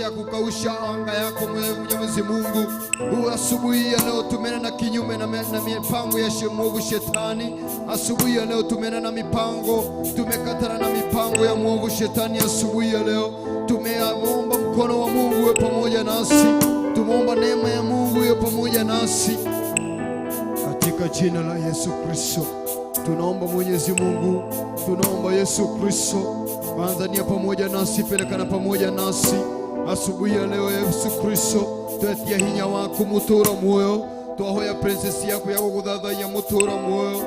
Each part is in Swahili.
ya kukausha anga yako Mwenyezi Mungu. Asubuhi ya leo tumenena kinyume na mipango ya mwovu shetani. Asubuhi ya leo tumenena na mipango, tumekatana na mipango ya mwovu shetani. Asubuhi ya leo tumeomba mkono wa Mungu uwe pamoja nasi, tumeomba neema ya Mungu iwe pamoja nasi katika jina la Yesu Kristo. Tunaomba Mwenyezi Mungu, tunaomba Yesu Kristo, Tanzania pamoja nasi, pelekana pamoja nasi asubuhi ya leo. Yesu Kristo, twetia hinya waku mutura muoyo, twahoya princess yako ya guthathaiya mutura muoyo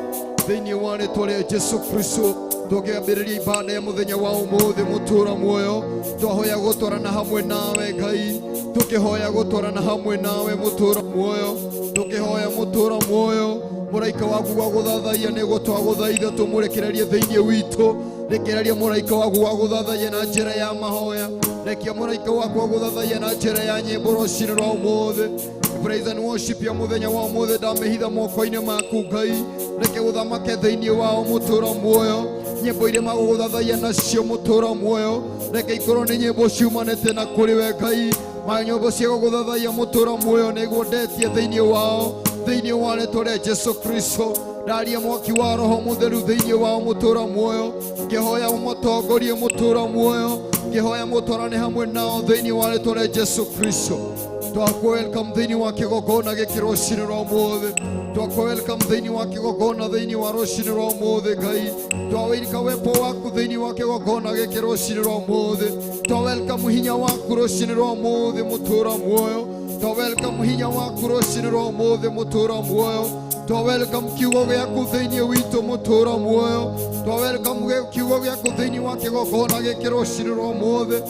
thĩinĩ wa rĩĩtwa rĩa Yesu Kristo. Tũkĩambĩrĩria ibada ya mũthenya wa ũmũthĩ mutura muoyo, twahoya gũtwarana hamwe nawe Ngai, tũkĩhoya gũtwarana hamwe nawe mutura muoyo, tũkĩhoya mutura muoyo mũraika waku wa gũthathaiya nĩguo twagũthaitha tũmũrekererie thĩinĩ witũ. Rekereria mũraika waku wa gũthathaiya na njĩra ya mahoya, rekia mũraika waku wa gũthathaiya na njĩra ya nyĩmbo rũciinĩ rwa ũmũthĩ. Praise and worship ya mũthenya wa ũmũthĩ ndamĩhitha moko-inĩ maku Ngai, reke ũthamake thĩinĩ wao mũtũũro muoyo. Nyĩmbo iria magũgũthathaiya nacio mũtũũro muoyo, reke ikorwo nĩ nyĩmbo ciumanĩte na kũrĩ we Ngai. Nyĩmbo cia gũgũthathaiya mũtũũro muoyo nĩguo ndetie thĩinĩ wao, thĩinĩ wa rĩĩtwa rĩa Yesu Kristo. Ndaria mwaki wa Roho Mũtheru thĩinĩ wao mũtũũro muoyo, ngĩhoya ũmatongorie mũtũũro muoyo, ngĩhoya mũtwarane hamwe nao thĩinĩ wa rĩĩtwa rĩa Yesu Kristo. Welcome thĩinĩ wa kĩgongona gĩkĩ rũciinĩ rwa ũmũthĩ, welcome thĩinĩ wa kĩgongona thĩinĩ wa rũciinĩ rwa ũmũthĩ Ngai. Twawĩrika wepo waku thĩinĩ wa kĩgongona gĩkĩ rũciinĩ rwa ũmũthĩ, welcome hinya waku rũciinĩ rwa ũmũthĩ mũtũũro muoyo, welcome hinya waku rũciinĩ rwa ũmũthĩ mũtũũro muoyo, welcome kiugo gĩaku thĩinĩ witũ mũtũũro muoyo, welcome kiugo gĩaku thĩinĩ wa kĩgongona gĩkĩ rũciinĩ rwa ũmũthĩ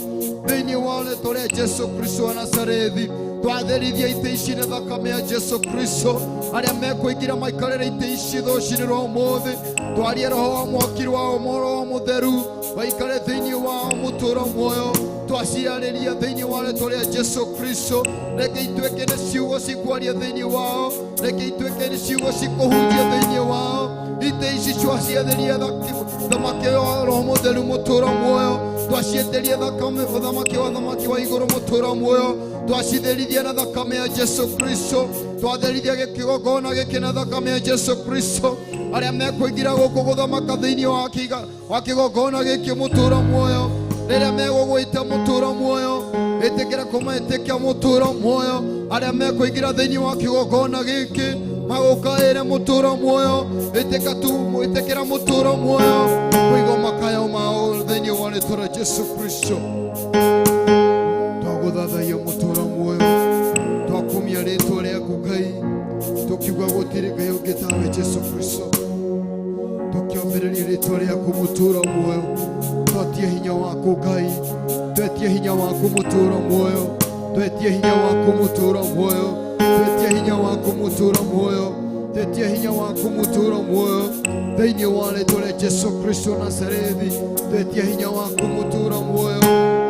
thĩinĩ wa rĩĩtwa rĩa Yesu Kristo wa Nazarethi. Twatherithia itĩ ici nĩ thakame ya Yesu Kristo. Arĩa mekũingĩra maikarĩre itĩ ici rũciinĩ rwa ũmũthĩ, twarie Roho wa mwaki wa Roho Mũtheru waikare thĩinĩ wao mũtũũro muoyo, twaciarĩria thĩinĩ wa rĩĩtwa rĩa Yesu Kristo. Reke ituĩke nĩ ciugo cikwaria thĩinĩ wao, reke ituĩke nĩ ciugo cikũhunjia thĩinĩ wao. Itĩ ici twaciatheria thamaki wa Roho Mũtheru mũtũũro muoyo, twacienderia thakame ũthamaki wa igũrũ mũtũũro muoyo, twacitherithia na thakame ya Yesu Kristo, twatherithia kĩgongona gĩkĩ na thakame ya Yesu Kristo. Arĩa mekũingĩra gũkũ gũthamaka thĩinĩ wa kĩgongona gĩkĩ mũtũũro muoyo, rĩrĩa megũgwĩta mũtũũro muoyo, ĩtĩkĩra kũmaĩtĩkia mũtũũro muoyo. Arĩa mekũingĩra thĩinĩ wa kĩgongona gĩkĩ magũkaĩre mũtũũro muoyo, ĩtĩkĩra mũtũũro muoyo, kũiga makayo mao thĩinĩ wa rĩĩtwa rĩa Yesu Kristo. Twagũthathaiya mũtũũro muoyo, twakumia rĩĩtwa rĩaku Ngai, tũkiuga gũtirĩ Ngai ũngĩ tawe Yesu Kristo. Tũkĩombĩrĩria rĩĩtwa rĩaku mũtũũro muoyo, twatie hinya waku Ngai, twetie hinya waku mũtũũro muoyo, twetie hinya waku mũtũũro muoyo, twetie hinya waku mũtũũro muoyo, twetie hinya waku mũtũũro muoyo thĩinĩ wa rĩĩtwa rĩa Yesu Kristo Nazarethi. Twetie hinya waku mũtũũro muoyo,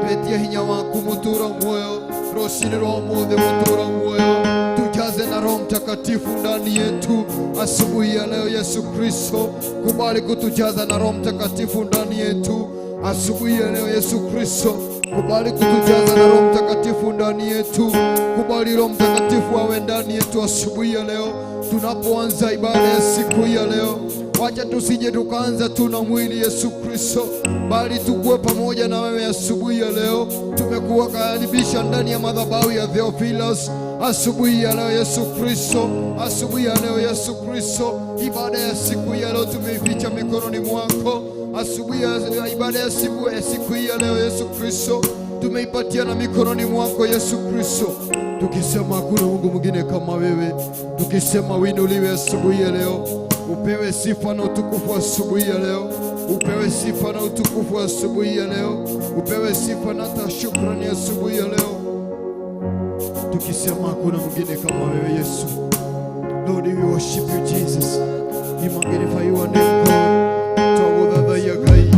twetie hinya waku mũtũũro muoyo rũciinĩ rwa ũmũthĩ mũtũũro muoyo, tujaze na Roho Mtakatifu ndani yetu asubuhi ya leo. Yesu Kristo, kubali kutujaza na Roho Mtakatifu ndani yetu asubuhi ya leo. Yesu Kristo, kubali kutujaza na Roho Mtakatifu ndani yetu, kubali Roho Mtakatifu awe ndani yetu asubuhi ya leo. Tunapoanza ibada ya siku ya leo, wacha tusije tukaanza tu na mwili Yesu Kristo, bali tukue pamoja na wewe asubuhi ya leo. Tumekuwa karibisha ndani ya madhabahu ya Theophilus asubuhi ya leo Yesu Kristo, asubuhi ya leo Yesu Kristo. Ibada ya siku ya leo tumeificha mikononi mwako. Asubuhi ya ibada ya siku ya leo Yesu Kristo tumeipatia na mikononi mwako Yesu Kristo, tukisema hakuna Mungu mwingine kama wewe, tukisema winuliwe asubuhi ya leo. Upewe sifa na utukufu asubuhi ya leo, upewe sifa na utukufu asubuhi ya leo, upewe sifa na shukrani asubuhi ya leo, tukisema hakuna mwingine kama wewe Yesu. Lord, we worship you Jesus, we magnify your name God. Twagũthathaiya Ngai.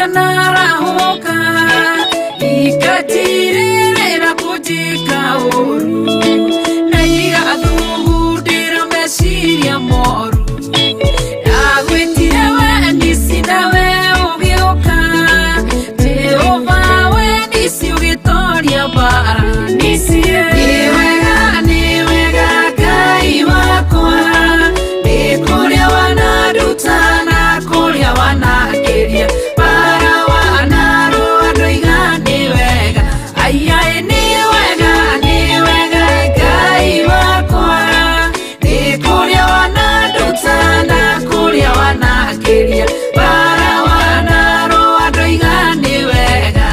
cianarahoka ikatirĩrĩra kũnjĩka ũru na igathugundĩra meciria moru ndagwĩtire we nisi nawe ũgĩũka Jehova we nisi ũgĩtoria mbara nisi nĩ wega Ngai wakwa nĩ kũrĩa wanaruta na kũrĩa wanangĩria bara wanarũa ndũiga nĩ wega aiai nĩ wega Ngai wakwa nĩ kũrĩa wanaruta na kũrĩa wanangĩria bara wanarũa ndũiga nĩ wega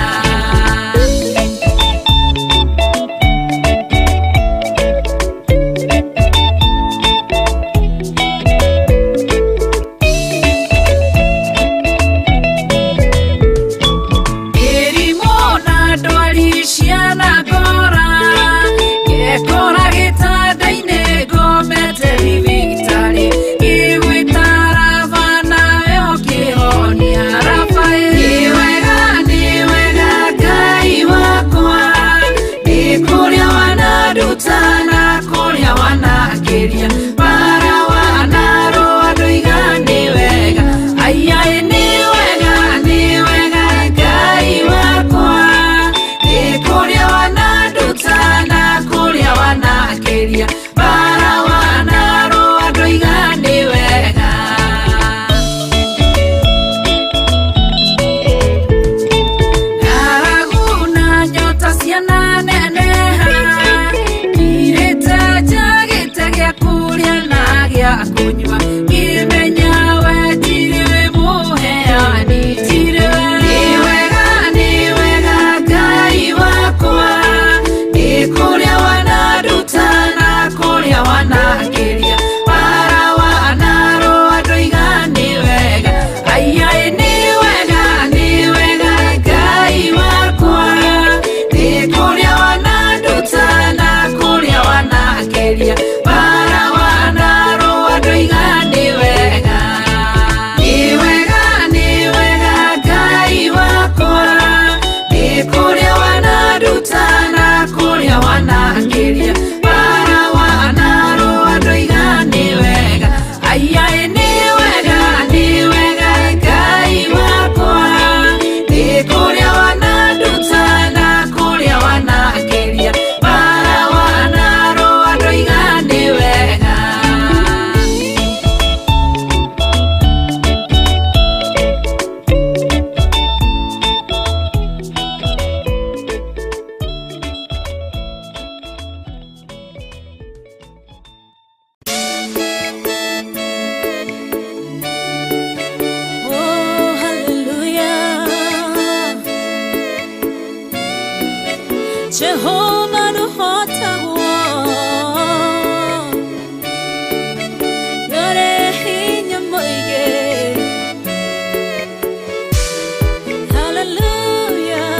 Ekora gĩtanda-inĩ ngomete thibitarĩ ngĩgwĩtara bana we ũkĩhonia Rafael nĩ wega Ngai wakwa nĩ kũrĩa wanaruta na kũrĩa wanangĩria bara wanarũa ndũiga nĩ wega aiai nĩ wega Ngai wakwa nĩ kũrĩa wanaruta na kũrĩa wanangĩria bara wanarũa ndũiga nĩ wega ng'aragu na nyota ciananeneha ngirĩte njagĩte gĩa kũrĩa na gĩa kũnyua ngĩmenya we ndirĩ mũheani ndirĩ nĩ wega Ngai wakwa nĩ kũrĩa wanaruta na kũrĩa wanangĩria bara wanarũa ndũiga nĩ wega aiai nĩ wega Ngai wakwa nĩ kũrĩa wanaruta na kũrĩa wanangĩria bara wanarũa ndũiga nĩ wega nĩ wega Ngai wakwa nĩ kũrĩa wanaruta na kũrĩa wanangĩria bara wanarũa ndũiga nĩ wega aiai nĩ wega Ngai wakwa nĩ kũrĩa wanaruta na kũrĩa wanangĩria bara wanarũa ndũiga nĩ wega Oh, hallelujah. Jehovah no hotawo yore hinya moige hallelujah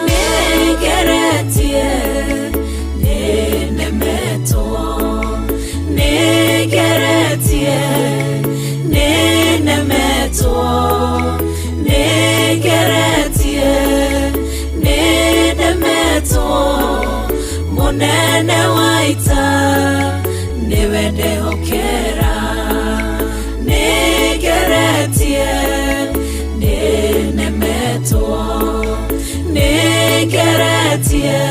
negeretie nenemeto negeretie nenemeto negeretie nenemeto monene waita niwe ndehokera negeretie nenemeto negeretie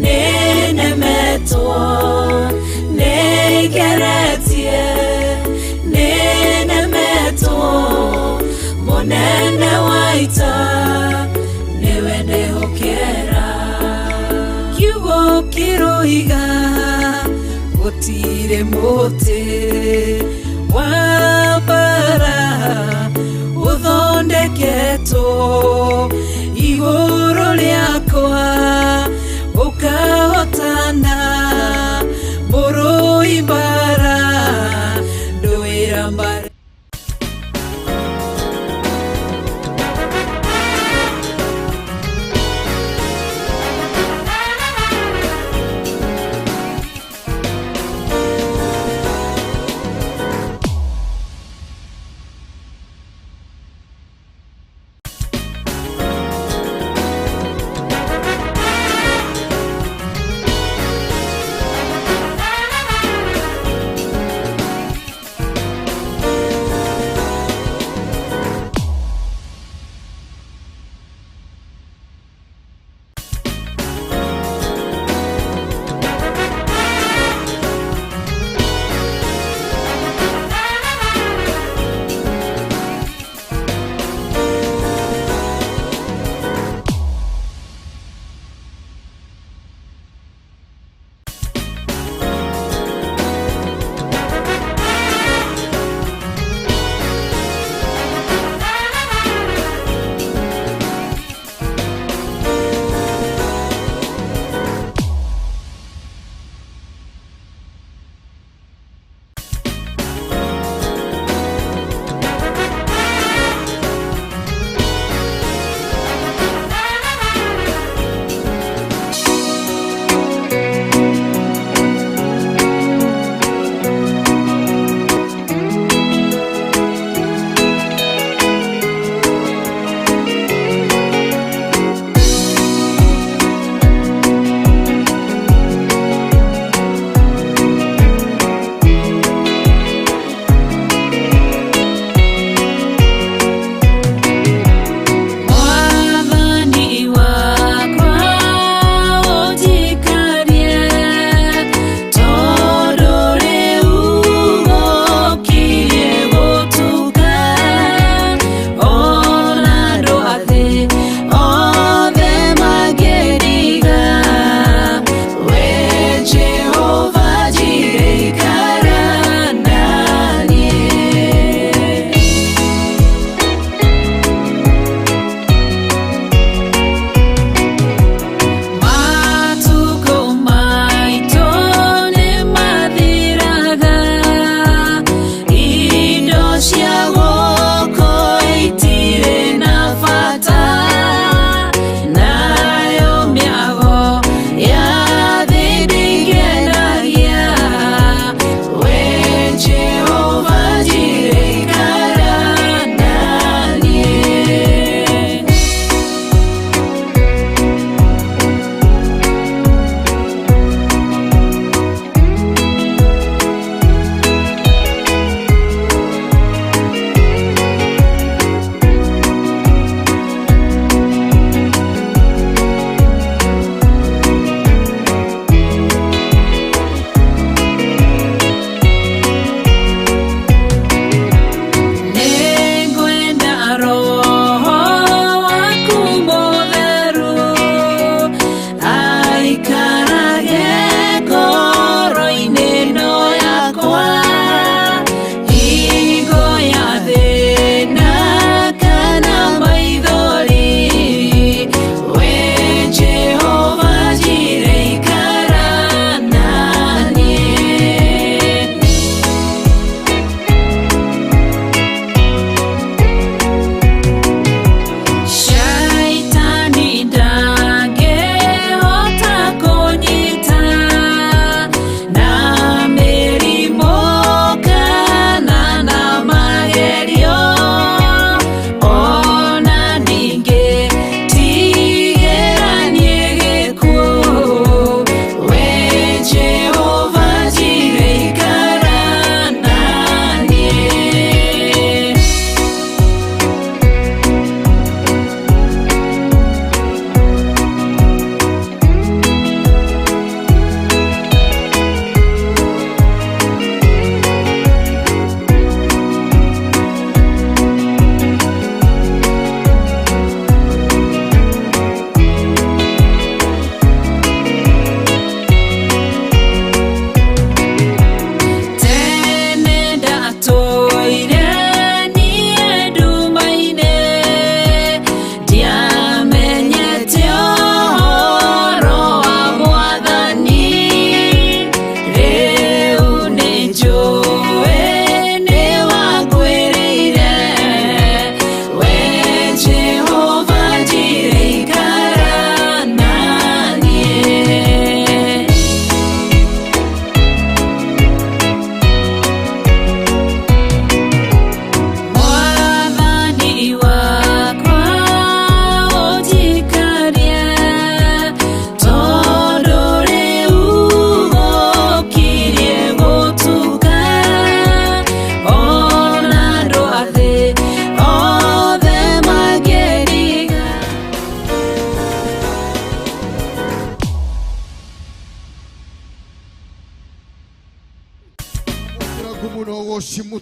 nenemeto negeretie nenemeto monene waita niwe ndehokera kiugo kiroiga gũtirĩ mũtĩ wa mbara ũthondeketwo igũrũ rĩakwa ũkahotana mũrũi mbara ndũĩra mbara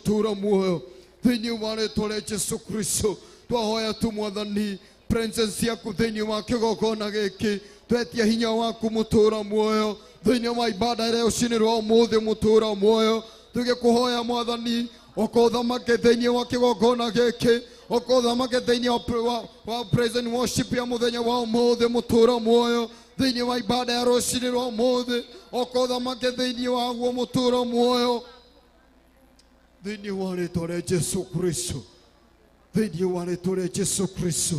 mutura muoyo thĩinĩ wa rĩĩtwa rĩa Jesũ Kristo twahoya tu Mwathani presence yaku thĩinĩ wa kĩgongona gĩkĩ twetia hinya waku mũtũra muoyo thĩinĩ wa ibada ĩrĩa ũcinĩrwo ũmũthĩ mũtũra muoyo tũgĩkũhoya Mwathani ũkothamake thĩinĩ wa kĩgongona gĩkĩ ũkothamake thĩinĩ wa praise and worship ya mũthenya wa ũmũthĩ mũtũra muoyo thĩinĩ wa ibada ya rũcinĩ rwa ũmũthĩ ũkothamake thĩinĩ waguo mũtũra muoyo thĩinĩ wa rĩĩtwa rĩa Jesũ Kristo thĩinĩ wa rĩĩtwa rĩa Jesũ Kristo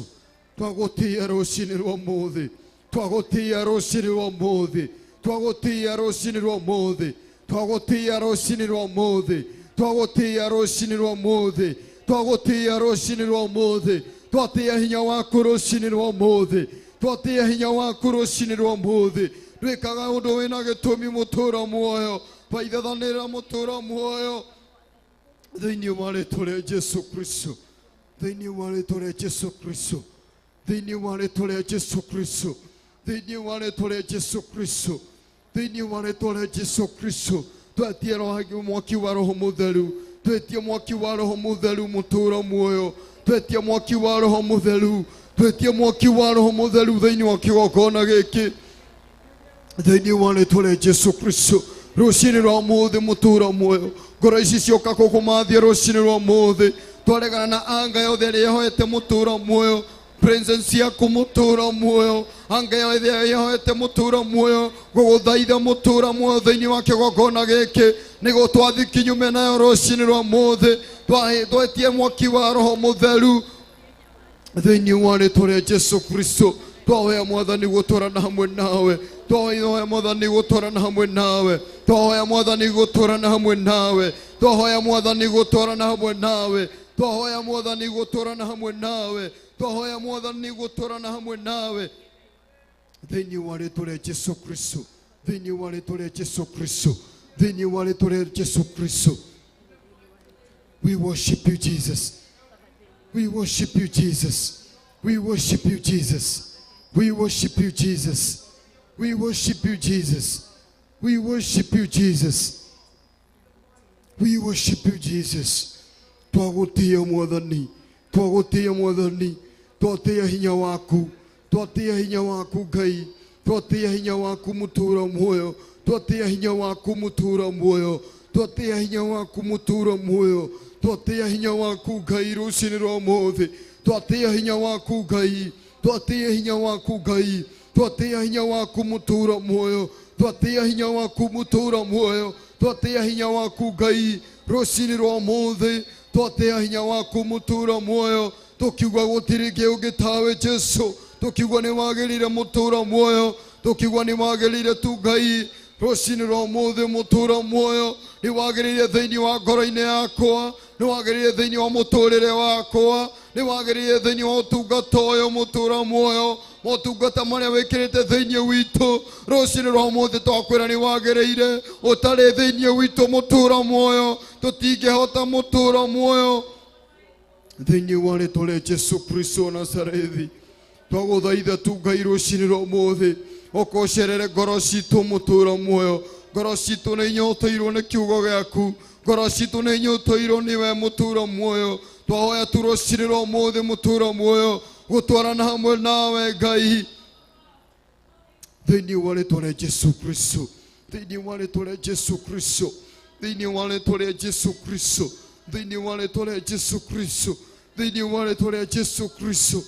twagũtĩĩa rũcinĩ rwa ũmũthĩ twagũtĩĩa rũcinĩ rwa ũmũthĩ twagũtĩĩa rũcinĩ rwa ũmũthĩ twagũtĩĩa rũcinĩ rwa ũmũthĩ twagũtĩĩa rũcinĩ rwa ũmũthĩ twagũtĩĩa rũcinĩ rwa ũmũthĩ twatĩĩa hinya waku rũcinĩ rwa ũmũthĩ twatĩĩa hinya waku rũcinĩ rwa ũmũthĩ twĩkaga ũndũ wĩna gĩtũmi mũtũra muoyo twaithathanĩra mũtũra muoyo thĩinĩ wa rĩĩtwa rĩa Jesũ Kristo thĩinĩ wa rĩĩtwa rĩa Jesũ Kristo thĩinĩ wa rĩĩtwa rĩa Jesũ Kristo thĩinĩ wa rĩĩtwa rĩa Jesũ Kristo thĩinĩ wa rĩĩtwa rĩa Jesũ Kristo twetie mwaki wa Roho Mũtheru twetie mwaki wa Roho Mũtheru mũtũra muoyo twetie mwaki wa Roho Mũtheru twetie mwaki wa Roho Mũtheru thĩinĩ wa kĩgongona gĩkĩ thĩinĩ wa rĩĩtwa rĩa Jesũ Kristo rũcinĩ rwa ũmũthĩ mũtũra muoyo ngoro ici cioka kũkũmathia rũcinĩ rwa ũmũthĩ twaregana na anga yothe ĩrĩa ĩhoete mũtũra muoyo presence yaku mũtũra muoyo anga yothe ĩhoete mũtũra muoyo gũgũthaitha mũtũra muoyo thĩinĩ wa kĩgongona gĩkĩ nĩguo twathiĩ kinyume nayo rũcinĩ rwa ũmũthĩ twetie mwaki wa Roho Mũtheru thĩinĩ wa rĩĩtwa rĩa Jesũ Kristo twahoya Mwathani gũtũũrana hamwe nawe twahoya Mwathani gũtũũrana hamwe nawe twahoya Mwathani gũtũũrana hamwe nawe twahoya Mwathani gũtũũrana hamwe nawe twahoya Mwathani gũtũũrana hamwe nawe twahoya Mwathani gũtũũrana hamwe nawe thĩinĩ wa rĩĩtwa rĩa Jesũ Kristo thĩinĩ wa rĩĩtwa rĩa Jesũ Kristo thĩinĩ wa rĩĩtwa rĩa Jesũ Kristo we worship you Jesus we worship you Jesus we worship you Jesus we worship you Jesus we worship you Jesus we worship you Jesus we worship you Jesus twagũtĩĩa Mwathani twagũtĩĩa Mwathani twatĩĩa hinya waku twatĩĩa hinya waku Ngai twatĩĩa hinya waku mũtũra muoyo twatĩĩa hinya waku mũtũra muoyo twatĩĩa hinya waku mũtũra muoyo twatĩĩa hinya waku Ngai rũcinĩ rwa ũmũthĩ twatĩĩa hinya waku Ngai twatĩĩa hinya waku Ngai twatĩĩa hinya waku mũtũra muoyo twatĩĩa hinya waku mũtũra muoyo twatĩĩa hinya waku Ngai rũcinĩ rwa ũmũthĩ twatĩĩa hinya waku mũtũra muoyo tukiuga gũtirĩ kĩndũ gĩtawe Jesũ tukiuga nĩ wagĩrĩire mũtũra muoyo tukiuga nĩ wagĩrĩire tu Ngai rũcinĩ rwa ũmũthĩ mũtũra muoyo nĩ wagĩrĩire thĩinĩ wa ngoro-inĩ yakwa nĩ wagĩrĩire thĩinĩ wa mũtũrĩre wakwa nĩ wagĩrĩire thĩinĩ wa ũtungata ũyũ mũtũra muoyo motungata marĩa wĩkĩrĩte thĩinĩ witũ rũcinĩ rwa ũmũthĩ twakwĩra nĩ wagĩrĩire ũtarĩ thĩinĩ witũ mũtũra muoyo tũtingĩhota mũtũra muoyo thĩinĩ wa rĩĩtwa rĩa Jesũ Kristo Nazarethi twagũthaitha tu Ngai rũcinĩ rwa ũmũthĩ ũkocerere ngoro citũ mũtũra muoyo ngoro citũ nĩ inyoteirwo nĩ kiugo gĩaku ngoro citũ nĩ inyoteirwo nĩwe mũtũra muoyo twahoya tu rũcinĩ rwa ũmũthĩ mũtũra muoyo gũtwarana hamwe nawe Ngai thĩinĩ wa rĩĩtwa rĩa Jesũ Kristo thĩinĩ wa rĩĩtwa rĩa Jesũ Kristo thĩinĩ wa rĩĩtwa rĩa Jesũ Kristo thĩinĩ wa rĩĩtwa rĩa Jesũ Kristo thĩinĩ wa rĩĩtwa rĩa Jesũ Kristo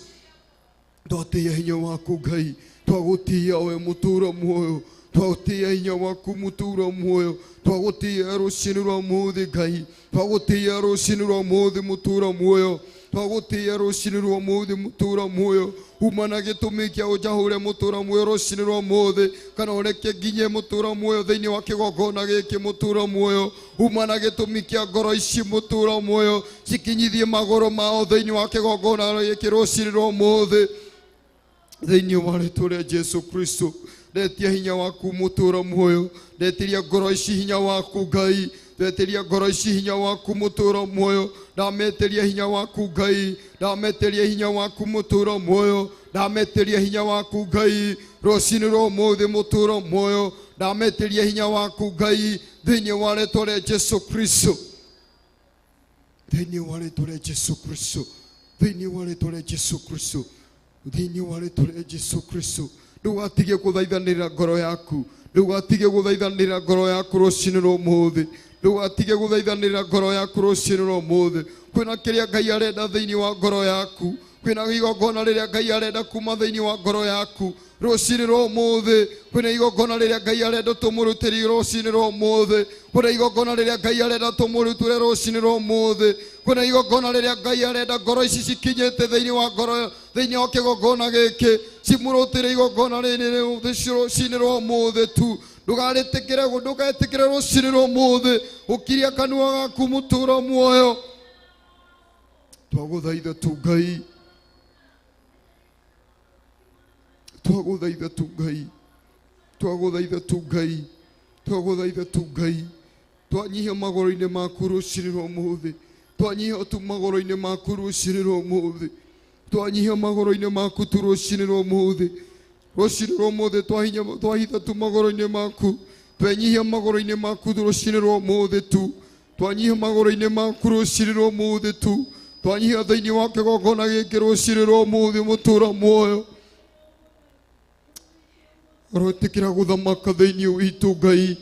twatĩĩa hinya waku Ngai twagũtĩĩa we mũtũra muoyo twagũtĩĩa hinya waku mũtũra muoyo twagũtĩĩa rũcinĩ rwa ũmũthĩ Ngai twagũtĩĩa rũcinĩ rwa ũmũthĩ mũtũra muoyo twagũtĩĩa rũcinĩ rwa ũmũthĩ mũtũra muoyo umana gĩtũmi kĩa ũnjahũre mũtũra muoyo rũcinĩ rwa ũmũthĩ kana ũreke nginye mũtũra muoyo thĩinĩ wa kĩgongona gĩkĩ mũtũra muoyo umana gĩtũmi kĩa ngoro ici mũtũra muoyo cikinyithie magũrũ mao thĩinĩ wa kĩgongona gĩkĩ rũcinĩ rwa ũmũthĩ thĩinĩ wa rĩĩtwa rĩa Jesũ Kristo ndetia hinya waku mũtũra muoyo ndetiria ngoro ici hinya waku Ngai ndetiria ngoro ici hinya waku mũtũra muoyo ndameteria hinya waku Ngai ndameteria hinya waku mũtũra muoyo ndameteria hinya waku Ngai rũcinĩ rwa ũmũthĩ mũtũra muoyo ndameteria hinya waku Ngai thĩinĩ wa rĩĩtwa rĩa Jesũ Kristo thĩinĩ wa rĩĩtwa rĩa Jesũ Kristo, thĩinĩ wa rĩĩtwa rĩa Jesũ Kristo, thĩinĩ wa rĩĩtwa rĩa Jesũ Kristo. Ndũgatige gũthaithanĩra ngoro yaku, ndũgatige gũthaithanĩra ngoro yaku rũciinĩ rwa ũmũthĩ, ndũgatige gũthaithanĩra ngoro yaku rũciinĩ rwa ũmũthĩ. Kwĩna kĩrĩa Ngai arenda thĩinĩ wa ngoro yaku, kwĩna igongona rĩrĩa Ngai arenda kuma thĩinĩ wa ngoro yaku rũciinĩ rwa ũmũthĩ. Kwĩna igongona rĩrĩa Ngai arenda tũmũrutĩre rũciinĩ rwa ũmũthĩ, kwĩna igongona rĩrĩa Ngai arenda tũmũrutĩre rũciinĩ rwa ũmũthĩ, kwĩna igongona rĩrĩa Ngai arenda ngoro ici cikinyĩte thĩinĩ wa ngoro, thĩinĩ wa kĩgongona gĩkĩ cimũrutĩre igongona rĩrĩ rũciinĩ rwa ũmũthĩ tu. Ndũgetĩkĩre rũciinĩ rwa ũmũthĩ ũkiria kanua gaku mũtũũra muoyo. Twagũthaitha tu Ngai, twagũthaitha tu Ngai, twagũthaitha tu Ngai, twagũthaitha tu Ngai. Twanyihia magoro-inĩ maku rũciinĩ rwa ũmũthĩ, twanyihia tu magoro-inĩ maku rũciinĩ rwa ũmũthĩ, twanyihia magoro-inĩ maku tu rũciinĩ rwa ũmũthĩ, rũciinĩ rwa ũmũthĩ twahitha tu magoro-inĩ maku, twenyihia magoro-inĩ maku rũciinĩ rwa ũmũthĩ tu, twanyihia magoro-inĩ maku rũciinĩ rwa ũmũthĩ tu, twanyihia thĩinĩ wa kĩgongona gĩkĩ rũciinĩ rwa ũmũthĩ mũtũũra muoyo. Ũretĩkĩra gũthamaka thĩinĩ witũ Ngai,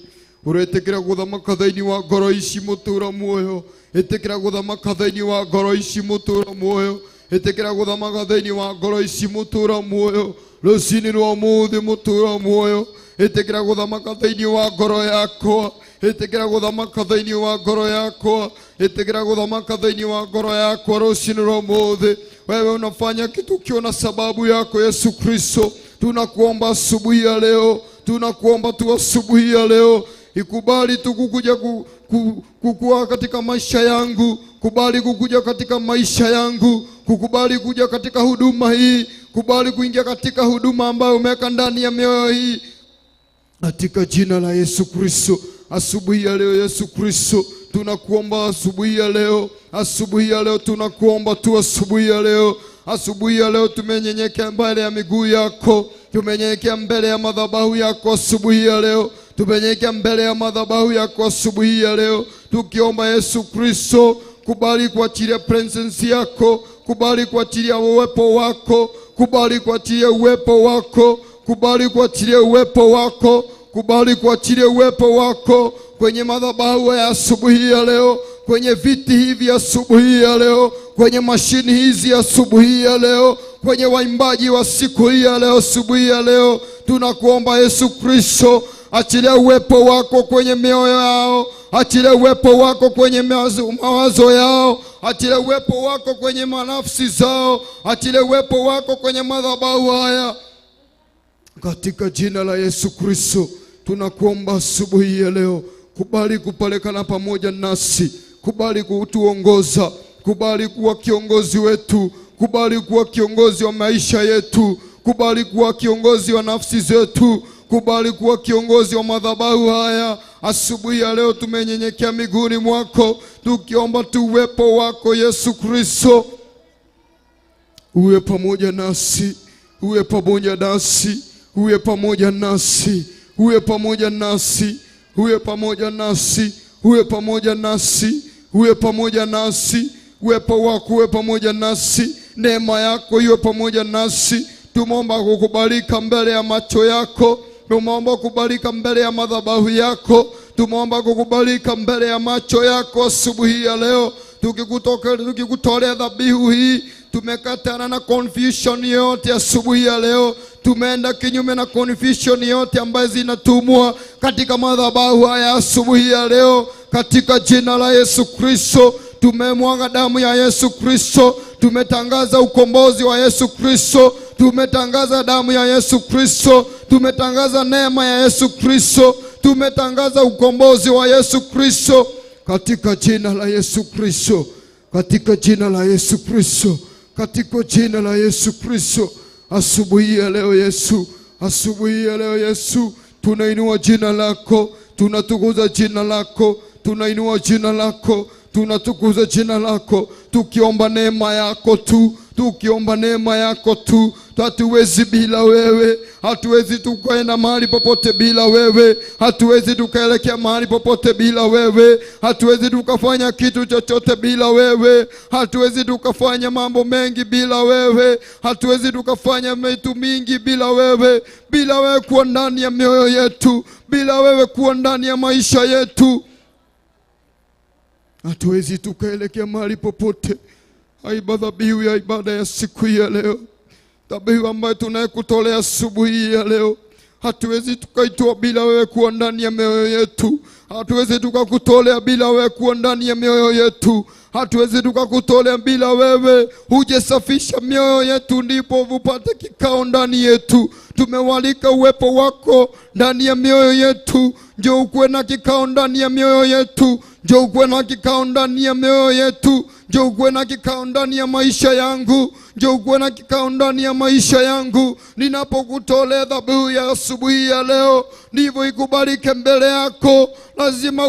ũretĩkĩra gũthamaka thĩinĩ wa ngoro ici mũtũũra muoyo, ĩtĩkĩra gũthamaka thĩinĩ wa ngoro ici mũtũũra muoyo, ĩtĩkĩra gũthamaka thĩinĩ wa ngoro ici mũtũũra muoyo rũciinĩ rwa ũmũthĩ mũtũũra muoyo, ĩtĩkĩra gũthamaka thĩinĩ wa ngoro yakwa, ĩtĩkĩra gũthamaka thĩinĩ wa ngoro yakwa, ĩtĩkĩra gũthamaka thĩinĩ wa ngoro yakwa rũciinĩ rwa ũmũthĩ. Wewe unafanya kitu kio na sababu yako Yesu Kristo. Tunakuomba asubuhi ya leo, tunakuomba tu asubuhi ya leo, ikubali tu kukuja kukua katika maisha yangu, kubali kukuja katika maisha yangu, kukubali kuja katika huduma hii, kubali kuingia katika huduma ambayo umeweka ndani ya mioyo hii, katika jina la Yesu Kristo. Asubuhi ya leo Yesu Kristo, tunakuomba asubuhi ya leo, asubuhi ya leo tunakuomba tu asubuhi ya leo. Asubuhi ya leo tumenyenyekea mbele ya miguu yako, tumenyenyekea mbele ya madhabahu yako asubuhi ya leo, tumenyenyekea mbele ya madhabahu yako asubuhi ya leo, tukiomba Yesu Kristo, kubali kuachilia presence yako, kubali kuachilia uwepo wako, kubali kuachilia uwepo wako, kubali kuachilia uwepo wako, kubali kuachilia uwepo wako kwenye madhabahu ya asubuhi ya leo, kwenye viti hivi asubuhi ya leo, kwenye mashini hizi asubuhi ya leo, kwenye waimbaji wa siku hii ya leo asubuhi ya leo. Tunakuomba Yesu Kristo, achilia uwepo wako kwenye mioyo yao, achilia uwepo wako kwenye mawazo yao, achilia uwepo wako kwenye manafsi zao, achilia uwepo wako kwenye madhabahu haya, katika jina la Yesu Kristo. Tunakuomba asubuhi ya leo, kubali kupelekana pamoja nasi, kubali kutuongoza, kubali kuwa kiongozi wetu, kubali kuwa kiongozi wa maisha yetu, kubali kuwa kiongozi wa nafsi zetu, kubali kuwa kiongozi wa madhabahu haya. Asubuhi ya leo tumenyenyekea miguuni mwako, tukiomba tu uwepo wako Yesu Kristo uwe pamoja nasi, uwe pamoja nasi, uwe pamoja nasi, uwe pamoja nasi, uwe pamoja nasi, uwe pamoja nasi, uwe pamoja nasi, uwepo wako uwe pamoja nasi, neema yako iwe pamoja nasi. Tumeomba kukubalika mbele ya macho yako, tumeomba kukubalika mbele ya madhabahu yako, tumeomba kukubalika mbele ya macho yako asubuhi ya leo. Tukikutolea dhabihu hii, tumekatana na confusion yote asubuhi ya leo, tumeenda kinyume na confusion yote ambayo zinatumwa katika madhabahu haya asubuhi ya leo, katika jina la Yesu Kristo. Tumemwaga damu ya Yesu Kristo, tumetangaza ukombozi wa Yesu Kristo, tumetangaza damu ya Yesu Kristo, tumetangaza neema ya Yesu Kristo, tumetangaza ukombozi wa Yesu Kristo, katika jina la Yesu Kristo, katika jina la Yesu Kristo, katika jina la Yesu Kristo. Asubuhi ya leo Yesu, asubuhi ya leo Yesu, tunainua jina lako, tunatukuza jina lako, tunainua jina lako, tunatukuza jina lako, tukiomba neema yako tu, tukiomba neema yako tu, hatuwezi bila wewe, hatuwezi tukaenda mahali popote bila wewe, hatuwezi tukaelekea mahali popote bila wewe, hatuwezi tukafanya kitu chochote bila wewe, hatuwezi tukafanya mambo mengi bila wewe, hatuwezi tukafanya vitu mingi bila wewe kuwa ndani ya mioyo yetu, bila wewe kuwa ndani ya maisha yetu, hatuwezi tukaelekea mahali popote. Dhabihu ya ibada ya siku ya leo, dhabihu ambayo tunayekutolea asubuhi ya leo, hatuwezi tukaitoa bila wewe kuwa ndani ya mioyo yetu, hatuwezi tukakutolea bila wewe kuwa ndani ya mioyo yetu, hatuwezi tukakutolea bila wewe hujesafisha mioyo yetu, ndipo upate kikao ndani yetu. Tumewalika uwepo wako ndani ya mioyo yetu, njoo ukuwe na kikao ndani ya mioyo yetu, njoo ukuwe na kikao ndani ya mioyo yetu, njoo ukuwe na kikao ndani ya maisha yangu, njoo ukuwe na kikao ndani ya maisha yangu. Ninapokutolea dhabihu ya asubuhi ya leo, ndivyo ikubalike mbele yako. Lazima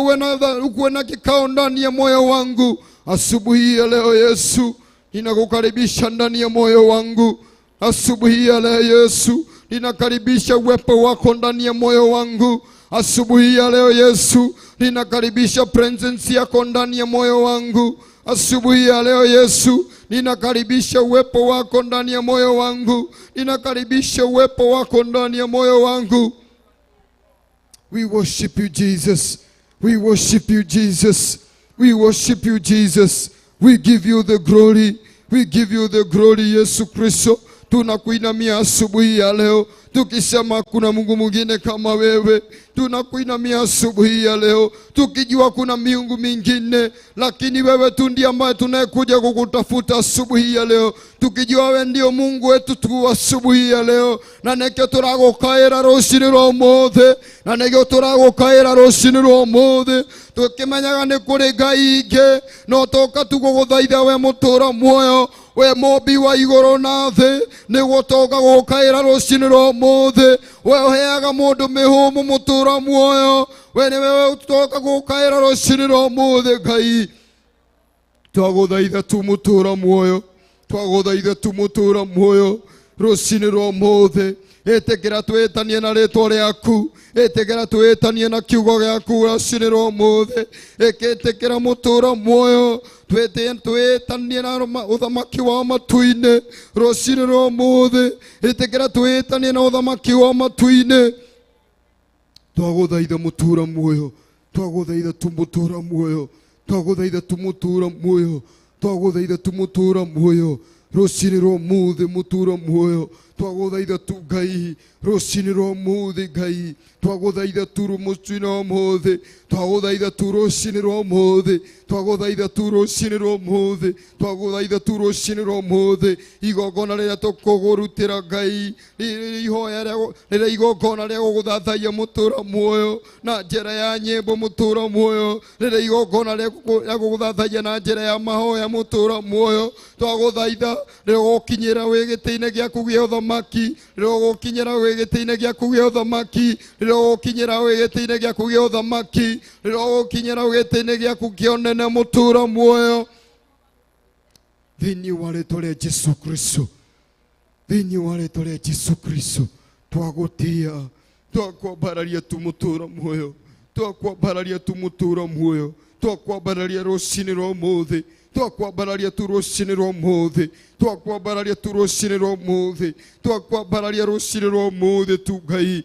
ukuwe na kikao ndani ya moyo wangu. Asubuhi ya leo Yesu, ninakukaribisha ndani ya moyo wangu. Asubuhi ya leo Yesu, ninakaribisha uwepo wako ndani ya moyo wangu. Asubuhi ya leo Yesu, ninakaribisha presence yako ndani ya moyo wangu. Asubuhi ya leo Yesu, ninakaribisha uwepo wako ndani ya moyo wangu. Ninakaribisha uwepo wako ndani ya moyo wangu. We worship you Jesus. We worship you Jesus. We worship you Jesus. We give you the glory. We give you the glory Yesu Kristo. Tunakuinamia asubuhi ya leo, tukisema kuna Mungu mwingine kama wewe. Tunakuinamia asubuhi ya leo, tukijua kuna miungu mingine, lakini wewe tu ndiye ambaye tunayekuja kukutafuta asubuhi ya leo, tukijua wewe ndio Mungu wetu tu asubuhi ya leo. Na neke turagokaira ruci-ini rwa mothe, na neke turagokaira ruci-ini rwa mothe, tukimenyaga ni kuri Ngai ingi, no toka tuguguthaitha we mutura muoyo, we mombi wa iguru na thi, niguo toka gukaira ruci-ini rwa mothe. We uheaga mundu mihumu mutura muoyo, we ni wewe toka gukaira ruci-ini rwa mothe. Ngai twaguthaitha tu mutura muoyo, twaguthaitha tu mutura muoyo ruci-ini rwa mothe. Etekera twetanie na ritwa riaku, etekera twetanie na kiugo giaku ruci-ini rwa mothe. Eketekera mutura muoyo, twetanie na uthamaki wa matu-ini ruci-ini rwa mothe. Etekera twetanie na uthamaki wa matu-ini. Twaguthaitha mutura muoyo, twaguthaitha tu mutura muoyo, twaguthaitha tu mutura muoyo, twaguthaitha tu mutura muoyo ruci-ini rwa mothe. Mutura muoyo, twaguthaitha tu Ngai ruci-ini rwa mothe. Ngai twaguthaitha tu ruci-ini rwa mothe, twaguthaitha tu ruci-ini rwa mothe, twaguthaitha tu ruci-ini rwa mothe, twaguthaitha tu ruci-ini rwa mothe. Igongona riria tukugurutira Ngai, ihoya riria igongona ria guguthathaiya mutura muoyo na njira ya nyimbo mutura muoyo, riria igongona ria guguthathaiya na njira ya mahoya mutura muoyo. Twaguthaitha riria gukinyira wi giti-ini giaku gia uthamaki, riria gukinyira wi giti-ini giaku gia uthamaki, riria gukinyira wi giti-ini giaku gia uthamaki, riria gukinyira wi giti-ini giaku gia unene mutura muoyo. Thiini wa ritwa ria Jesu Kristo, thiini wa ritwa ria Jesu Kristo, twagutia, twakwambararia tu mutura muoyo, twakwambararia tu mutura muoyo, twakwambararia ruci-ini rwa mothe, twakwambararia tu ruci-ini rwa mothe, twakwambararia tu ruci-ini rwa mothe, twakwambararia ruci-ini rwa mothe tu Ngai.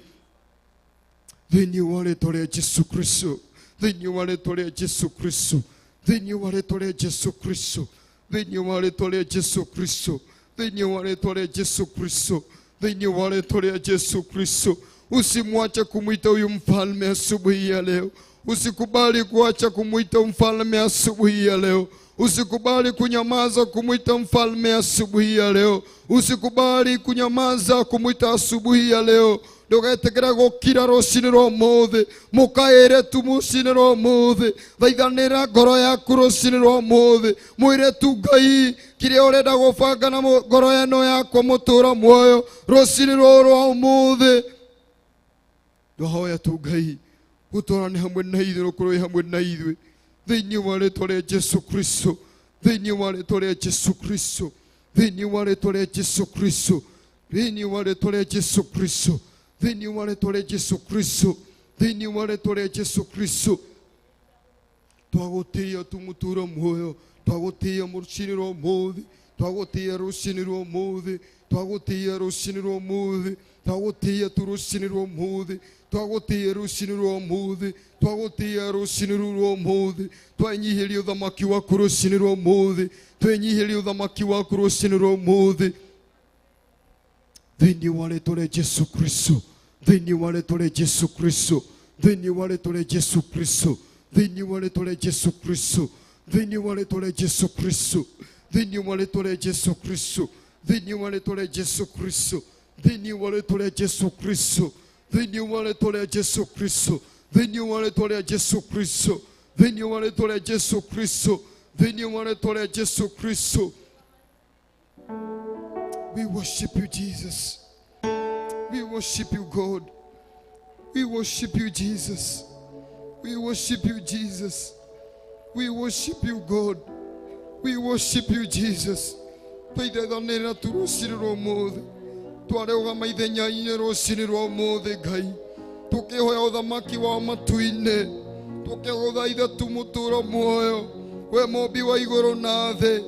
Thiini wa ritwa ria Jesu Kristo, thiini wa ritwa ria Jesu Kristo, thiini wa ritwa ria Jesu Kristo, thiini wa ritwa ria Jesu Kristo, thiini wa ritwa ria Jesu Kristo, thiini wa ritwa ria Jesu Kristo. Usimwache kumwita huyu mfalme asubuhi ya leo. Usikubali kuacha kumwita mfalme asubuhi ya leo. Usikubali kunyamaza kumwita mfalme asubuhi ya leo. Usikubali kunyamaza kumwita asubuhi ya leo. Ndugetekera gukira ruci-ini rwa mothe, mukaire tu muci-ini rwa mothe. Thaithanira ngoro yaku ruci-ini rwa mothe, mwire tu Ngai kiria urenda gubanga na ngoro eno yakwa mutura muoyo ruci-ini rwa mothe. Twahoya tu Ngai gutorane hamwe na ithuĩ, rukorwo hamwe na ithuĩ thiini wa ritwa ria Jesu Kristo, thiini wa ritwa ria Jesu Kristo, thiini wa ritwa ria Jesu Kristo. Thĩinĩ wa rĩĩtwa rĩa Jesũ Kristo. Thĩinĩ wa rĩĩtwa rĩa Jesũ Kristo. Thĩinĩ wa rĩĩtwa rĩa Jesũ Kristo. Twagũtĩĩa tũmũtũũra muoyo. Twagũtĩĩa rũciinĩ rwa ũmũthĩ. Twagũtĩĩa rũciinĩ rwa ũmũthĩ. Twagũtĩĩa rũciinĩ rwa ũmũthĩ. Twagũtĩĩa tu rũciinĩ rwa ũmũthĩ. Twagũtĩĩa rũciinĩ rwa ũmũthĩ. Twagũtĩĩa rũciinĩ rwa ũmũthĩ. Twanyihĩria ũthamaki waku rũciinĩ rwa ũmũthĩ. Twenyihĩria ũthamaki waku rũciinĩ rwa ũmũthĩ. Thĩinĩ wa rĩĩtwa rĩa Jesũ Kristo. Thĩinĩ wa rĩĩtwa rĩa Jesũ Kristo. Thĩinĩ wa rĩĩtwa rĩa Jesũ Kristo. Thĩinĩ wa rĩĩtwa rĩa Jesũ Kristo. Thĩinĩ wa rĩĩtwa rĩa Jesũ Kristo. Thĩinĩ wa rĩĩtwa rĩa Jesũ Kristo. Thĩinĩ wa rĩĩtwa rĩa Jesũ Kristo. Thĩinĩ wa rĩĩtwa rĩa Jesũ Kristo. Thĩinĩ wa rĩĩtwa rĩa Jesũ Kristo. Thĩinĩ wa rĩĩtwa rĩa Jesũ Kristo. Thĩinĩ wa rĩĩtwa rĩa Jesũ Kristo. Thĩinĩ wa rĩĩtwa rĩa Jesũ Kristo. We worship you, Jesus. We worship you, God. We worship you, Jesus. We worship you, Jesus. We worship you, God. We worship you, Jesus. Twaithanĩra tu rũciinĩ rwa ũmũthĩ. Twarũgama ithenya-inĩ rũciinĩ rwa ũmũthĩ, Ngai. Tũkĩhoya ũthamaki wa matu-inĩ. Tũkĩgũthaitha tu mũtũũra muoyo. We mũmbi wa igũrũ na thĩ.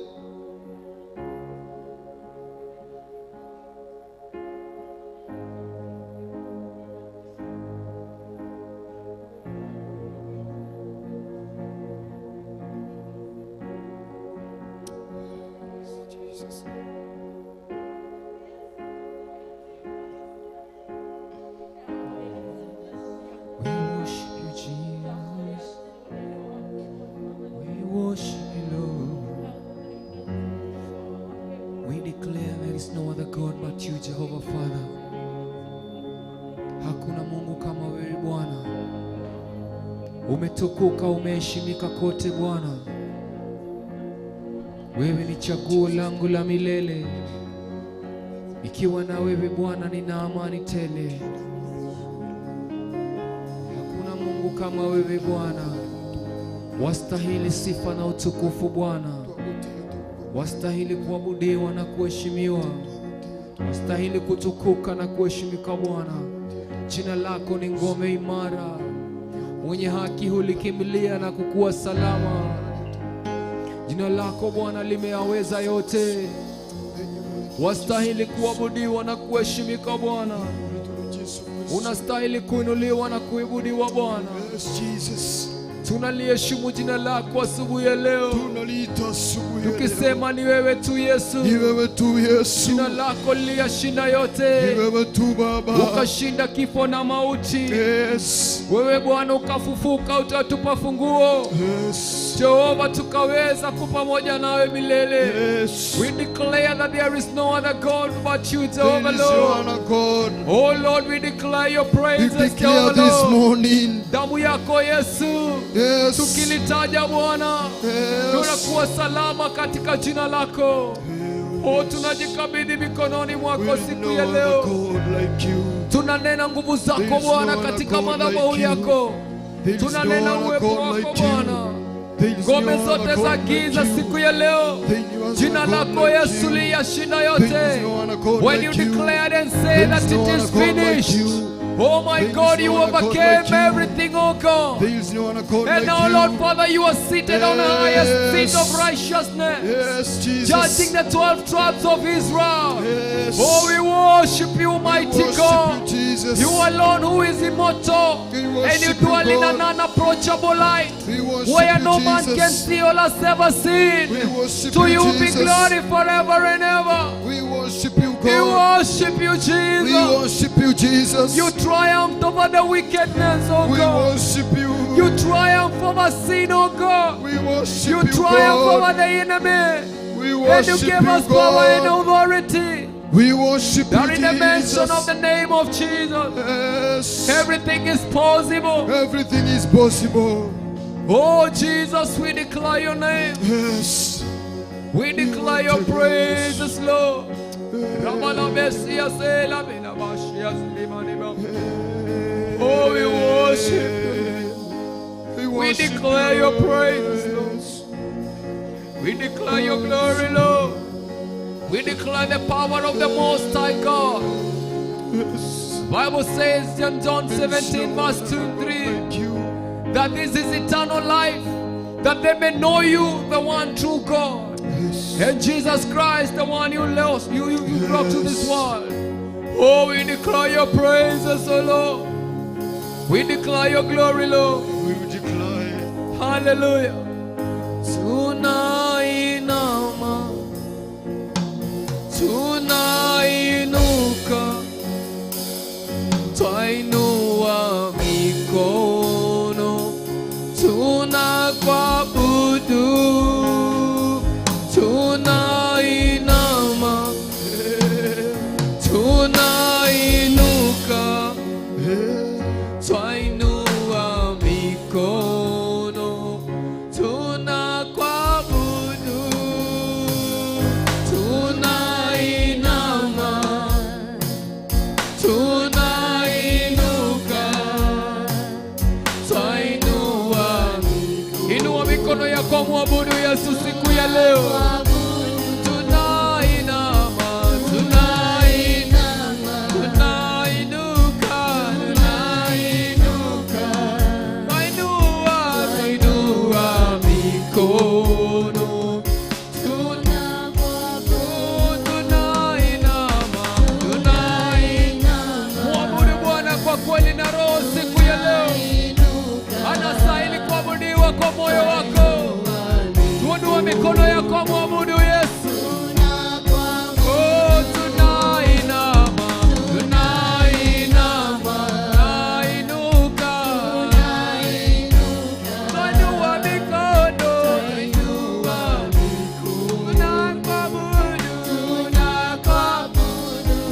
Umetukuka, umeheshimika kote Bwana. Wewe ni chaguo langu la milele. Ikiwa na wewe Bwana nina amani tele. Hakuna Mungu kama wewe Bwana. Wastahili sifa na utukufu Bwana. Wastahili kuabudiwa na kuheshimiwa. Wastahili kutukuka na kuheshimika Bwana. Jina lako ni ngome imara. Mwenye haki hulikimbilia na kukuwa salama. Jina lako Bwana limeyaweza yote. Wastahili kuabudiwa na kuheshimika Bwana. Unastahili kuinuliwa na kuabudiwa Bwana. Tunaliheshimu jina lako asubuhi ya leo. Tukisema ni wewe tu Yesu. Ni wewe tu Yesu. Jina lako liyashinda yote. Ni wewe tu Baba. Ukashinda kifo na mauti. Yes. Wewe Bwana ukafufuka, utatupa funguo. Yes. Jehova, tukaweza kupamoja nawe milele. Yes. We declare that there is no other God but you, Jehovah There is no Lord. other God. Oh Lord, we declare your We praises, declare Jehovah this Lord. morning. Damu yako Yesu. Yes. Tukilitaja Bwana, Yes. tunakuwa salama katika jina lako. Oh, tunajikabidhi mikononi mwako siku ya leo. Tunanena nguvu zako Bwana katika madhabahu yako. Tunanena uwepo wako Bwana. Ngome zote za giza siku ya leo, jina lako Yesu liyashinda yote. When you declared and said that it is finished, oh my God, you overcame everything, oh God. And now, Lord Father, you are seated on the highest seat of righteousness, judging the 12 tribes of Israel. Oh, we worship you, mighty God. You alone who is immortal, and you dwell in an unapproachable light, where no man can see or has ever seen. To you be glory forever and ever. We worship you, God. We worship you, Jesus. We worship you, Jesus. You triumphed over the wickedness, oh We God. worship you. You triumph over sin, oh God. We worship You you, triumph God. over the enemy. We And worship you give us you, power and God. authority. We worship That you, in the mention Jesus. of the name of Jesus, Yes. everything is possible. Everything is possible. Oh Jesus, we declare your name. Yes. We declare your praises, Lord. Oh, we worship you. We declare your praises, Lord. We declare your glory, Lord. We declare the power of the Most High God. Bible says in John 17 verse 2 and 3 that this is eternal life, that they may know you, the one true God, and Jesus Christ, the one you lost, you brought to this world. Oh, we declare your praises, oh Lord. We declare your glory, Lord. We declare. Hallelujah. Tunainama, tunainuka, twainua mikono, tunakuabudu, tunainama, tunainuka, twainua mikono, tunakuabudu, tunainama, tunainuka, twainua. Inua mikono yako, mwabudu Yesu siku ya leo. Kwa moyo wako, tuinua mikono yako, mwabudu Yesu. Oh, tunainama, tunainama, tunainuka, tunainua mikono, tunakuabudu,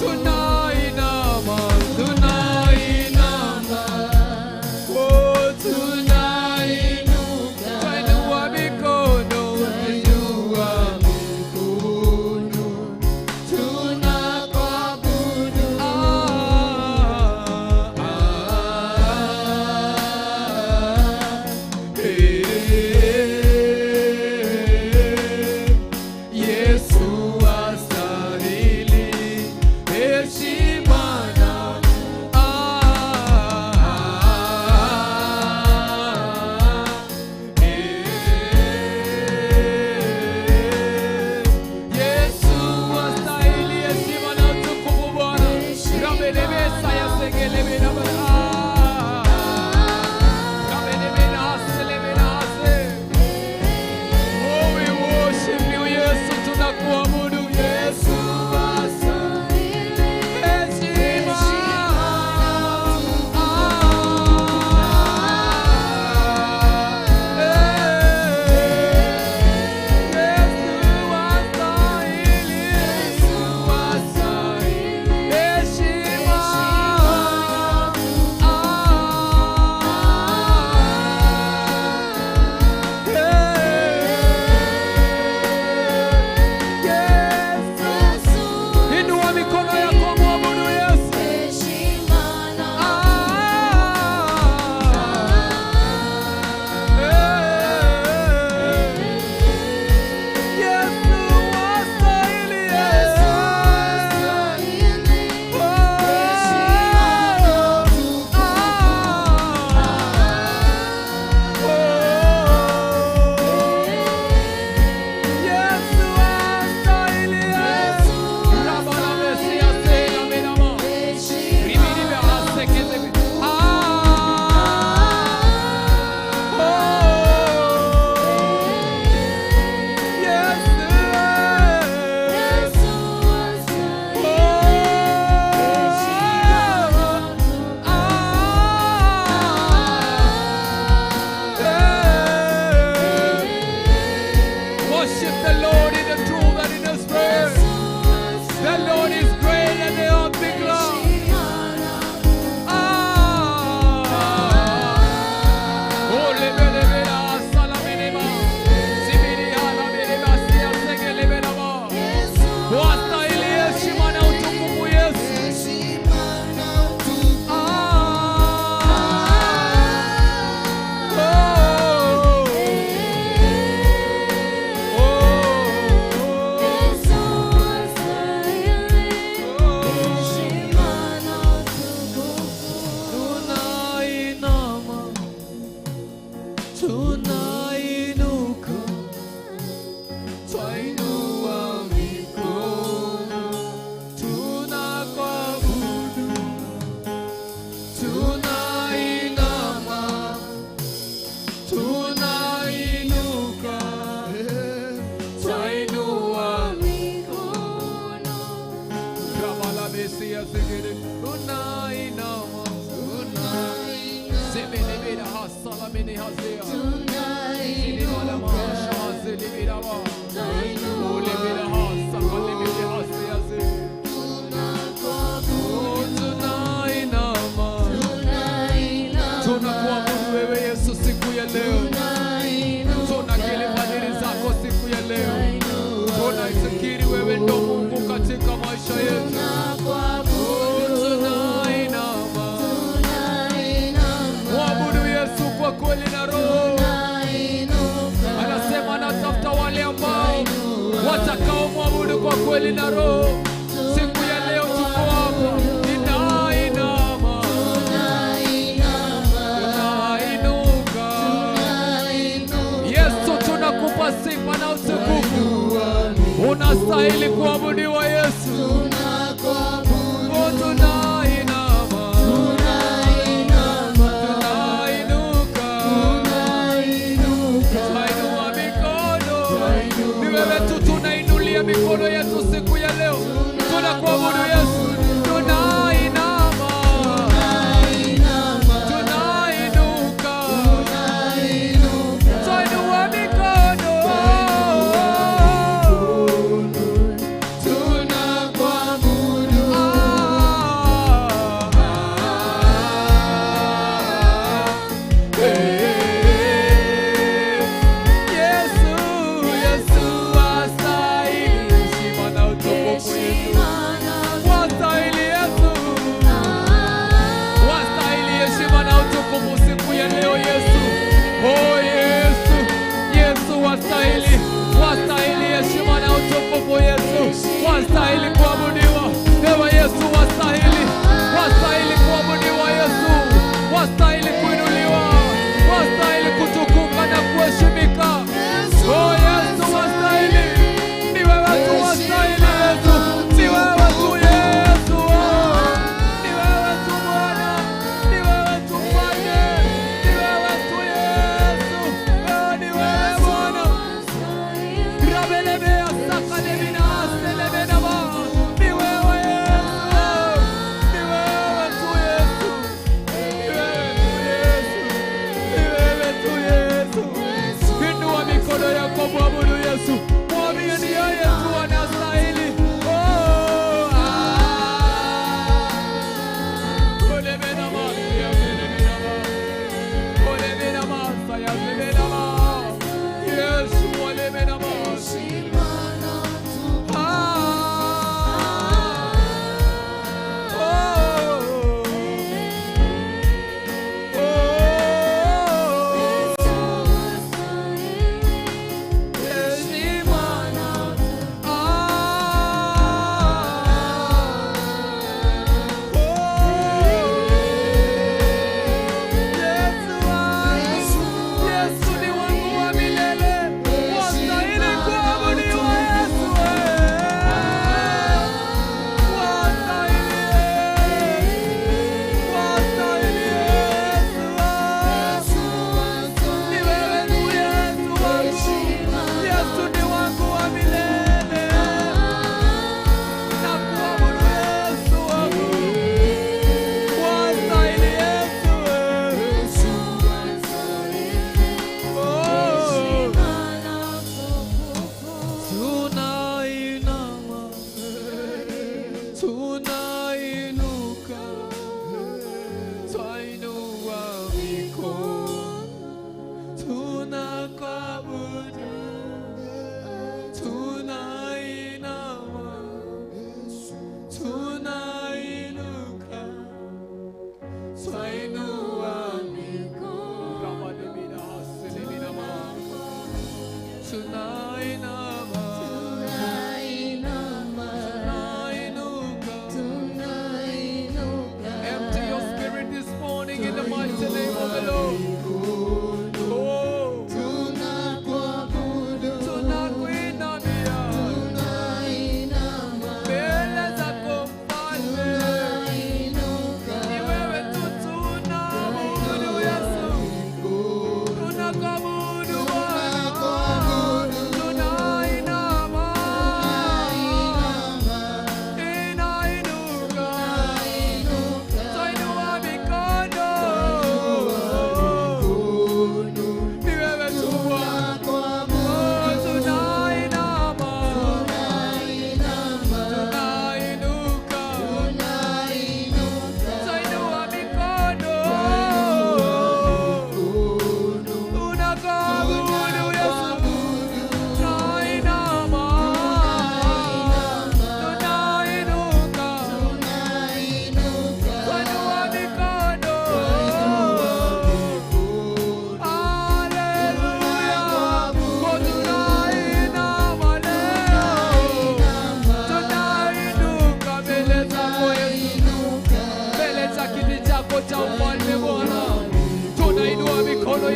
tunainama, tunainama, oh, tunainama. kweli na roho. Anasema anatafuta wale ambao watakao mwabudu kwa kweli na roho. Siku ya leo tuko hapa, tunainama, tunainuka. Yesu, tunakupa sifa na utukufu. Unastahili kuabudiwa Yesu. Oh, tunainama, tunainuka, tunainua mikono. Ni wewe tu tunainulia mikono yetu siku ya leo. Tunakuabudu Yesu. Tunainama, tunainuka, tunainua mikono. Yesu astahili heshima na utukufu.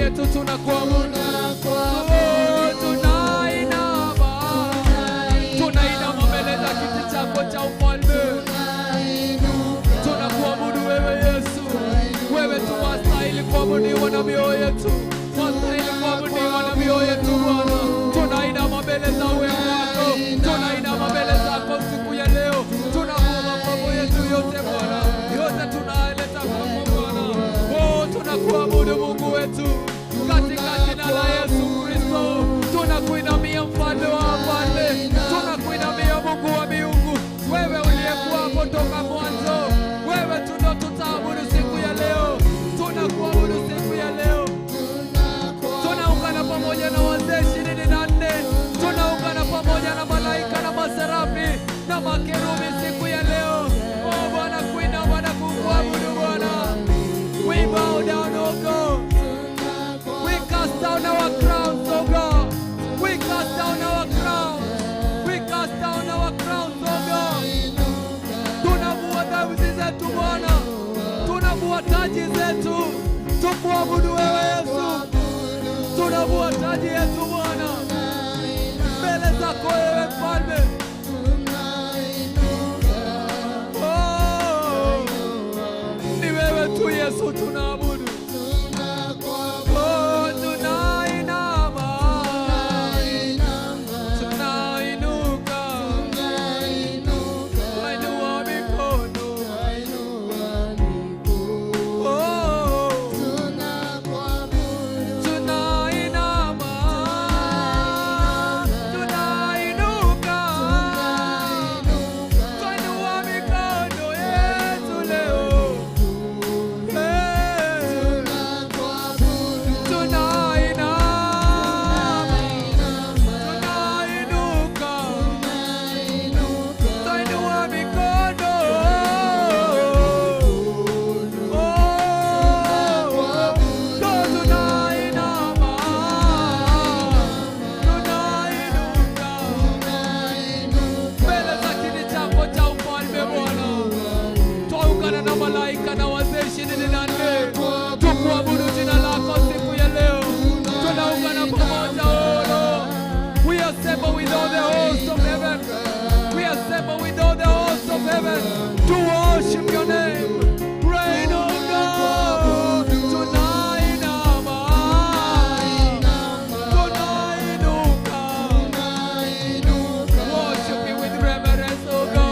yetu tunakuabudu. Tunainama mbele za kiti chako cha ufalme. Tunakuabudu wewe Yesu. Wewe tu wastahili kuabudiwa na mioyo yetu. Wastahili kuabudiwa na mioyo yetu Bwana. Tunainama mbele za uwepo wako. Tunainama mbele zako siku ya leo. Tunakuomba mambo yetu yote Bwana. Yote tunaeleta kwako Bwana. Oh, tunakuabudu Mungu wetu. Katika jina la Yesu Kristo. Tunakuinamia mfalme wa wafalme. Tunakuinamia Mungu wa miungu. Wewe uliyekuwapo toka mwanzo. Wewe tu ndo tutaabudu siku ya leo. Tunakuabudu siku ya leo. Tunaungana pamoja na wazee 24. Tunaungana pamoja na malaika na maserafi na makerubi siku ya leo. Oh Bwana, kuinama na kukuabudu Bwana. We bow down, oh God. We cast down our crowns, oh God. We cast down our crowns. We cast down our crowns, oh God. Tunavua dhambi zetu Bwana. Tunavua taji zetu. Tukuabudu wewe Yesu. Tunavua taji yetu Bwana. Mbele zako wewe Mfalme. Oh, ni wewe tu Yesu tunaabudu. Oh, tunainama. Tunainuka. Tunainua mikono. Oh, tunainama. Tunainuka. Tunainua mikono yetu leo. Malaika na wazee 24 tukuabudu jina lako siku ya leo. Tunaungana pamoja Lord. We assemble with all the hosts of heaven. We assemble with all the hosts of heaven to worship your name. Reign, oh God. Tunainama. Tunainuka. Worship you with reverence, oh God.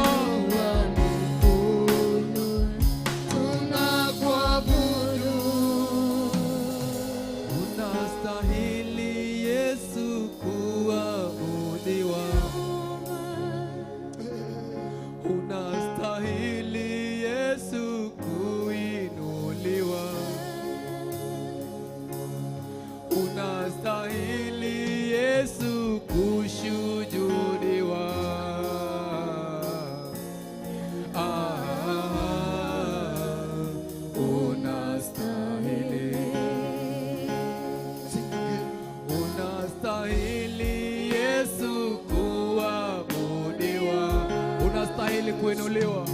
Unastahili Yesu kuabudiwa. Unastahili Yesu kuinuliwa. Unastahili Yesu kushujudiwa. Unastahili. Unastahili Yesu kuabudiwa. Unastahili kuinuliwa.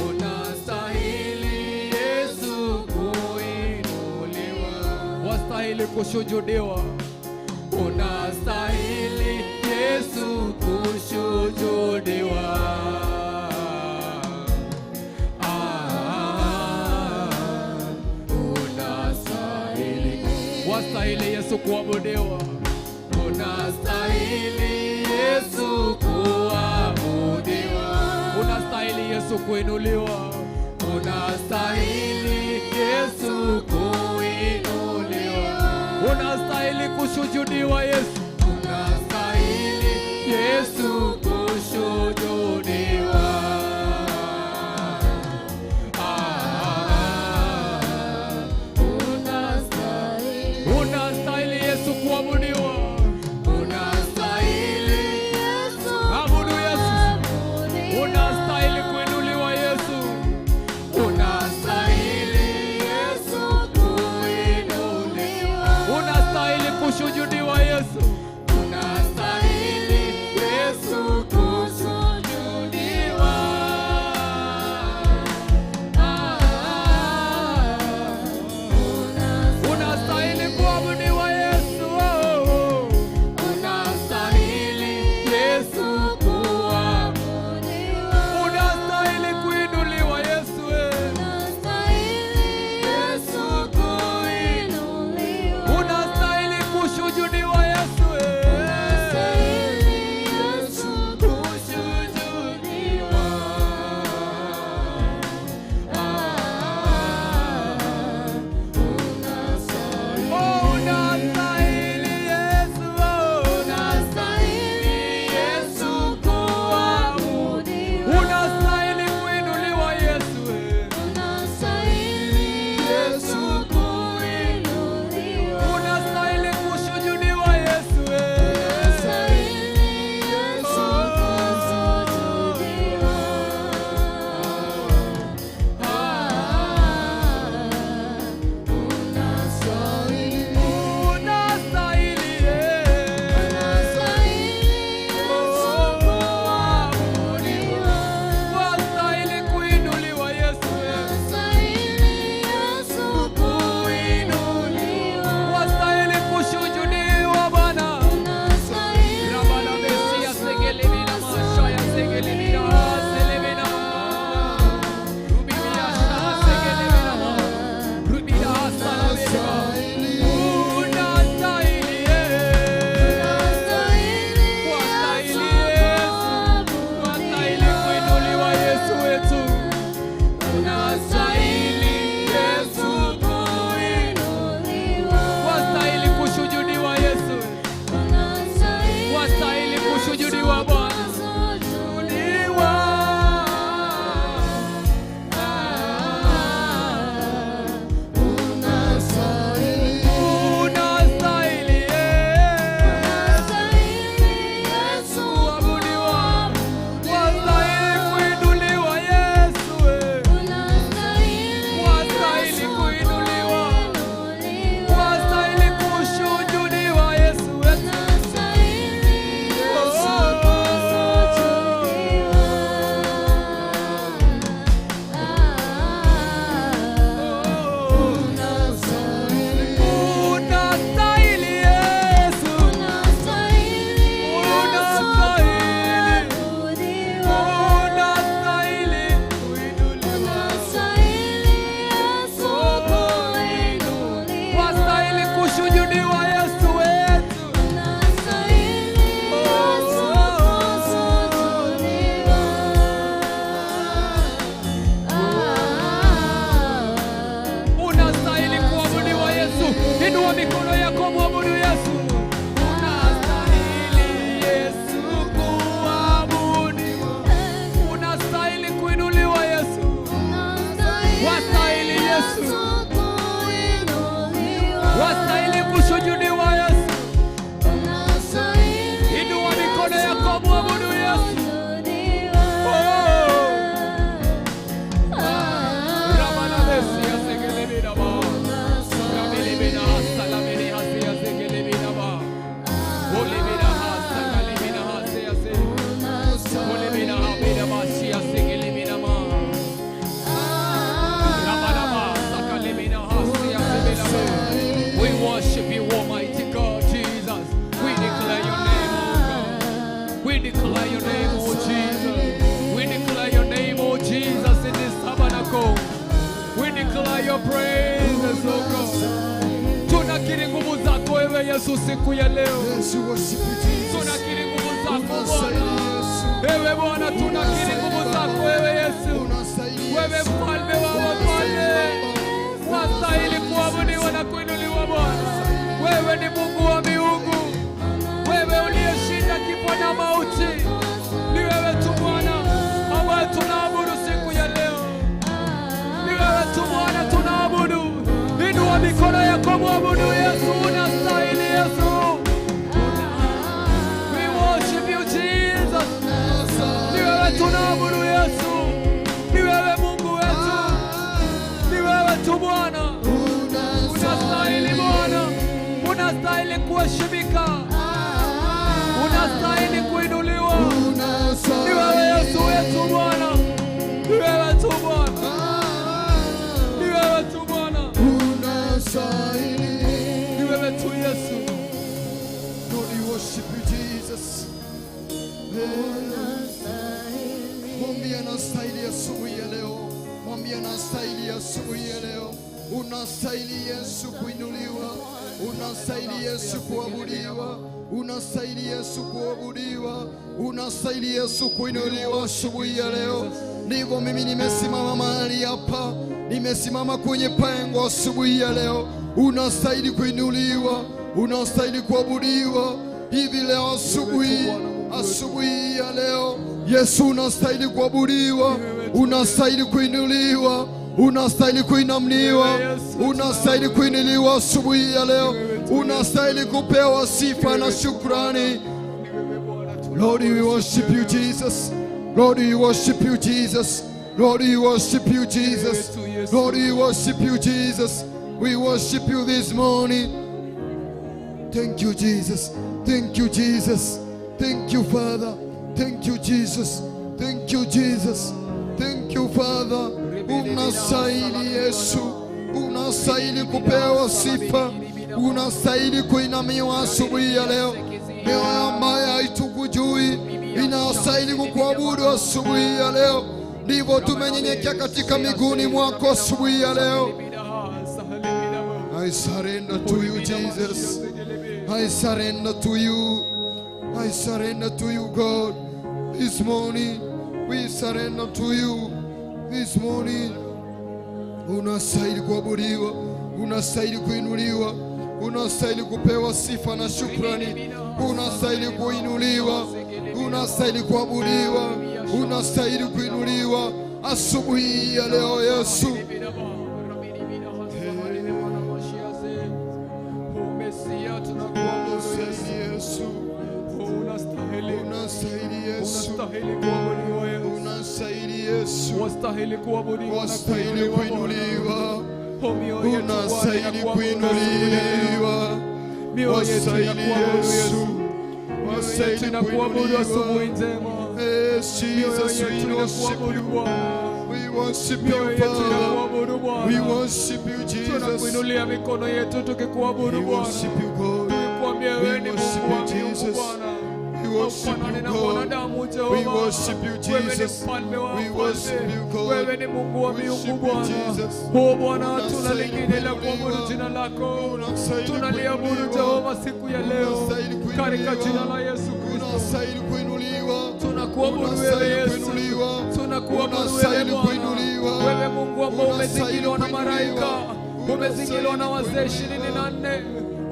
Unastahili Yesu kuinuliwa. Wastahili kushujudiwa. Unastahili Yesu kushujudiwa. Unastahili. Wastahili Yesu kuabudiwa. Unastahili Yesu kuabudiwa. Unastahili Yesu kuinuliwa. Unastahili Yesu kuinuliwa. Unastahili kushujudiwa Yesu. Unastahili Yesu kushujudiwa. Unastahili Yesu kuabudiwa. Unastahili Yesu. Abudu Yesu. Unastahili kuinuliwa Yesu. Unastahili name, oh Jesus. We declare your name, oh Jesus, in this tabernacle. We declare your praises, oh God. Tunakiri nguvu zako wewe Yesu siku ya leo. Tunakiri nguvu zako Bwana. Ewe Bwana, tunakiri nguvu zako wewe Yesu. Wewe mfalme wa wafalme. Wastahili kuabudiwa na kuinuliwa Bwana. Wewe ni Mungu wa miungu. Wewe uliyeshinda kifo na mauti. Ni wewe tu Bwana ambaye tunaabudu siku ya leo. Ni wewe tu Bwana tunaabudu. Inua mikono yako muabudu Yesu. Unastahili Yesu. We worship you Jesus. Ni wewe tunaabudu Yesu. Ni wewe Mungu wetu. Ni wewe tu Bwana. Unastahili Bwana. Unastahili kuheshimika. Unastahili kuinuliwa. Ni wewe Yesu wetu Bwana. Ni wewe tu Bwana. Ni wewe tu Bwana. Ni wewe tu Yesu. Lord, we worship you Jesus. Mwambie anastahili asubuhi ya leo. Mwambie anastahili asubuhi ya leo. Unastahili Yesu kuinuliwa. Unastahili Yesu kuabudiwa. Unastahili Yesu kuabudiwa. Unastahili Yesu kuinuliwa asubuhi ya leo. Ndivyo mimi nimesimama mahali hapa. Nimesimama kwenye pango asubuhi ya leo. Unastahili kuinuliwa. Unastahili kuabudiwa. Hivi leo asubuhi ya leo Yesu unastahili kuabudiwa. Unastahili kuinuliwa. Unastahili kuinamliwa. Unastahili kuinuliwa asubuhi ya leo. Unastahili kupewa sifa na shukrani. Lord, we worship you Jesus. Lord, we worship you Jesus. Lord, we worship you Jesus. Lord, we worship you Jesus. We worship you this morning. Thank you Jesus. Thank you Jesus. Thank you Father. Thank you Jesus. Thank you Jesus. Thank you Father. Unastahili Yesu. Unastahili kupewa sifa. Unastahili kuinamiwa asubuhi ya leo. Leo ambaye haitukujui inastahili kukuabudu asubuhi ya leo. Ndivyo tumenyenyekea katika miguuni mwako asubuhi ya leo. I surrender to you Jesus. I surrender to you. I surrender to you God. This morning we surrender to you. This morning unastahili kuabudiwa. Unastahili kuinuliwa. Unastahili kupewa sifa na shukrani. Unastahili kuinuliwa. Unastahili kuabudiwa. Unastahili kuinuliwa asubuhi ya leo Yesu. Wastahili kuabudiwa. Wastahili kuinuliwa. Unastahili kuinuliwa. Wastahili Yesu. Wastahili kuabudu asubuhi njema. Yes, Jesus, we worship you. We worship you, Father. We worship you, Jesus. Tunakuinulia mikono yetu tukikuabudu We Bwana. worship you, God. Tunakuambia wewe ni We worship Mungu wa you, miungu Jesus. Bwana. We worship you, God. We worship you, Wewe ni Jesus. mfalme wa We worship wafalme. you, God. Wewe ni Mungu wa We miungu worship you, Bwana. Jesus. O Bwana, Unastahili tunalingine la kuinuliwa. kuabudu jina lako. Unastahili Tunaliabudu kuinuliwa. Jehova siku ya leo Unastahili kuinuliwa. katika jina la Yesu Kristo. Unastahili kuinuliwa. Tunakuabudu wewe Unastahili Yesu. kuinuliwa. Tunakuabudu wewe Unastahili Bwana. kuinuliwa. Wewe Mungu ambao umezingirwa na Unastahili malaika. kuinuliwa. Umezingirwa na wazee 24.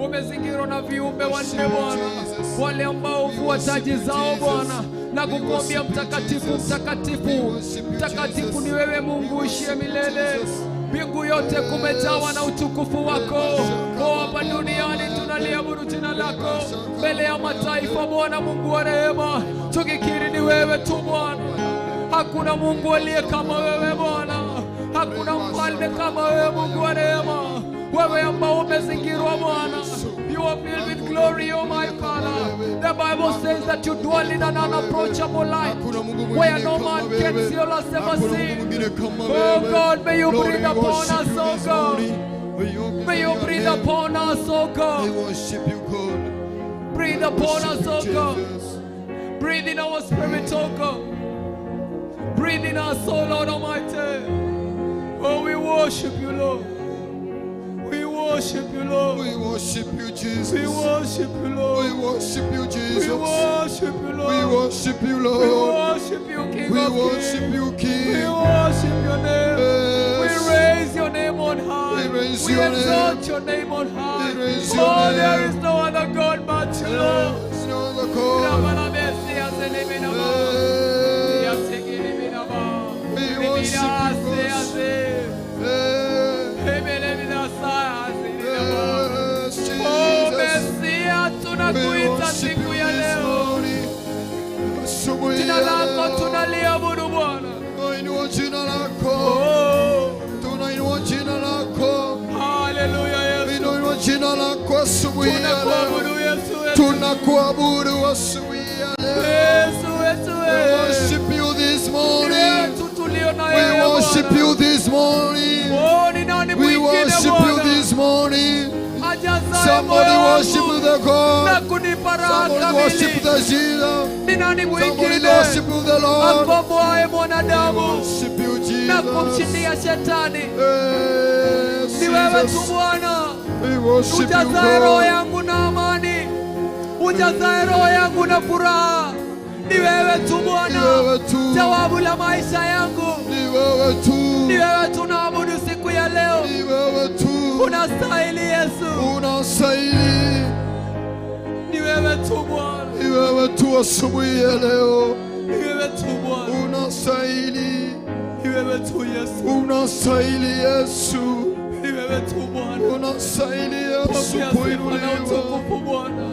Umezingirwa na viumbe wanne Bwana. Wale ambao huvua taji zao Bwana na kukuambia mtakatifu, mtakatifu, mtakatifu ni wewe Mungu uishie milele. Mbingu yote kumejawa na utukufu wako. Hapa duniani tunaliabudu jina lako mbele ya mataifa Bwana Mungu wa rehema, tukikiri ni wewe tu Bwana. Hakuna Mungu aliye kama wewe Bwana. Hakuna mfalme kama wewe Mungu wa rehema. Wewe ambao umezingirwa Bwana. You are filled with glory, oh my Father. The Bible says that you dwell in an unapproachable light where no man can see or has ever seen. Oh God, may you breathe upon us, oh God. May you breathe upon us, oh God. We worship you, God. Breathe upon us, oh God. Breathe in our spirit, oh God. Breathe in our soul, Lord Almighty. Oh, we worship you, Lord. We worship you, Lord. We worship you, Jesus. We worship you, Lord. We worship you, Jesus. We worship you, Lord. We worship you, We Lord. worship you, King We of worship Kings. you, We King. worship your name. Yes. We raise your name on high. We raise We your exalt name. your name on high. We raise your Oh, there name. is no other God but you, Lord. Yes, no other God. We worship you, God. Yes, Oh, Jesus. Mesia, We tunakuita worship siku you ya this leo. morning. Asubuhi Jina ya lako leo. tunaliabudu Bwana. Tunainua jina lako. Oh, Tunainua jina lako. haleluya Yesu. Tunainua jina lako asubuhi ya leo. Tunakuabudu Yesu wetu. Tunakuabudu asubuhi ya leo. Yesu wetu We wewe. worship you this morning. Yesu tulio na We yeye worship Bwana. you this morning. Oh, ni nani We mwingine worship you Bwana? this morning. Ajazaye Somebody moyo worship wangu the na God. kunipa raha Somebody worship kamili. the Jesus. Ni nani Somebody mwingine worship the Lord. akomboaye We mwanadamu worship you, na Jesus. kumshindia shetani? Yes, Ni wewe tu Jesus. Bwana. We worship you, Ujazae roho God. yangu na amani, ujazae roho yangu na furaha. Ni wewe tu Ni Bwana, wewe tu. jawabu la maisha yangu. Ni wewe tu. Ni wewe tunaabudu siku ya leo. Ni wewe tu. Unastahili Yesu, Unastahili. ni wewe tu Bwana, Ni wewe tu asubuhi ya leo. ni wewe tu Bwana, Unastahili. ni wewe tu Yesu, Unastahili Yesu. ni wewe tu Bwana. Unastahili Yesu Pokea sifa na kuinuliwa. utukufu Bwana.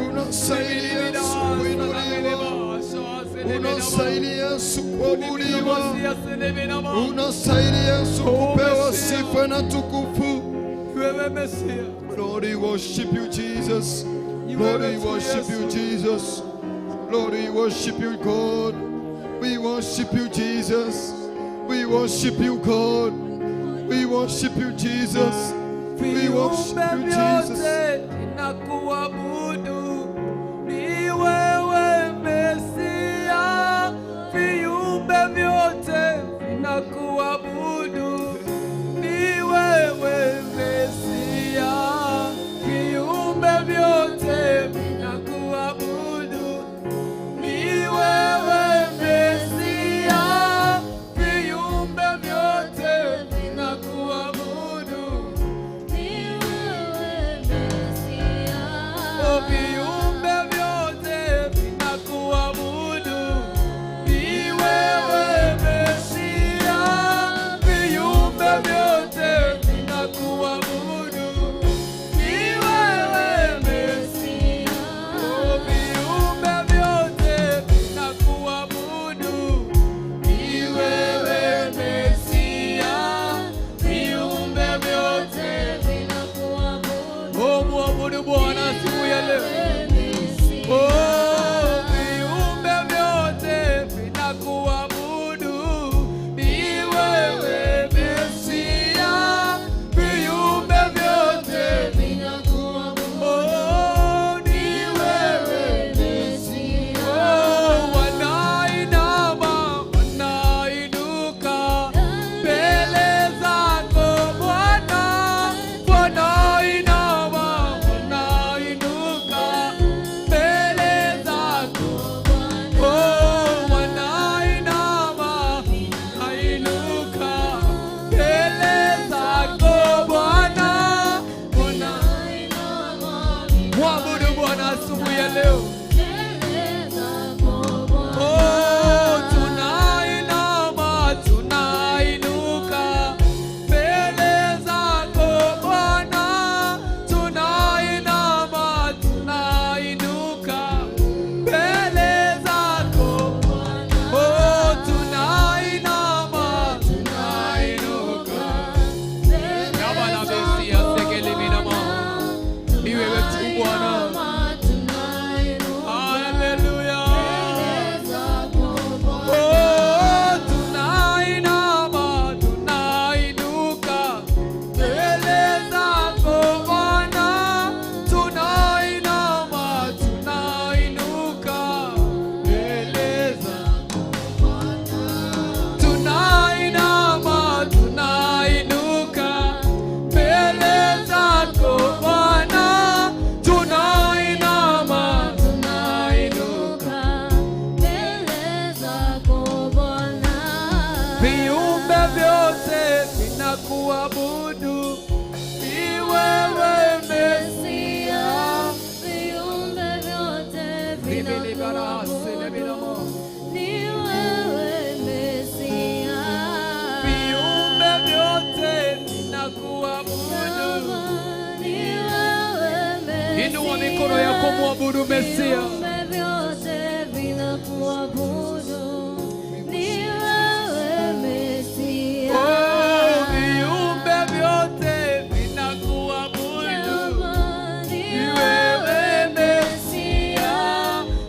Unastahili Yesu kuinuliwa. Unastahili Yesu kuabudiwa. Unastahili Yesu kupewa sifa na tukufu. Wewe Mesia, Lord, we worship you, Jesus. Lord, we worship you, Jesus. Lord, we worship you, God. We worship you, Jesus. We worship you, God. We worship you, Jesus. We worship viumbe you, Jesus. vyote vinakuabudu, ni wewe Mesia. Viumbe vyote vinakuabudu, ni wewe Mesia. Viumbe vyote vinakuabudu, ni wewe Mesia. Viumbe vyote vinakuabudu. ninakuabudu. Ni wewe Mesia, viumbe vyote vinakuabudu. Ni wewe Mesia, viumbe vyote vinakuabudu. ni wewe Mesia. Inua mikono yako muabudu Mesia. Viumbe vyote vinakuabudu. Ni wewe Mesia. Oh, viumbe vyote vinakuabudu. Ni wewe Mesia.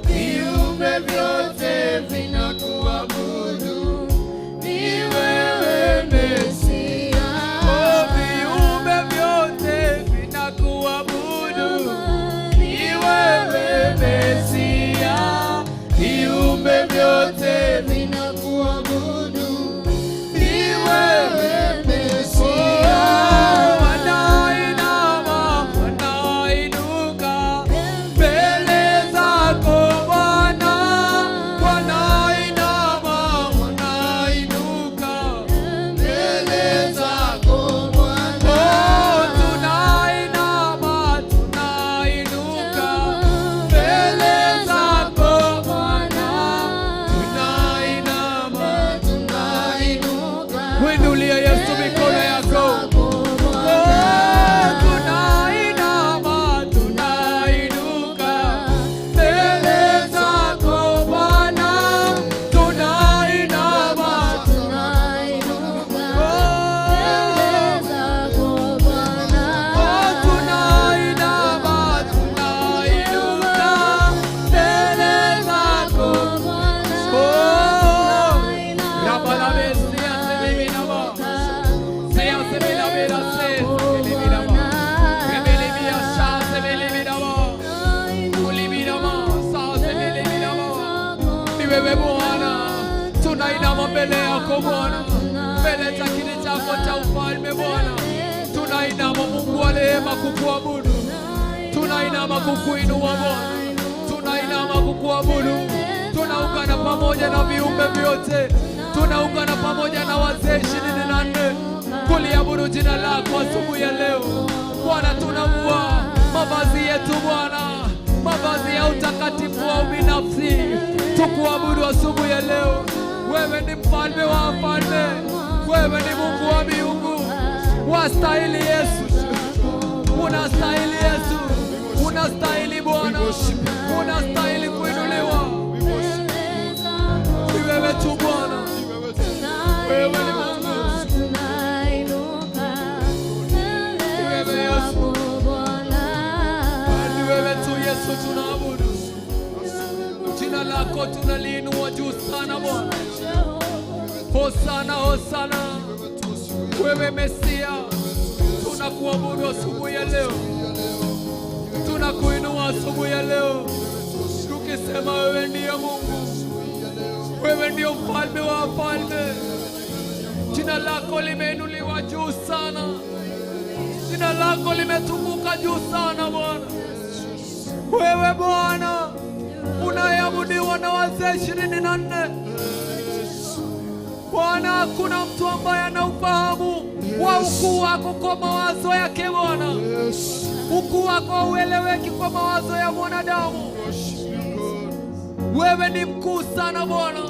Viumbe vyote vinakuabudu. Ni wewe Mesia. Oh, viumbe vyote vinakuabudu. Ni wewe Mesia. Viumbe vyote vinakuabudu. Ni wewe Mesia. Wanainama, wanainuka mbele zako Bwana. Wanainama, wanainuka Mbele zako Bwana. oh, tunainama, tunainuka mbele zako Bwana. Tunainama, Tunainuka. winulia Yesu mikono yako. Tunainama, tunainuka mbele zako Bwana. Tunainama, tunainama, tunainuka mbele zako. Rabala Mesia, Seminama, Sea Seminamera, Seminama, Rebelibia, Sha Seminama, Uliminama, Sa Seminama. Ni wewe Bwana, tunainama mbele yako Bwana, mbele za kiti chako cha ufalme Bwana. Tunainama Mungu wa rehema kukuabudu, tunainama kukuinua Bwana, tunainama kukuabudu. Tunaungana pamoja na viumbe vyote, tunaungana pamoja na wazee 24 kuliabudu jina lako asubuhi ya leo Bwana. Tunavua mavazi yetu Bwana, mavazi ya utakatifu wa ubinafsi, tukuabudu asubuhi ya leo. Wewe ni mfalme wa wafalme, wewe ni Mungu wa miungu. Wastahili Yesu, unastahili Yesu, unastahili Bwana, unastahili kuinuliwa. Ni wewe tu Bwana, wewe ni Mungu. Ni wewe Yesu, ni wewe tu Yesu tunaabudu. Jina lako tunaliinua juu sana Bwana. Hosana, hosana, wewe Mesia. Tunakuabudu asubuhi ya leo, tunakuinua asubuhi ya leo, tukisema wewe ndiye Mungu, wewe ndiye mfalme wa wafalme. Jina lako limeinuliwa juu sana, jina lako limetukuka juu sana Bwana. Wewe Bwana unayeabudiwa na wazee 24 Bwana. Hakuna mtu ambaye ana ufahamu wa ukuu wako kwa mawazo yake Bwana. Ukuu wako haueleweki kwa mawazo ya mwanadamu. Wewe ni mkuu sana Bwana.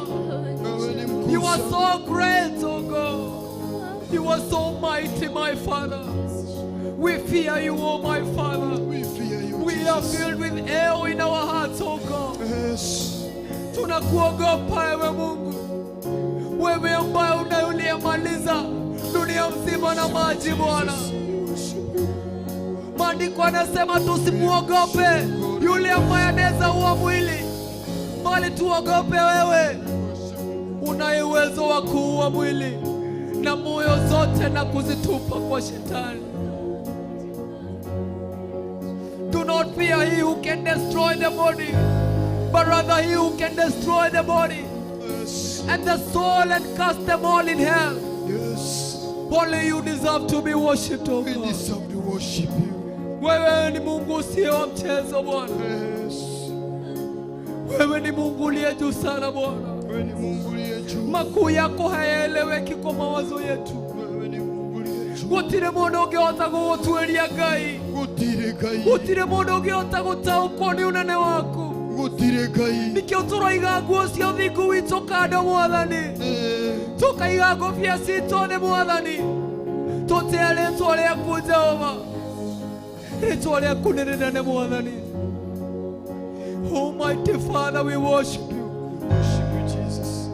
You are so great, oh God. You are so mighty, my Father. We fear you, oh my Father. We are filled with awe in our hearts, oh God. Tunakuogopa ewe Mungu, wewe ambaye unayemaliza dunia mzima na maji Bwana. Maandiko yanasema tusimuogope yule ambaye anaweza ua mwili, bali tuogope wewe unaye uwezo wa kuua mwili na moyo zote na kuzitupa kwa shetani. Do not fear he who can destroy the body, but rather he who can destroy the body and the soul and cast them all in hell. Only you deserve to be worshipped, oh We God. deserve to worship you. Wewe ni Mungu usio wa mchezo Bwana. Wewe ni Mungu uliye juu sana Bwana. Wewe ni Mungu uliye juu. Makuu yako hayaeleweki kwa mawazo yetu. Wewe ni Mungu uliye Gutire mundu ungiota gugutuiria Ngai. Gutire Ngai. Gutire mundu ungiota gutaukwo ni unene waku. Gutire Ngai. Nikio turaiga nguo cia uthingu witu kando Mwathani. Tukaiga ngobia citu ni Mwathani. Tutia ritwa riaku Jehova. Ritwa riaku ni rinene Mwathani. Almighty Father, we worship you. Worship you, Jesus.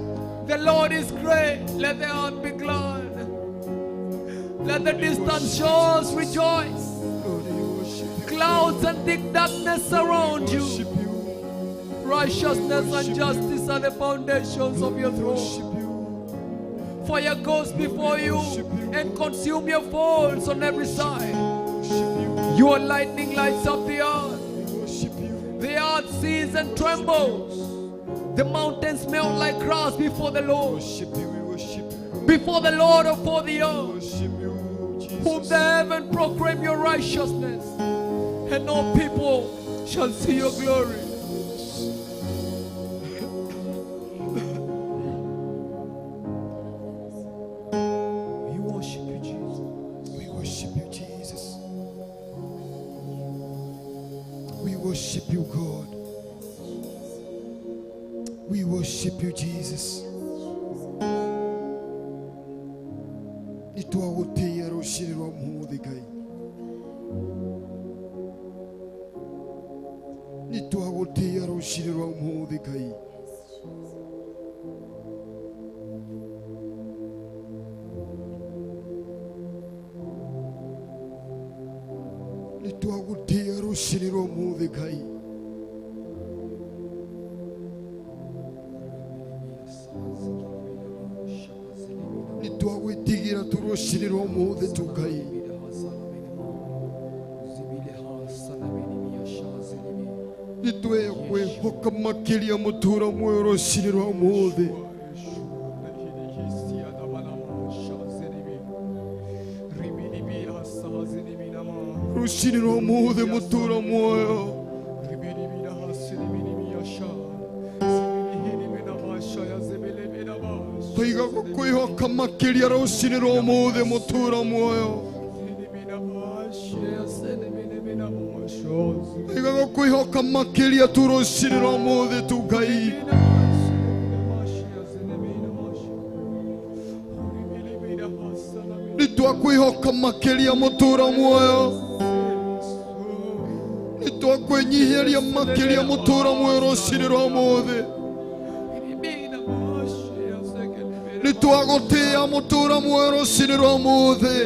The Lord is great. Let the earth be glad. Let the distant shores rejoice. Lord, we worship you. Clouds and thick darkness surround you. Worship you. Righteousness and justice are the foundations of your Worship throne. you. Fire goes before you and consume your foes on every side. Worship you. Your lightning lights up the earth. We worship you. The earth sees and trembles. The mountains melt like grass before the Lord. Worship you. We worship you. Before the Lord of all the earth. Worship you, Jesus. Whom the heaven proclaim your righteousness, and all people shall see your glory. We worship you, Jesus. We worship you, Jesus. We worship you, God. We worship you, Jesus. Nitwagutia ruci-ini rwa muthi Ngai. Nitwagutia ruci-ini rwa muthi Ngai. Nitwagutia ruci-ini rwa muthi Ngai. Nitwagwitigira tu ruci-ini rwa muthi tu Ngai. Nitwekwihoka makiria mutura muoyo ruci-ini rwa muthi. Ruci-ini rwa muthi mutura muoyo. Twiga gukwihoka makiria ruci-ini rwa muthi mutura muoyo. Twiga gukwihoka makiria tu ruci-ini rwa muthi tu Ngai. Nitwakwihoka makiria mutura muoyo. Nitwakwenyihiria makiria mutura muoyo ruci-ini rwa muthi. Nitwagutia mutura muoyo ruci-ini rwa muthi.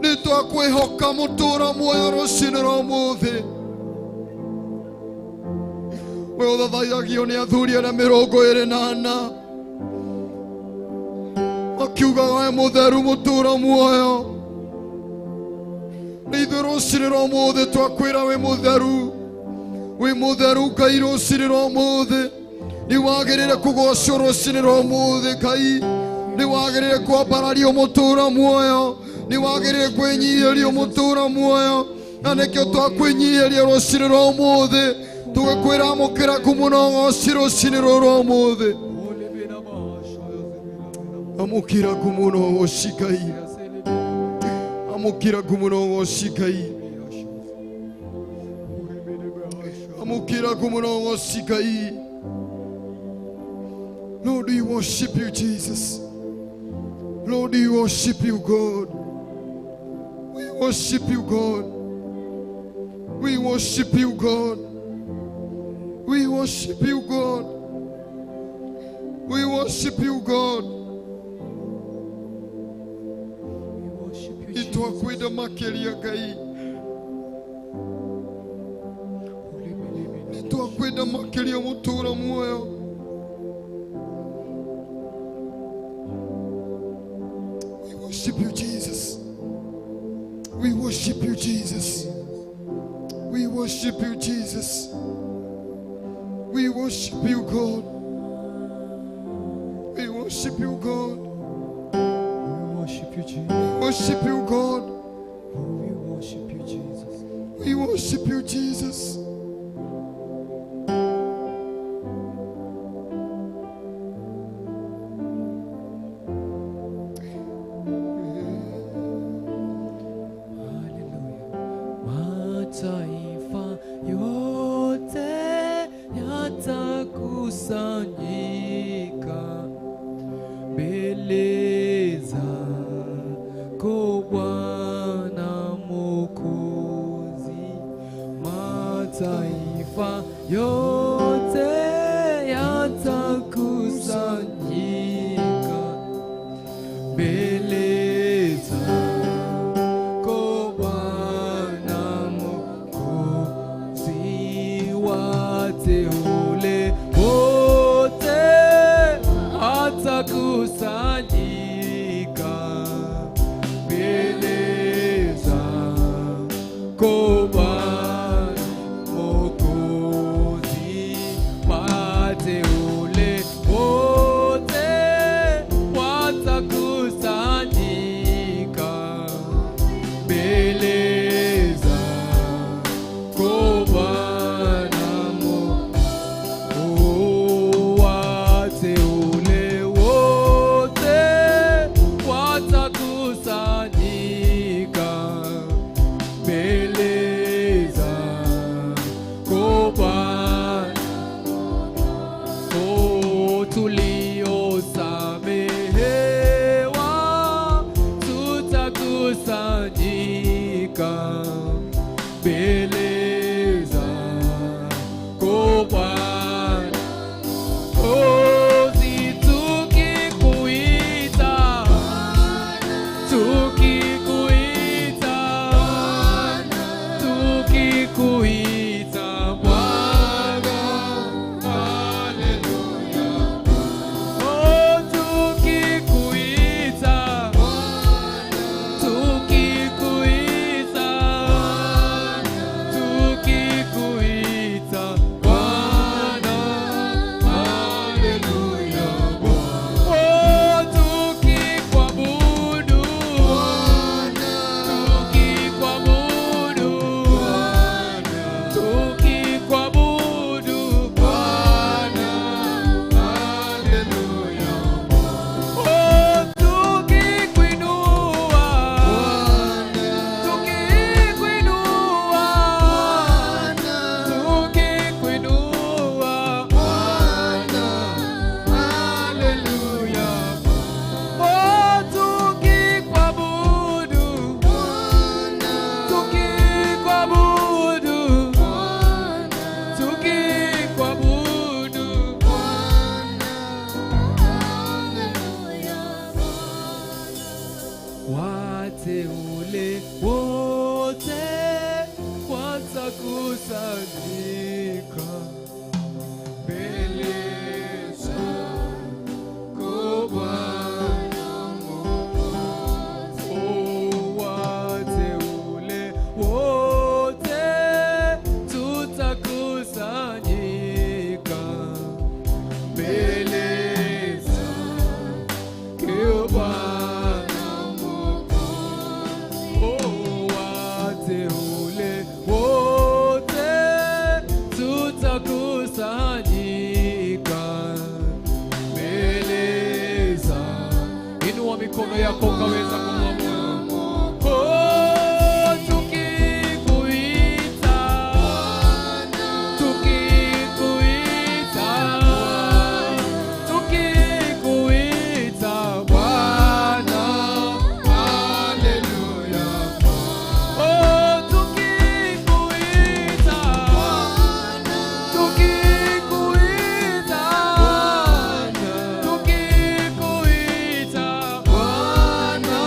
Nitwakwihoka mutura muoyo ruci-ini rwa muthi. We uthathaithagio ni athuri aria 24 makiugaga we mutheru mutura muoyo. Ni ithuĩ ruci-ini rwa muthi twakwĩra we mutheru. We mutheru Ngai ruci-ini rwa muthi. Ni wagĩrĩire kũgocwo ruci-ini rwa muthi Ngai. Ni wagĩrĩire kwambarario mutura muoyo. Ni wagĩrĩire kwĩnyihĩrio mutura muoyo. Na nĩkĩo twakwĩnyihĩria ruci-ini rwa muthi. Tũgĩkwĩra amũkĩra kũmũnogoci ruci-ini rwa muthi. Amũkĩra kũmũnogoci Ngai. Amũkĩra kũmũnogoci Ngai. Amũkĩra kũmũnogoci Ngai. Lord, we worship you, Jesus. Lord, we worship you, God. We worship you, God. We worship you, God. We worship you, God. We worship you, God. Nitwakwenda makiria Ngai. Nitwakwenda makiria mutura muoyo. We worship you, Jesus. We worship you, Jesus. We worship you, Jesus. We worship you, God. We worship you, God. We worship you, Jesus. We worship you, God. We worship you, Jesus. We worship you, Jesus. tuliosamehewa tutakusanyika mbele zako Bwana. Ozi tukikuita, tukikuita, tukikuita Bwana. Haleluya. Oh, tukikuita, tukikuita, tukikuita Bwana. Haleluya. Oh, tukikuabudu, tukikuabudu, tukikuabudu Bwana. Haleluya. Oh, tukikuinua, tukikuinua, tukikuinua Bwana. Haleluya. Oh, tukikuabudu, tukikuabudu, tukikuabudu wateule wote watakusanyika mbele zako Bwana. Oh, wateule wote tutakusanyika mbele zako Bwana. Oh, wateule wote tutakusanyika mbele zako. Inua mikono yako ukaweza kumwabudu. Oh, tukikuita, tukikuita, tukikuita Bwana. Haleluya. Oh, tukikuita, tukikuita, tukikuita Bwana.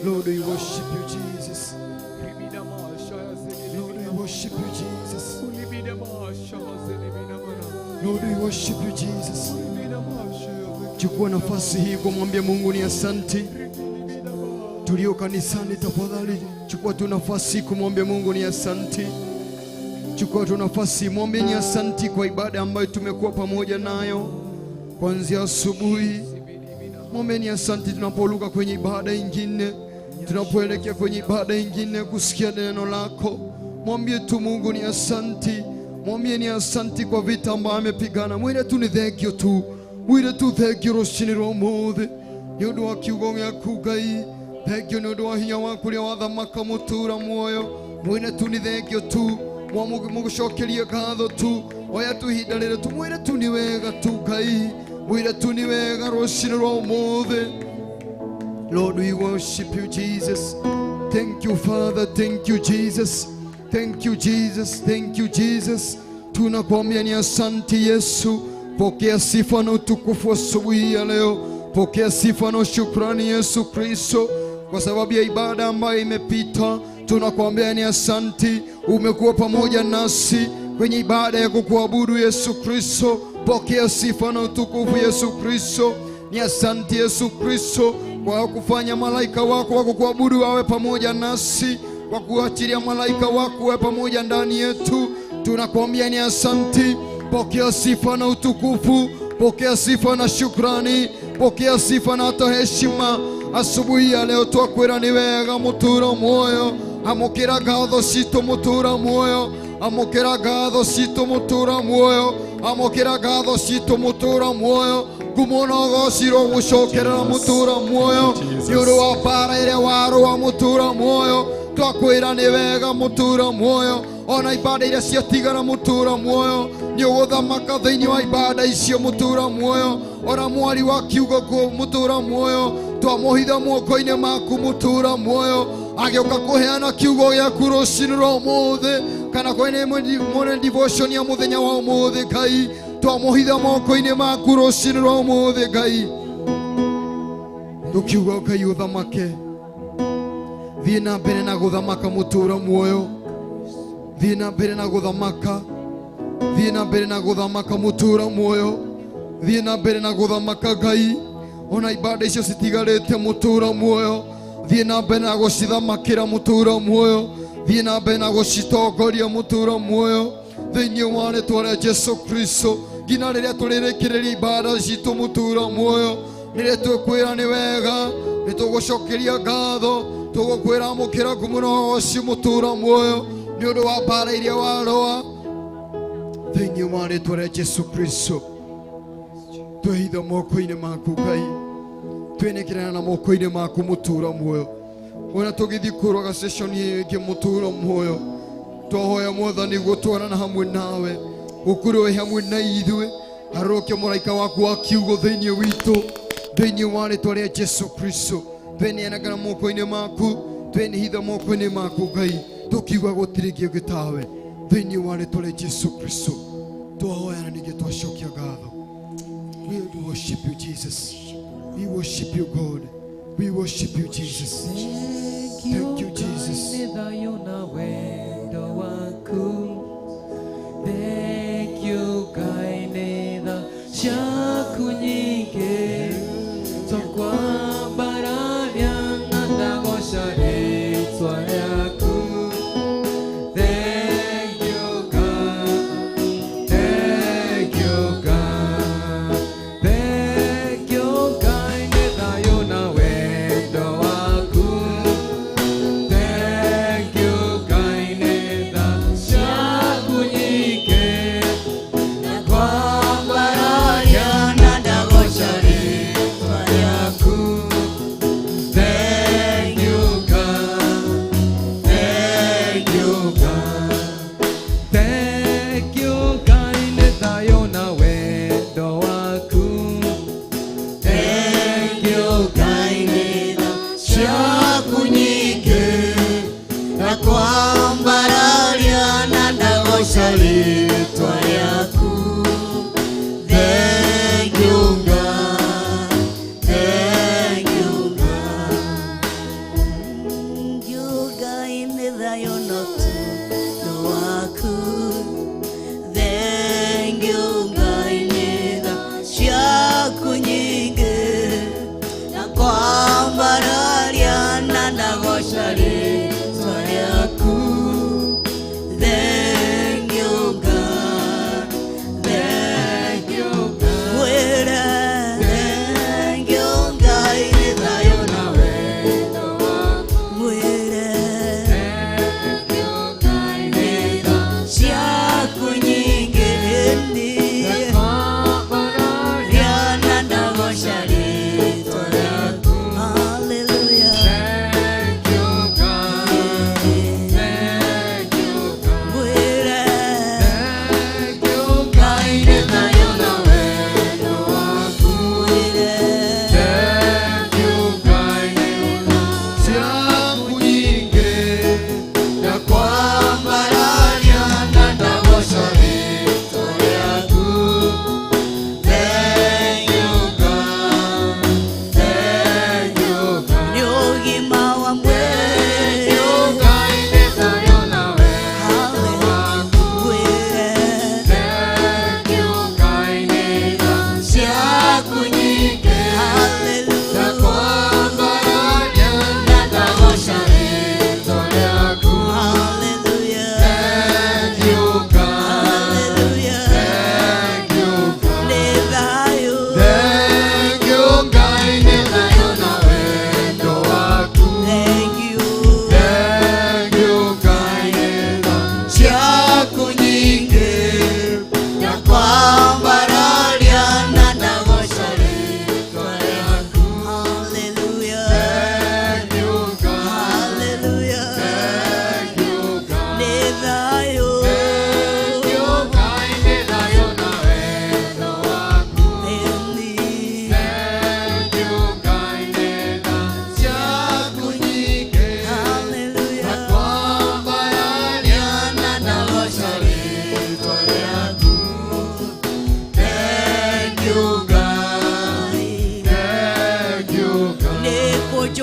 Lord, we worship you, Jesus. Lord, we worship you, Jesus. Lord, we worship you, Jesus. Chukua nafasi hii kumwambia Mungu ni asante. Tulio kanisani, tafadhali chukua tu nafasi kumwambia Mungu ni asante. Chukua tu nafasi, mwambie ni asante kwa ibada ambayo tumekuwa pamoja nayo kuanzia asubuhi. Mwambie ni asante tunapoluka kwenye ibada ingine, tunapoelekea kwenye ibada ingine kusikia neno lako. Mwambie tu Mungu ni asante. Mwambie ni asante kwa vita ambayo amepigana. Mwile tu ni thank you tu. Mwile tu thank you ruci-ini rwa umuthi. Ni undu wa kiugo gyaku Ngai. Thank you ni undu wa hinya waku uria wathamaka mutura muoyo. Mwile tu ni thank you tu. Mugucokerie ngatho tu. Oya tu ihinda riri tu. Mwile tu ni wega tu Ngai. Mwile tu ni wega ruci-ini rwa umuthi. Lord, we worship you, Jesus. Thank you, Father. Thank you, Jesus. Thank you, Jesus. Thank you, Jesus. Tunakuambia ni asante Yesu. Pokea sifa na utukufu asubuhi ya leo. Pokea sifa na shukrani Yesu Kristo kwa sababu ya ibada ambayo imepita. Tunakuambia ni asante. Umekuwa pamoja nasi kwenye ibada ya kukuabudu Yesu Kristo. Pokea sifa na utukufu Yesu Kristo. Ni asante Yesu Kristo kwa kufanya malaika wako wa kukuabudu wawe pamoja nasi, kwa kuachilia malaika wako wawe pamoja ndani yetu. Tunakuambia ni asante. Pokea sifa na utukufu, pokea sifa na shukrani, pokea sifa na hata heshima. Asubuhi ya leo twakwira ni wega mutura muoyo. Amukira ngatho citu mutura muoyo. Amukira ngatho citu mutura muoyo. Amukira ngatho citu mutura muoyo. Kumona gociro gucokerera mutura muoyo. Ni undu wa bara iria warua mutura muoyo. Twakwira ni wega mutura muoyo. Ona ibada iria ciatigara mutura muoyo ni uguthamaka thiini wa ibada icio mutura muoyo. Ona mwari wa kiugo ku mutura muoyo twamuhitha moko-ini maku mutura muoyo. Agioka kuheana kiugo giaku ruci-ini rwa umuthi kana kwene morning devotion ya muthenya wa umuthi Ngai. Twamuhitha moko-ini maku ruci-ini rwa umuthi Ngai. Tukiuga Ngai uthamake, thie na mbere na guthamaka mutura muoyo. Thie na mbere na guthamaka. Thie na mbere na guthamaka mutura muoyo. Thie na mbere na guthamaka Ngai. Ona ibada icio citigarite mutura muoyo. Thie na mbere na gucithamakira mutura muoyo. Thie na mbere na gucitongoria mutura muoyo thiini wa ritwa ria Jesu Kristo. Ngina riria turirikiriria ibada citu mutura muoyo, niria tukwira ni wega, nitugucokeria ngatho, tugukwira amukira kumuno ucio mutura muoyo ni undu wa bara iria warua thiini wa ritwa ria Jesu Kristo. Twihitha moko-ini maku Ngai, twinekirana na moko-ini maku mutura muoyo. Ona tugithi kuroga session ingi mutura muoyo, twahoya Mwathani gutwarana hamwe nawe, gukurwe hamwe na ithue, aroke muraika waku wa kiugo thiini witu, thiini wa ritwa ria Jesu Kristo. Tweneanaga moko-ini maku, twenihitha moko-ini maku Ngai, tukiuga gutiri kingi tawe thiini wa ritwa ria Jesu Kristo. Twahoya na ningi twacokia ngatho. We worship you, Jesus. We worship you, God. We worship you, Jesus. Thank you, Jesus. Thank you, kaineda shaku nyingi tokwa baranya nandagosha ritwa ryaku. Thank you, God. Thank you, God. Thank you, kaineda yona wendo waku. Thank you, kaineda shaku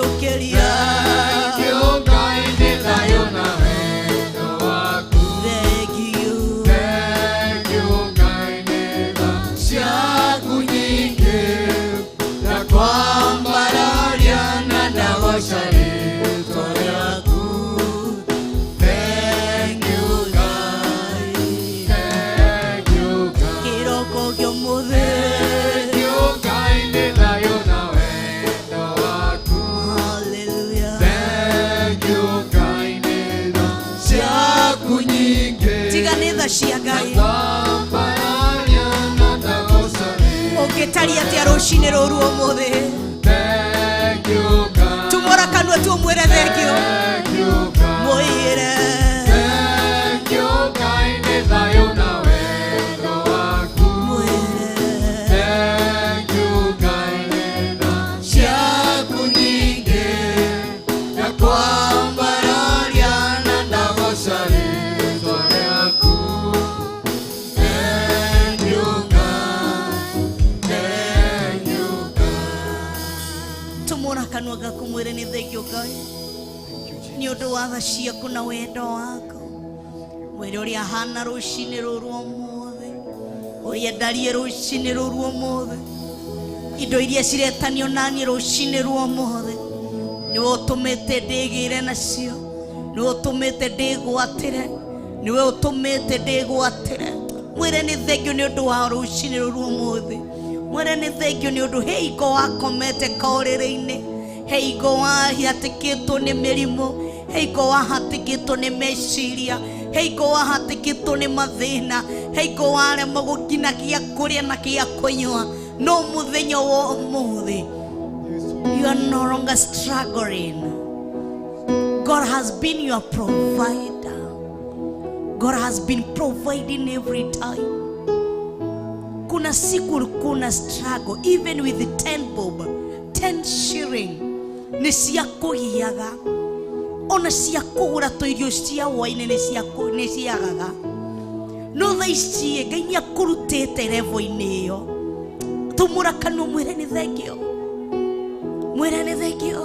gucokeria. Thank you, Ngai nĩ thayũ na wendo waku. Thank you. Thank you, Ngai nĩ tha ciaku nyingĩ, na kwambararia na ndagoca rĩĩtwa rĩaku. Thank you, Ngai. Thank you, Ngai. Kĩroko gĩũmũthĩ. Thank you, Ngai nĩ thayũ na wendo waku. Hallelujah. Thank you, Ngai nĩ tha ciaku nyingĩ, Tiga nĩ tha cia Ngai. kwambararia na ndagoca rĩĩtwa. Ũngĩtaria atĩa rũcinĩ rũrũ ũmũthĩ? Thank you, God. Tumora kanua tumwĩre thengio. Thank you, God. Mwĩre. Thank you, Ngai nĩ thayũ na wendo waku. Mwĩre. Thank you, Ngai nĩ tha ciaku nyingĩ, na kwambararia na ndagoca rĩĩtwa rĩaku. Thank you, God. Thank you, God. Tumora kanua gaku mwĩre nĩ thengio Ngai nĩ ũndũ wa tha ciaku na wendo waku. Mwĩre ũrĩa hana rũcinĩ rũrũ ũmũthĩ, ũrĩa ndarie rũcinĩ rũrũ ũmũthĩ, indo iria ciretanio naniĩ rũcinĩ rwa ũmũthĩ, nĩwe ũtũmĩte ndĩgĩre nacio, nĩwe ũtũmĩte ndĩgwatĩre, nĩwe ũtũmĩte ndĩgwatĩre. Mwĩre nĩ thengio nĩ ũndũ wa rũcinĩ rũrũ ũmũthĩ. Mwĩre nĩ thengio nĩ ũndũ hingo wakomete kaũrĩrĩ-inĩ, hingo wahatĩkĩtwo nĩ mĩrimũ, hingo wahatĩkĩtwo nĩ meciria, hingo wahatĩkĩtwo nĩ mathĩna, hingo waremwo gũkinya gĩa kũrĩa na gĩa kũnyua. No mũthenya wa ũmũthĩ, you are no longer struggling. God has been your provider. God has been providing every time. Kuna siku ulikuwa una struggle even with the 10 bob, 10 shilling ni cia kũgiaga, ona cia kũgũra tũirio cia hwa-inĩ nĩ ciagaga. No thaa ici Ngai nĩ akũrutĩte level-inĩ ĩyo. Tumũra kanua mwĩre nĩ thengio, mwĩre nĩ thengio.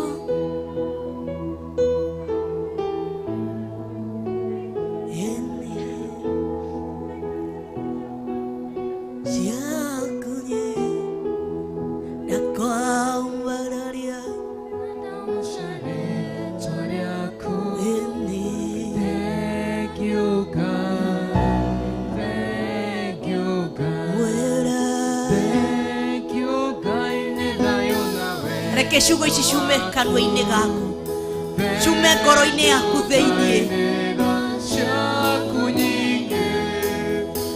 Reke ciugo ici ciume kanua-inĩ gaku, ciume ngoro-inĩ yaku thĩinĩ. Ciaku nyingĩ,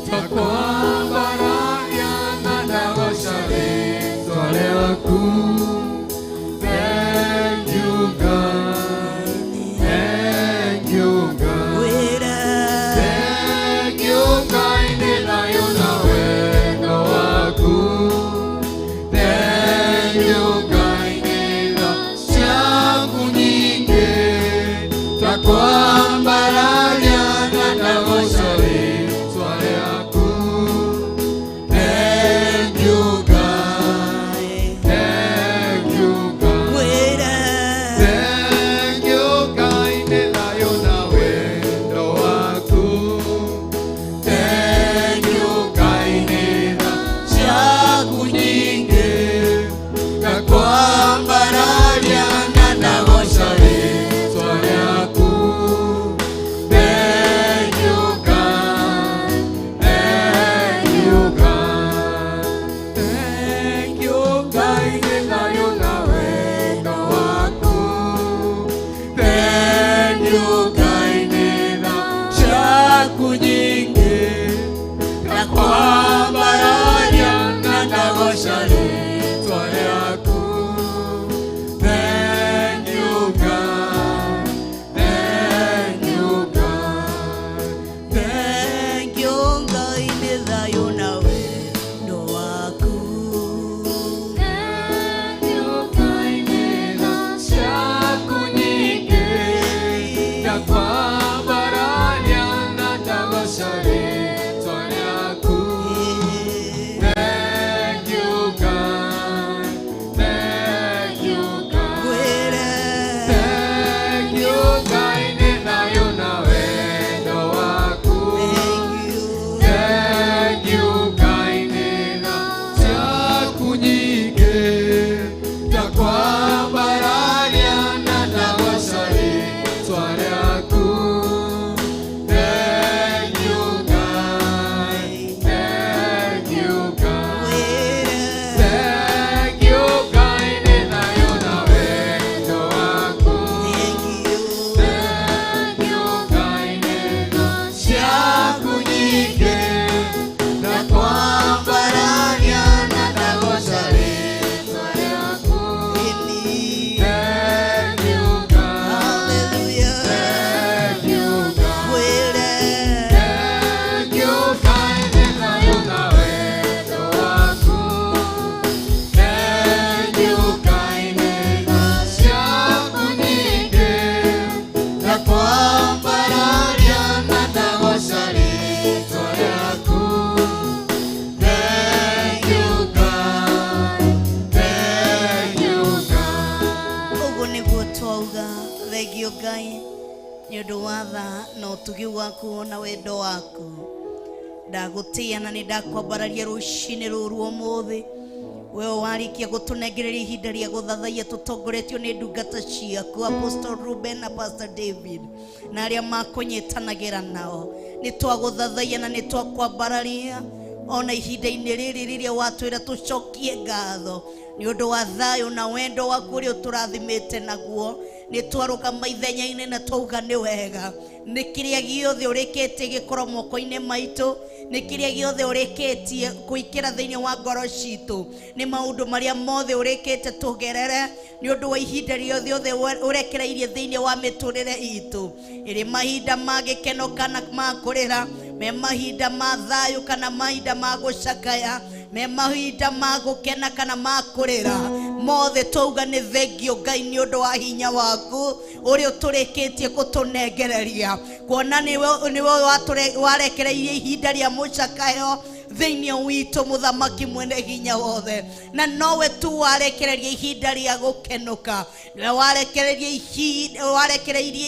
ta kwambararia na ndagoca rĩĩtwa rĩaku. Thank you, God. Thank you, God. Wĩra. Thank you, Ngai nĩ thayũ na wendo waku. Thank you, Ngai nĩ tha ciaku nyingĩ, ta kwambararia twauga thengio Ngai ni undu wa tha na utugi waku na wendo waku. Ndagutia na nindakwambararia ruci-ini ruru umuthi. Wewe warikia gutunengereria ihinda ria guthathaia tutongoretio ni ndungata ciaku Apostle Ruben na Pastor David na aria makunyitanagira nao. Ni twaguthathaia na ni twakwambararia ona ihinda-ini riri riria watwira tucokie ngatho ni undu wa thayo na wendo waku uria turathimite naguo. Ni twarugama ithenya-ini na twauga ni wega. Ni kiria giothe urikite gikoro moko-ini maitu, ni kiria giothe urikitie kuikira thiini wa ngoro citu, ni maundu maria mothe urikite tugerere ni undu wa ihinda riothe urekereirie thiini wa miturire itu. Iri mahinda ma gikeno kana ma kurira, me mahinda ma thayo kana mahinda ma gucakaya, me mahinda ma gukena kana ma kurira, mothe twauga ni thengio Ngai ni undu wa hinya waku uria turikitie gutunengereria. Kuona niwe warekereirie ihinda ria mucakayo thiini witu muthamaki mwene hinya wothe, na nowe tu warekereirie ihinda ria gukenuka, na warekereirie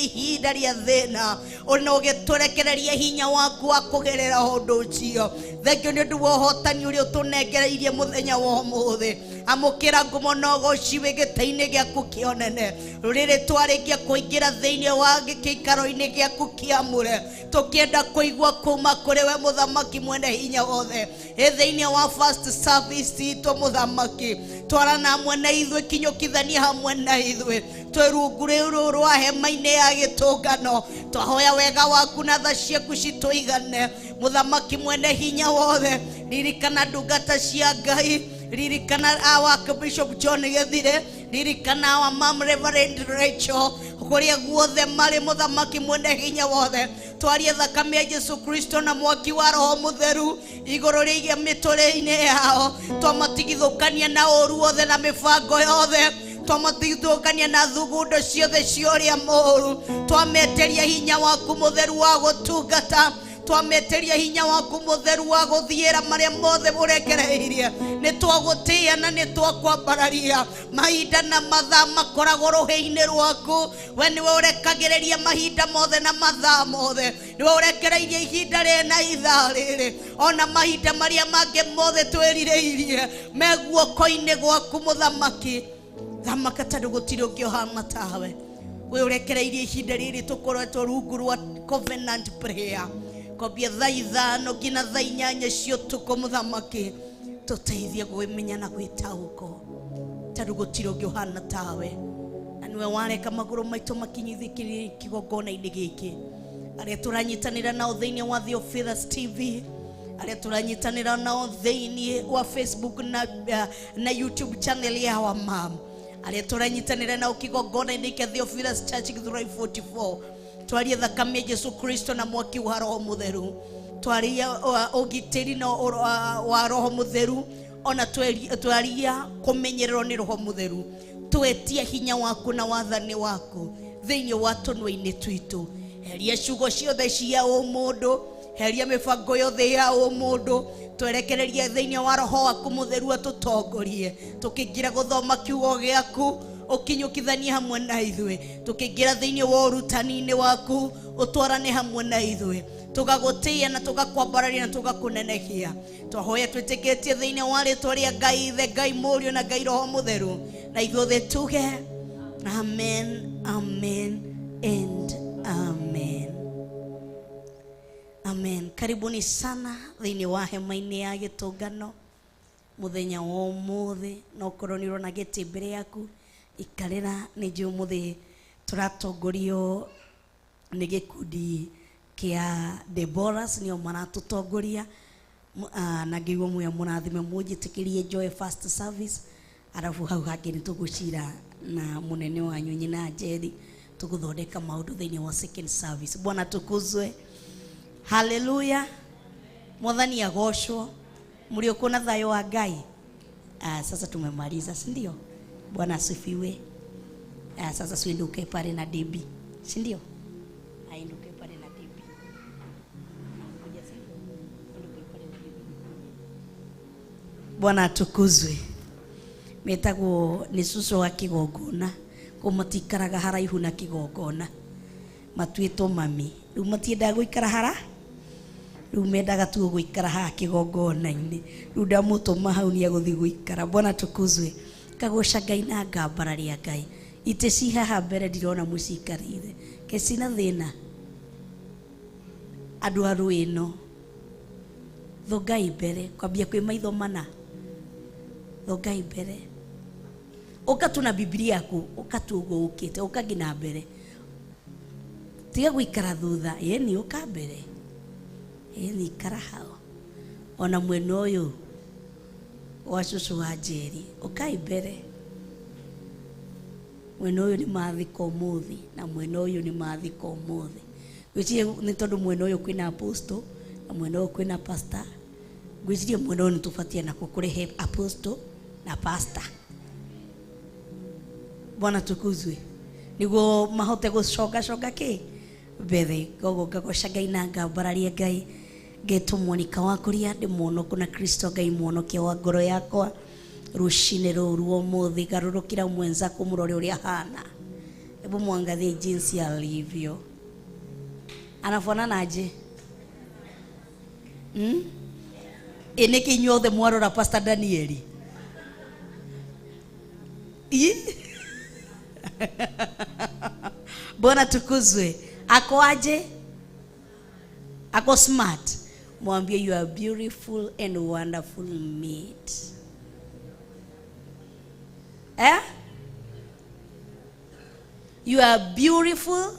ihinda ria thina, ona ugiturekereria hinya waku wa kugerera undu ucio. Thengio ni undu wa uhotani uria utunengereirie muthenya wa umuthi. Amukira ngumo no gociwe gita-ini giaku kionene rurire twarikia kuingira thiini wa gikikaro-ini giaku kiamure, tukienda kuigua kuma kuri we muthamaki mwene hinya wothe. Thiini wa first service itu muthamaki twarana mwene ithwe kinyukithania hamwe na ithwe twirungu riu rwa hema-ini ya gitungano. Twahoya wega waku na tha ciaku cituigane muthamaki mwene hinya wothe. Ririkana ndungata cia Ngai, ririkana our Bishop John Githurai, ririkana our Mom Reverend Rachel, kuria guothe mari muthamaki mwene hinya wothe. Twarie thakame ya Yesu Kristo na mwaki wa Roho Mutheru iguru rigia miture-ini yao. Twamatigithukania na uru wothe na mibango yothe, twamatigithukania na thugundo ciothe cioria moru. Twameteria hinya waku mutheru wa gutungata, twameteria hinya waku mutheru wa guthiira maria mothe murekereirie. Ni twagutia na ni twakwambararia mahinda na mathaa makoragwo ruhi-ini rwaku. We niwe urekagereria mahinda mothe na mathaa mothe, niwe urekereirie ihinda rina ithaa riri, ona mahinda maria mange mothe twirireirie me guoko-ini gwaku muthamaki. Thamaka tondu gutiri ungi uhana tawe. We urekereirie ihinda riri tukoretwo rungu rwa covenant prayer kobia thaa ithano nginya thaa inyanya cia utuku muthamaki. Tuteithie gwimenya na gwitauko tondu gutiri ungi uhana tawe, na niwe wareka maguru maitu makinyithikire kigongona-ini giki. Aria turanyitanira nao thiini wa Theophilus TV, aria turanyitanira nao thiini wa Facebook na YouTube channel ya wa Mam, aria turanyitanira nao kigongona-ini kia Theophilus Church Githurai 44. Twarie thakame Yesu Kristo na mwaki wa Roho Mutheru, twarie ugitiri na wa Roho Mutheru, ona twaria kumenyererwo ni Roho Mutheru. Twetia hinya waku na wathani waku thiini wa tunua-ini twitu. Heria ciugo ciothe cia umundu, heria mibango yothe ya umundu, twerekererie thiini wa Roho waku Mutheru atutongorie. Tukingira guthoma kiugo giaku ukinyukithania hamwe na ithwe, tukingira thiini wa urutani-ini waku utwarane hamwe na ithwe, tugagutia na tugakwambararia na tugakunenehia. Twahoya twitikitie thiini wa ritwa ria Ngai Ithe, Ngai Murio na Ngai Roho Mutheru, na ithuothe tuge amen, amen and amen. Amen. Karibuni sana thiini wa hema-ini ya gitungano muthenya wa umuthi. No koronirwo na giti mbere yaku ikarira. Ni juu muthi turatongorio ni gikundi kia Deborahs nio maratutongoria, na ngiuga muya murathime munjitikirie joy first service, arafu hau hangi ni tugucira na munene wanyu nyina Jeri tuguthondeka maundu thiini wa second service. Bwana tukuzwe. Haleluya. Mwathani agoshwo. Mlio kuna thayo wa Ngai. Sasa tumemaliza, si ndio? Bwana asifiwe. Sasa suinduke pale na Debi, si ndio? Ainduke pale na Debi. Bwana atukuzwe. Metagwo ni suso wa kigongona ko matikaraga haraihu na kigongona matuĩtwo mami rĩu matiendaga gũikara hara rĩu mendaga tu gũikara haha kĩgongona-inĩ rĩu ndamũtũma hau nĩ agũthiĩ gũikara. Bwana tukuzwe. Kagoca Ngai na ngambararia Ngai itĩ ci haha mbere ndirona mũcikarĩire ke cina thĩna andũ a Rũĩno tho Ngai mbere kwambia kwĩ maitho mana tho Ngai mbere ũka tu na Biblia yaku ũka tu ũguo ũkĩte ũka ngina mbere tiga gũikara thutha yeni ũka mbere yeni ikara hao ona mwena ũyũ wa cucu wa Njeri ũkai mbere mwena ũyũ nĩ mathika ũmũthĩ na mwena ũyũ nĩ mathika ũmũthĩ gwĩciria nĩ tondũ mwena ũyũ kwĩna apostle na mwena ũyũ kwĩna pastor gwĩciria mwena ũyũ nĩ tũbatie na kũkũrehe apostle na pastor. Bwana tukuzwe niguo mahote gũcoga kĩ mbere gogo ngagoca Ngai na ngambararia Ngai ngetũmwo nĩ kawakũria ndĩmuonoku na Kristo Ngai muonokia wa ngoro yakwa ruci-ini rũrũ ũmũthĩ garũrũkĩra mwenzako mũrore ũrĩa hana hebu mwangalie jinsi alivyo anafanana aje nĩkĩ inyuothe mwarora Pastor Danieli Bwana tukuzwe. Ako aje? Ako smart. Mwambie you are beautiful and wonderful made. You are beautiful.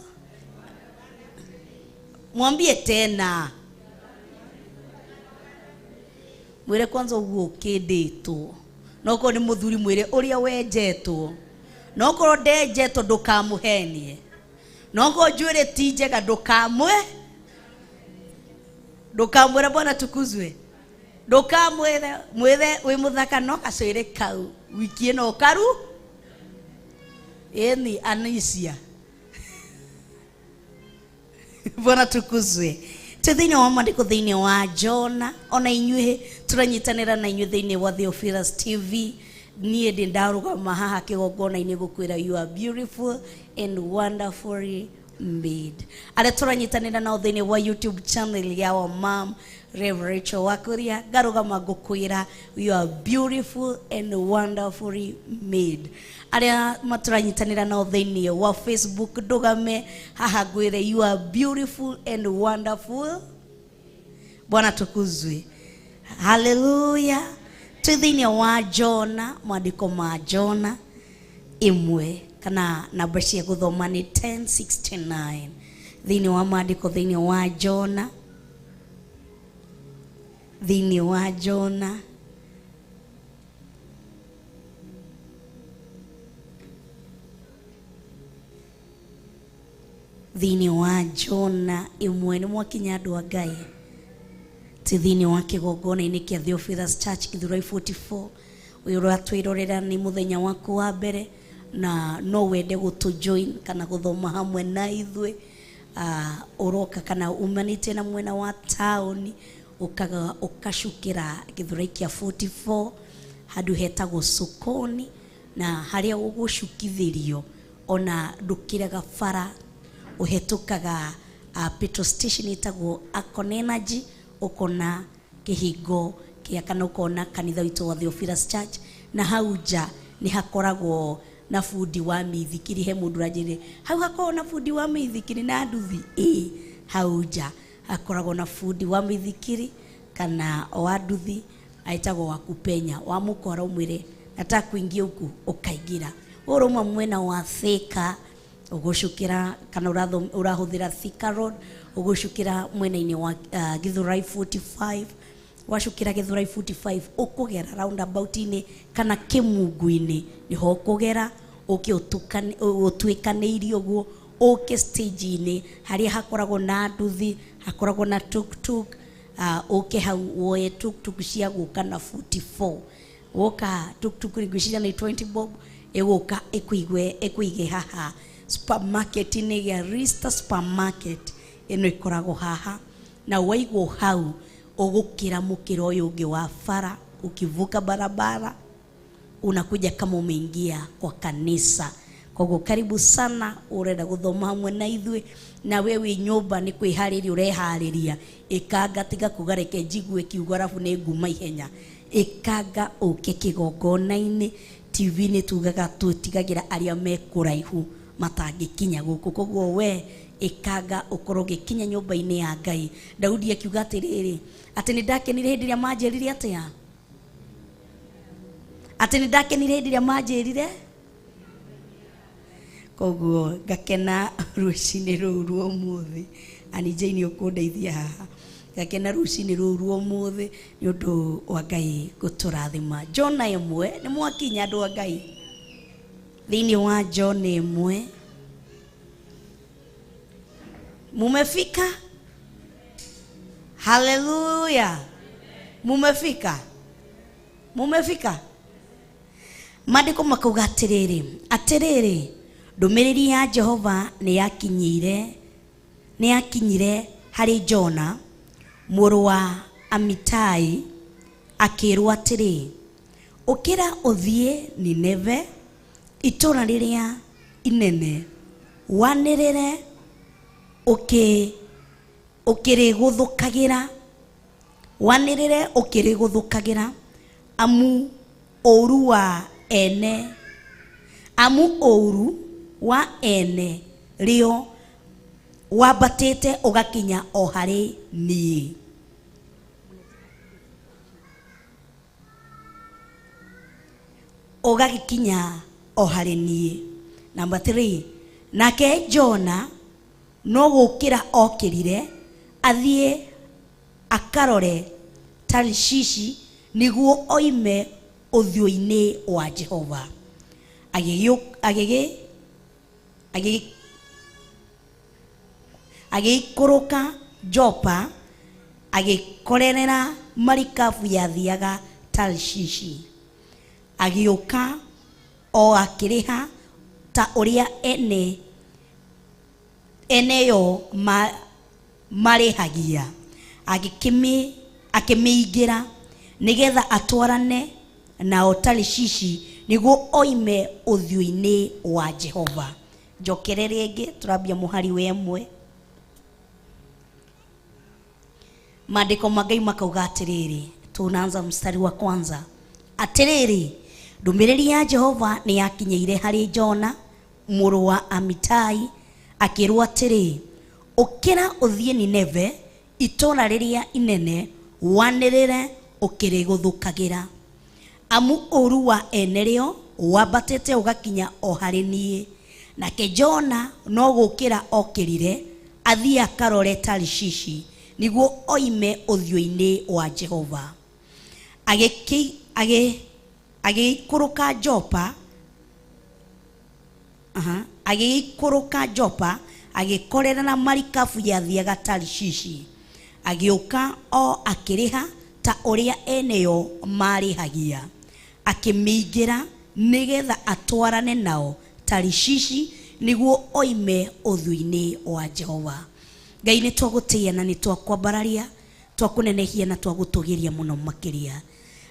Mwambie tena. Mwire kwanza uokĩndĩtwo. Noko ni muthuri mwire uria wenjetwo. Noko ndenjetwo ndukamũhenie. Noko njuĩrĩ ti njega ndukamwĩre Bwana tukuzwe. Ndukamwĩre mwĩre wĩ mũthaka no gacuĩrĩ kau wiki ĩno karu eni Anisia. Bwana tukuzwe. Thĩinĩ wa maandĩko thĩinĩ wa Jona ona inyuĩ turanyitanĩra na inyuĩ thĩinĩ wa Theophilus TV niĩ ndĩ ndarũgama haha kĩgongona-inĩ gũkwĩra you are beautiful and wonderfully made. Arĩa turanyitanĩra nao thĩinĩ wa YouTube channel ya our mom Rachel Wakuria ngarũgama ngũkwĩra you are beautiful and wonderfully made. Arĩa maturanyitanĩra nao thĩinĩ wa Facebook ndũgame haha ngwĩre you are beautiful and wonderful. Bwana tukuzwe. Hallelujah. Thĩinĩ wa Jona maandĩko ma Jona imwe kana namba cia gũthoma nĩ 10:69 thĩinĩ wa maandĩko thĩinĩ wa Jona thĩinĩ wa Jona thĩinĩ wa Jona imwe nĩ mwakinya andũ a Ngai thĩinĩ wa kĩgongona-inĩ kĩa Theophilus Church Githurai 44 ũyũ ũratwĩrorera nĩ mũthenya waku wa mbere na no wende gũtũjoin kana gũthoma hamwe na ithuĩ ũroka kana umanĩte na mwena wa taũni ũkacukĩra Githurai kĩa 44 handũ hetagwo sokoni na harĩa ũgũcukithĩrio ona ndũkĩraga bara ũhetũkaga petrol station ĩtagwo Akon Energy ukona kihingo kia kana ukona kanitha witũ wa Theophilus Church na hau nja ni hakoragwo na fundi wa mĩithikiri. He mũndũ ranjĩre hau hakoragwo na fundi wa mĩithikiri na nduthi hau nja hakoragwo na fundi wa mĩithikiri kana wa nduthi aitagwo wa kupenya wa mũkora ũmwĩre nataka kuingia huku ukaingira ũrũma mwena wa Thika ugucukira kana urahũthĩra Thika Road ugucukira mwena-inĩ wa Githurai 45 wacukira Githurai 45 ukugera roundabout-inĩ kana Kĩmungu-inĩ niho ukugera ũtuĩkanĩirie ũguo ũke stage-inĩ harĩa hakoragwo na nduthi hakoragwo na tuk-tuk ũke hau woye tuk-tuk cia gũka na 44 woka tuk-tuk ngwĩciria nĩ 20 bob ĩgũka ĩkũige haha supermarket-inĩ ya Rista supermarket ino ikoragwo haha na waigwo hau ugukira mukiro uyu ungi wa bara ukivuka barabara unakuja kama umeingia kwa koguo karibu sana urenda guthoma hamwe na ithuĩ na we wi nyũmba nĩ kwĩharĩria ũreharĩria ikanga tiga kuga reke njigue kiugo arabu nĩ nguma ihenya ikanga ũke kĩgongona-inĩ TV nĩ tugaga tũtigagĩra arĩa me kũraihu matangĩkinya gũkũ koguo we ikanga ũkorwo gĩkinya nyũmba-inĩ ya Ngai. Daudi akiuga atĩrĩrĩ atĩ nĩ ndakenire hĩndĩ ĩrĩa manjĩrire atĩa atĩ nĩ ndakenire hĩndĩ ĩrĩa manjĩrire koguo ngakena rũcinĩ rũu rwa ũmũthĩ ani Jane ũkũndeithia haha ngakena rũcinĩ rũu rwa ũmũthĩ nĩ ũndũ wa Ngai gũtũrathima. John 1 nĩ mwakinya andũ a Ngai thĩinĩ wa John 1 mumefika? Haleluya, mumefika? Maandĩko makauga atĩrĩrĩ ndũmĩrĩri ya Jehova nĩ yakinyire harĩ Jona mũrũ wa Amitai akĩrwo atĩrĩ ũkĩra ũthiĩ Nineve itũũra rĩrĩa inene wanĩrĩre ũkĩrĩgũthũkagĩra amu ũũru wa ene rĩo wambatĩte ũgakinya o harĩ niĩ. Number 3 nake Jona no gũkĩra okĩrire athiĩ akarore Tarishishi nĩguo oime ũthiũ-inĩ wa Jehova. Agĩikũrũka Jopa agĩkorerera marikabu yathiaga Tarishishi. Agĩũka o akĩrĩha ta ũrĩa ene yo marĩhagia akĩmĩingĩra nĩgetha atwarane nao Tarishishi nĩguo oime ũthiũ-inĩ wa Jehova. Njokere rĩngĩ turambia mũhari wa 1 maandĩko ma Ngai makauga atĩrĩrĩ tunaanza mstari wa kwanza atĩrĩrĩ ndũmĩrĩri ya Jehova nĩ yakinyĩire harĩ Jona mũrũ wa Amitai akĩrwo atĩrĩ ũkĩra ũthiĩ Nineve itũũra rĩrĩa inene wanĩrĩre ũkĩrĩgũthũkagĩra amu ũũru wa ene rĩo wambatĩte ũgakinya o harĩ niĩ. Nake Jona no gũkĩra okĩrire athiĩ akarore Tarishishi nĩguo oime ũthiũ-inĩ wa Jehova. Agĩikũrũka Jopa agĩkorerera marikabu yathiaga Tarishishi. Agĩũka o akĩrĩha ta ũrĩa ene yo marĩhagia akĩmĩingĩra nĩgetha atwarane nao Tarishishi nĩguo oime ũthiũ-inĩ wa Jehova. Ngai nĩ twagũtĩĩa na nĩ twakwambararia twakũnenehia na twagũtũgĩria mũno makĩria.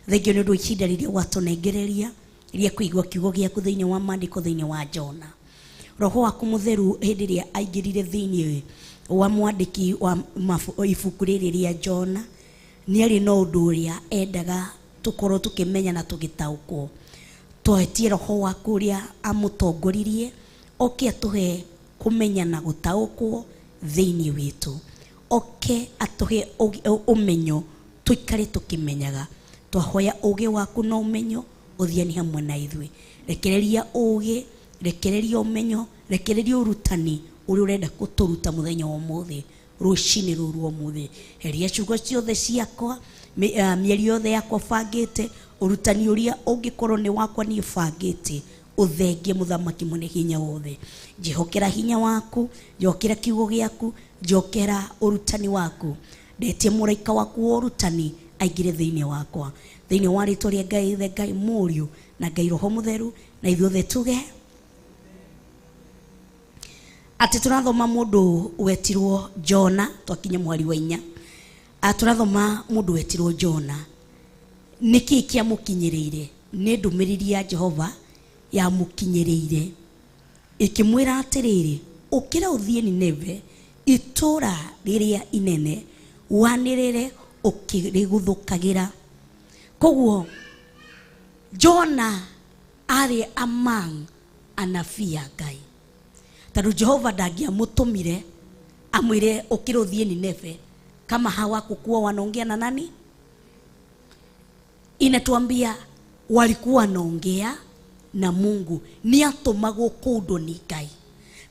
Thengio nĩ ũndũ ihinda rĩrĩa watũnengereria rĩa kũigua kiugo gĩaku thĩinĩ wa maandĩko thĩinĩ wa Jona. Roho waku mũtheru hĩndĩ ĩrĩa aingĩrire thĩinĩ wa mwandĩki wa ibuku rĩrĩ rĩa Jona nĩ arĩ na ũndũ ũrĩa endaga tũkorwo tũkĩmenya na tũgĩtaũkwo. Twetie roho waku ũrĩa amũtongoririe oke atũhe kũmenya na gũtaũkwo thĩinĩ witũ. Oke atũhe ũmenyo tũikare tũkĩmenyaga. Twahoya ũũgĩ waku na ũmenyo ũthiani hamwe na ithuĩ. Rekereria ũũgĩ, rekereria ũmenyo, rekereria ũrutani ũrĩa ũrenda gũtũruta mũthenya wa ũmũthĩ rũcinĩ rũu rwa ũmũthĩ. Heria ciugo ciothe ciakwa, mĩeri yothe yakwa bangĩte, ũrutani ũrĩa ũngĩkorwo nĩ wakwa niĩ bangĩte ũthengie mũthamaki mwene hinya wothe. Njehokera hinya waku, njokera kiugo gĩaku, njokera ũrutani waku. Ndetie mũraika waku wa ũrutani aingĩre thĩinĩ wakwa. Thĩinĩ wa rĩĩtwa rĩa Ngai ithe, Ngai mũriũ na Ngai roho mũtheru na ithuothe tuge atĩ tũrathoma mũndũ wetirwo Jona. Twakinya mwari wa 4 tũrathoma mũndũ wetirwo Jona. Nĩkĩ kĩamũkinyĩrĩire? Nĩ ndũmĩrĩri ya Jehova yamũkinyĩrĩire ikimwira atiriri ukira uthie Nineve itura riria inene wanirire ukiriguthukagira. Koguo Jona ari among anabii a Ngai, tondu Jehova ndangiamutumire amwire ukira uthie Nineve kama hawakukuwa wanaongea na nani. Inatuambia walikuwa wanaongea na Mungu, ni atumagwo kundu ni Ngai,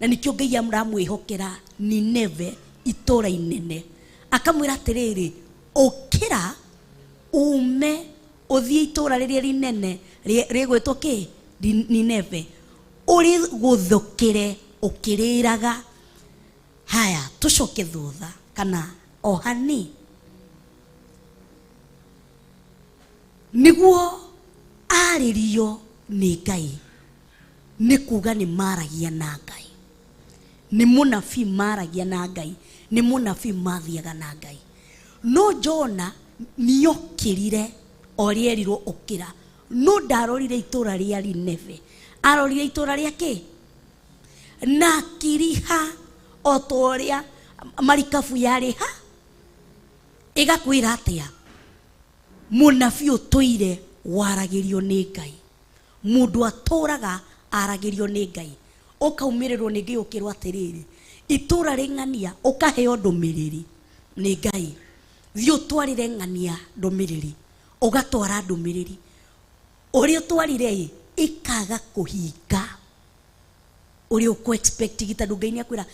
na nikio Ngai amramwihokera Nineve itura inene, akamwira atiriri ukira ume uthie itura riria rinene rigwetwo ki Nineve uri guthukire ukiriraga. Haya, tucoke thutha kana ohani niguo aririo ni Ngai, ni kuga ni maragia na Ngai, ni munabii maragia na Ngai, ni munabii mathiaga na Ngai. No Jona niokirire orierirwo ukira, no ndarorire itura ria Nineve, arorire itura ria ki na kiriha otoria marikabu yariha. Igakwira atia munabii utoire waragirio ni Ngai, mundu aturaga aragirio ni Ngai, ukaumirirwo ni Ngai ukirwa atiriri itura ring'ania ukaheo ndumiriri ni Ngai, thio utwarire ng'ania ndumiriri, ugatwara ndumiriri uri utwarire ikaga kuhinga uri uko expect gitandu Ngai ni akwira.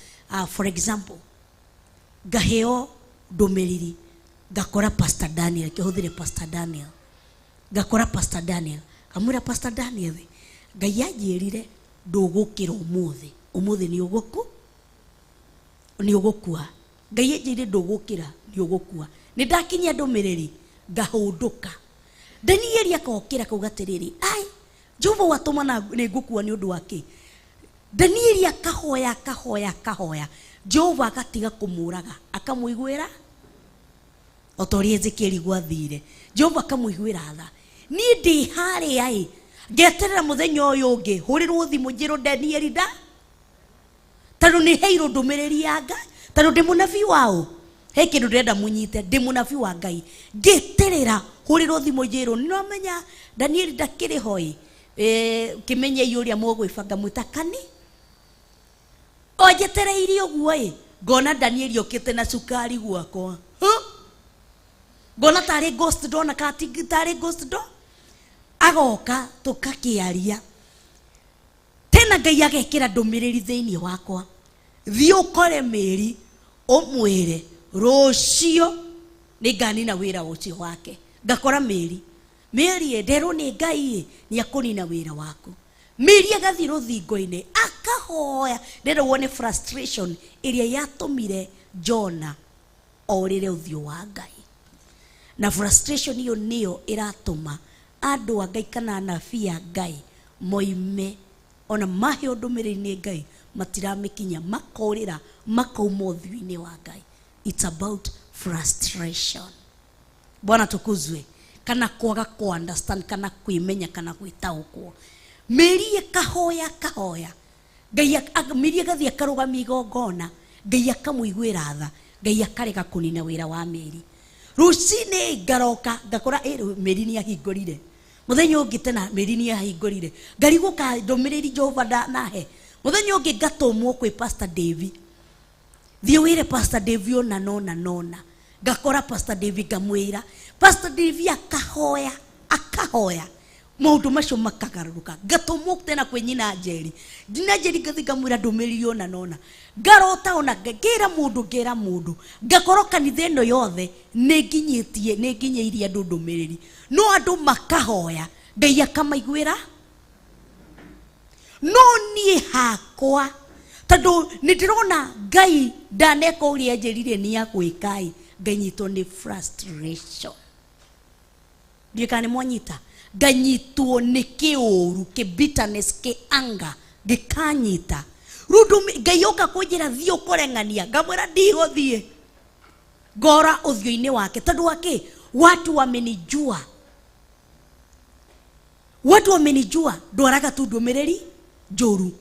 For example, ngaheo ndumiriri ngakora Pastor Daniel, kihuthire Pastor Daniel, ngakora Pastor Daniel, amwira Pastor Daniel Ngai anjirire ndugukira umuthi ni ugukua. Ngai anjirire ndugukira ni ugukua. Ni ndakinyia ndumiriri ngahunduka. Daniel akokira kuga atiriri ai Jehova watuma na ni ngukua ni undu wake. Daniel akahoya Jehova akatiga kumuraga, akamuigwira otori Ezekiel gwathire. Jehova akamuigwira tha, ni ndi hari ai ngeterera muthenya uyu ungi hurirwo thimu njiro Daniel da tondu ni heiro ndumiriri ya Ngai, tondu ndi munabii wao. He kindu ndenda munyite, ndi munabii wa Ngai, ngeterera hurirwo thimu njiro. Ni no menya Daniel ndakiri hoi kimenye yuria mugwibanga mutakani ojetereire uguo ngona Daniel okite na sukari gwakwa, ngona tari ghost do na kati tari ghost do agoka tukakiaria tena. Ngai agekira ndumiriri thiini wakwa, thio ukore Meri umwire rucio ni nganina wira ucio wake. Ngakora Meri enderwo ni Ngai ni akunina wira waku. Meri agathi ruthingo-ini akahoya, ndero wone frustration iria yatumire Jona orire uthio wa Ngai, na frustration iyo niyo iratuma andu a Ngai kana anabii a Ngai moime ona maheo ndumiriri ni Ngai matiramikinya, makorira makauma uthio-ini wa Ngai. It's about frustration. Bwana tukuzwe. Kana kwaga ku understand, kana kuimenya, kana gwitaukwo. Meri kahoya Ngai Meri agathia karugami igongona, Ngai akamuigwira tha, Ngai akarega kunina wira wa Meri. Ruci-ini ngaroka ngakora Meri ni ahingurire, muthenya ungi tena Meri ni ahingurire, ngariguka ndumiriri Jehova nahe. Muthenya ungi ngatumwo kwi Pastor David, thio wire Pastor David ona nona ngakora Pastor David ngamwira. Pastor David akahoya maundu macio makagaruruka, ngatumwo tena kwi nyina Njeri. Nyina Njeri ngathiga mwira ndumiriri ona nona, ngarota ona ngera mundu ngakora kanitha ino yothe ninginyiirie andu ndumiriri, no andu makahoya Ngai akamaigwira. No nie hakwa tondu nindirona Ngai ndaneka uria Njerire ni agwikai, nganyitwo ni frustration. Ndikane mwanyita, nganyitwo ni kiuru, ki bitterness, ki anger, ngikanyita. Rudu Ngai oka kunjira thio kureng'ania, ngamwira ndiguthie. Ngora uthio-ini wake tondu wake watu wamenijua. Watu wamenijua ndwaraga tu ndumiriri njuru.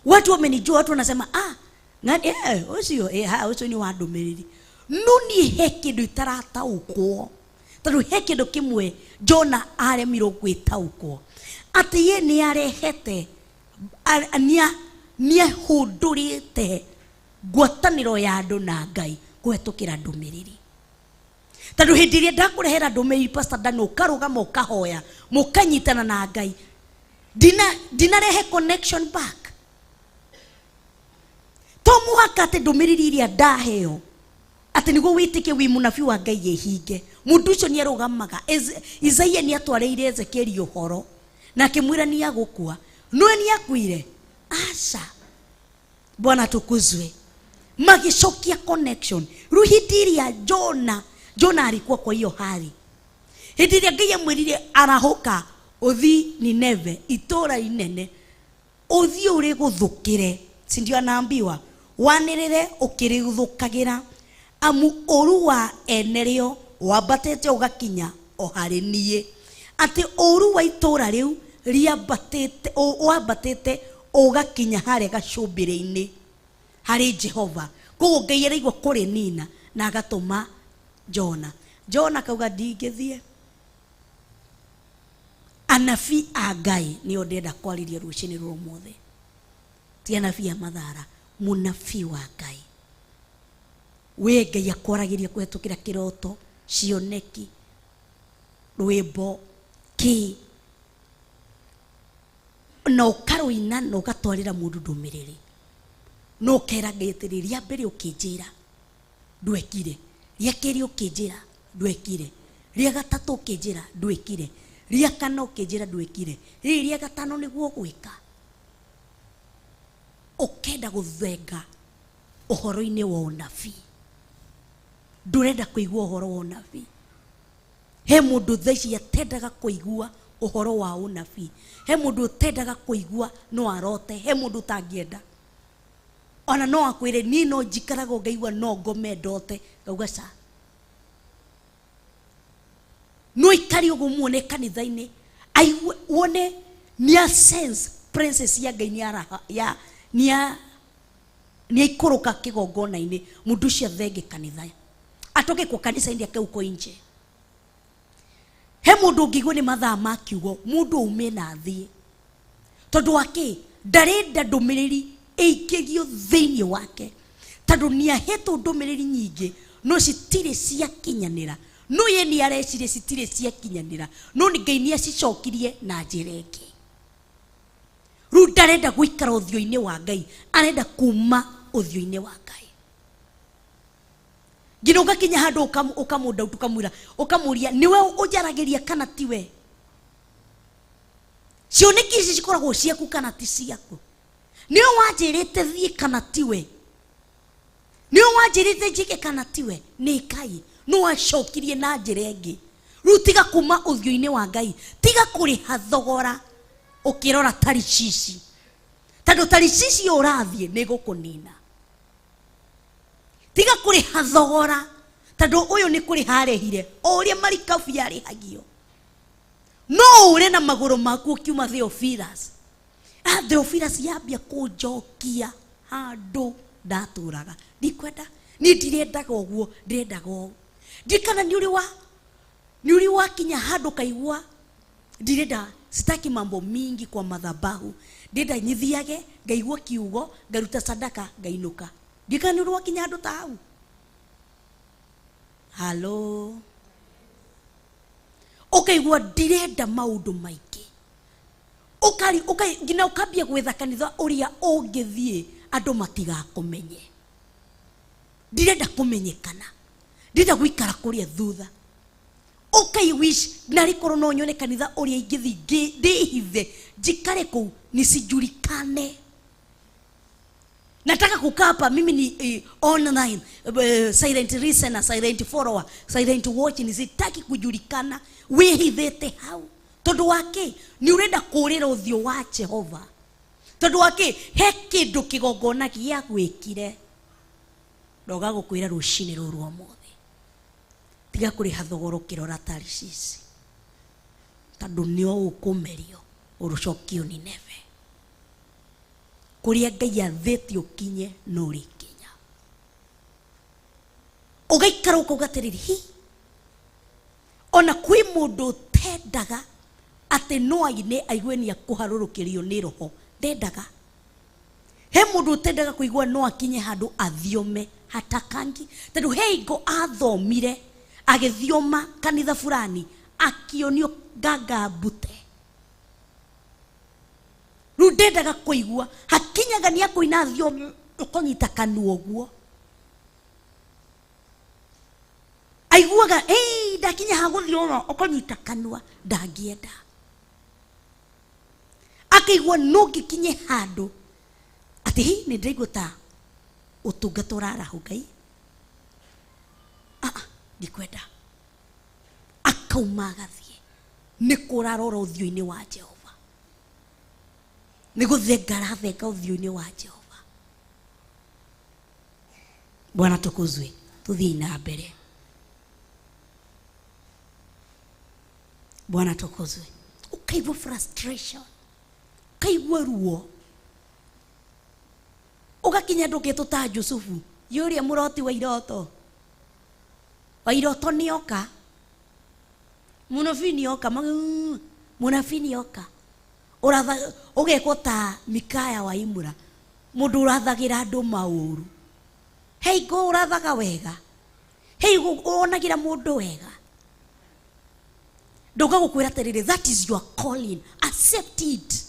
Watu wamenijua, watu wanasema ngani ucio ucio ni wa ndumiriri. Nuni he kindu itarataukwo. Tondu he kindu kimwe Jona aremirwo gwitaukwo. Ati ye ni arehete ni ahundurite ngwataniro ya andu na Ngai kuhetukira ndumiriri. Tondu hindi iria ndakurehera ndumiriri Pastor Dan ukarugama ukahoya mukanyitana na Ngai, dinarehe connection back. To muhaka ati ndumiriri iria ndaheo ati niguo witike wi munabii wa Ngai yehinge. Mundu ucio ni arugamaga. Isaia ni atwareire Ezekiel uhoro na akimwira ni agukua. No ni akuire? Asa. Bwana tukuzwe. Magishokia connection. Ruhitiria Jona alikuwa kwa hiyo hali. Hitiria Ngai amwirire arahoka uthi Nineve, itora inene. Uthi uri guthukire. Si ndio anaambiwa wanirire ukiriguthukagira amu oru wa enerio wabatete ugakinya o hari nie. Ati oru wa itora riu riabatete wabatete ugakinya hari gacumbire-ini hari Jehova. Koguo Ngai araigua kuri nina na agatuma Jona kauga ndingithie. Anabii a Ngai ni ndenda kwariria rucini rumothe. Ti anabii a mathara, munabii wa Ngai. We Ngai akwaragiria kuhetukira kiroto, cioneki, rwimbo ki no karuina no gatwarira mundu ndumiriri. No kera Ngai atiri ria mbere ukinjira ndwekire, ria keri ukinjira ndwekire, ria gatatu ukinjira ndwekire, ria kana ukinjira ndwekire, ria gatano niguo gwika. Ukenda guthenga uhoro-ini wa unabii, ndurenda kuigua uhoro wa unabii. He mundu thaici atendaga kuigua uhoro wa unabii. He mundu utendaga kuigua no arote. He mundu tangienda ona no akwire ni no njikaraga ngaigua no ngome ndote ngauga sa no ikari ugu muone kanitha-ini wone nia sense princess ya Ngai ni ikuruka kigongona-ini. Mundu cia thenge kanitha atoke kwa kanisa india ke uko nje. He mundu ngigwe ni mathaa ma kiugo mundu ume na thie tondu wake ndarenda ndumiriri ikigio thiini wake tondu ni ahetu ndumiriri nyingi no citire cia kinyanira. No ye ni arecire citire cia kinyanira, no ni Ngai ni acicokirie na njira ingi. Ru ndarenda guikara uthio-ini wa Ngai, arenda kuma uthio-ini wa Ngai. Ngino gakinya handu ukamunda ukamwira ukamuria niwe ujaragiria kana tiwe. Cioneki ici cikoragwo ciaku kana ti ciaku. Niwe wanjirite thie kana tiwe. Niwe wanjirite njike kana tiwe. Ni Ngai no acokirie na njira ingi. Ru tiga kuma uthio-ini wa Ngai, tiga kuriha thogora ukirora Tarishishi. Tando Tarishishi urathie ni gukunina. Tiga kuriha thogora tando uyu ni kuri harehire uria marikabu yarihagio. No ure na maguru maku kiuma Theophilus. Theophilus yambia kunjokia handu ndaturaga. Ndikwenda ni ndirendaga uguo, ndirendaga uguo. Ndikana ni uri wa kinya handu kaigua ndirenda sitaki mambo mingi kwa madhabahu. Ndenda nyithiage ngaigua kiugo ngaruta sadaka ngainuka. Ndikana ni uri wa kinya handu tau. Hello. Ukaigua ndirenda maundu maingi. Ngina ukambia gwetha kanitha uria ungithie andu matigakumenye. Ndirenda kumenyekana. Ndirenda guikara kuria thutha. Wish narikoro no nyone kanitha uria ingithi ndihithe njikare ku nisijulikane. Nataka kukaa hapa mimi ni online silent listener, silent follower, silent watch, nisitaki kujulikana. Wihithete hau tondu wake ni urenda kurira uthio wa Jehova. Tondu wake he kindu kigongona gia gwikire ndoga gukwira rucini ruru omothe. Tiga kuriha thogoro kirora Tarishishi tondu nio ukumerio urucokio Nineve. kuria Ngai athĩte ũkinye no rĩkinya. Ũgaikara ũkaugatirĩri hi ona kwĩ mũndũ tendaga atĩ no aine aigue nĩ akũharũrũkĩrio nĩ roho ndendaga. He mũndũ tendaga kũigua no akinye handũ athiome hatakangi tondũ he ingo athomire agĩthioma kanitha fulani akionio ngangambute. Rĩu ndendaga kũigua hakinyaga nĩ akũina thiomi ũkonyita kanua ũguo. Aiguaga ndakinya hagũthioma ũkonyita kanua ndangĩenda. Akaigua no ngĩkinye handũ atĩ hi nĩ ndĩraigua ta ũtungata ũrarahu Ngai. Ndikwenda. Akauma agathiĩ nĩ kũrarora ũthiũ-inĩ wa Jehova. Nĩ gũthenga arathenga ũthiũ-inĩ wa Jehova. Bwana tukuzwe. Tuthiĩ na mbere. Bwana tukuzwe. Ukaigua frustration. Ukaigua ruo. Ugakinya ndũngĩtũ ta Jusufu. Yũrĩa mũroti wa iroto. Wa iroto nĩoka. Mũnabii nĩoka. Mũnabii nĩoka. Ũgekwo ta Mikaya wa Imura. Mũndũ ũrathagĩra andũ maũru. Hei ngo ũrathaga wega. Hei ũronagĩra mũndũ wega. Ndoga gũkwĩra atĩrĩrĩ, that is your calling. Accept it.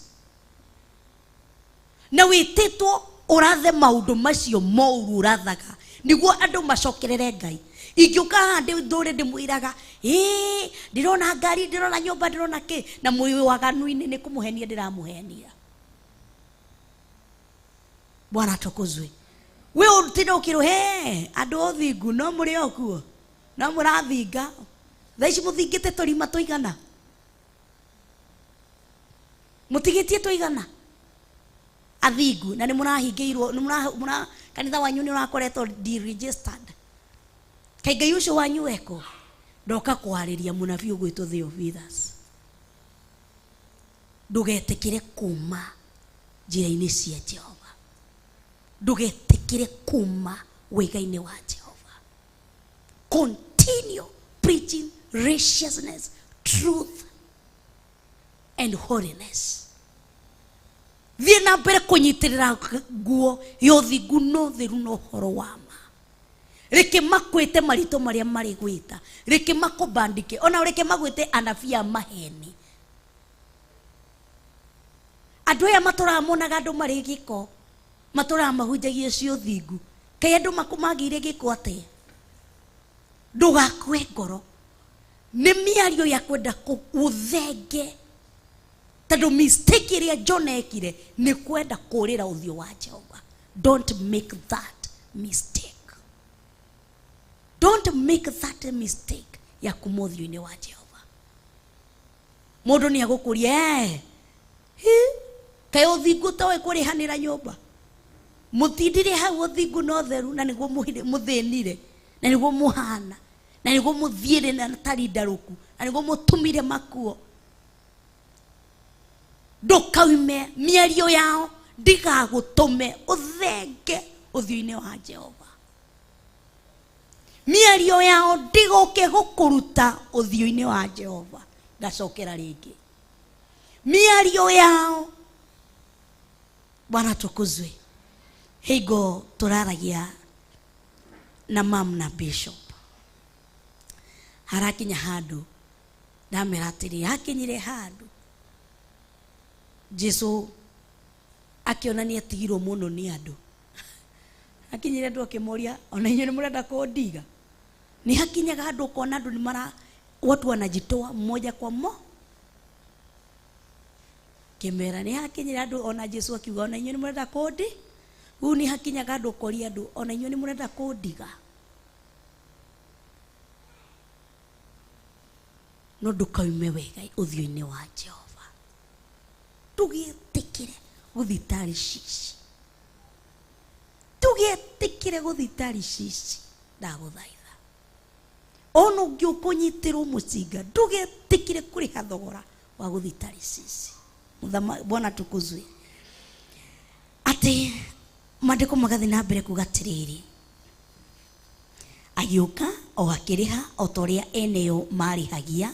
Na wĩtĩtwo ũrathe maũndũ macio moru ũrathaga nĩguo andũ macokerere Ngai. Ingĩũka hande ndũre ndĩmwĩraga ndĩrona ngari, ndĩrona nyũmba, ndĩrona kĩ, na mũĩ waganu-inĩ nĩ kũmũhenia ndĩramũhenia. Bwana tukuzwe. We ũtinde ũkĩrwo andũ othingu no mũrĩ okuo no mũrathinga. Thaa ici mũthingĩte tũrima tũigana? Mũtigĩtie tũigana? Athingu na nĩ mũrahingĩirwo kanitha wanyu nĩ ũrakoretwo deregistered. Kaĩ Ngai ũcio wanyu weko? Ndoka kwarĩria mũnabii ũgwĩtwo Theophilus. Ndũgetĩkĩre kuma njĩra-inĩ cia Jehova. Ndũgetĩkĩre kuma wega-inĩ wa Jehova. Continue preaching righteousness, truth and holiness. Thiĩ na mbere kũnyitĩrĩra nguo ya ũthingu na ũtheru na ũhoro wa ma. Reke makwĩte maritũ marĩa marĩ gwĩta. Reke makũbandike. Ona reke magwĩte anabii a maheni. Andũ aya matũramonaga andũ marĩ gĩko. Matũramahunjagia cio ũthingu. Kaĩ andũ makũmagĩire gĩko atĩa? Ndũgakue ngoro. Nĩ mĩario ya kwenda ũthenge. Tondũ mistake ĩrĩa John ekire nĩ kwenda kũrĩra ũthiũ wa Jehova. Don't make that mistake. Don't make that mistake ya kuma ũthiũ-inĩ wa Jehova. Mũndũ nĩ agũkũria kaĩ ũthingu ta we kũrĩhanĩra nyũmba. Mũtindire hau ũthingu na ũtheru na nĩguo mũthĩnire na nĩguo mũhana na nĩguo mũthiĩre na tari ndarũku na nĩguo mũtumire makuo. Ndũkaume mĩario yao ndigagũtũme ũthenge ũthiũ-inĩ wa Jehova. Mĩario yao ndigũke gũkũruta ũthiũ-inĩ wa Jehova. Ndacokera rĩngĩ. Mĩario yao. Bwana tukuzwe. Higo tũraragia na mam na bishop. Harakinya handũ ndamera atĩrĩ hakinyire handũ Jesu akĩonania tigirwo mũno nĩ andũ. Hakinyire andũ akĩmoria ona inyuĩ nĩ mũrenda kũndiga. Ni hakinyaga handũ ũkona andũ nĩ watu wanajitoa mmoja kwa mmoja. Kĩmera nĩ hakinyire andũ ona Jesu akiuga ona inyuĩ nĩ mũrenda kũndi. Rĩu nĩ hakinyaga andũ ũkoria andũ ona inyuĩ nĩ mũrenda kũndiga. No ndũkaume wega ũthiũ-inĩ wa Jehova. Tũgĩtĩkĩre gũthitari cici. Tũgĩtĩkĩre gũthitari cici. Ndagũthaitha. Ona ũngĩũkũnyitĩrwo mũcinga ndũgetĩkĩre kũrĩha thogora wa gũthitari cici. Bwana tukuzwe. ati mandiko magathi na mbere kugatiriri agioka o akiriha o toria eneo marihagia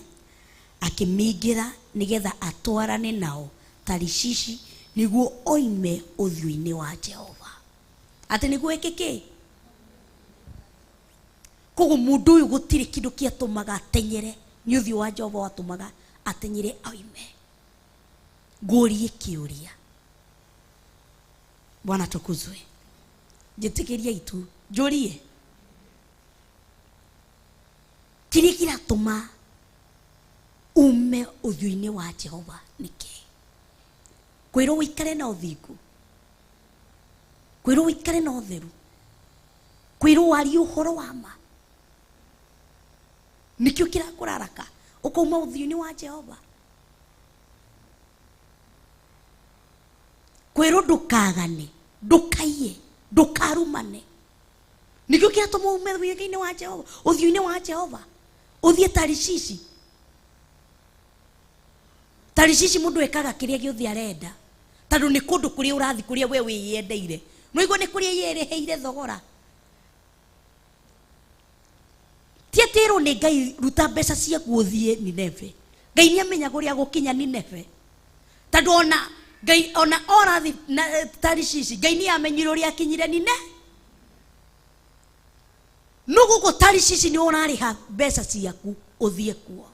akimingira nigetha atwarane nao Tarishishi niguo oime uthiu-ini wa Jehova. Ati niguo ekeke koguo mundu uyu gutiri kindu kiatumaga atenyere ni uthiu wa Jehova watumaga atenyere oime. Ngurie kiuria. Bwana tukuzwe. Jitikiria itu njurie kiri kiratuma ume uthiu-ini wa Jehova niki kwiro wikare na uthingu, kwiro wikare na utheru, kwiro wari uhoro wa ma nikio kirakuraraka ukauma uthiu-ini wa Jehova. Kwiro ndukagane, ndukaiye, ndukarumane nikio kiratuma ume uthiu-ini wa Jehova, uthiu-ini wa Jehova. Uthie Tarishishi. Tarishishi mundu ekaga kiria giothe arenda tondu ni kundu kuria urathi kuria we wiyendeire noigo ni kuria yereheire thogora. Tietero ni Ngai ruta mbeca cia guthie Nineve. Ngai ni amenya guria gukinya Nineve tondu ona Ngai ona orathi na Tarishishi Ngai ni amenyire uria akinyire Nineve. Nugu ko Tarishishi ni onariha mbeca ciaku uthie kuo.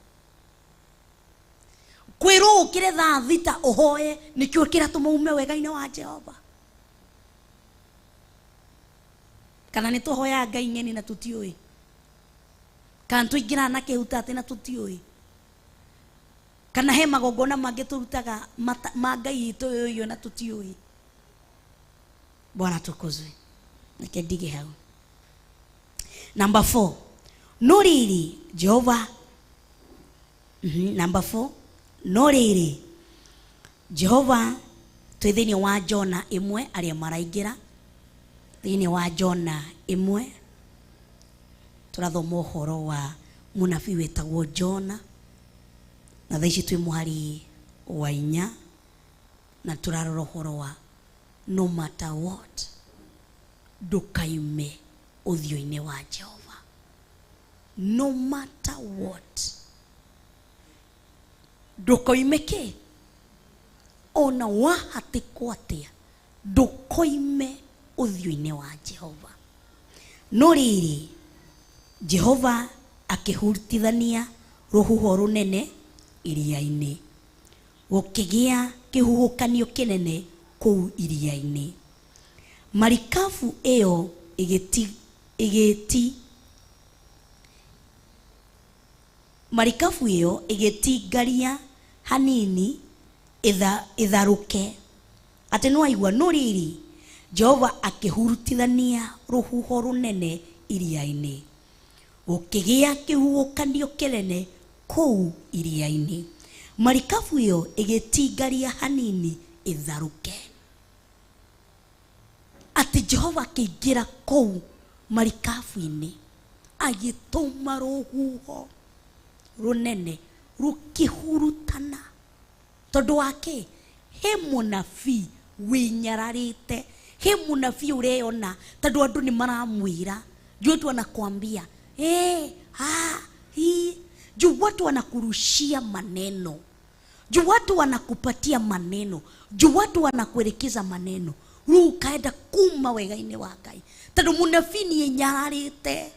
Kwiro ukire tha thita uhoye nikio kiratuma ume wega-ini wa Jehova. Kana ni tuhoya Ngai ngeni na tutioi, kana tuingira na kihuta ati na tutioi, kana he magongona mangi turutaga ma Ngai itu yo na tutioi. Bwana tukuzwe. Nike ndige hau. Number 4. No riri Jehova. Number 4. No riri Jehova twithini wa Jona imwe aria maraingira thini wa Jona imwe turathoma uhoro wa munabii wetagwo Jona na thaici twi muhari wa 4 na turarora uhoro wa no matter what ndukaime uthiu-ini wa Jehova. No matter what ndukaime ki ona wahatikwo atia ndukaime uthiu-ini wa Jehova. No riri Jehova akihurutithania ruhuho runene iria-ini gukigia kihuhukanio kinene kuu iria-ini. Marikabu iyo marikabu iyo igitingaria hanini itharuke. Ati no aigua. No riri Jehova akihurutithania ruhuho runene iria-ini gukigia kihuhukanio kinene kuu iria-ini. Marikabu iyo igitingaria hanini itharuke. Ati Jehova akiingira kuu marikabu-ini agituma ruhuho runene rukihurutana tondu wake he munabii winyararite, he munabii ureona tondu andu ni maramwira juu watu wanakuambia juu watu wanakurushia maneno, juu watu wanakupatia maneno, juu watu wanakuelekeza maneno, ukaenda kuma wega-ini wa Ngai tondu munabii ni nyararite.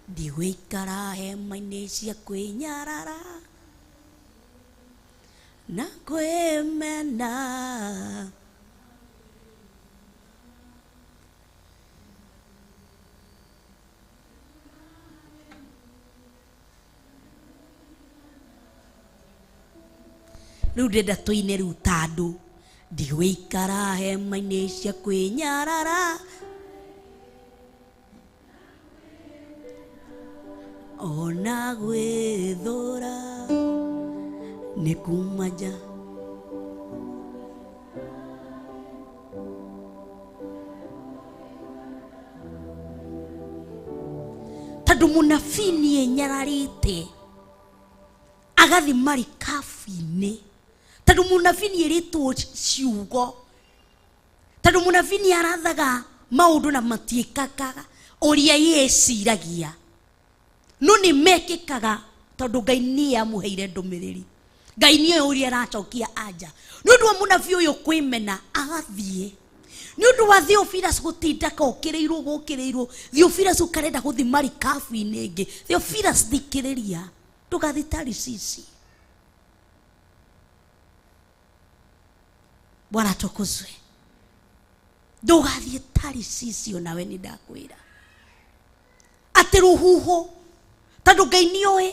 Ndigwikara hema-ini cia kwinyarara na kwimena. Riu ndenda tuine riu tandu ndigwikara hema-ini cia kwinyarara ona gwithura ni kuma nja. Tondu munabii ni nyararite agathi marikabu-ini tondu munabii ni eritwo ciugo Tadu munabii ni arathaga maundu na matiĩkaga ũrĩa yeciragia no nĩ mekĩkaga tondũ Ngai nĩ amũheire ndũmĩrĩri. Ngai nĩ ũrĩa aracokia anja nĩ ũndũ wa munabii ũyũ kwĩmena agathiĩ nĩ ũndũ wa Theophilus gũtinda gũkĩrĩirwo Theophilus ũkarenda gũthiĩ marikabu-inĩ ĩngĩ. Theophilus thikĩrĩria ndũgathiĩ Tarishishi. Bwana atukuzwe. Ndũgathiĩ Tarishishi onawe nĩ ndakwĩra atĩ rũhuho tondũ Ngai nĩ oĩ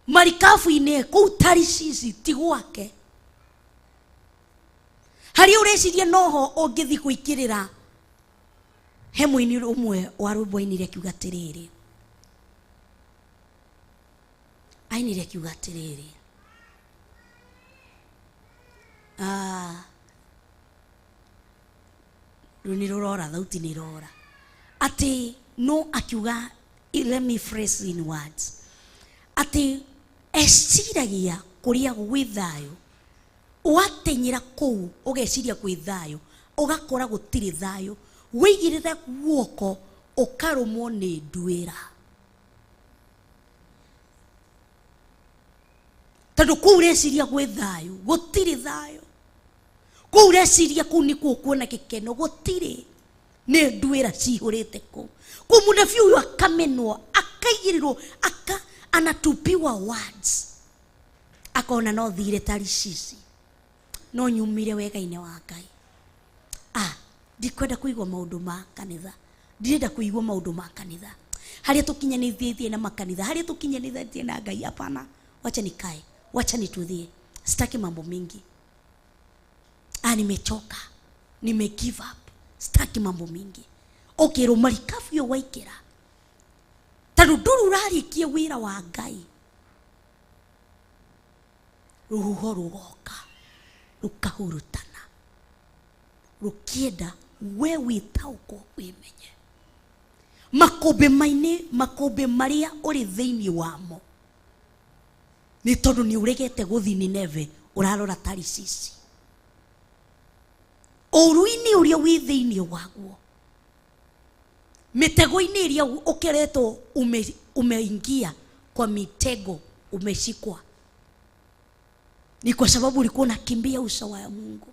marikabu-inĩ kũu Tarishishi ti gwake. Harĩa ũreciria noho ũngĩthiĩ gwĩkĩrĩra he mũini ũmwe wa rwĩmbo ainire akiuga atĩrĩrĩ, ainire akiuga atĩrĩrĩ, rĩu nĩ rũrora thauti nĩ rora atĩ no akiuga, let me phrase in words, atĩ eciragia kũrĩa gwĩ thayũ ũgatenyera kũu ũgeciria gwĩ thayũ ũgakora gũtirĩ thayũ wĩigĩrĩre guoko ũkarũmwo nĩ nduĩra tondũ kũu ũreciria gwĩ thayũ gũtirĩ thayũ. Kũu ũreciria kũu nĩkuo kuona gĩkeno gũtirĩ, nĩ nduĩra cihũrĩte kũu. Kũu munabii ũyũ akamenwo akaigĩrĩrwo anatupiwa words akona no thire Tarishishi no nyumire wega-inĩ wa Ngai. Ndikwenda kũigua maũndũ ma kanitha, ndirenda kũigua maũndũ ma kanitha harĩa tũkinyanĩthĩtie na makanitha, harĩa tũkinyanĩthĩtie na Ngai. Hapana, wacha nikae, wacha nitudhie, sitaki mambo mingi. Nimechoka, nime give up, sitaki mambo mingi. Okay, marikabu yo waikĩra tondũ ndũrĩ ũrarĩkia wĩra wa Ngai. Rũhuho rũgoka rũkahurutana rũkĩenda we wĩtaũkwo wĩmenye makũmbĩ marĩa ũrĩ thĩinĩ wamo nĩ tondũ nĩ ũregete gũthiĩ Nineve ũrarora Tarishishi. Ũru-inĩ ũrĩa wĩ thĩinĩ waguo, mĩtego-inĩ ĩrĩa ũkeretwo umeingia kwa mitego umeshikwa, ni kwa sababu ulikuwa unakimbia uso wa Mungu,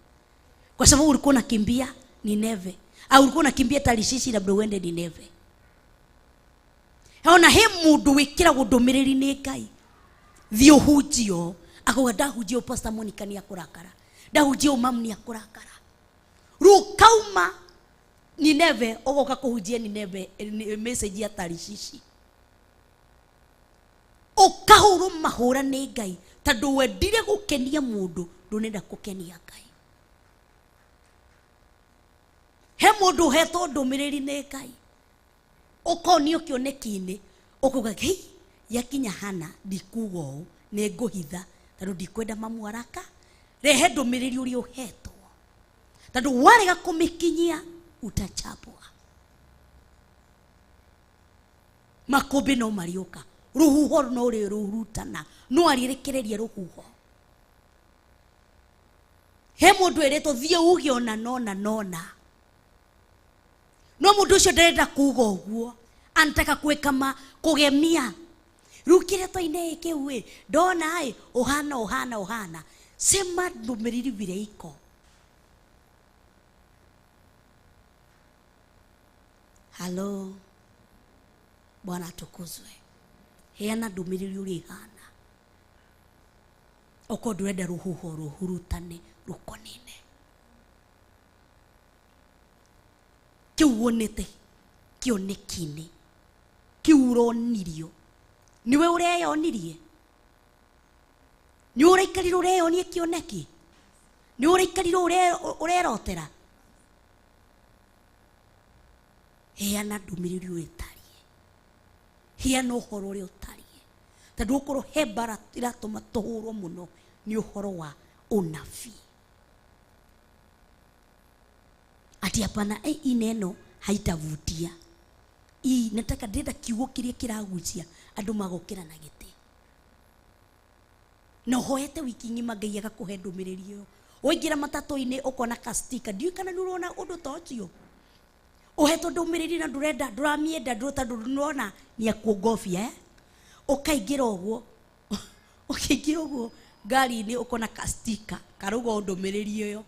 kwa sababu ulikuwa unakimbia Nineve au ulikuwa unakimbia Tarishishi labda uende Nineve. Ona he mundu wikira gudumiriri ni Ngai thio hujio akauga ndahujio Pastor Monica ni akurakara, ndahujio mam ni akurakara, rukauma Nineve ogoka kuhujia Nineve message ya Tarishishi ukahuru mahura ni Ngai tondũ wendire gũkenia mũndũ ndũnenda gũkenia Ngai. He mũndũ hetwo ndũmĩrĩri nĩ Ngai ũkonio kĩoneki-inĩ ũkuga hei yakinya hana ndikuga ũũ nĩ ngũhitha tondũ ndikwenda mamu haraka, rehe ndũmĩrĩri ũrĩa ũhetwo tondũ warega kũmĩkinyia utachapwa. Makũmbĩ no marĩũka, rũhuho no rũhurutana, no arĩrekereria rũhuho. He mũndũ eretwo thiĩ uge ona nona no mũndũ ũcio ndarenda kuga ũguo, anataka kuweka kugemia. Rĩu kĩrĩto-inĩ kĩu ndona ũhana sema ndũmĩrĩri vile iko. Halo, Bwana atukuzwe. Heana ndũmĩrĩri ũrĩa ihana. Oko ndũrenda rũhuho rũhurutane rũkonine. Kĩu wonete kĩoneki-inĩ, kĩu ũronirio, niwe ũreyonirie? Nĩ ũraikarire ũreyonie kĩoneki? Nĩ ũraikarire ũrerotera? Heana ndũmĩrĩri ũrĩa ĩtariĩ, heana ũhoro ũrĩa ũtariĩ, tondũ ũkorwo he mbara iratũma tũhũrwo mũno nĩ ũhoro wa ũnabii. Ati hapana, ineno haitavutia. Nataka ndenda kiugo kĩrĩa kĩragucia andũ magokĩra na gĩtĩ. No hoete wiki ng'ima Ngai agakũhe ndũmĩrĩri ĩyo. Oingira matatu-ini ukona kastika ndiu kana nurona undu tocio uheto ndumiriri na ndurenda nduramienda ndutondu nurona ni akuongofia ukaingira uguo ukiingira uguo ngari-ini ukona kastika karugo ndumiriri iyo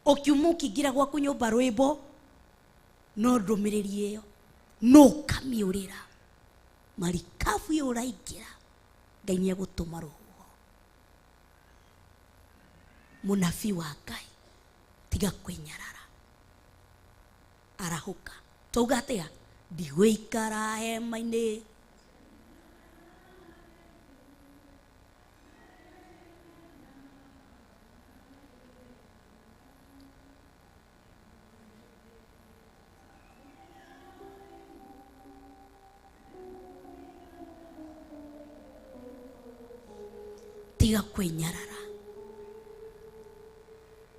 ukiuma ukiingira gwaku nyumba rwimbo no ndumiriri iyo no kamiurira marikabu iyo uraingira Ngai ni agutuma roho munabii wa Ngai tiga kwinyarara arahuka tuga atia ndigwikara hema-ini tiga kwinyarara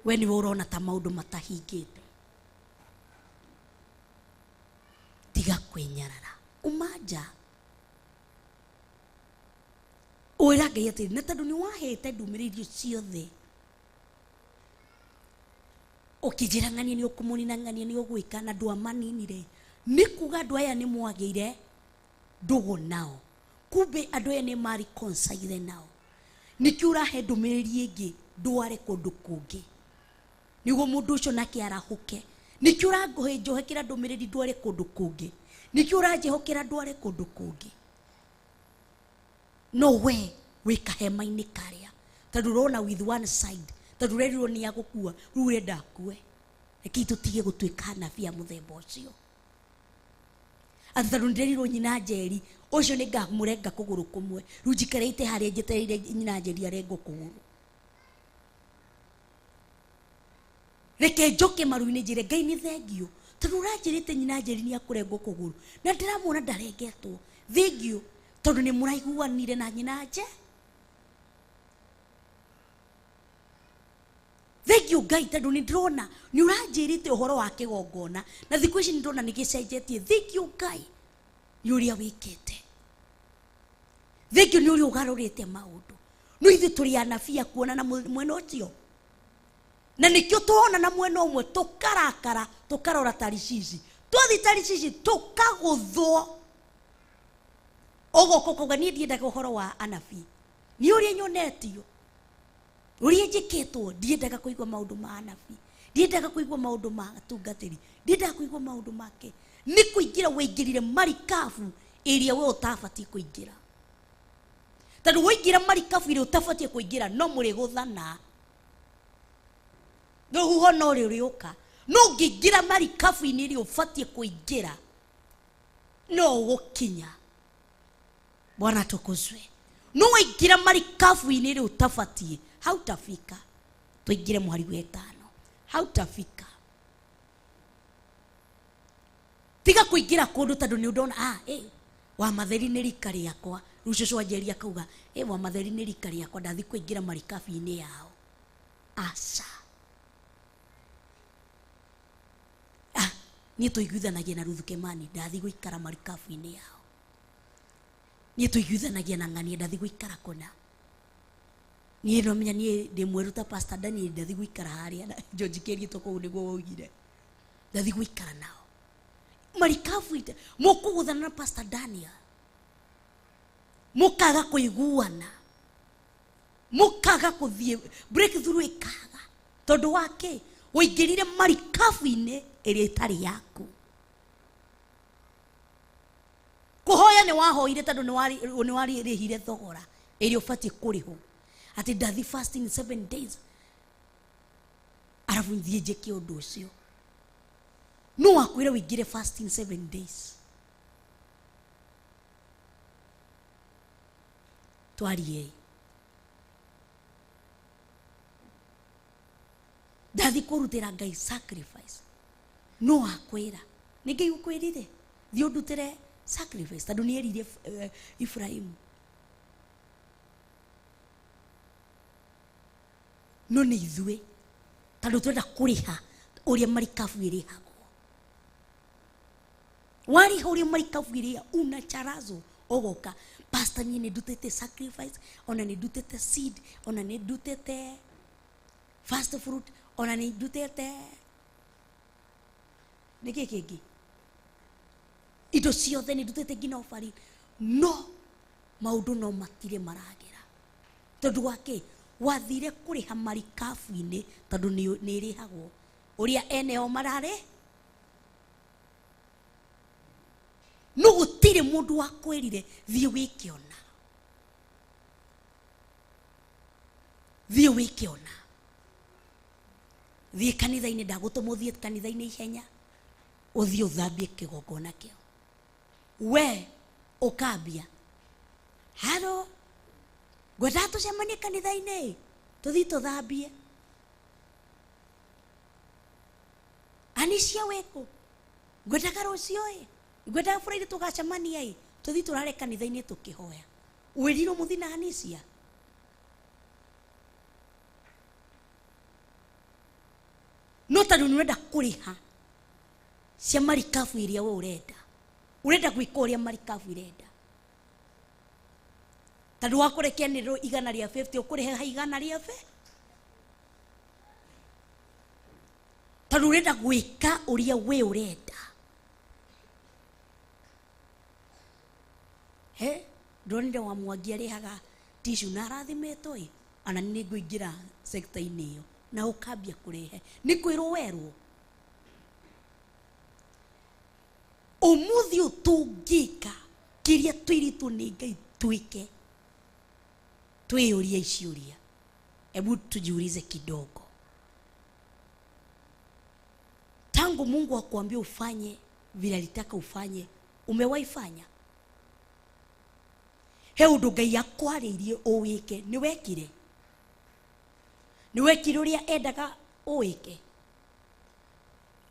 we ni urona ta maundu matahingite tiga kwinyarara umaja oira Ngai atiri na tondu ni wahete ndumiriri ciothe ukijirangania ni ukumuninangania ni ugwika na ndu amaninire ni kuga andu aya ni mwageire ndugu nao kumbe andu aya ni mari reconcile nao nikio urahe ndumiriri ingi ndware kundu kungi niguo mundu ucio nake arahuke nikio uranguhe njohekera ndumiriri ndware kundu kungi nikio uranjehokera ndware kundu kungi no we wika hema-ini karia tondu urona with one side tondu urerirwo ni agukua riu urenda akue reke tutige gutuika anabii a muthemba ucio ati tondu ndirerirwo nyina njeri ucio ni ngamurenga kuguru kumwe riu njikareite haria njetereire nyina njeri arengwo kuguru reke njoke maru-ini njire Ngai ni thengio tondu uranjirite nyina njeri ni akurengwo kuguru na ndiramwona ndarengetwo thengio tondu ni muraiguanire na nyina nje thengio Ngai tondu ni ndirona ni uranjirite uhoro wa kigongona na thiku ici ni ndona ni gicenjetie thengio Ngai ni uria wikite thengio ni uria ugarurite maundu no ithu turi anabii akuona na mwena ucio na nikio tuona na mwena umwe tukarakara tukarora taricici twathi taricici tukaguthwo ogoko kuga ni ndiendaga uhoro wa anabii ni uria nyonetio uria njikitwo ndiendaga kuigua maundu ma anabii ndiendaga kuigua maundu ma atungatiri ndiendaga kuigua maundu make ni kuingira weingirire marikabu iria we utabatie kuingira tondu waingira marikabu iria utabatie kuingira no muri guthana no huho no riuka no ngingira marikabu-ini iria ubatie kuingira no gukinya Bwana tukuzwe no waingira marikabu-ini iria utabatie hautafika tuingire mwari wetano hautafika tiga kuingira kundu tondu ni ndona wa matheri ni rika riakwa rucio wanjeri akauga wa matheri ni rika riakwa ndathi kuingira marikabu-ini yao asa ni tuiguithanagia na Ruthu Kimani ndathi guikara marikabu-ini yao ni tuiguithanagia na ng'ania ndathi guikara kona ni no menya ni ndi mweruta Pastor Daniel ndathi guikara haria na George Keri toko niguo waugire ndathi guikara nao marikabu ite mukuguthana na Pastor Daniel mukaga kuiguana mukaga kuthie breakthrough ikaga tondu wake uingirire marikabu-ini iria itari yaku kuhoya ni wahoire tondu ni wari rihire thogora iria ubatie kuriho ati ndathi fasting 7 days arafu nthie njeke undu ucio no akwire wingire fasting 7 days twarie ndathi kurutira Ngai sacrifice no akwira ni Ngai ukwirire thio ndutire sacrifice tondu ni erire Ibrahim no ni ithue tondu twenda kuriha uria marikabu irihagwo wari uria marikabu iria una charazo ogoka pastor ni ndutete sacrifice ona ni ndutete seed ona ni ndutete First fruit ona ni ndutete niki kingi indo ciothe ni ndutete ngina offering no maundu no matire maragira tondu wake wathire kuriha marikabu-ini tondu ni irihagwo uria eneo marare no gutire mundu wa kwirire thie wikiona thie wikiona thie kanitha-ini ndagutomuthie kanitha-ini ihenya uthie uthambie kigongona kio we ukambia haro gwenda tucemanie kanitha-ini tuthie tuthambie anisia weko gwenda rucio gwenda Friday tugacemania tuthie turare kanitha-ini tukihoya wiriro muthina anisia no tondu ni wenda kuriha cia marikabu iria we urenda gwika uria marikabu irenda tondu wakurekia ni 150 ukurihe 100 tondu urenda gwika uria we urenda ndonire wa Mwangi arihaga tissue na arathimetwo ana ni nguingira sector-ini iyo na ukambia kurihe ni kwirwo werwo umuthi utungika kiria twiritu ni Ngai twike twiyuria iciuria hebu tujiulize kidogo tangu Mungu akwambia ufanye vile alitaka ufanye umewaifanya he undu Ngai akwaririe uwike ni wekire uria endaga uwike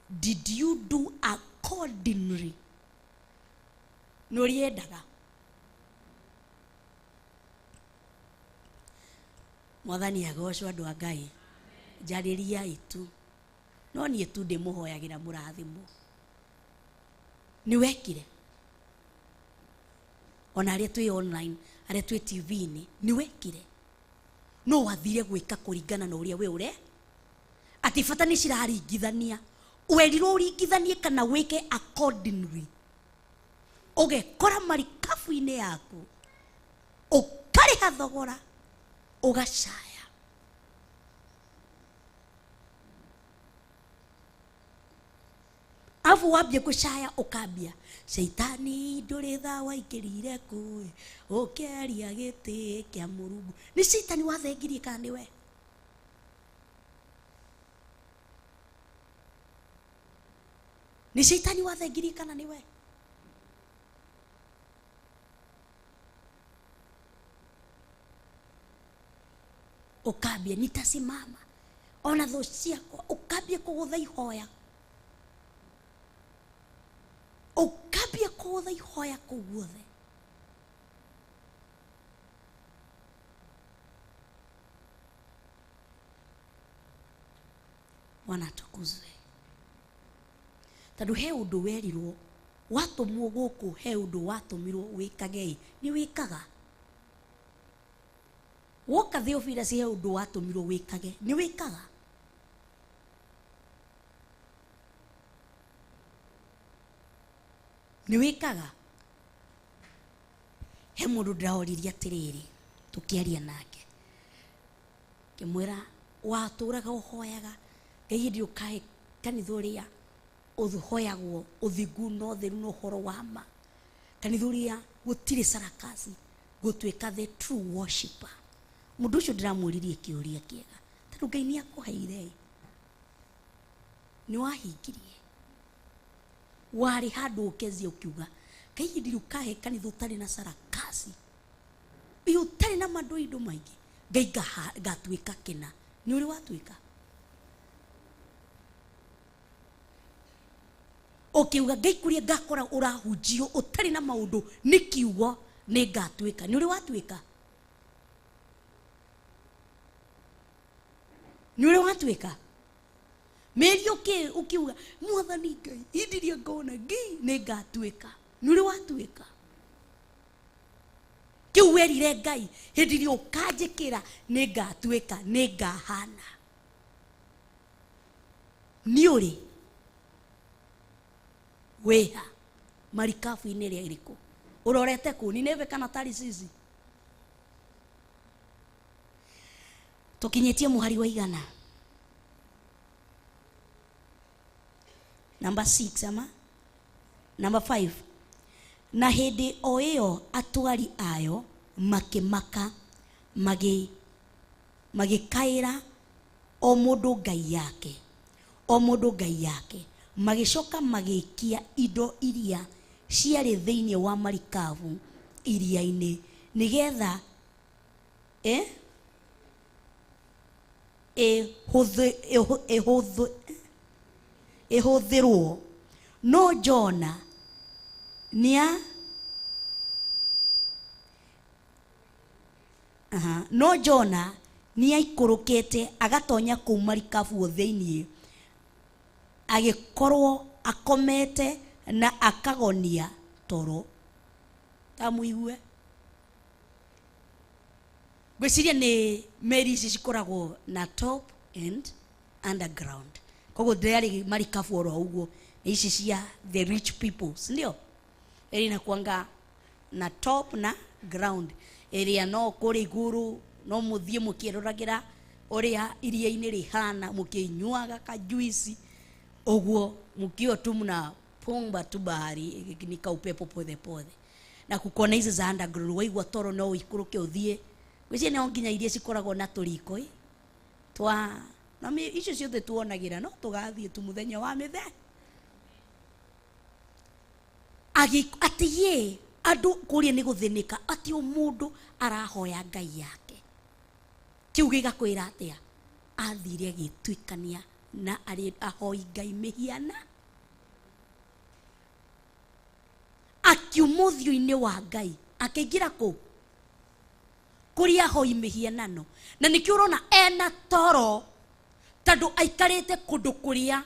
did you do accordingly nuri endaga mwathani agocwo andu a Ngai njariria itu no nie tu ndimuhoyagira murathimo ni wekire ona aria twi online aria twi TV-ini ni wekire no wathire gwika kuringana na uria we ure ati bata ni ciraringithania werirwo uringithanie kana wike accordingly ugekora marikabu-ini yaku ukariha thogora ugacaya afu wambie gucaya ukambia Shaitani nduri thawa ikirire ku ukeria giti kia Murungu ni Shaitani wathengirie kana ni we ni Shaitani wathengirie kana ni we ukambia nitasimama ona tho ciakwa ukambia kugutha ihoya ukambia kugutha ihoya kuguothe wanatukuzwe tondu he undu werirwo watumwo guku he undu watumirwo wikage ni wikaga woka Theophilus he undu watumirwo wikage ni wikaga ni wikaga he mundu ndaoririe atiriri tukiaria nake kimwira waturaga uhoyaga Ngai ndi ukae kanitha uria uthoyagwo uthingu no theru no horo wa ma kanitha uria gutire sarakasi gutwika the true worshipper mundu ucio ndiramuririe kiuria kiega tondu Ngai ni akuheire ni wahingirie wari handu ukezi ukiuga Ngai ndi ukae kanitha utari na sarakasi iyo utari na madoido maingi Ngai gatwika kina ni uri watwika ukiuga Ngai kuria ngakora urahunjio utari na maundu ni kiugo ni ngatwika ni uri watwika ni uri watwika meri ukiuga mwathani Ngai indiria ngona Ngai ni ngatwika ni uri watwika kiu werire Ngai hindi ri ukanjikira ni ngatwika ni ngahana niuri weha marikabu ine ria iriku urorete ku Nineve kana Tarisisi tukinyetie muhari wa igana number 6 ama number 5 na hindi o iyo atwari ayo makimaka magikaira o mundu ngai yake magicoka magikia indo iria ciari thiini wa marikabu iria-ini nigetha ihuthirwo no Jona niaikurukite agatonya kuu marikabu thiini agikorwo akomete na akagonia toro. Tamuigue gwiciria ni meri ici cikoragwo na top and underground, koguo ndari marikabu oro uguo ici cia the rich people, ndio ina kuanga na top na ground area. No kuri iguru no muthie mukieroragira uria iria-ini rihana mukinyuaga ka juice uguo mukio tu mna pumba tu bahari nika upepo pole pole na kukona hizi za underground waigwa toro no ikuruke uthie gwiciria ne onginya iria cikoragwo na turiko twa na me icio ciothe tuonagira no tugathie tu muthenya wa mithe ati ye andu kuria ni guthinika ati o mundu arahoya ngai yake kiu gigakwira atia athire agituikania na ari ahoi ngai mihiana akiumuthio-ini wa ngai akiingira ku kuria ahoi mihianano na nikio urona ena toro tondu aikarite kundu kuria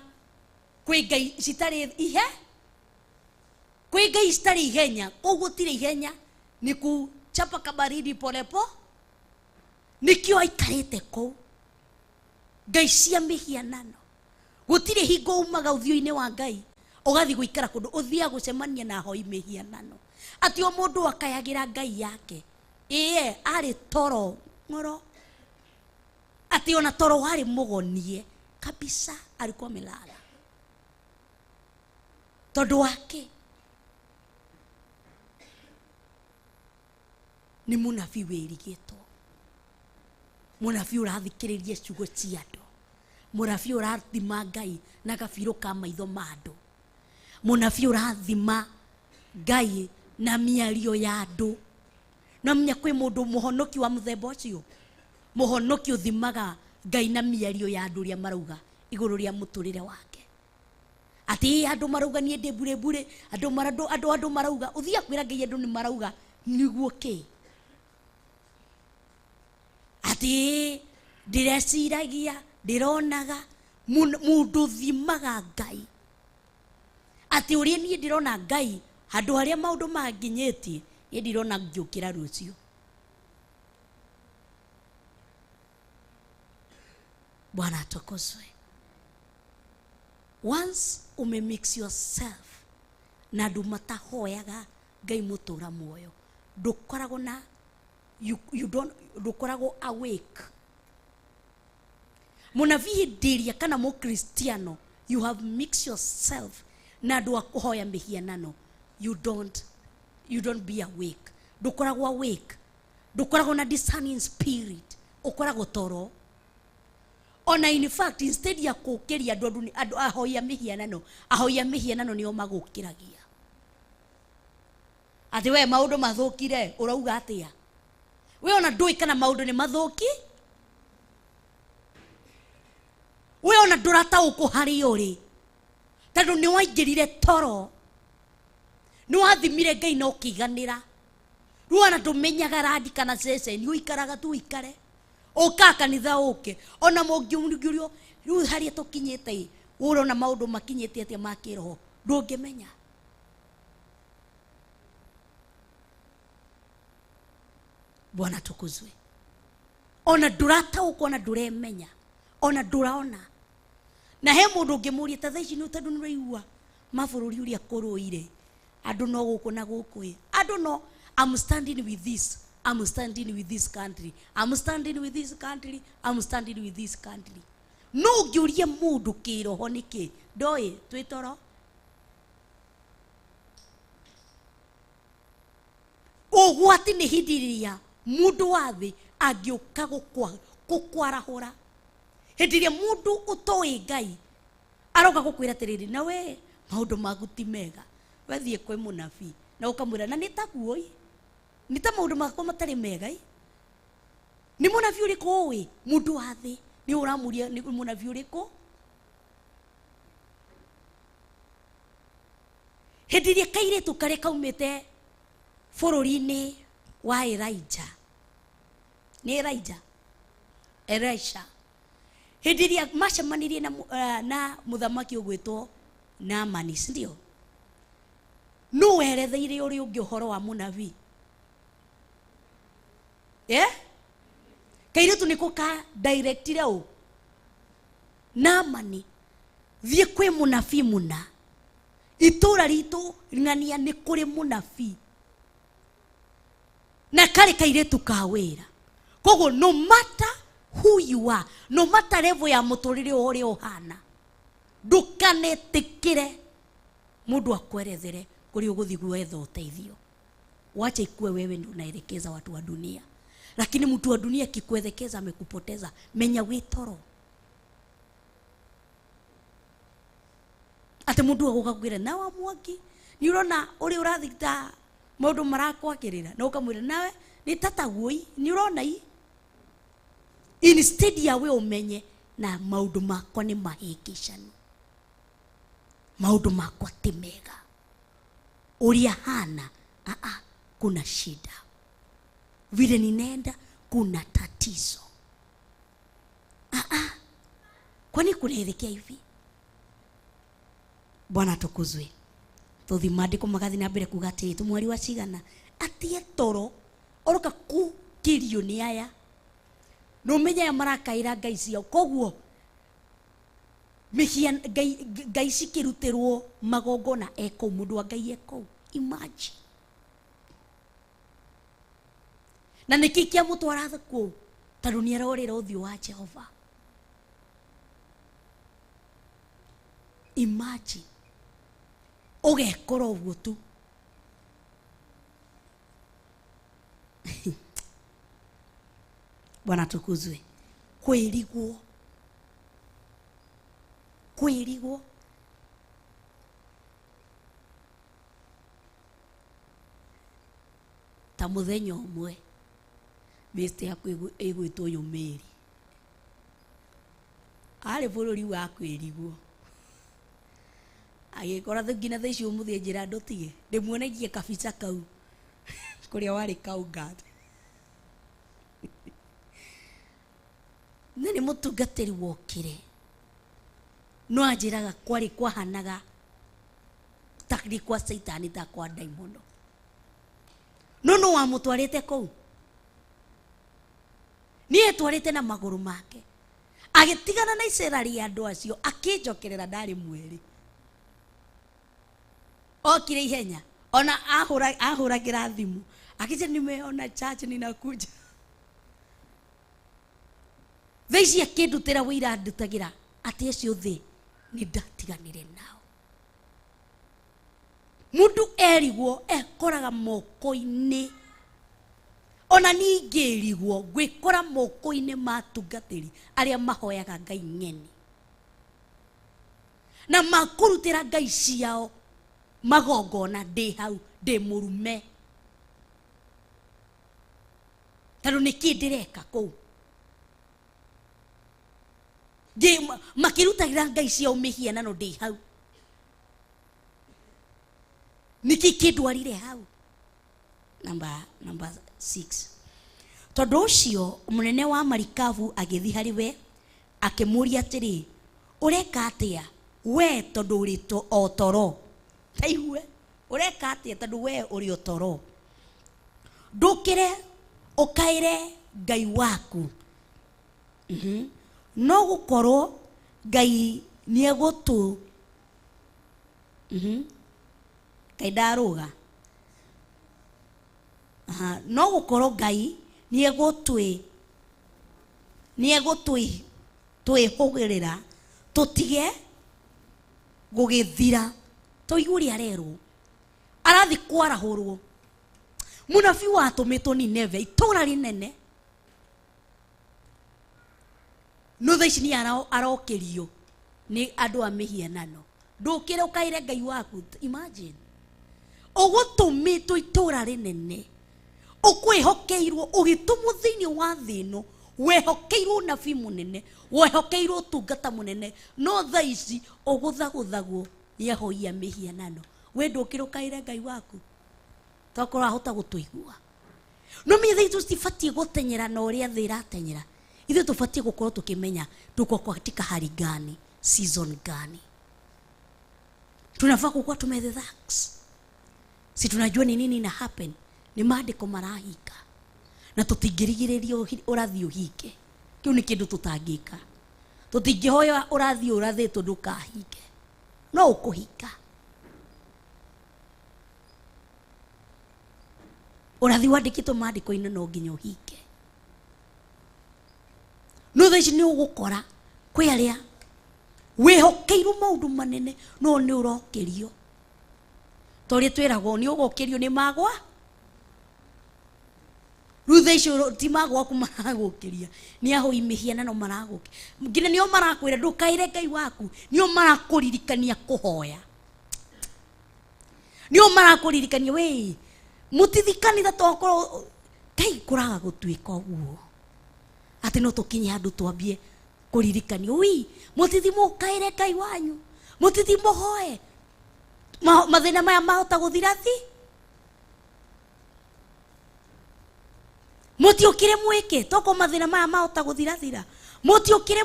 kwi ngai citari ihe kwi ngai citari ihenya koguo tire ihenya ni kuchapa kabaridi polepo nikio aikarite ku ngai cia mihianano gutire hingo umaga uthio-ini wa ngai ugathi guikara kundu uthia gucemania na ahoi mihianano ati o mundu akayagira ngai yake ari toro ngoro ati ona toro wari mugonie kabisa alikuwa melala tondu wake ni munabii wirigitwo, munabii urathikiriria ciugo cia andu, munabii urathima ngai na gabiru ka maitho ma andu, munabii urathima ngai na miario ya andu. Na mnya kwi mundu muhonoki wa muthemba ucio muhonoki uthimaga ngai na miario ya andu ria marauga iguru ria muturire wake ati andu marauga nie ndi bure bure andu marauga uthia kwira ngai andu ni marauga niguo ki ati ndireciragia ndironaga mundu thimaga ngai ati uria nie ndirona ngai handu haria maundu manginyetie ye ndirona ngiukira rucio. Bwana atukuzwe. Once mix yourself na andu matahoyaga ngai mutura muoyo ndukoragwo na ndukoragwo awake. Munabii ndiria kana mukristiano you have mixed yourself na andu akuhoya mihianano you don't be awake. Ndukoragwo awake, ndukoragwo na discerning spirit, ukoragwo toro. Ona in fact instead ya kukiria andu ahoya mihianano nio magukiragia. Ati we maundu mathukire urauga atia? We ona ndui kana maundu ni mathuki? We ona ndurata ukuhari uri tondu ni waingirire toro, ni wathimire ngai no kiganira ruana tumenyaga radi kana ceceni uikaraga tu ikare uka kanitha uke ona mungiurio riu haria tukinyite urona maundu makinyite atia makiroho ndungimenya. Bwana tukuzwe. Ona durata uko ona duremenya ona duraona na he mundu ngimuria ta thaici no tondu nuraigua mabururi uria kuruire andu no guku na guku andu no I'm standing with this, I'm standing with this country, I'm standing with this country, I'm standing with this country. No ngiurie mundu kiroho niki ndoi twitoro ugwati ni hindiria mundu wathi angiuka gukwarahura hindiria mundu utoi Ngai aroka gukwira tiriri na we maundu maku ti mega wathie kwe munabii na ukamwira na nitaguo ni ta maundu maku matari mega ni munabii uriku wi mundu wathi ni uramuria ni munabii uriku hindiria kairetu kare kaumite bururi-ini wa Elijah ni Elisha hindiria macemanirie na muthamaki ugwitwo Naamani ndio no weretheire uri ungi uhoro wa munabii kairetu niko ka directire u Naamani thie kwi munabii muna itura ritu ng'ania ni kuri munabii na kare kairetu ka wira kogo no matter who you are, no matter level ya muturire uri uhana ndukanetikire mundu akwerethere kuri uguthi gwetha uteithio. Wacha ikue wewe ndio unaelekeza watu wa dunia, lakini mtu wa dunia kikuelekeza amekupoteza. Menya witoro ate mundu agukakwira na wa mwaki ni urona uri urathita maundu marakwakirira na ukamwira nawe ni tataguoi ni urona instead ya we umenye na maundu makwa ni mahikishano, maundu makwa ti mega uria hana kuna shida vile ninaenda kuna tatizo kwani kunaelekea hivi. Bwana tukuzwe. Tuthi maandiko magathi na mbere kuga ati mwari wa cigana atie toro oroka ku kirio ni aya no menya ya marakaira ngai ciao koguo mihia ngai cikirutirwo magongona eko mundu wa ngai eko. Imagine na nikikia mutwara thako tondu ni arorira uthio wa Jehova. Imagine ugekora uguo tu Bwana tukuzwe. Kwirigwo ta muthenya umwe miste yaku igwitwo Yumeri ari bururi wa kwirigwo agikora thugina thaici umuthie njira ndutige ndimuonegie kabica kau kuria wari kaungati nani mutungatiri wokire no anjiraga kwari kwahanaga takri kwa Saitani ta kwa daimono no wa mutwarite kou ni etwarite na maguru make agitigana na icerari andu acio akinjokerera ndari mweri okire ihenya ona ahuragira thimu akija nimeona church ninakuja thaici akindutira wira ndutagira ati acio thi ni ndatiganire nao. Mundu erigwo ekoraga moko-ini ona ningirigwo gwikora moko-ini matungatiri aria mahoyaga ngai ng'eni na makurutira ngai ciao magongona ndi hau ndi murume tano niki ndireka kou makirutagira ngai ciao mihianano ndi hau niki kidwarire hau. Number 6 tondu ucio munene wa marikabu agithi hariwe akimuria atiri ureka atia we tondu urito otoro taihue ureka atia tondu we uri otoro ndukire ukaire ngai waku no gukorwo ngai niegutu kaidaruga no gukorwo Ngai twihugirira tutige gugithira toiguri arerwo arathi kwarahurwo munabii watumitwo Nineve itura rinene no thaici ni arokirio ni andu a mihianano ndukire ukaire Ngai waku. Imagine ugutumitwo itura rinene ukwihokeirwo ugitumwo thiini wa thino wehokeirwo nabii munene wehokeirwo tungata munene no thaici uguthaguthagwo yehoia mihianano we ndukire ukaire Ngai waku tokora hota gutuigua no mithe itu sifati gutenyera na uria thi iratenyera ithu tufatie gukorwo tukimenya tuko katika hali gani season gani tunafaa kuwa tumedhaks si tunajua ni nini na happen ni maandiko marahika na tutingirigiririo urathi uhike kiu ni kindu tutangika tutingihoya urathi urathitwo ndukahike no ukuhika urathi wandikitwo maandiko-ini no nginya uhike no thaici ni ugukora kwi aria wihokeirwo maundu manene no ni urokirio tori twiragwo ni ugokirio ni magwa ruthaici ti magwa kumaragukiria ni ahoi mihianano maraguki ngine nio marakwira ndukaire Ngai waku nio marakuririkania kuhoya nio marakuririkania we mutithikanitha tokoro Ngai kuraga gutwika uguo ati no tukinye andu twambie kuririkania ui mutithimo kaire Ngai wanyu mutithimo hoe mathina maya mahota guthira thi mutiukire mweke toko mathina maya mahota guthira thira mutiukire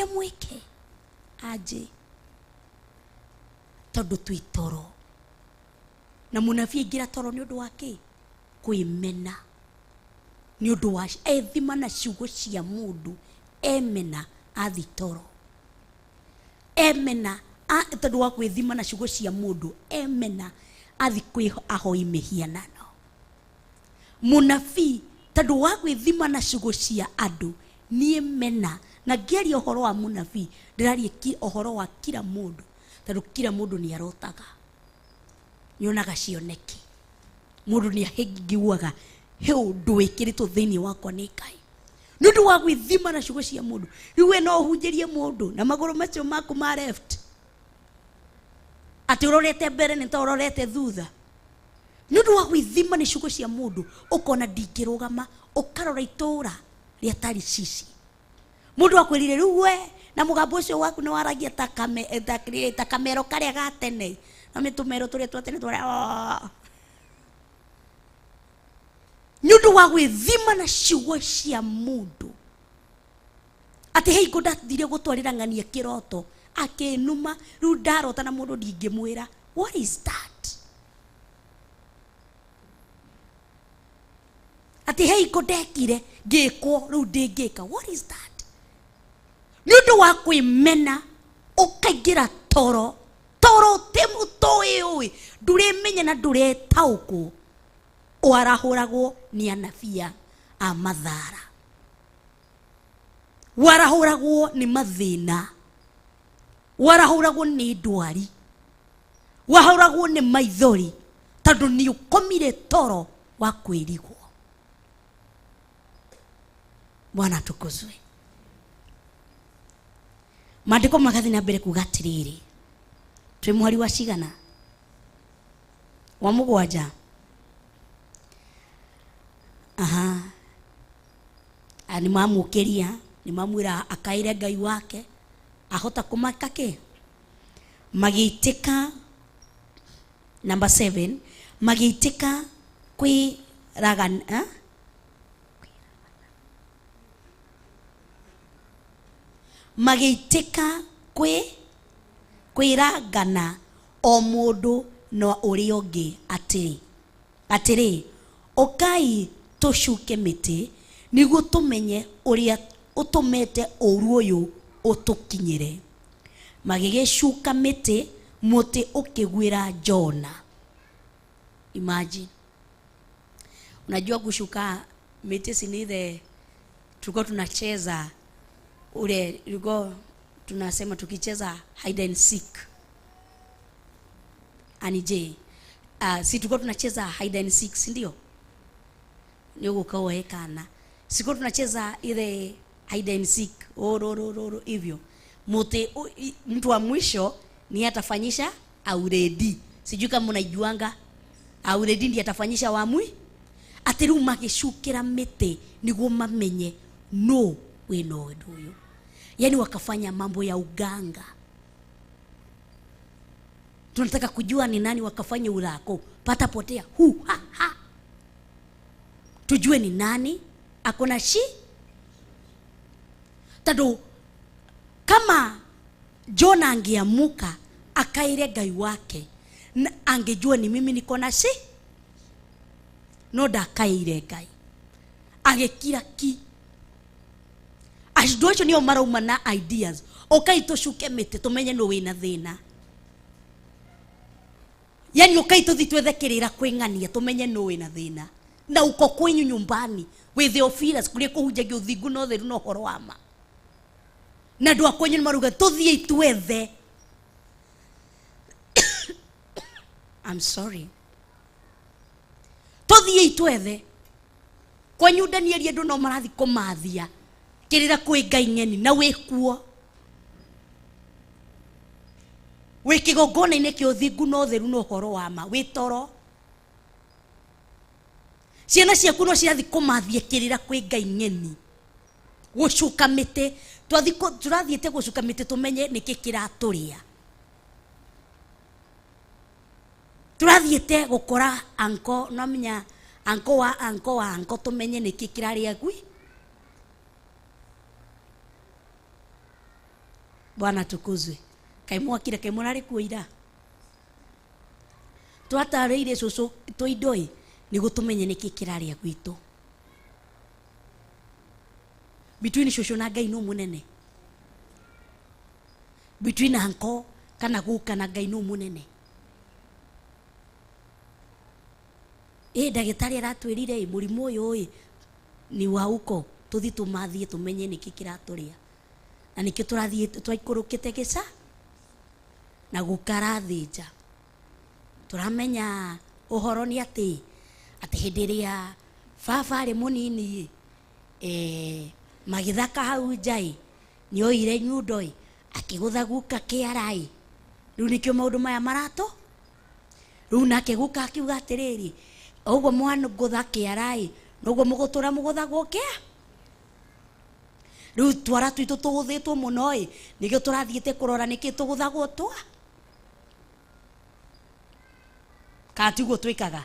mweke aje tondu twitoro na munabii ngira toro ni undu wake kwimena ni undu wa ethima na ciugo cia mundu emena athitoro emena tondu wa kwithima na ciugo cia mundu emena athi kwi ahoi mihianano munabii tondu wa kwithima na ciugo cia andu ni mena na ngeria uhoro wa munabii ndirarie uhoro wa kila mundu tondu kila mundu ni arotaga nyonaga cioneki mundu ni ahingiguaga he undu wikiritwo thiini wakwa ni Ngai nundu wa gwithima na ciugo cia mundu riu no uhunjirie mundu na maguru macio maku ma left ati urorete mbere ni ta urorete thutha nundu wa gwithima ni ciugo cia mundu ukona ndingirugama ukarora itura ria tari cici mundu akwirire riu we na mugambo ucio waku ni waragia ta kamero karia gatene na mitumero turia twatene twaria nundu wa gwithima na ciugo cia mundu ati heigo ndathire gutwarira ng'ania kiroto akinuma riu ndarota na mundu ndingimwira what is that ati heigo ndekire ngikwo riu ndingika what is that nundu wa kwimena ukaingira toro timu toiui nduremenya na nduretauku warahuragwo ni anabia a mathara warahuragwo ni mathina warahuragwo ni ndwari warahuragwo ni maithori tondu ni ukomire toro wa kwirigwo. Bwana tukuzwe. Maandiko magathi na mbere kuga atiriri twi mwari wa cigana wa mugwanja ani mamukiria ni mamwira akaire Ngai wake ahota kumaka ke magiitika. Number 7 magiitika kwi ragana magiitika kwiragana o mundu no uri ungi atiri okai tushuke miti niguo tumenye uria utumete uru uyu utukinyire magigicuka miti muti ukigwira Jona. Imagine. Unajua kushuka miti sinithe tulikuwa tunacheza ule tulikuwa tunasema tukicheza hide and seek. Anije si tulikuwa tunacheza hide and seek, si ndio? Ni ukaoekana. Siko tunacheza ile hide and seek. Oro hivyo. Mtu wa mwisho ni atafanyisha already. Sijui kama mnaijuanga already ndiye atafanyisha wamwi. Atiru magicukira miti niguo mamenye no we know nduyo. Yani wakafanya mambo ya uganga. Tunataka kujua ni nani wakafanya urako. Pata potea. Ha. Tujue ni nani akona tado kama Jona angeamuka akaire Ngai wake angejua ni mimi niko na no ndakaire Ngai agekira ki ashdocho niyo marauma na ideas okaito shuke mete tumenye no wina thina. Yani okaito thitwethekirira kwingania tumenye no wina thina na uko kwenyu nyumbani we Theophilus kulie kuhunjagia uthingu no theru no horo wa ma na ndu akwenyu maruga tuthie itwethe. I'm sorry. Tuthie itwethe kwenyu Danieli ndu no marathi kumathia kirira kwi Ngai ng'eni na wikuo wikigongona ine ki uthingu no theru no horo wa ma witoro ciana ciaku no cirathi kumathia kirira kwi Ngai ng'eni gucuka miti turathiite gucuka miti tumenye niki kiraturia. Turathiite gukora anko no menya anko tumenye niki kiraria gwi. Bwana tukuzwe. Kaimwakire kaimurari kuira twatareire cucu toidoi nigo tumenye niki kiraria gwitu between cucu na Ngai no munene, between anko kana guka na Ngai no munene. Ndagitari aratwirire murimu uyu ni wa uko tuthi tumathie tumenye niki kiraturia na niki turathie twaikurukite gica na gukarathinja. Turamenya uhoro ni ati hindiria baba ari munini magithaka hau njai ni oire nyundoi akigutha guka kiarai. Riu nikio maundu maya marato riu nake guka akiuga atiriri uguo mwana gutha kiarai noguo mugutura mugutha gukia. Riu twara twitu tuguthitwo muno nikio turathiite kurora niki tuguthagwo twa katiguo twikaga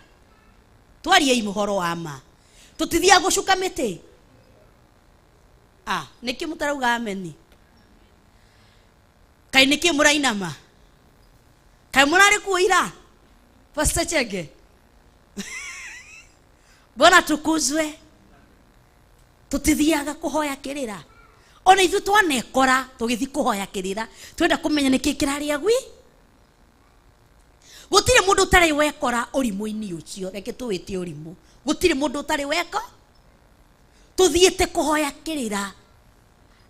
twarie imuhoro wa ma tutithia gucuka miti. Niki mutarauga ameni kai niki murainama kai murari kuira Pastor Chege. Bwana tukuzwe. Tutithiaga kuhoya kirira ona ithu twanekora tugithi kuhoya kirira twenda kumenya niki kiraria gwi. Gutire mundu utari wekora urimu-ini ucio reke tuwite urimu. Gutire mundu utari weko tuthiite kuhoya kirira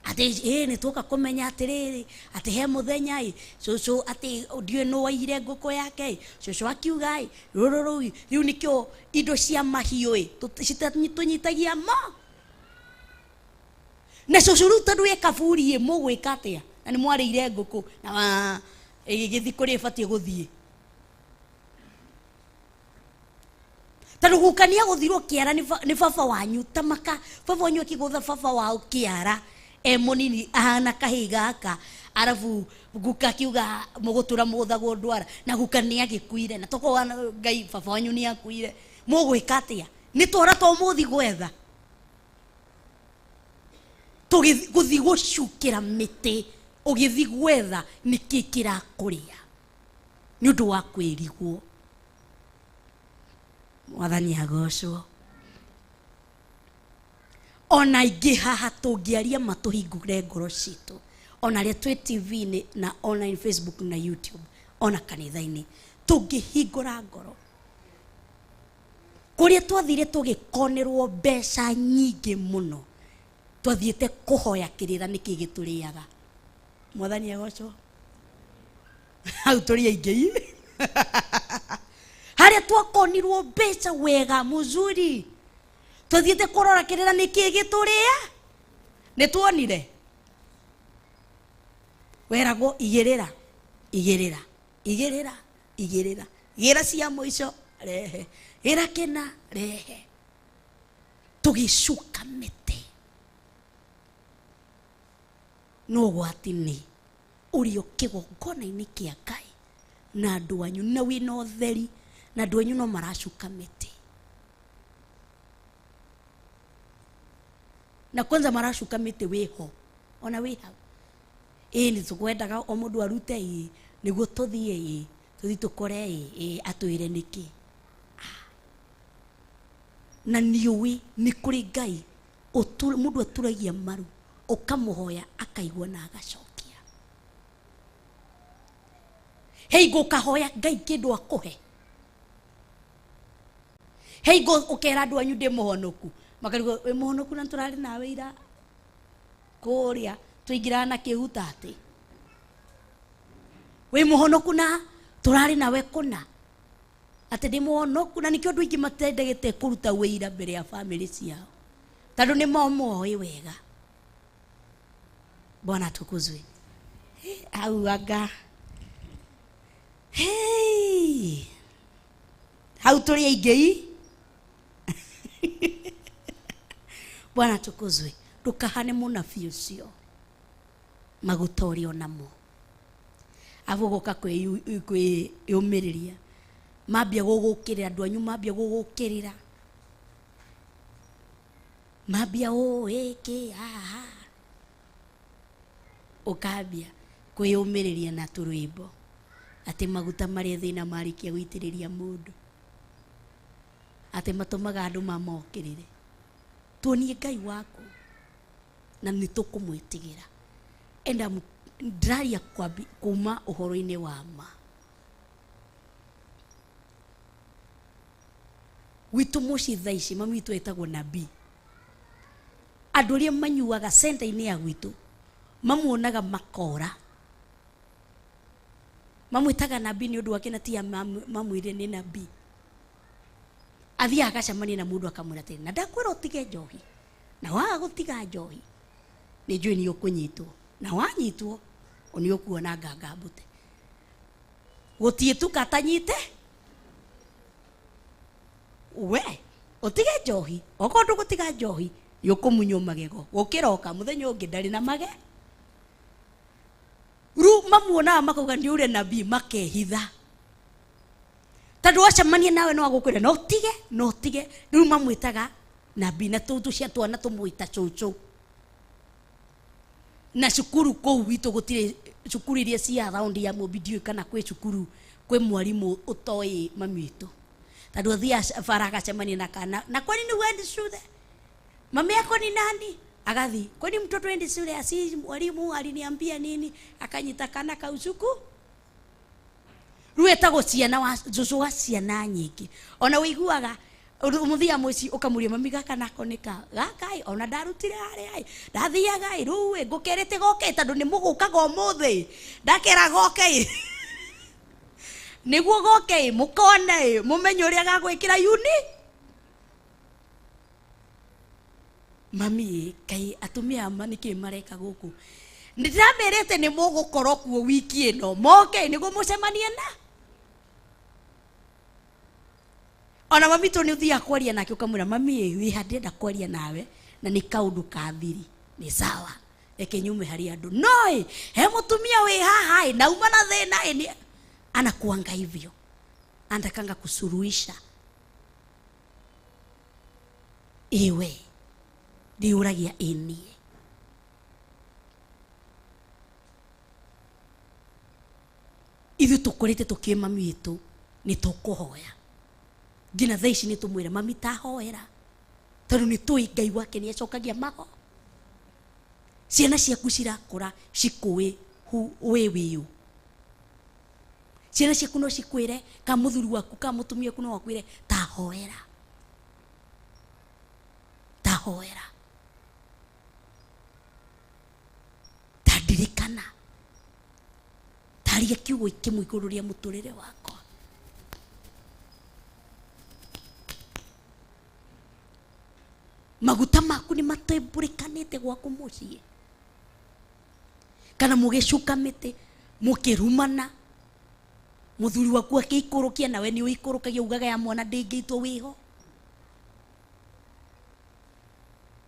ati ni tuka kumenya atiriri ati he muthenya cucu ati ndiwe no waire nguko yake cucu akiuga ruru riu nikio indo cia mahiu tunyitagia mo na cucu ru tondu e kaburi mugwika atia na ni mwarire nguko na githi kuri batie guthie tondu gukania guthirwo kiara ni baba wanyu tamaka baba wanyu akigutha baba wao kiara munini ahana kahiga aka arafu guka kiuga mugutura muguthagwo ndwara na gukania gikuire na toko Ngai baba wanyu ni akuire mugwika atia ni twara to muthi gwetha guthi gucukira miti ugithi gwetha niki kirakuria ni undu wa kwirigwo. Mwathani agocwo. Ona ingi haha tungiaria matuhingure ngoro citu ona ria twi TV na online Facebook na YouTube ona kanitha-ini tungihingura ngoro kuria twathire tugikonerwo mbeca nyingi muno twathiete kuhoya kirira niki gituriaga mwathani agocwo hau turi aingĩ haria twakonirwo mbeca wega muzuri twathiete kurora kirira niki gituria ni tuonire weragwo igirira gira cia muico rehe gira kina rehe tugicuka miti no gwatini urio kigongona-ini kia Ngai na andu anyu na wina utheri na andu anyu no maracuka miti na kwanza maracuka miti wiho ona wiha ni tukwendaga o mundu arute niguo tuthie tukore atwire niki na niui ni kuri Ngai mundu aturagia maru ukamuhoya akaigua na agacokia heigo kahoya Ngai kindu akuhe heigo ukera andu anyu ndi muhonoku makarigo we muhonoku na turari nawe ira kuria tuingira na kihuta ati we muhonoku na turari nawe kuna ati ndi muhonoku na nikio andu aingi matendegete kuruta wira mbere ya family ciao tondu ni momoe wega. Bwana tukuzwe. Au aga hau turi aingĩ Bwana tukuzwe. Ndukahane munabii ucio maguta urio namo avugoka kwiyumiriria mambia gugukirira andu anyu mambia gugukirira mambia iki ukambia kwiyumiriria na turwimbo ati maguta maria thina marikia guitiriria mundu ati matumaga andu mamokirire tuonie Ngai waku na nitukumwitigira enda ndaria kuma uhoro-ini wa ma witu muci thaici mami witu etagwo nabii andu aria manyuaga center-ini ya gwitu mamuonaga makora mamwitaga nabii ni undu wake na tia mamwire ni nabii athia agacamania na mundu akamwira ati na ndakwira utige njohi na waga gutiga njohi ni njui ni ukunyitwo na wanyitwo oni ukuona ngangambute gutie tu katanyite we utige njohi okondu gutiga njohi yukumunywo magego gukiroka muthenya ungi ndari na mage ru mamuona makauga ni ure nabii makehitha tondu wacamania nawe no agukwira no tige riu mamwitaga nabii na tutu cia twana tumwita cucu na cukuru kou witu gutire cukuru iria cia round ya mobidio kana kwe cukuru kwe mwalimu utoi mamitu tondu athia faraga cemania na kana na kwani ni wendi shule mama yako ni nani agathi kwani mtoto wendi shule asi mwalimu aliniambia nini akanyita kana kausuku rueta gociana wa zuzu wa ciana nyingi ona wiguaga umuthia muci ukamuria mami gaka nako nika gakai ona ndarutire hari ai ndathiaga ruwe ngukerete goke tondu ni mugukaga umuthi ndakera goke niguo goke mukone mumenye uria gagwikira uni mami kai atumia maniki mareka guku ndiramerete ni mugukorwo kuo wiki ino moke niguo mucemanie na ona mami tu ni uthia kwaria nake ukamwira mami wi handenda kwaria nawe na ni kaundu ka thiri ni sawa eke nyume hari andu noi he mutumia wi haha na uma na thina ni anakuanga hivyo anataka kusuruhisha iwe ndiuragia ini ithu tukurite tukima mitu ni tukuhoya ngina thaici ni tumwire mami tahoera tondu ni tui Ngai wake ni acokagia maho ciana ciaku cirakũra cikũĩ wĩ ciana ciaku no cikwĩre ka mũthuri waku ka mũtumia waku no akwĩre ta hoera ta ndirikana taria kiugo kĩmwe igũrũ rĩa mũtũrĩre wakwa. Maguta maku nĩ matembũrĩkanĩte gwaku mũciĩ kana mũgĩcukamĩte mũkĩrumana, mũthuri waku akĩikũrũkia nawe nĩ ũikũrũkagia ugaga ya mwana ndĩngĩitwo wĩho,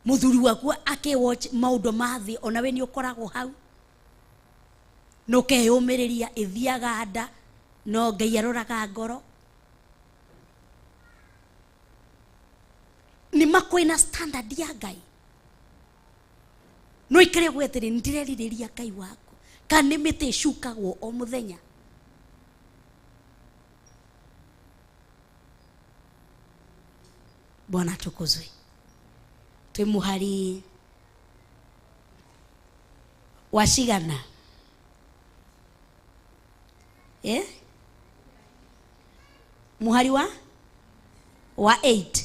mũthuri waku akĩwatch maũndũ ma thĩ onawe nĩ ũkoragwo hau no keyũmĩrĩria ĩthiaga nda no Ngai aroraga ngoro. Nĩ makwĩna standard ya Ngai no ikare gwetĩrĩ ndirerirĩria Ngai waku kana nĩ mĩtĩ ĩcukagwo o mũthenya. Bwana tukuzwe. Twĩ mũhari wa cigana mũhari wa 8.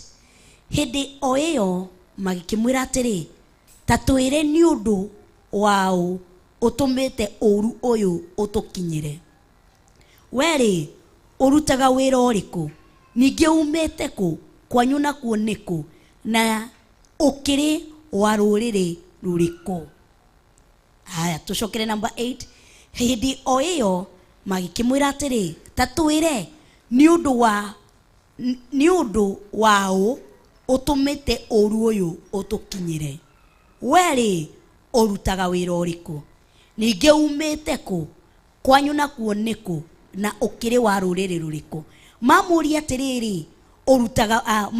Hĩndĩ o ĩyo magĩkĩmwĩra atĩrĩ ta twĩre nĩ ũndũ wao ũtũmĩte ũru ũyũ ũtũkinyĩre. Werĩ ũrutaga wĩra ũrĩkũ? Ningĩ umĩte kũ? Kwanyu nakuo nĩkũ? Na ũkĩrĩ wa rũrĩrĩ rũrĩkũ? Haya tũcokere number 8. Hĩndĩ o ĩyo magĩkĩmwĩra atĩrĩ ta twĩre nĩ ũndũ wao ũtũmĩte ũru ũyũ ũtũkinyĩre. Werĩ ũrutaga wĩra ũrĩkũ? Ningĩ umĩte kũ? Kwanyu nakuo nĩkũ? Na ũkĩrĩ wa rũrĩrĩ rũrĩkũ? Mamũria atĩrĩrĩ ũrutaga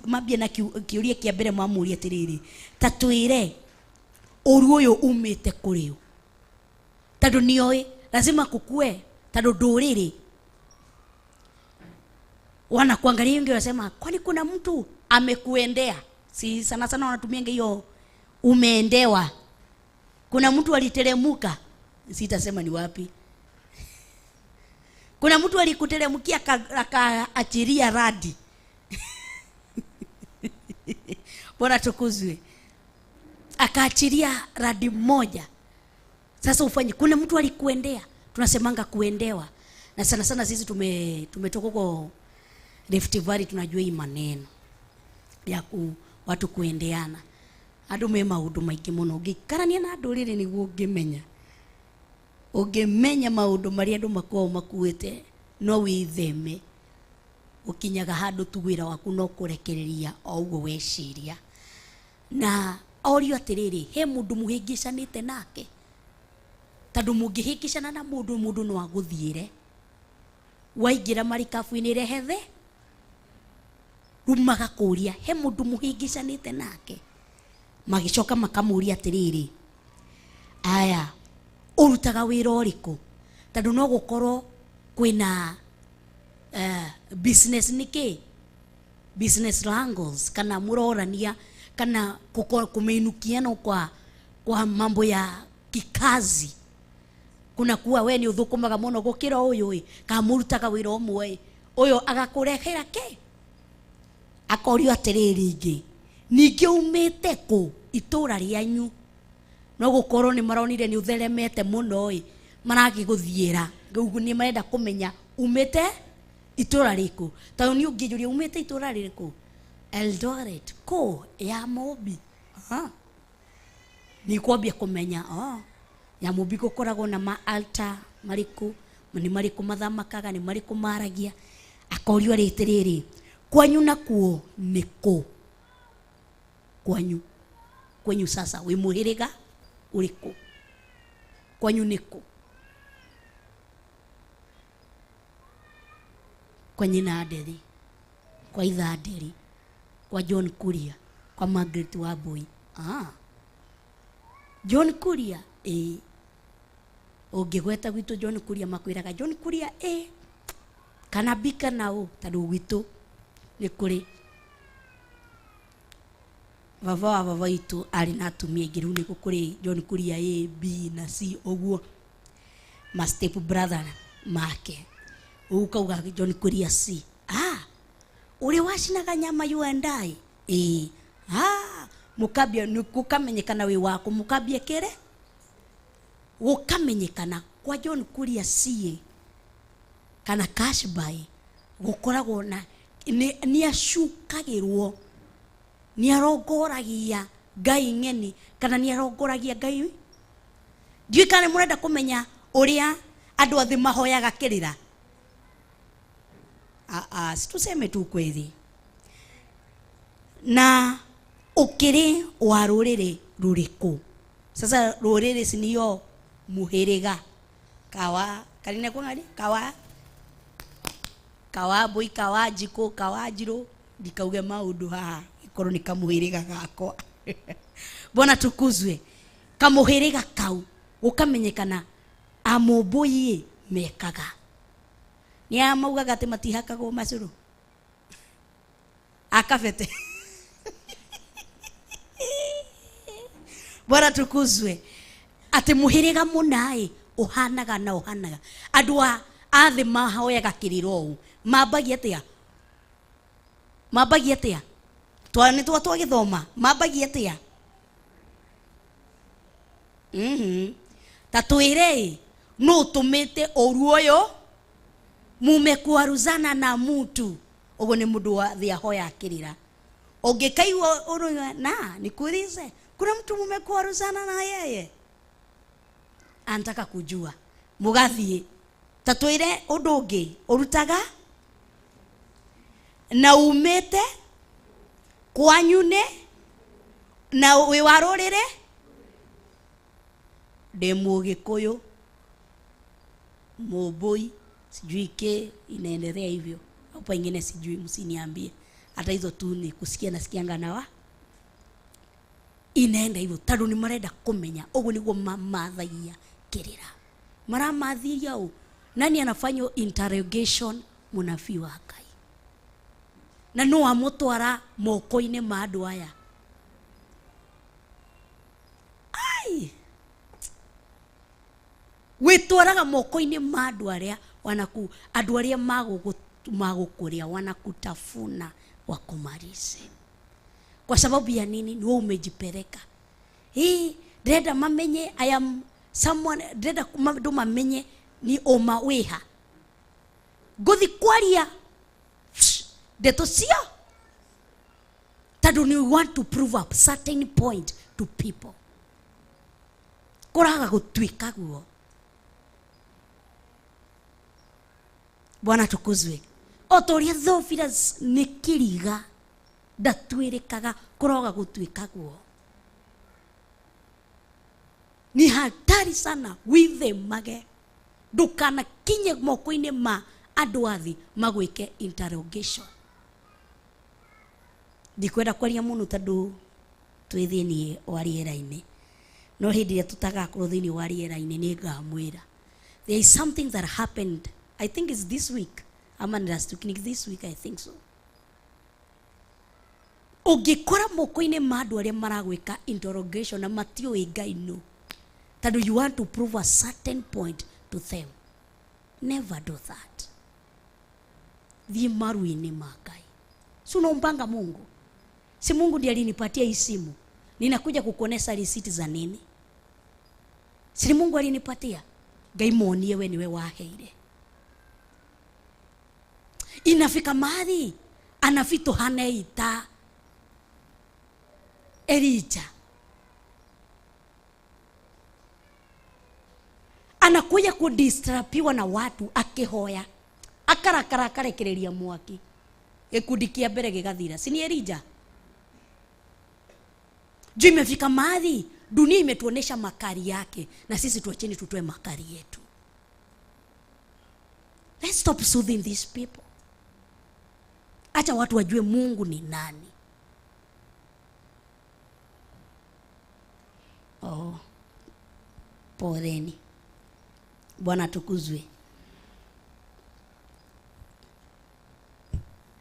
mambia na kĩũria kĩa mbere mamũria atĩrĩrĩ ta twĩre ũru ũyũ umĩte kũrĩ ũ? Tondũ nĩoĩ lazima kukue tondũ ndũrĩrĩ wanakuangalia wengi wanasema kwani kuna mtu amekuendea? Si sana sana wanatumia hiyo umeendewa. Kuna mtu aliteremuka, sitasema ni wapi. Kuna mtu alikuteremkia akaachiria radi. Bwana tukuzwe. Akaachiria radi moja. Sasa ufanye kuna mtu alikuendea. Tunasemanga kuendewa. Na sana sana sisi tumetoka kwa Rift Valley tunajua hii maneno ya watu kuendeana. Andũ me maũndũ maingĩ mũno ũngĩkarania na ndũrĩrĩ nĩguo ũngĩmenya maũndũ marĩa andũ makoragwo makuĩte no wĩtheme. Ũkinyaga handũ tu wĩra waku no kũrekereria o ũguo weciria. Na orio atĩrĩrĩ he mũndũ mũhĩngĩcanĩte nake? Tondũ mũngĩhĩngĩcana na mũndũ no agũthiĩre. Waingĩra marikabu-inĩ rehethe rumaga kũria he mũndũ mũhĩngĩcanĩte nake. Magĩcoka makamũria atĩrĩrĩ aya ũrutaga wĩra ũrĩkũ? Tondũ no gũkorwo kwĩna business nĩkĩ? Business angles kana mũrorania kana kumeinukiana kwa mambo ya kikazi. Kuna kuwa we nĩ ũthũkũmaga mũno gũkĩra ũyũ ka mũrutaga wĩra ũmwe ũyũ agakũrehera kĩ? Akorio atĩrĩrĩ ingĩ ningĩ umĩte kũ? Itũra rĩanyu. No gũkorwo nĩ maronire nĩ ũtheremete mũno maragĩgũthiĩra ũguo nĩ marenda kũmenya umĩte itũra rĩkũ. Tondũ nĩ ũngĩjũria umĩte itũra rĩkũ? Eldoret kũ? Ya Mobi. Nĩ kwambia kũmenya ya Mobi gũkoragwo na ma-altar marĩkũ, nĩ marĩkũ mathamakaga, nĩ marĩkũ maragia. Akorio atĩrĩrĩ kwanyu nakuo nĩkũ? Kwanyu sasa wĩ mũhĩrĩga ũrĩkũ? Kwanyu nĩkũ? Kwa nyina Nderi, kwa itha Nderi, kwa John Kuria, kwa Margaret Wambui. John Kuria ũngĩgweta gwitũ John Kuria makwĩraga John Kuria kana bika nao tondũ gwitũ nĩ kũrĩ baba wa baba itu ari na atumia ngiru ni kuri John Kuria A B na C oguo ma step brother make ukauga John Kuria C uri washinaga nyama you and I mukabia nukukamenyekana we wako mukabia kere ukamenyekana kwa John Kuria C kana cash buy gukoragwo na ni acukagirwo ni arongoragia Ngai ng'eni kana ni arongoragia Ngai ndiye kana murenda kumenya uria andu athi mahoyaga kirira situseme tu kweli na ukiri wa ruriri ruriku sasa ruriri siniyo muhiriga kawa kalina kwa ngari kawa boy kawa jiko kawa jiro dikauge maundu haha ikorwo ni kamuhiriga gakwa bona tukuzwe kamuhiriga kau ukamenyekana amoboyi mekaga ni amaugaga ati matihakagwo macuru akafete bona tukuzwe ati muhiriga munai uhanaga na uhanaga andu athi mahoyaga kiriro mabagia atia twani twa githoma mabagia atia tatwire no tumite oruoyo mume kuaruzana na mutu ugo ni mundu wa thia hoya kirira ungikaigwa uruga na nikuulize kuna mtu mume kuaruzana na yeye antaka kujua mugathie tatwire undu ungi urutaga na umete kwanyune na we warorere demo Gikuyu moboi sijui ke inaendelea hivyo hapo ingine sijui msiniambie hata hizo tu ni kusikia nasikianga nawa inaenda hivyo tadu ni marenda kumenya ugu niguo mamathagia kirira maramathiria u nani anafanya interrogation munabii wa Ngai na no amutwara moko-ini ma andu aya witwaraga moko-ini ma andu aria wanaku andu aria magukuria wanakutafuna wakumalize kwa sababu ya nini ni wewe umejipeleka ndenda mamenye I am someone ndenda ndo mamenye ni oma weha gothi kwaria deto cia tadu ni want to prove a certain point to people kuraga gutwika guo Bwana tukuzwe otoria Theophilus ni kiriga ndatwirikaga kuroga gutwika guo ni hatari sana withemage ndukana kinye moko-ini ma andu athi magwike interrogation ndikwenda kwaria muno tondu twi thiini wa riera-ini no hindi ria tutagakorwo thiini wa riera-ini ni ngamwira there is something that happened I think it's this week last week this week I think so ugikora moko-ini ma andu aria maragwika interrogation na matioi Ngai no tondu you want to prove a certain point to them never do that thie maru-ini ma Ngai si unaombanga Mungu si Mungu ndiye alinipatia hii simu ninakuja kukuonesha risiti za nini si Mungu alinipatia Ngai monie we niwe waheire inafika mahali anafito haneita Elija anakuja kudistrapiwa na watu akihoya akarakara akarekereria mwaki gikundi kia mbere gigathira si ni Elija juu imefika mahali dunia imetuonesha makari yake na sisi tuacheni tutoe makari yetu. Let's stop soothing these people. Acha watu wajue Mungu ni nani. Poleni. Bwana tukuzwe.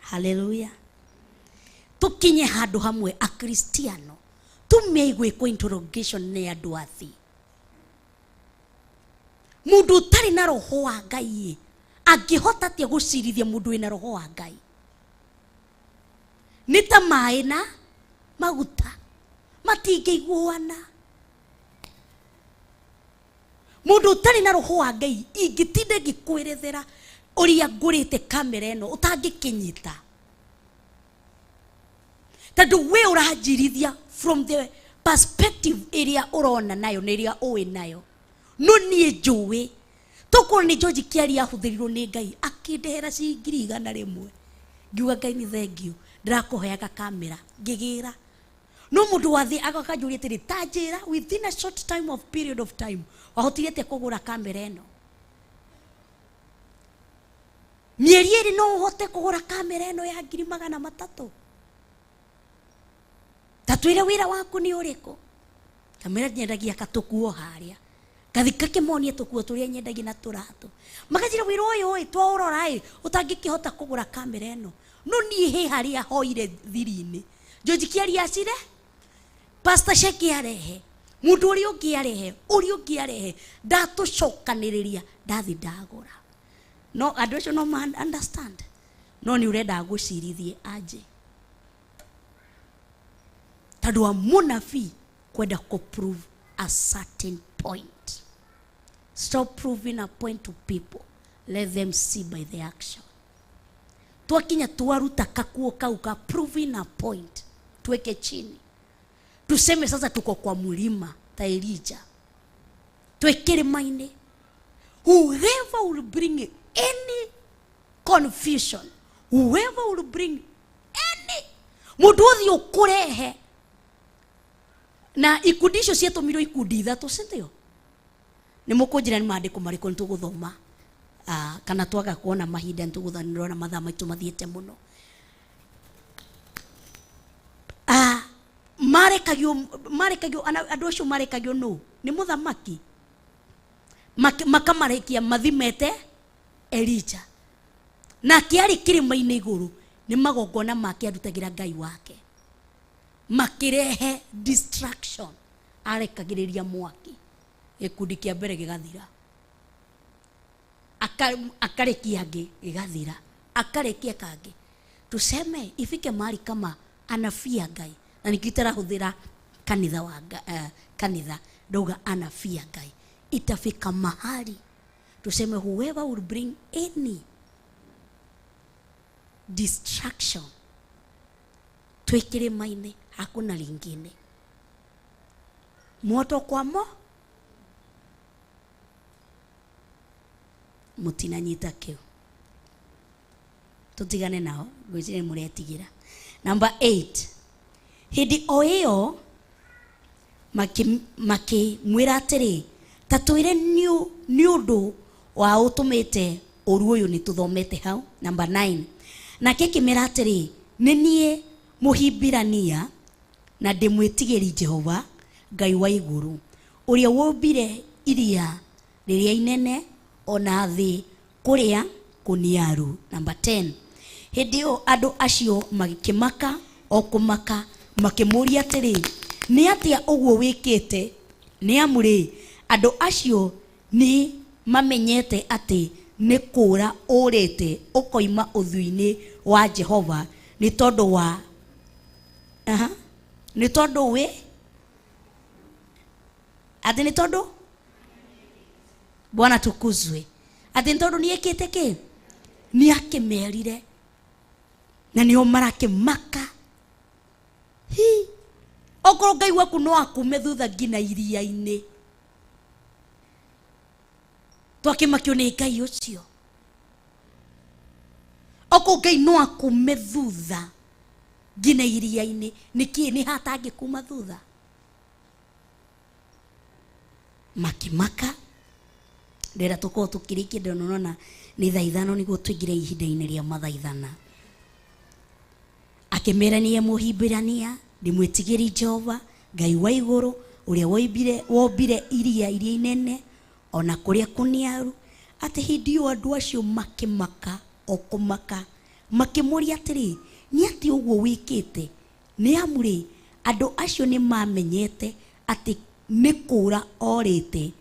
Haleluya. tukinye handu hamwe a Kristiano tumeigwe kwa interrogation ne andu athi mundu utari na roho wa Ngai angihota atia gucirithia mundu ina roho wa Ngai nita mai na maguta matingĩiguana. Mundu utari na roho wa Ngai ingĩtinda ngĩkwĩrethera ũrĩa ngũrĩte kamera ĩno ũtangĩkinyita tondũ we ũranjirithia from the perspective ĩrĩa ũrona nayo na ĩrĩa ũĩ nayo no niĩ njũĩ tokorwo nĩ George Kiari ahũthĩrirwo nĩ Ngai akĩndehera ciringi 100 ngiuga Ngai nĩ thengiũ ndĩrakũheaga kamera ngĩgĩra no mundu wathi agakanjuria atĩrĩ tanjĩra within a short time of period of time wahotire te kũgũra kamera ĩno mieri ĩrĩ no ũhote kũgũra kamera ĩno ya 300,000 tatwĩre wĩra waku nĩ ũrĩkũ kamera nyendagia katũkuo harĩa gathika kĩmonie tũkuo tũrĩa nyendagia na tũratũ makanjĩra wĩra ũyũ twaũrora ũtangĩkĩhota kũgũra kamera ĩno no niĩ hĩ harĩa hoire thiri-inĩ George Kiari acire Pastor Sheki arehe mundu ũrĩa ũngĩ arehe ndatũcokanĩrĩria ndathi ndagũra no andũ acio no man understand no nĩ ũrenda gũcirithie aje tondũ wa mũnabii kwenda prove a certain point. Stop proving a point to people, let them see by the action. Twakinya tuaruta kakuo kau ka proving a point tuweke chini tuseme sasa tuko kwa mlima ta Elijah tuwekele maine whoever will bring any confusion, whoever will bring any muduthi ukurehe na ikudisho sieto miro ikudi ithatũ sindio ni mukujira ni maandiko mariko ntuguthoma kana twaga kuona mahinda ntuguthanirwo na mathaa maitu mathiete muno marekagio andu acio marekagio no ni muthamaki makamarekia mathimete Elijah na kiari kirima-ini iguru ni magongona make arutagira Ngai wake makirehe distraction arekagiriria mwaki gikundi kia mbere gigathira akarekia angi gigathira akarekia kangi tuseme ifike mahali kama anafia Ngai na nikitara huthira kanitha wa kanitha doga anafia Ngai itafika mahali tuseme whoever will bring any distraction twekere maine hakuna lingine moto kwamo mutinanyita kiu tutigane nao gwicire muretigira. Number 8 hindi oyo maki mwira atiri tatwire ni undu wa utumite uru uyu ni tuthomete hau. Number 9 na kikimira atiri ni nie muhimbirania na ndimwitigiri Jehova Ngai wa iguru uria wombire iria riria inene ona thi kuria kuniaru. Number 10 hindi o andu acio magikimaka okumaka makimuria atiri ni atia uguo wikite ni amuri andu acio ni mamenyete ati ni kura urite ukoima uthui-ini wa Jehova ni tondu wa ni tondu we ati ni tondu Bwana tukuzwe ati ni tondu niekite ki ni akimerire na ni omarake maka okoro Ngai waku no akume thutha ngina iria-ini twakimakio ni Ngai ucio okoro Ngai no akume thutha ngina iria-ini niki ni hatangi kuma thutha makimaka ndera tuko tukirikia ndonona ni thaithano niguo twingire ihinda-ini ria mathaithana akimera ni muhimbirania ndimwitigiri Jehova Ngai wa iguru uria wombire iria inene ona kuria kuniaru ati hindi o andu acio makimaka okumaka makimuria atiri ni ati uguo wikite ni amuri andu acio ni mamenyete ati ni kura orite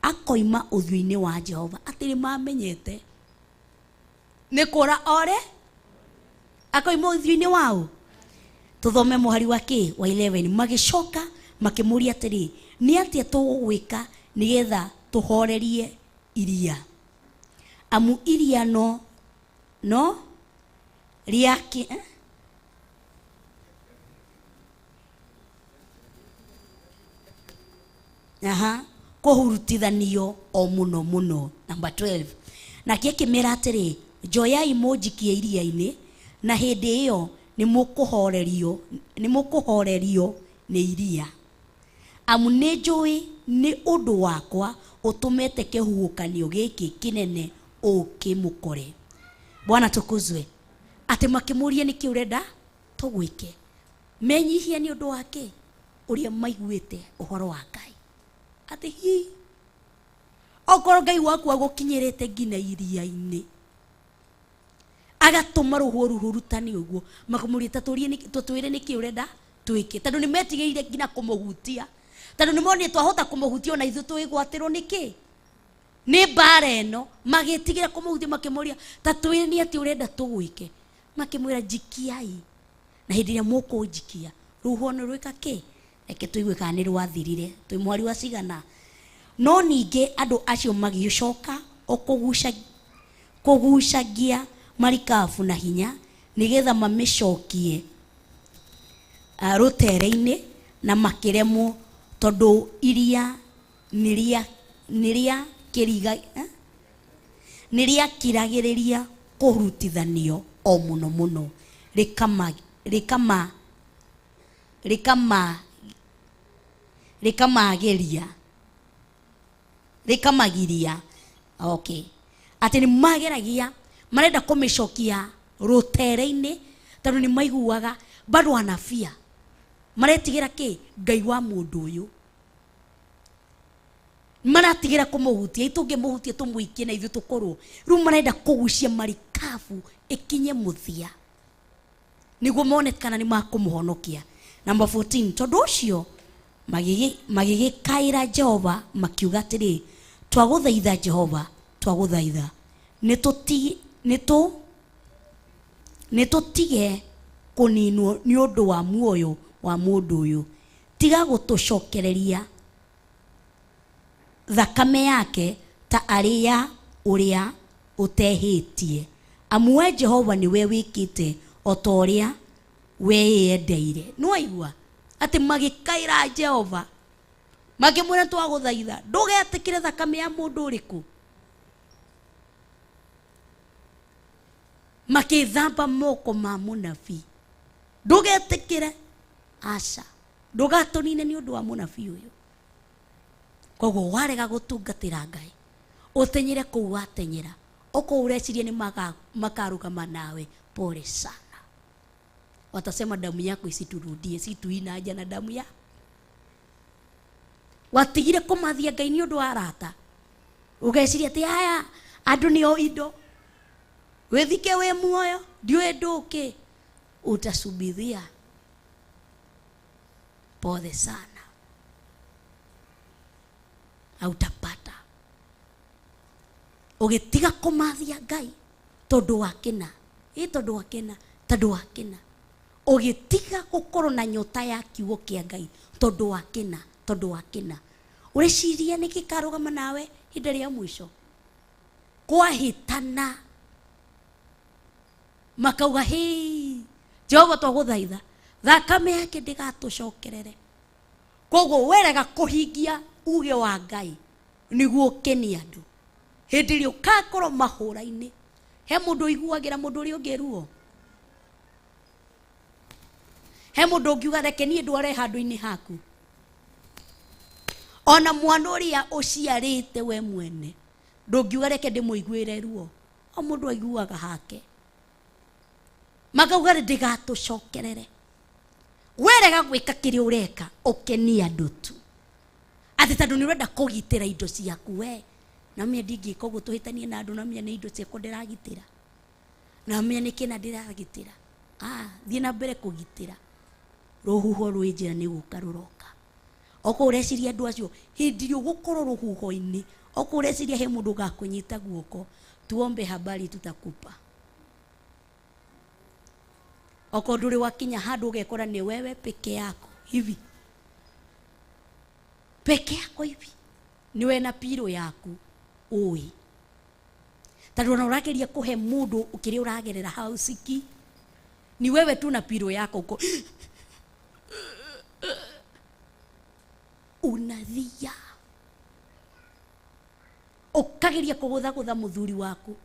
akoima uthiu-ini wa Jehova. Ati ni mamenyete ni kura ore akoima uthiu-ini wao. Tuthome muhari wa 11 magicoka makimuria atiri ni atia tugwika nigetha tuhorerie iria, amu iria no riaki kuhurutithanio o muno muno. Number 12 na kimera atiri njoyai munjikie iria-ini na hindi iyo ni mukuhorerio ni iria, amu ni njui ni undu wakwa utumete kihuhukanio giki kinene ukimukore. Bwana tukuzwe. Ati makimuria ni kiurenda tugwike menyihia ni undu wake uria maiguite uhoro wa Ngai. Ati hi okoro Ngai waku agukinyirite ngina iria-ini agatuma ruhurutani uguo makumuri tatwire ni kiurenda twike tondu ni metigeire ngina kumuhutia, tondu ni moni twahota kumuhutia na ithu twigwatirwo niki ni bara eno magitigira kumuhutia makimuria tatwire ni ati urenda tugwike makimwira jikiai na hindi ya muko jikia ruhono rwika ki eke tuigwe kana ni rwathirire twi mwari wa cigana. No ninge andu acio magicoka kugucagia marikabu na hinya nigetha mamicokie rutere-ini na makiremwo tondu iria niria kiragiriria kuhurutithanio o muno muno rikamagiria. Okay, ati ni mageragia marenda kumicokia rutere-ini tondu ni maiguaga bado anafia maretigira ki Ngai wa mundu uyu maratigira kumuhutia itungimuhutia tumuikie na ithu tukorwo riu marenda kugucia marikabu ikinye muthia niguo mone kana ni makumuhonokia. Number 14 tondu ucio magigikaira Jehova makiuga atiri twaguthaitha Jehova twaguthaitha nitutige kuninwo ni undu wa muoyo wa mundu uyu, tiga gutucokereria thakame yake ta aria uria utehitie, amu we Jehova ni we wikite otoria we yendeire. Nwaigua ati magikaira Jehova makimwira twaguthaitha ndugetikire thakame ya mundu uriku, makithamba moko ma munabii ndugetikire aca ndugatunine ni undu wa munabii uyu. Koguo warega gutungatira Ngai utenyire kuu watenyera uko ureciria ni makarugama nawe pole sana. Watasema damu yako isiturudie, situinaja na damu ya watigire kumathia Ngai ni undu wa arata ugeciria ati haya andu ni o indo wethike we muoyo ndiwe nduki utasubiria pole sana hautapata ugitiga kumathia Ngai tondu wakina tondu wakina ugitiga gukorwo na nyota ya kiugo kia Ngai tondu wakina ureciria niki karugama nawe hinda ria mwisho kwahitana makauga hii Jehova twaguthaitha thakame yake ndigatucokerere. Koguo werega kuhingia uge wa Ngai niguo ukenie andu hindi ri ukakorwo mahura-ini he mundu iguagira mundu uri ungiruo he mundu ungiuga reke nie ndware handu-ini haku ona mwana uria uciarite we mwene ndungiuga reke ndimuiguire ruo o mundu aiguaga hake makauga ndigatucokerere. Werega gwika kiria ureka ukenie andu tu ati tondu ni urenda kugitira indo ciaku we na mie ndingika uguo tuhitanie na andu na mie ni indo ciaku ndiragitira na mie ni kina ndiragitira thiĩ na mbere kũgitĩra rũhuho rwĩ njĩra nĩ gũka rũroka. Okorwo ũreciria andũ acio hĩndĩ ĩrĩa ũgũkorwo rũhuho-inĩ, okorwo ũreciria he mũndũ gakũnyita guoko, tuombe habari tutakupa. Okorwo ndũrĩ wakinya handũ ũgekora nĩ wewe peke yako hivi, peke yako hivi, ni we na piro yaku ui, tondũ ona ũrageria kũhe mũndũ ũkĩrĩ ũragerera hausiki, ni wewe tu na piro yako uko unathia, ukageria kũgũthagũtha mũthuri waku,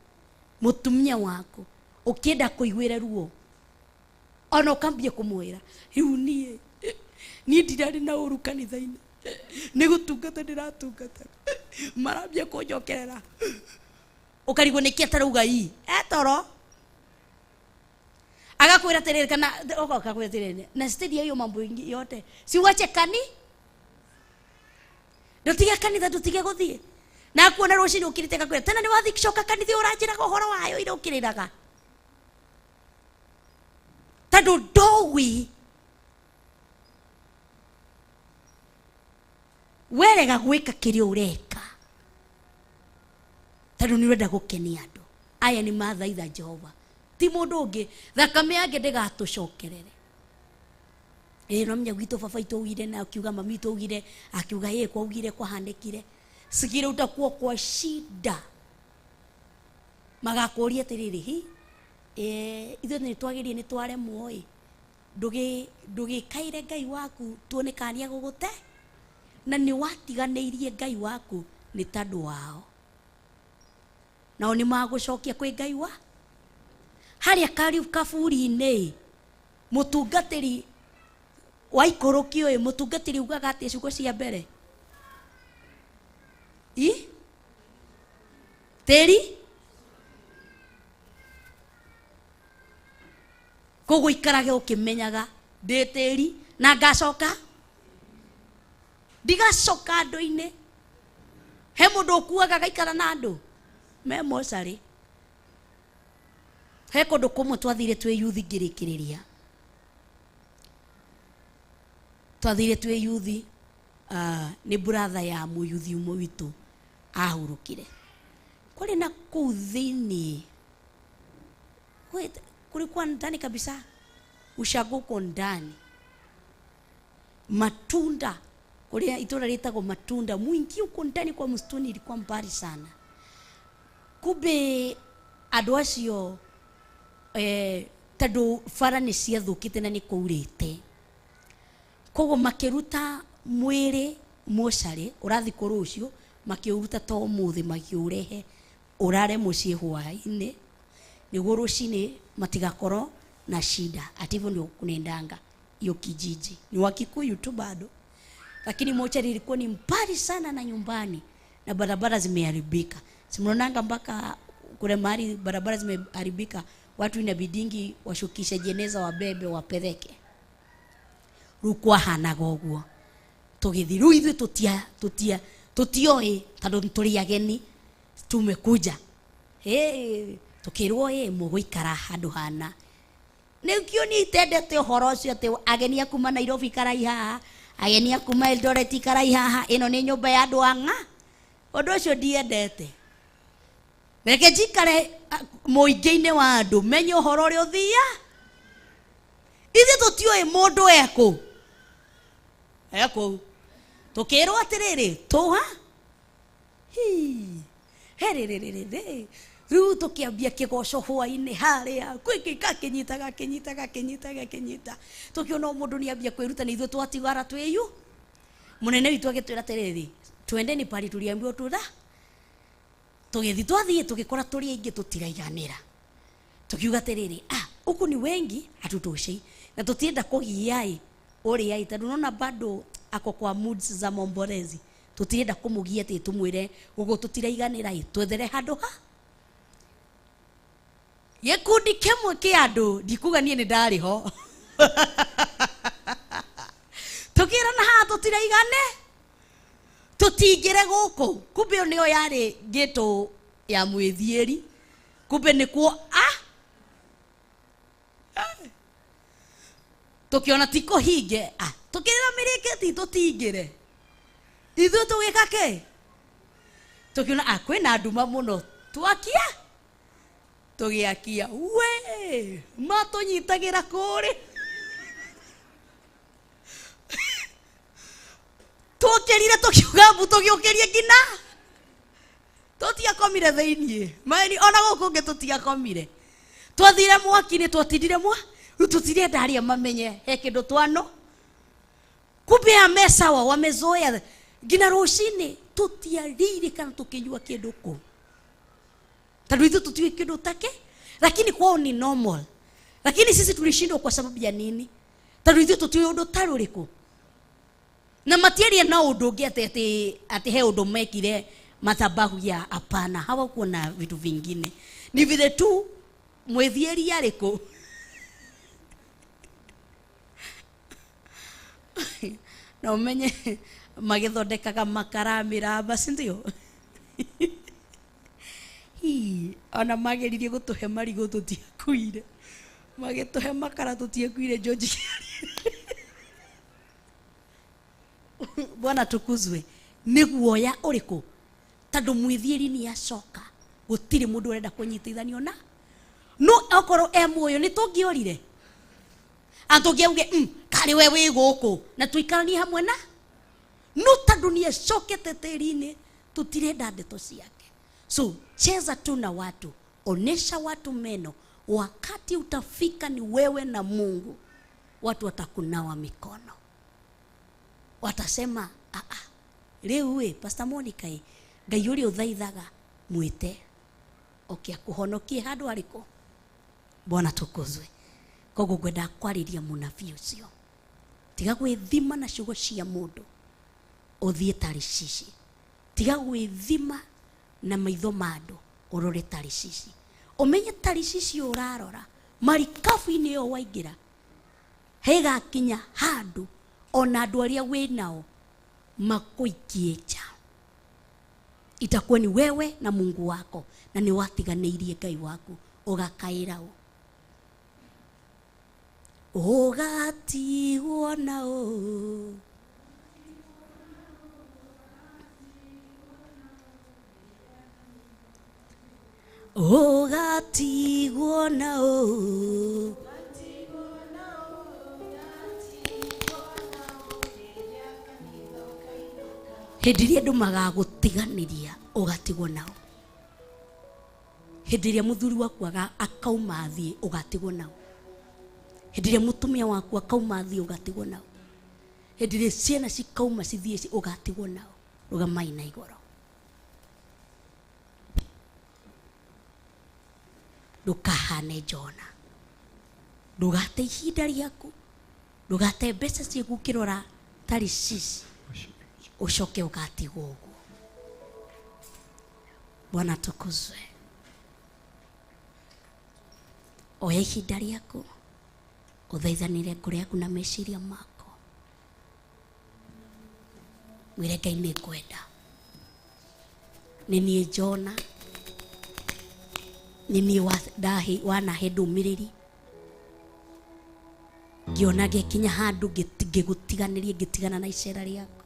mũtumia waku, ũkĩenda kũiguĩra ruo, ona ũkambia kũmwĩra rĩu niĩ ndirarĩ na ũru kanitha-inĩ, nĩ gũtungata ndĩratungata, marambia kũnjokerera, ũkarigwo nĩkĩ atarauga ii etoro, agakwĩra atĩrĩrĩ, kana akakwĩra atĩrĩrĩ, na stadia hiyo mambo yote si uache kani, ndutige kanitha, ndutige gũthiĩ, na kuona rũcinĩ ũkĩrĩte akakwĩra tena nĩ wathiĩ coka kanitha ũranjĩraga ũhoro wayo ira ũkĩrĩraga, tondũ ndũĩ werega gwĩka kĩrĩa ũreka, tondũ nĩ ũrenda gũkenia andũ. Aya nĩ mathaitha Jehova, ti mũndũ ũngĩ, thakame yake ndĩgatũcokerere. No menya gwitũ baba itũ augire, na akiuga mami itũ augire, akiuga yeye kwa augire kwahandĩkire, sigire utakuwa kwa shida, magakũria atĩrĩrĩ, ithuĩ nĩ twagĩrie nĩ twaremwo ĩ, ndũgĩkaire Ngai waku tuone kana nĩ agũgũte, na nĩ watiganĩirie Ngai waku nĩ tondũ wao, nao nĩ magũcokia kwĩ Ngai wa harĩa kaburi-inĩ. Mũtungatĩri wa ikũrũkio ĩ, mũtungatĩri ugaga atĩ ciugo cia mbere tĩri koguo ikarage ũkĩmenyaga ndĩ tĩri na ngacoka ndigacoka andũ-inĩ. He mũndũ ũkuaga gaikara na andũ me mocarĩ. He kũndũ kũmwe twathire twĩ yuthi, ngĩrĩkĩrĩria twathire twĩ yuthi, nĩ brother ya mũyuthi ũmwe witũ ahurũkire, kũrĩ na kũu thĩinĩ kulikuwa ndani kabisa, ushago uko ndani, matunda kulia itona litagwo matunda mwingi uko ndani kwa msituni, ilikuwa mbali sana. Kube andũ acio tondũ bara nĩ ciathũkĩte na nĩ kũurĩte, koguo makĩruta mwĩrĩ mocarĩ ũrathi kũrũ ũcio, makĩũruta to mũthĩ makĩũrehe ũrare mũciĩ hwa-ini, nĩguo rũcinĩ matigakorwo na shida. Ati hivyo ndio kunaendanga hiyo kijiji, ni wa Kikuyu tu bado, lakini mochari ilikuwa ni mbali sana na nyumbani na barabara zimeharibika. Simuonanga mpaka kule mahali barabara zimeharibika, watu inabidingi washukishe jeneza wabebe wapeleke. Rukwa hanaga ũguo, tũgĩthiĩ rĩu ithuĩ tũtioĩ tondũ tũrĩ ageni tumekuja, tukirwo mũgũikara handũ hana. Nĩkĩo niĩ itendete ũhoro ũcio atĩ ageni akuma Nairobi karai haha, ageni akuma Eldoret karai haha, ĩno nĩ nyũmba ya andũ ang'a. Ũndũ ũcio ndiendete. Reke njikare mũingĩ-inĩ wa andũ, menye ũhoro ũrĩa ũthia. Ithuĩ tũtioĩ mũndũ eko tukĩrwo atĩrĩrĩ tũha rĩu tũkĩambia kĩgoco hwa-inĩ harĩa kakinyita tũkĩona mũndũ nĩambia kwĩruta, na ithuĩ twatigara twĩyu. Mũnene witũ agĩtwĩra atĩrĩrĩ twendeni pari tuliambiwa tutha, tũgĩthiĩ twathiĩ tũgĩkora tũrĩ aingĩ tũtiraiganĩra, tukiuga atĩrĩrĩ huku ni wengi hatutoshei na tutienda kũgia ũrĩa tondũ unaona bado ako kwa moods za momborezi, tutienda kũmũgia atĩ tumwĩre gũkũ tũtiraiganĩra twethere handũ ha. Gĩkundi kĩmwe kĩa andũ, ndikuga niĩ nĩ ndarĩ ho, tukĩrana haha tũtiraigane, tũtingĩre gũkũ. Kumbe nĩyo yarĩ gĩtũ ya mwĩthiĩri, kumbe nĩkuo tukiona tiko hige tukirira miriketi tutingire ithu tugikake tukiona kwina nduma muno twakia tugiakia we matunyitangira kuri tukirire tukiuga tugiukirie ngina tutiakomire theinie maeni ona guku nge tutiakomire twathire mwaki-ini twatindire tutirenda aria mamenye he kindu twano kumbe amesawa wamezoea ngina ruci-ini tutiaririkana tukinyua kindu ku tondu ithu tutiui kindu take lakini kwao ni normal lakini sisi tulishindwa kwa sababu ya nini tondu ithu tutiui undu taruriku na matiaria na undu ungi ati he undu mekire madhabahu ya hapana hawakuwa na vitu vingine ni vile tu mwethieri ariku na umenye magithondekaga makara miramba sindio ona mageririe gutuhe marigo tutiakuire magituhe makara tutiakuire George Bwana tukuzwe ni guoya uriku tondu mwithieri ni acoka gutiri mundu urenda kunyitithanio na no okoro muoyo ni tungiorire antungiauge kari we wi guku na tuikaranie hamwe na no tondu ni acokete tiri-ini tutirenda ndeto ciake so cheza tu na watu onesha watu meno wakati utafika ni wewe na Mungu watu watakunawa mikono watasema riu we Pastor Monica Ngai uri uthaithaga mwite kuhonokie handu ariko Bwana tukuzwe koguo ngwenda kwariria munabii ucio tiga gwithima na ciugo cia mundu uthie Tarishishi tiga gwithima na maitho mandu urore Tarishishi umenye Tarishishi urarora marikabu-ini yo waingira hega kinya handu ona andu aria winao makuikie itakuwa ni wewe na Mungu wako na ni watiganeirie Ngai waku ugakaira ugatigwo nao ugatigwo nao hindi iria andu magagutiganiria ugatigwo nao hindi iria muthuri waku akauma athie ugatigwo nao hindi iria mutumia waku akauma athie ugatigwo nao hindi iria ciana cikauma cithie ugatigwo nao rugamai na igoro ndukahane Jona ndugate ihinda riaku ndugate mbeca ciaku kirora Tarishishi ucoke ugatigwo uguo Bwana tukuzwe oya ihinda riaku uthaithanire ngoro yaku na meciria mako mwire Ngai ni ngwenda ni nie Jona ni nie wanahe ndumiriri ngiona gikinya handu ngigutiganirie ngitigana na icera riaku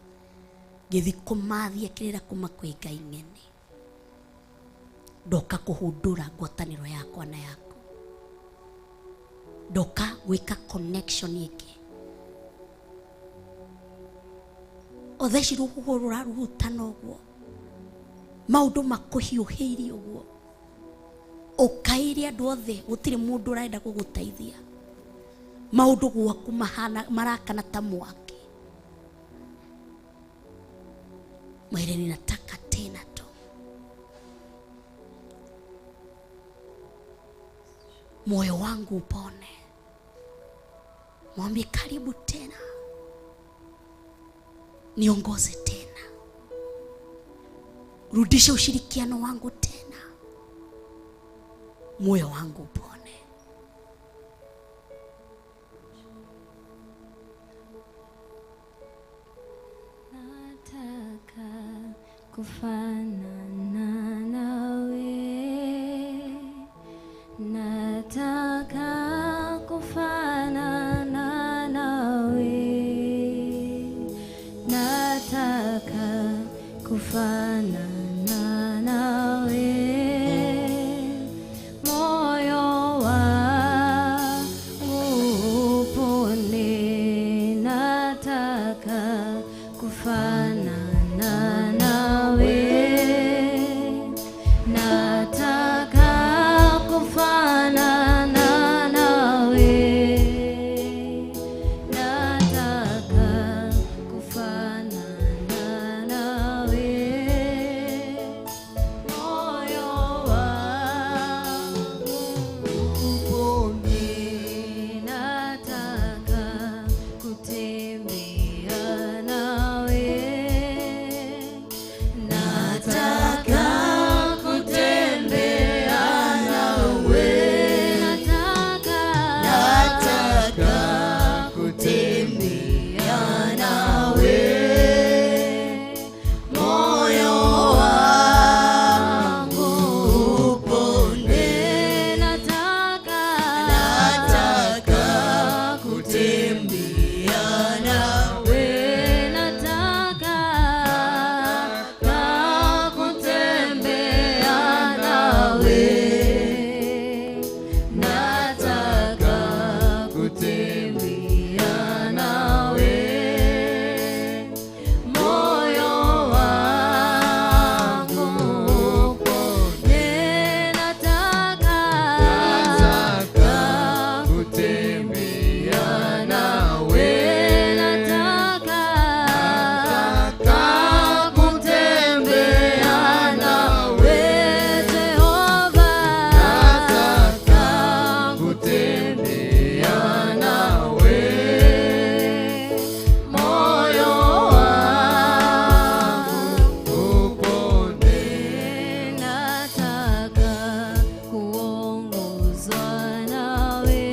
ngithi kumathia kirira kuma kwi Ngai ng'eni ndoka kuhundura ngwataniro yakwa na yaku ndoka gwika connection iki otheci ruhurura ruhutana uguo maundu makuhiuhiirie uguo ukaire andu othe gutiri mundu urenda kuguteithia maundu gwaku marakana ta mwaki mwire ninataka tena tu moyo wangu upone mwambie karibu tena niongoze tena rudisha ushirikiano wangu tena moyo wangu upone kufanana nawe, nataka kufanana nawe. kufanana nawe, moyo wangu upone, nataka kufanana nawe, nataka kufanana nawe, nataka kufanana nawe, moyo wangu upone, nataka kutembea nawe, nataka kutembea nawe, nataka kutembea nawe, moyo wangu upone, nataka kutembea nawe, nataka kutembea nawe, nataka kutembea nawe, moyo wangu upone, nataka kutembea nawe, nataka kutembea nawe, Jehova, nataka kutembea nawe, moyo wangu upone, nataka kuongozwa nawe,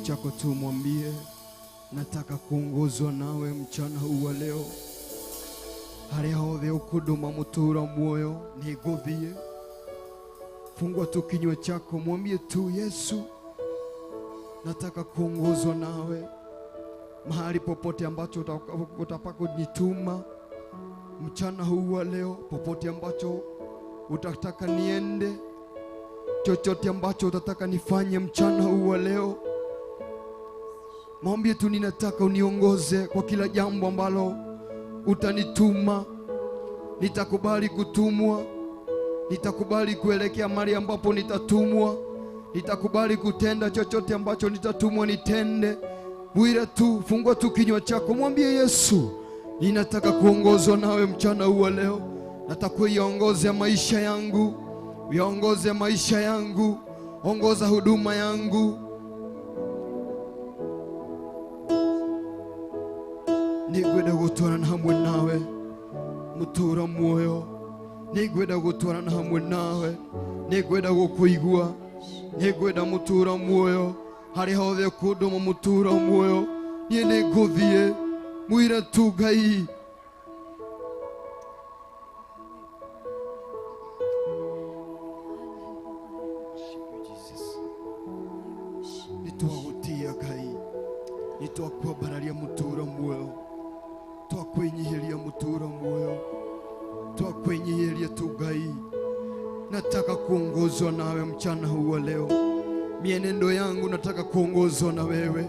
chako tu, mwambie nataka kuongozwa nawe mchana huu wa leo. Haria hothe ukuduma mutura muoyo niguthie. Fungua tu kinywa chako, mwambie tu Yesu, nataka kuongozwa nawe mahali popote ambacho utapako nituma mchana huu wa leo, popote ambacho utataka niende, chochote ambacho utataka nifanye mchana huu wa leo. Mwambie tu ninataka uniongoze kwa kila jambo ambalo utanituma. Nitakubali kutumwa, nitakubali kuelekea mahali ambapo nitatumwa, nitakubali kutenda chochote ambacho nitatumwa nitende. Bwira tu, fungua tu kinywa chako, mwambie Yesu, ninataka kuongozwa nawe mchana huu wa leo. Nataka uiongoze maisha yangu, uiongoze maisha yangu, ongoza huduma yangu. Nigwenda gutwarana hamwe nawe mutura muoyo, nigwenda gutwarana hamwe nawe, nigwenda gukuigua, nigwenda mutura muoyo. Hari hothe kunduma mutura muoyo nie niguthie. Mwira tu Ngai, nitwagutia Ngai, nitwakwambararia mutura muoyo, twakwenyihiria mutura muoyo, twakwenyihiria tu Ngai. Nataka kuongozwa nawe mchana huu wa leo. Mienendo yangu nataka kuongozwa na wewe.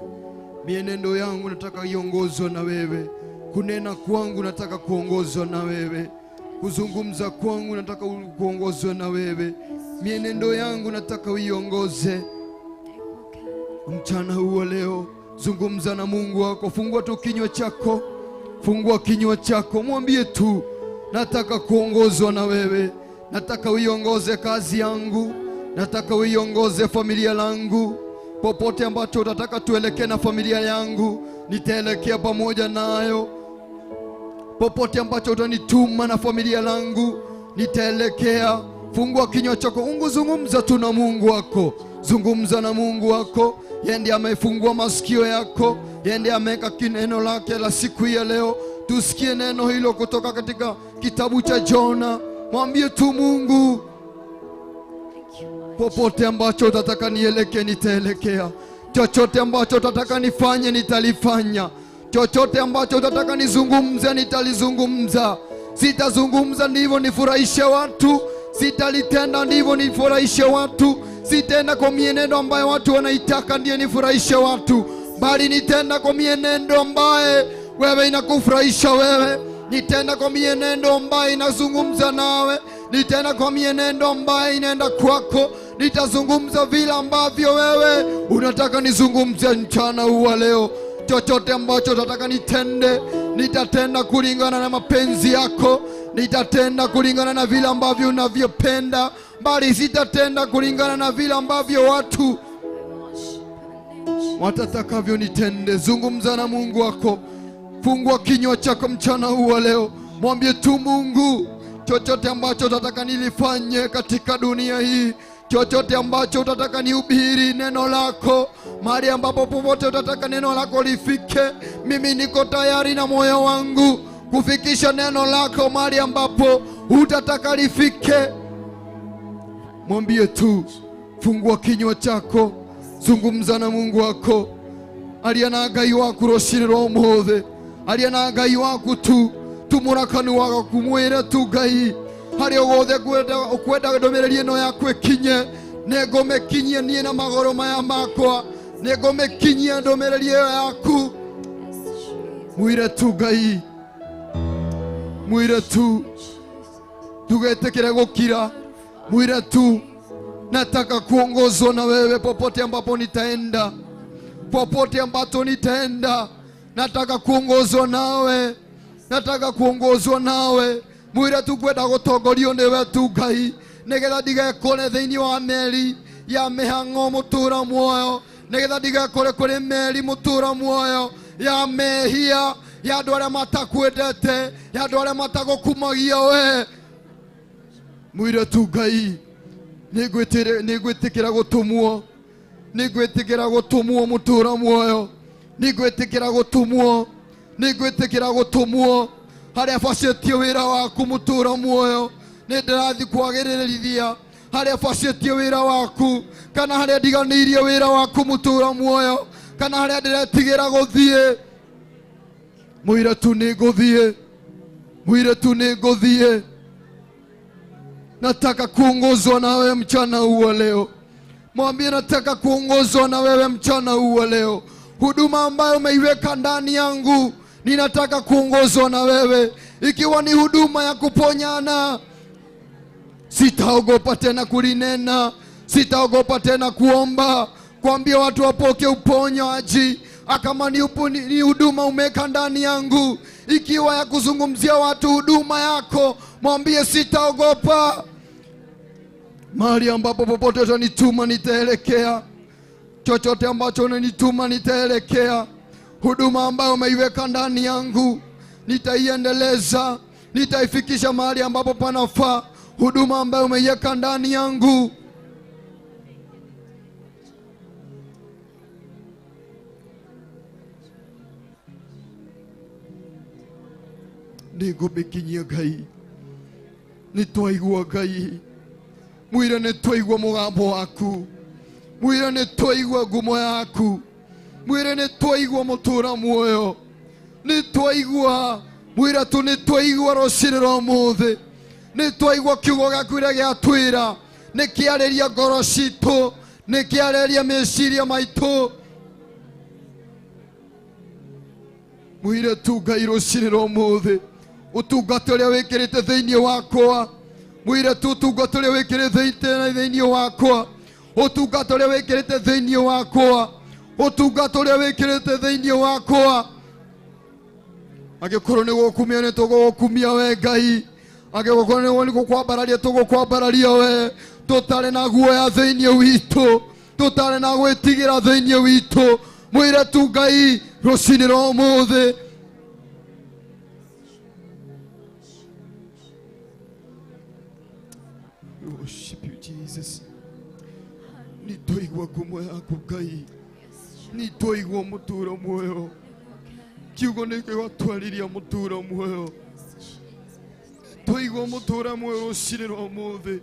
Mienendo yangu nataka iongozwe na wewe. Kunena kwangu nataka kuongozwa na wewe. Kuzungumza kwangu nataka kuongozwa na wewe. Mienendo yangu nataka uiongoze mchana huu wa leo. Zungumza na Mungu wako. Fungua tu kinywa chako, fungua kinywa chako, mwambie tu nataka kuongozwa na wewe. Nataka uiongoze kazi yangu, nataka uiongoze familia langu. Popote ambacho utataka tuelekee na familia yangu, nitaelekea pamoja nayo. Popote ambacho utanituma na familia langu, nitaelekea. Fungua kinywa chako, zungumza tu na Mungu wako. Zungumza na Mungu wako. Yeye ndiye amefungua masikio yako, yeye ndiye ameweka neno lake la siku ya leo. Tusikie neno hilo kutoka katika kitabu cha Jona. Mwambie tu Mungu, popote ambacho utataka nielekee nitaelekea. Chochote ambacho utataka nifanye nitalifanya. Chochote ambacho utataka nizungumze nitalizungumza. Sitazungumza ndivyo nifurahishe watu, sitalitenda ndivyo nifurahishe watu. Sitenda kwa mienendo ambayo watu wanaitaka ndiye nifurahishe watu, bali nitenda kwa mienendo ambaye wewe inakufurahisha wewe. Nitenda kwa mienendo ambaye inazungumza nawe. Nitenda kwa mienendo ambaye inaenda kwako. Nitazungumza vile ambavyo wewe unataka nizungumze mchana huu wa leo. Chochote ambacho utataka nitende, nitatenda kulingana na mapenzi yako. Nitatenda kulingana na vile ambavyo unavyopenda, bali sitatenda kulingana na vile ambavyo watu watatakavyo nitende. Zungumza na Mungu wako. Fungua kinywa chako mchana huu wa leo. Mwambie tu Mungu, chochote ambacho utataka nilifanye katika dunia hii, chochote ambacho utataka nihubiri neno lako, mahali ambapo popote utataka neno lako lifike, mimi niko tayari na moyo wangu kufikisha neno lako mahali ambapo utataka lifike. Mwambie tu, fungua kinywa chako, zungumza na Mungu wako. Aliana Ngai waku ruci-ini rwa umuthi, aliana Ngai waku tu tumurakanu wako, kumwira tu Ngai hari ogothe kwenda ndomereri ino yaku ikinye, negomekinyia nie na magoro maya makwa, negomekinyia ndomereri iyo yaku. Mwire tu Ngai, mwire tu tugetekere gukira. Mwire tu nataka kuongozwa na wewe popote ambapo nitaenda, popote ambapo nitaenda. Nataka kuongozwa nawe, nataka kuongozwa nawe. Mwire tu kwenda gutongorio niwe tu Ngai, nigetha ndigekore thiini wa meri ya mihang'o mutura muoyo, nigetha ndigekore kuri meri mutura muoyo ya mehia, ya andu aria matakwendete, ya andu aria matagukumagia we. Mwire tu Ngai, nigwitikira gutumwo, nigwetikira gutumwo mutura muoyo, nigwetikira gutumwo, nigwetikira gutumwo haria bacitie wira waku mutura muoyo. Nindirathi kwagirithia haria bacitie wira waku, kana haria ndiganirie wira waku mutura muoyo, kana haria ndiretigira guthie. Mwire tu niguthie, mwire tu niguthie. Nataka kuongozwa na wewe mchana huu leo. Mwambie nataka kuongozwa na wewe mchana huu leo. Huduma ambayo umeiweka ndani yangu, ninataka kuongozwa na wewe. Ikiwa ni huduma ya kuponyana, sitaogopa tena kulinena, sitaogopa tena kuomba, kuambia watu wapoke uponyaji. Kama ni huduma umeweka ndani yangu, ikiwa ya kuzungumzia watu huduma yako, mwambie sitaogopa. Mahali ambapo popote utanituma nitaelekea, chochote ambacho unanituma nitaelekea. Huduma ambayo umeiweka ndani yangu nitaiendeleza, nitaifikisha mahali ambapo panafaa. Huduma ambayo umeiweka ndani yangu nigubikinyia Ngai, nitwaigua Ngai. Mwire nitwaigua mugambo waku, mwire nitwaigua ngumo yaku, mwire nitwaigua mutura muoyo, nitwaigua. Mwire tu nitwaigua rucini rwa muthi, nitwaigua kiugo giaku iria giatwira nikiareria ngoro citu, nikiareria meciria maitu. Mwire tu Ngai rucini rwa muthi utungata uria wikirite thiini wakwa. Mwire tu utungata uria wikirite thiini wakwa, utungata uria wikirite thiini wakwa, utungata uria wikirite thiini wakwa. Agikorwo ni gukumia ni tugukumia we Ngai, agikorwo ni gukwambararia tugukwambararia we. Tutare na guoya thiini witu, tutare na gwitigira thiini witu. Mwire tu Ngai rucini rwa muthi worship you Jesus. Nitwaigua ngumo yaku Ngai, nitwaigua mutura muoyo, kiugo nigigatwariria mutura muoyo, nitwaigua mutura muoyo rucini rwa muthi,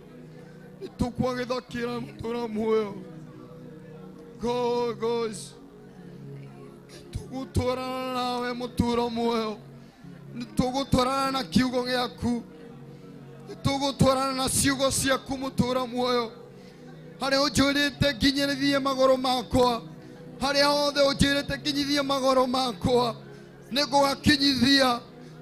nitukwagithakira mutura muoyo. God, nitugutwarana nawe mutura muoyo, nitugutwarana na kiugo giaku, nitugutwarana na ciugo ciaku mutura muoyo. Haria unjirite nginyirithie magoro makwa, haria hothe unjirite nginyithie magoro makwa, nigugakinyithia.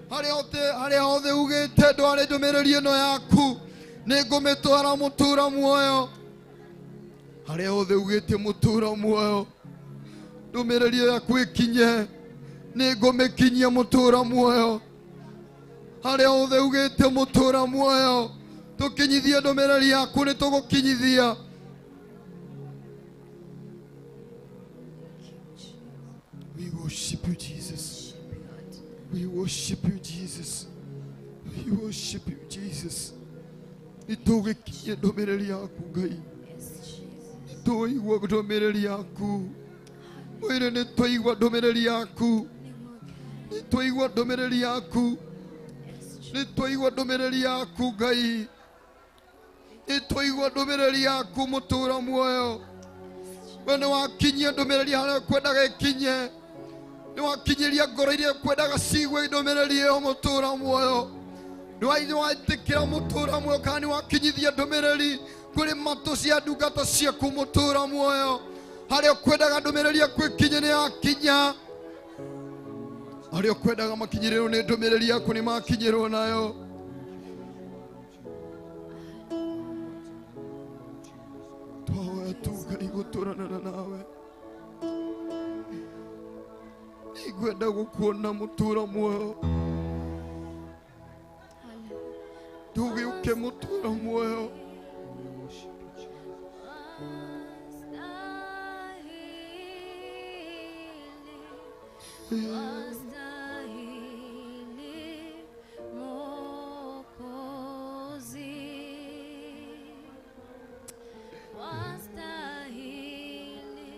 Haria hothe ugite ndware ndumiriri ino yaku, nigumitwara mutura muoyo. Haria hothe ugite mutura muoyo, ndumiriri yaku ikinye, nigumikinyia mutura muoyo. Haria hothe ugite mutura muoyo, tukinyithie ndumiriri yaku nitugukinyithia. We worship you Jesus, we worship you Jesus, we worship you Jesus. Nitugikinyie ndumiriri yaku Ngai, nitwaigua ndumiriri yaku. Mwire nitwaigua ndumiriri yaku, nitwaigua ndumiriri yaku, nitwaigua ndumiriri yaku Ngai, nitwaigua ndumiriri yaku mutura muoyo. We niwakinyia ndumiriri haria kwendaga ikinye, niwakinyiria ngoro iria kwendaga cigwe ndumiriri iyo mutura muoyo. Niwaitikira mutura muoyo, kana niwakinyithia ndumiriri kuri matu cia ndungata ciaku mutura muoyo. Haria kwendaga ndumiriri yaku ikinye niyakinya, haria kwendaga makinyirirwo ni ndumiriri yaku ni makinyirwo nayo. Twahoya tu Ngai guturana nawe, nigwenda gukuona mutura muoyo, tugiuke mutura muoyo. Wastahili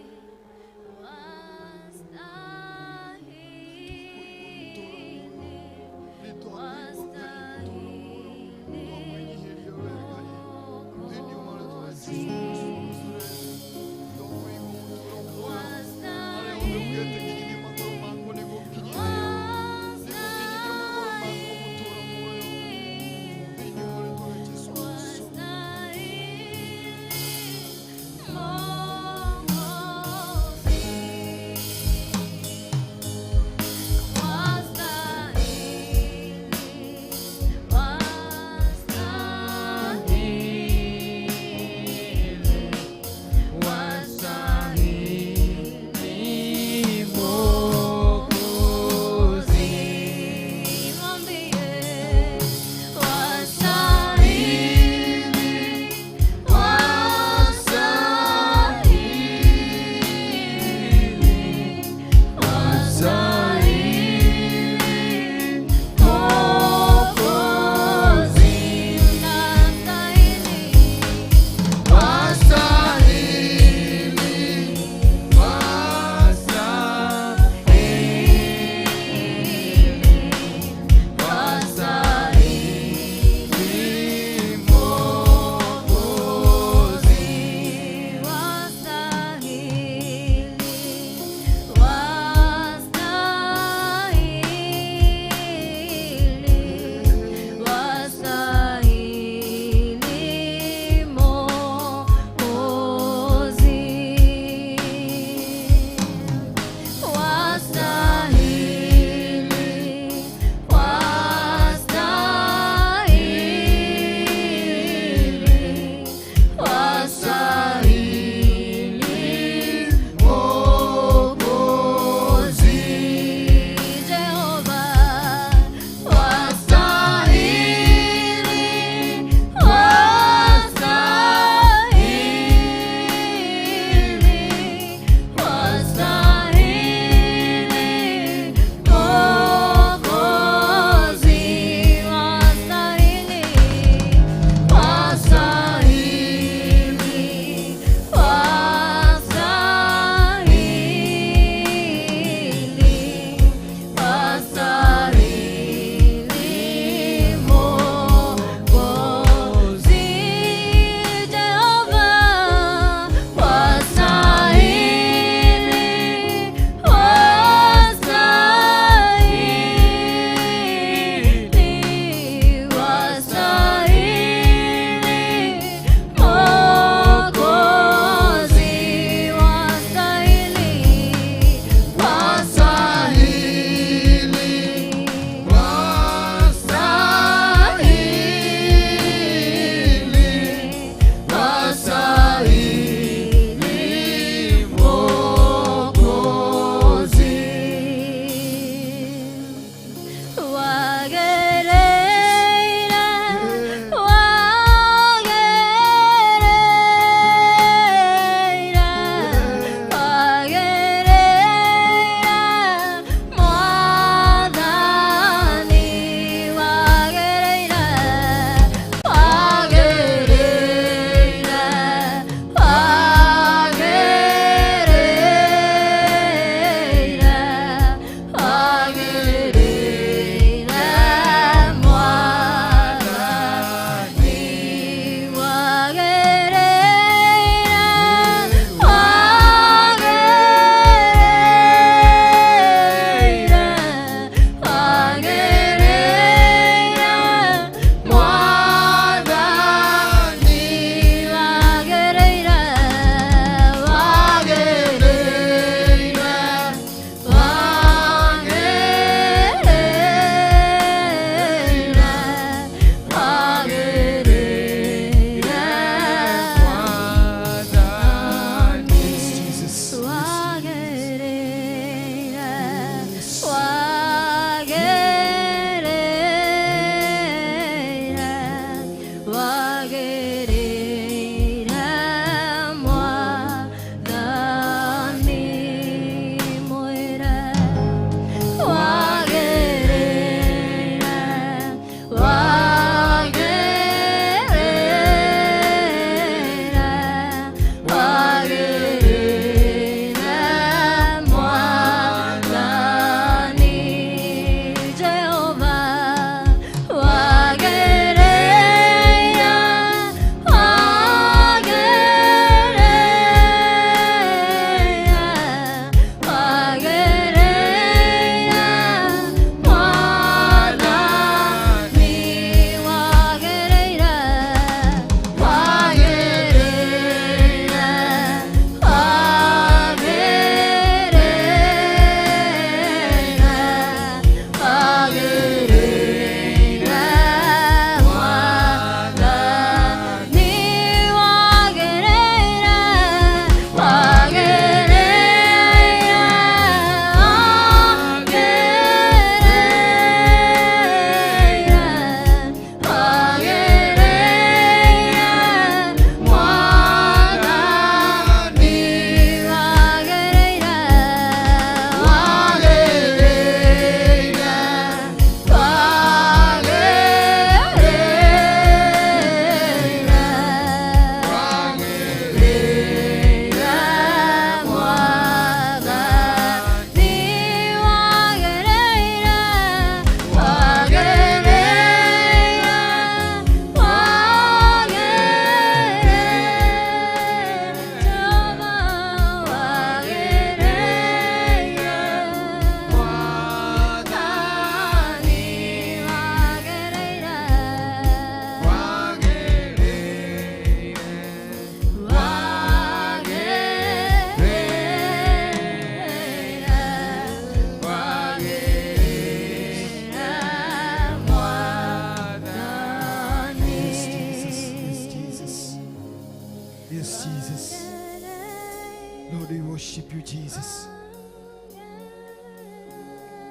Lord, we worship you, Jesus.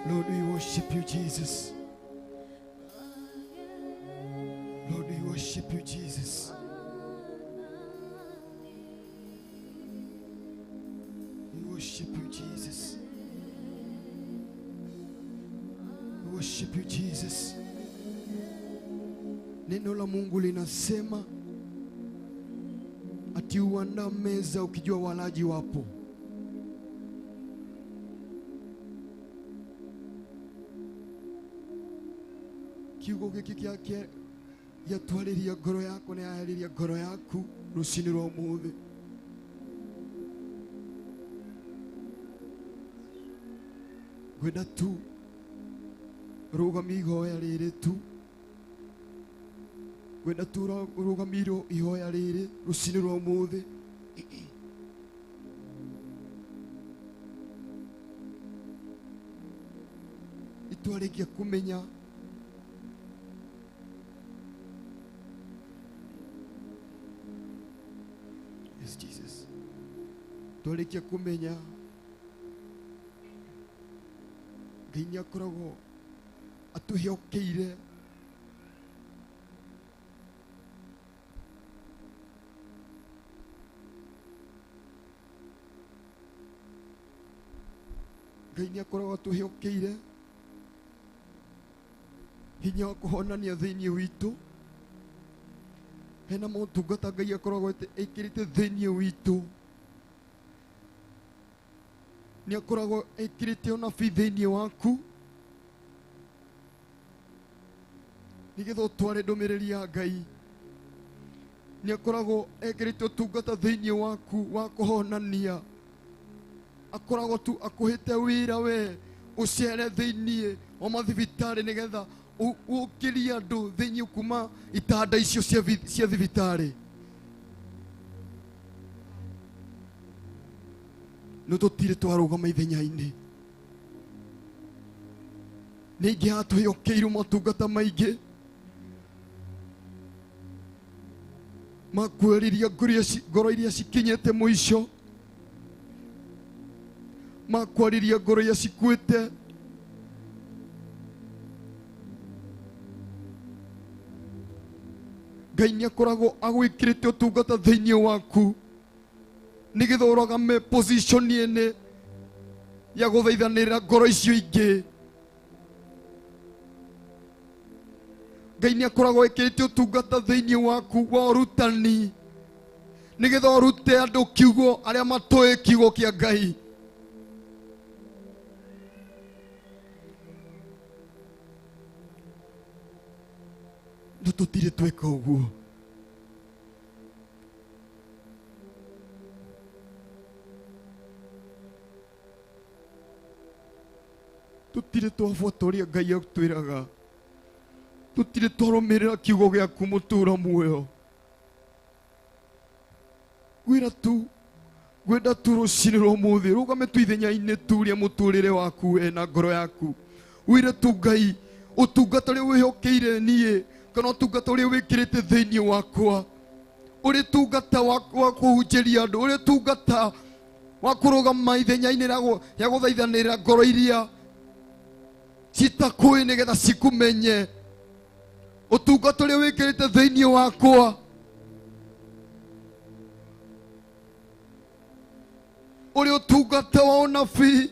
Lord, we worship you, Jesus. Lord, we worship you, Jesus. We worship you, Jesus. We worship you, Jesus. Neno la Mungu linasema ati uandaa meza ukijua walaji wapo. Kiugo giki kiake yatwariria ngoro yako na yaheriria ngoro yaku rucini rwa umuthi. Gwenda tu rugami ihoya riri tu. Gwenda tu rugamiro ihoya riri rucini rwa umuthi. Itwarikia kumenya yes, Jesus. Twarikia kumenya Ngai nĩakoragwo atũheokeire Ngai nĩakoragwo atũheokeire hinya wa kũhonania thĩinĩ witũ. Hena motungata Ngai akoragwo ekĩrĩte thĩinĩ witũ. Nĩakoragwo ekĩrĩte ũnabii thĩinĩ waku nĩgetha ũtware ndũmĩrĩri ya Ngai. Nĩakoragwo ekĩrĩte ũtungata thĩinĩ waku wa kũhonania. Akoragwo tu akũhete wĩra we ũcere thĩinĩ wa mathibitarĩ nĩgetha ũkĩrie andũ thĩinĩ kuma itanda icio cia thibitarĩ. No tũtirĩ twarũgama ithenya-inĩ. Ningĩ atũheokeirwo motungata maingĩ ma kwĩrĩria ngoro iria cikinyĩte mũico, ma kwarĩria ngoro iria cikuĩte. Ngai nĩakoragwo agwĩkĩrĩte ũtungata thĩinĩ waku nĩgetha ũrũgame position-inĩ ya gũthaithanĩrĩra ngoro icio ingĩ. Ngai nĩakoragwo ekĩrĩte ũtungata thĩinĩ waku wa ũrutani nĩgetha ũrute andũ kiugo arĩa matũĩ kiugo kĩa Ngai. No tũtirĩ tweka ũguo. Tũtirĩ twabuata ũrĩa Ngai atwĩraga. Tũtirĩ twarũmĩrĩra kiugo gĩaku mũtũũra muoyo. Gwenda tu rũcinĩ rwa ũmũthĩ rũgame tu ithenya-inĩ tu rĩa mũtũũrĩre waku na ngoro yaku. Wĩre tu Ngai ũtungata ũrĩa wĩhokeire niĩ kana ũtungata ũrĩa wĩkĩrĩte thĩinĩ wakwa. Ũrĩ tungata wa kũhunjĩria andũ. Ũrĩ tungata wa kũrũgama ithenya-inĩ rĩa gũthaithanĩrĩra ngoro iria citakũĩ nĩgetha cikũmenye. Ũtungata ũrĩa wĩkĩrĩte thĩinĩ wakwa. Ũrĩ ũtungata wa ũnabii.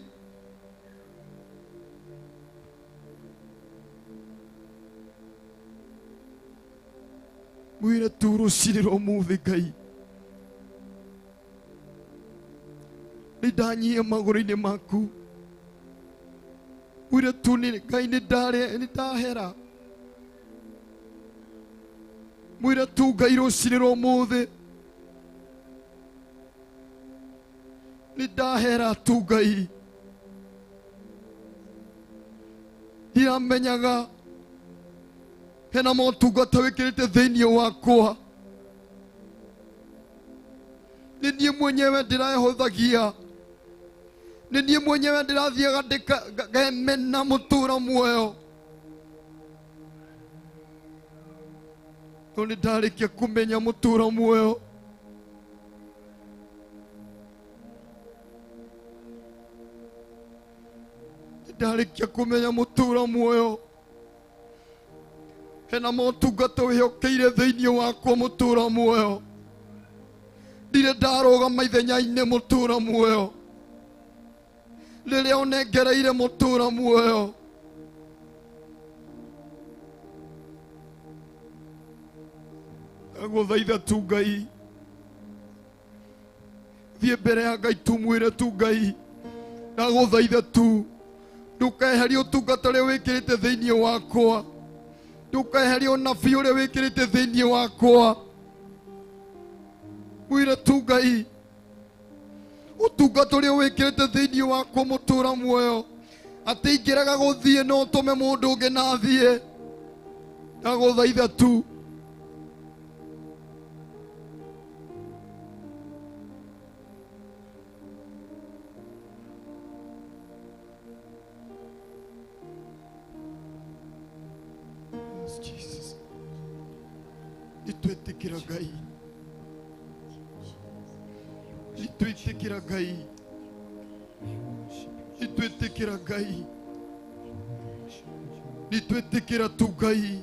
Mwĩre tu rũcinĩ rwa ũmũthĩ Ngai nĩndanyia magũrũ-inĩ maku. Mwĩre tu Ngai nĩndahera. Mwĩre tu Ngai rũcinĩ rwa ũmũthĩ nĩndahera tu Ngai. Ndiramenyaga hena motungata wĩkĩrĩte thĩinĩ wakwa. Nĩ niĩ mwenyewe ndĩrehũthagia. Nĩ niĩ mwenyewe ndĩrathiaga ngemena mũtũũra muoyo. No nĩndarĩkia kũmenya mũtũũra muoyo Ndarikia kumenya mutura muoyo hena motungata wihokeire thiini wakwa mutura muoyo ndire ndarugama ithenya-ini mutura muoyo riria unengereire mutura muoyo aguthaitha tu Ngai thie mbere ya Ngai tumwire tu Ngai ndaguthaitha tu ndukeheria utungata uria wikirite thiini wakwa ndukeheria unabii uria wikirite thiini wakwa mwire tu Ngai utungata uria wikirite thiini wakwa mutura muoyo ati ingiraga guthie no tume mundu ungi na thie ndaguthaitha tu Nitwetikira Ngai nitwetikira Ngai nitwetikira Ngai nitwetikira tu Ngai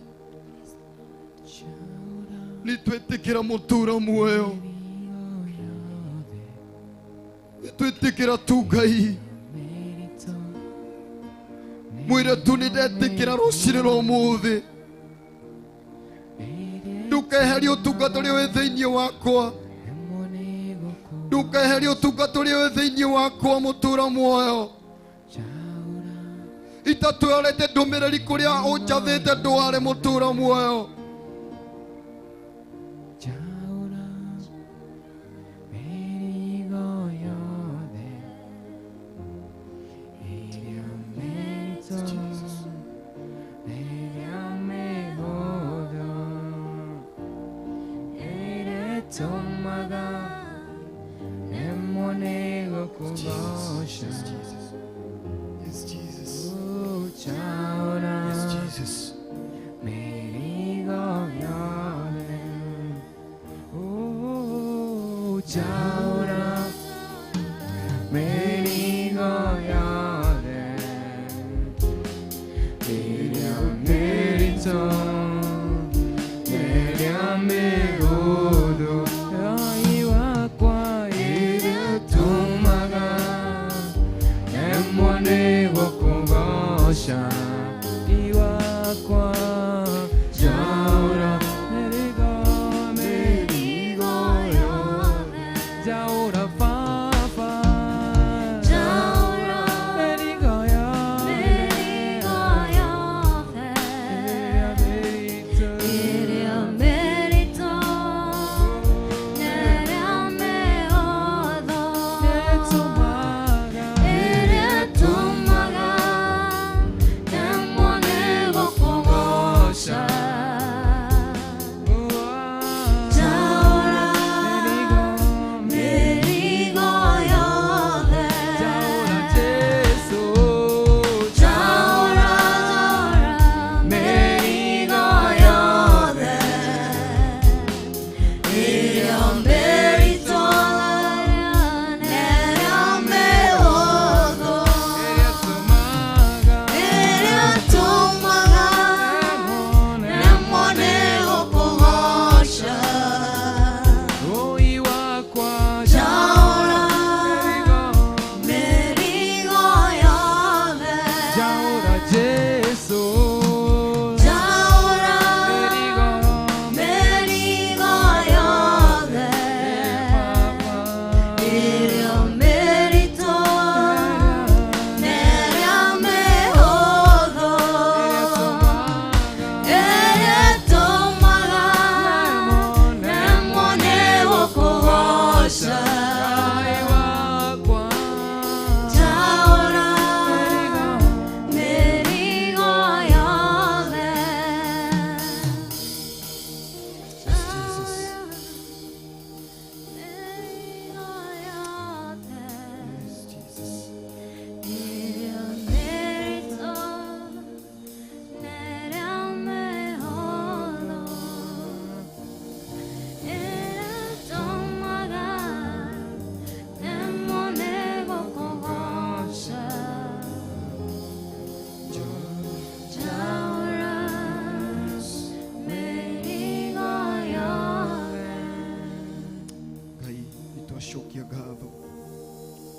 nitwetikira mutura muoyo nitwetikira tu Ngai mwire tu nindetikira rucini rwa umuthi ndukeheria utungata uria wi thiini wakwa ndukeheria utungata uria wi thiini wakwa mutura muoyo itatwarete ndumiriri kuria unjathite ndware mutura muoyo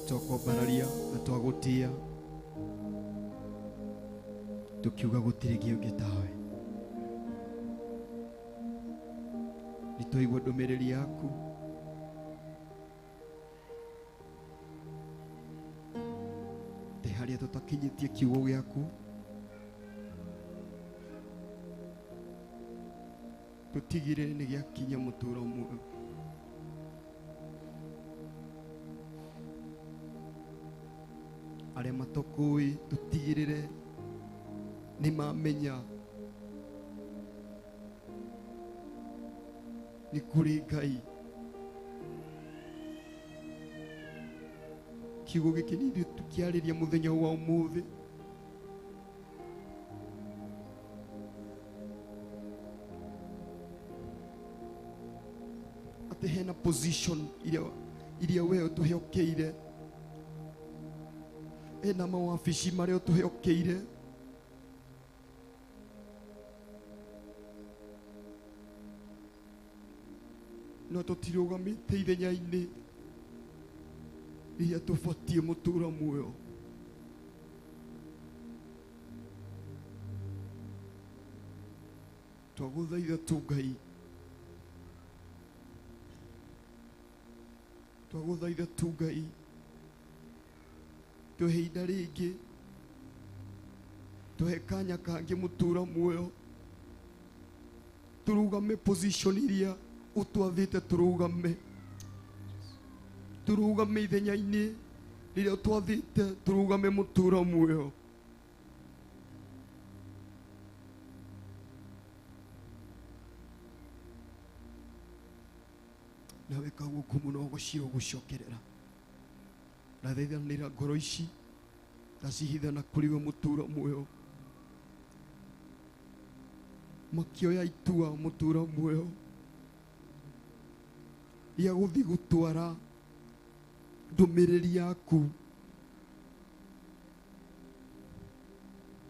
Twakwambararia na twagutia tukiuga gutiri giungi tawe. Nitwaigua ndumiriri yaku te haria tutakinyitie kiugo giaku, tutigire ni giakinya muturo muoyo. Aria matokui tutigirire ni mamenya ni kuri Ngai. Kiugo giki ni tukiariria muthenya wa umuthi, ati hena position iria we utuheokeire, hena mawabici maria utuheokeire, no tutirugamite ithenya-ini iria tubatie mutura muoyo. Twaguthaitha tu Ngai, twaguthaitha tu Ngai, tuhe ihinda ringi, tuhe kanya kangi mutura muoyo, turugame position iria utwathite turugame, turugame ithenya-ini riria utwathite turugame mutura muoyo. Nawe kaguku muno gucio gucokerera, rathaithanira ngoro ici ndacihithana kuri we mutura muoyo, makioya itua mutura muoyo ya guthi gutwara ndumiriri yaku.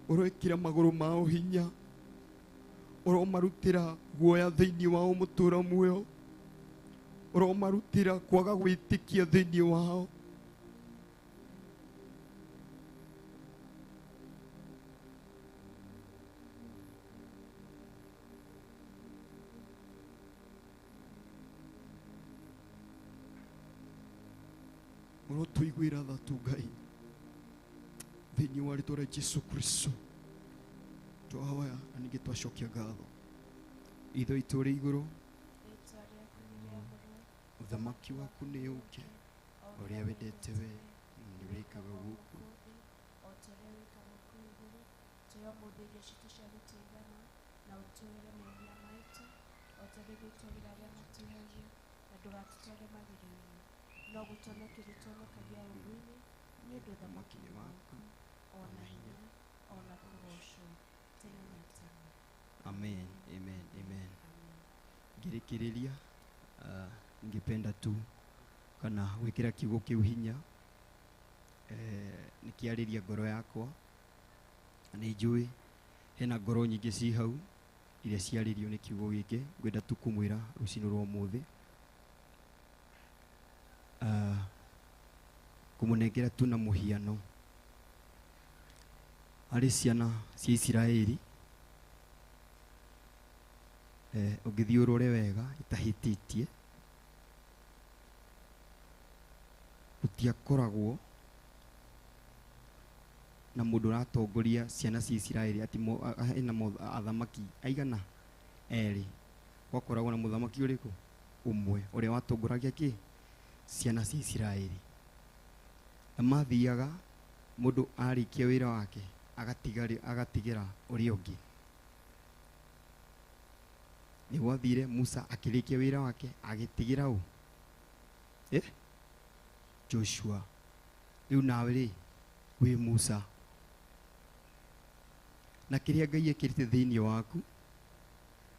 Uroikira maguru mao hinya, uromarutira guoya thiini wao mutura muoyo, uromarutira kwaga gwitikia thiini wao. Tuiguira tha tu Ngai thiini wa ritwa ria Jesu Kristo twahoya na ningi twacokia ngatho. Itho itu ri iguru, uthamaki waku ni uke, uria wendete we ni wikaga guku. no gutonoke gitonokagia ũguinĩ nĩ ũndũ thamaki waku ona hinya ona kũgocwo tene na tene. Amen, amen, amen. Ngirikiriria ngipenda tu kana gwikira kiugo kiu hinya nikiariria ngoro yakwa, ni njui hena ngoro nyingi ci hau iria ciaririo ni kiugo giki. Ngwenda tu kumwira rucini rwa umuthi kumunengera tu na muhiano ari ciana cia Isiraeli ugithiurure wega itahititie utiakoragwo na mundu ratongoria ciana cia Isiraeli ati ina athamaki aigana eri, gwakoragwo na muthamaki uriku umwe uria watongoragia ki ciana cia Isiraeli. Na mathiaga mundu arikia wira wake agatigira uria ungi. Ni wathire Musa akirikia wira wake agitigira u Joshua. Riu nawe ri wi Musa, na kiria Ngai ekirite thiini waku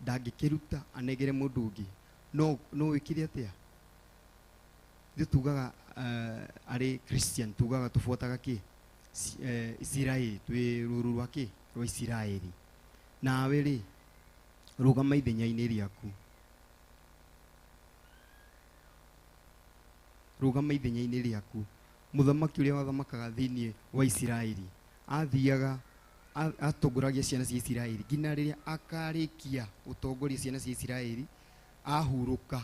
ndangikiruta anegere mundu ungi no wikire atia? Tugaga ari Christian tugaga tufuataga ki Israeli, twi ruru rwa ki rwa Israeli. Nawe ri rugama ithenya-ini riaku, rugama ithenya-ini riaku muthamaki uria wathamakaga thiini wa Isiraeli athiaga atongoragia ciana cia Isiraeli nginya riria akarikia utongoria ciana cia Isiraeli ahuruka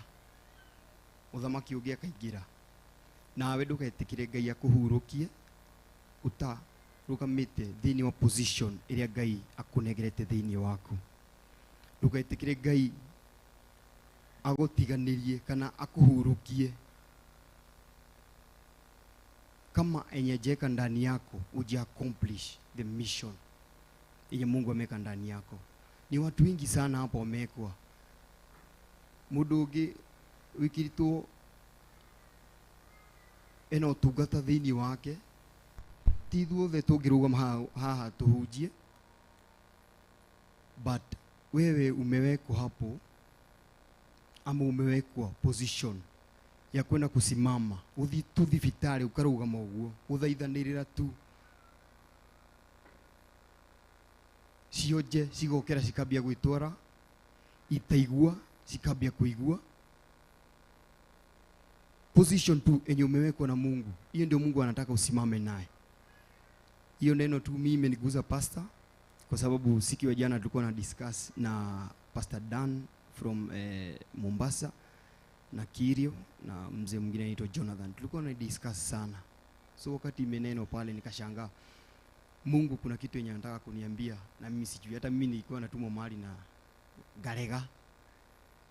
muthamaki ungi akaingira. Nawe ndugetikire Ngai akuhurukie utarugamite thiini wa position iria Ngai akunegerete thiini waku. Ndugetikire Ngai agutiganirie kana akuhurukie kama enyejeka ndani yako uje accomplish the mission ile Mungu ameka ndani yako. Ni watu wengi sana hapo wamekwa mudugi wikirito eno tugata thini wake tidhuothe tungirugama haha tuhujie, but wewe umewekwa hapo ama umewekwa position ya kwenda kusimama uthi tu thibitari ukarugama uguo uthaithanirira tu cionje cigokera cikambia gwitwara itaigua cikambia kuigua position tu enye umewekwa na Mungu. Hiyo ndio Mungu anataka usimame naye. Hiyo neno tu mimi imeniguza pastor, kwa sababu siku ya jana tulikuwa na discuss na Pastor Dan from Mombasa na Kirio na mzee mwingine anaitwa Jonathan. Tulikuwa na discuss sana. So wakati imeneno pale nikashangaa Mungu kuna kitu yenye anataka kuniambia na mimi sijui. Hata mimi nilikuwa natumwa mahali na garega.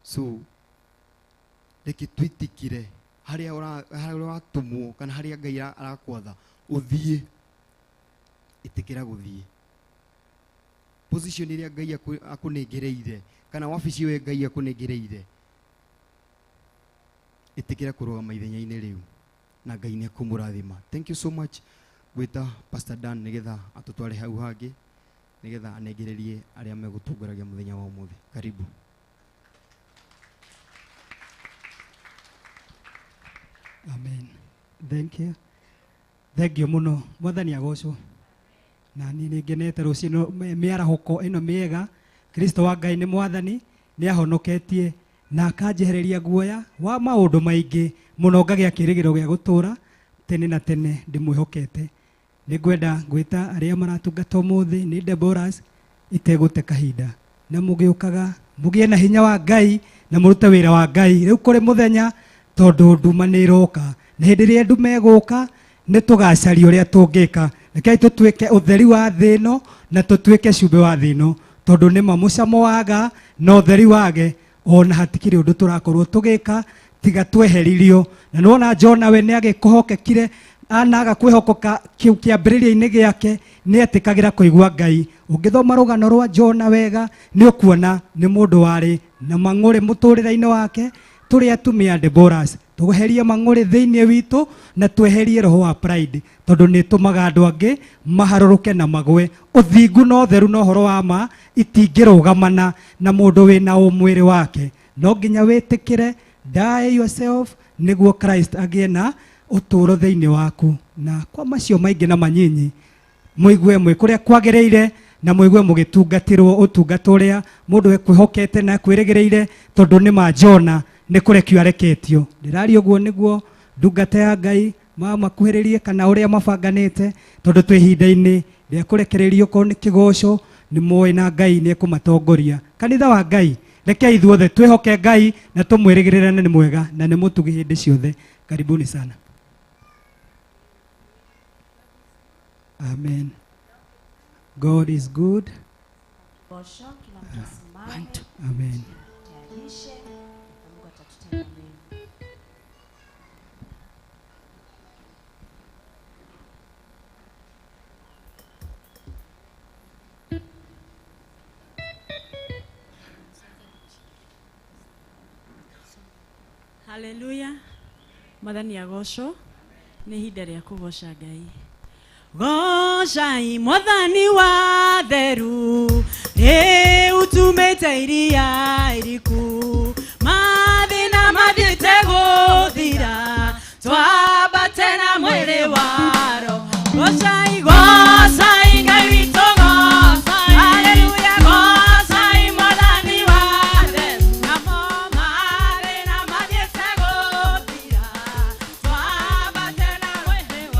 So lekitwitikire haria uratumwo kana haria Ngai arakwatha uthie itikira guthie position iria Ngai akunegereire kana wabici we Ngai akunegereire itikira kurugama ithenya-ini riu na Ngai ni akumurathima. Thank you so much gwita Pastor Dan nigetha atutware hau hangi nigetha anegererie aria megutungoragia muthenya wa umuthi. Karibu. Amen. Thank you. Thank you muno. Mwathani agocwo. Na ni ngenete rucino miarahoko ino miega. Kristo wa Ngai ni mwathani ni ahonoketie na akanjehereria guoya wa maundu maingi muno ngagia kirigiro gia gutura tene na tene ndimwihokete. Ningwenda gwita aria maratungata umuthi ni Deborahs itegute kahinda na mugiukaga mugie na hinya wa Ngai na murute wira wa Ngai riu kuri muthenya tondu nduma ni iroka na hindi ria ndume guka ni tugacaria uria tungika rekei tutwike utheri wa thino na tutwike cumbe wa thino tondu ni mamucamo waga na utheri wage ona hatikiri undu turakorwo tugika tiga tweheririo. Na nona Jona we ni agikuhokekire anaga kwihokoka kiu kiambiriria-ini giake ni etikagira kuigua Ngai. Ungithoma rugano rwa Jona wega ni ukuona ni mundu wari na mang'uri muturira-ini wake. Turi atumia Deborahs tuguherie mang'uri thiini witu na tweherie roho wa pride tondu ni tumaga andu angi maharuruke na magwe. Uthingu no theru no horo wa ma itingirugamana na mundu wina umwiri wake. No nginya witikire die yourself niguo Christ agie na uturo thiini waku. Na kwa macio maingi na manyinyi muigue mwe kuria kwagiriire na muigue mugitungatirwo utungata uria mundu ekwihokete na kwirigireire tondu ni ma Jona ni kurekio areketio. Ndiraria uguo niguo ndungata ya Ngai makuhiririe kana uria mabanganite tondu twi hinda-ini ria kurekererio ko ni kigoco ni moe na Ngai ni ekumatongoria. Kanitha wa Ngai rekei ithuothe twihoke Ngai na tumwirigirire ni mwega na ni mutugi hindi ciothe. Karibuni sana. Amen. God is good. Osho, kila mtu asimame. Amen. Tayarishe, Mungu atatutenda mema. Haleluya. Mwathani agocwo ni ihinda ria kugoca Ngai. Gocai Mwathani wa theru ni utumite iria iriku mathina mathiite guthira twambate na mwiri wa roho. Gocai gocai Ngai witu gocai. Haleluya. Gocai Mwathani wa theru namo mathina mathiite guthira twambate na mwiri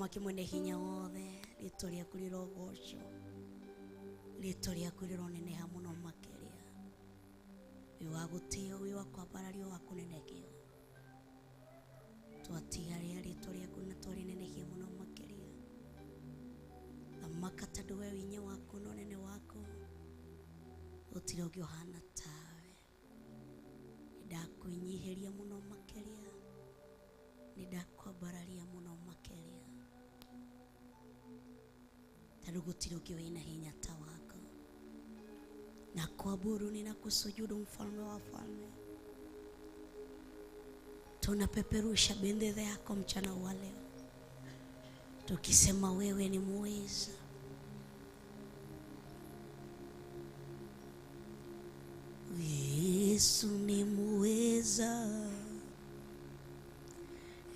Muthamaki mwene hinya wothe, ritwa rĩaku rĩrogocwo, ritwa rĩaku rĩroneneha mũno makĩria. Wĩ wa gũtĩo, wĩ wa kwambarario, wa kũnenehio. Twatigaria ritwa rĩaku na twarĩnenehia mũno makĩria. Thamaka tondũ we hinya waku na ũnene waku gũtirĩ ũngĩ ũhana tawe. Nĩndakũinyihiria mũno makĩria, nĩndakwambararia mũno makĩria, tondũ gũtirĩ ũngĩ wĩna hinya ta wako. Na kuabudu ni na kusujudu mfalme wa falme. Tunapeperusha bendera yako mchana wa leo, tukisema wewe ni muweza. Yesu ni muweza,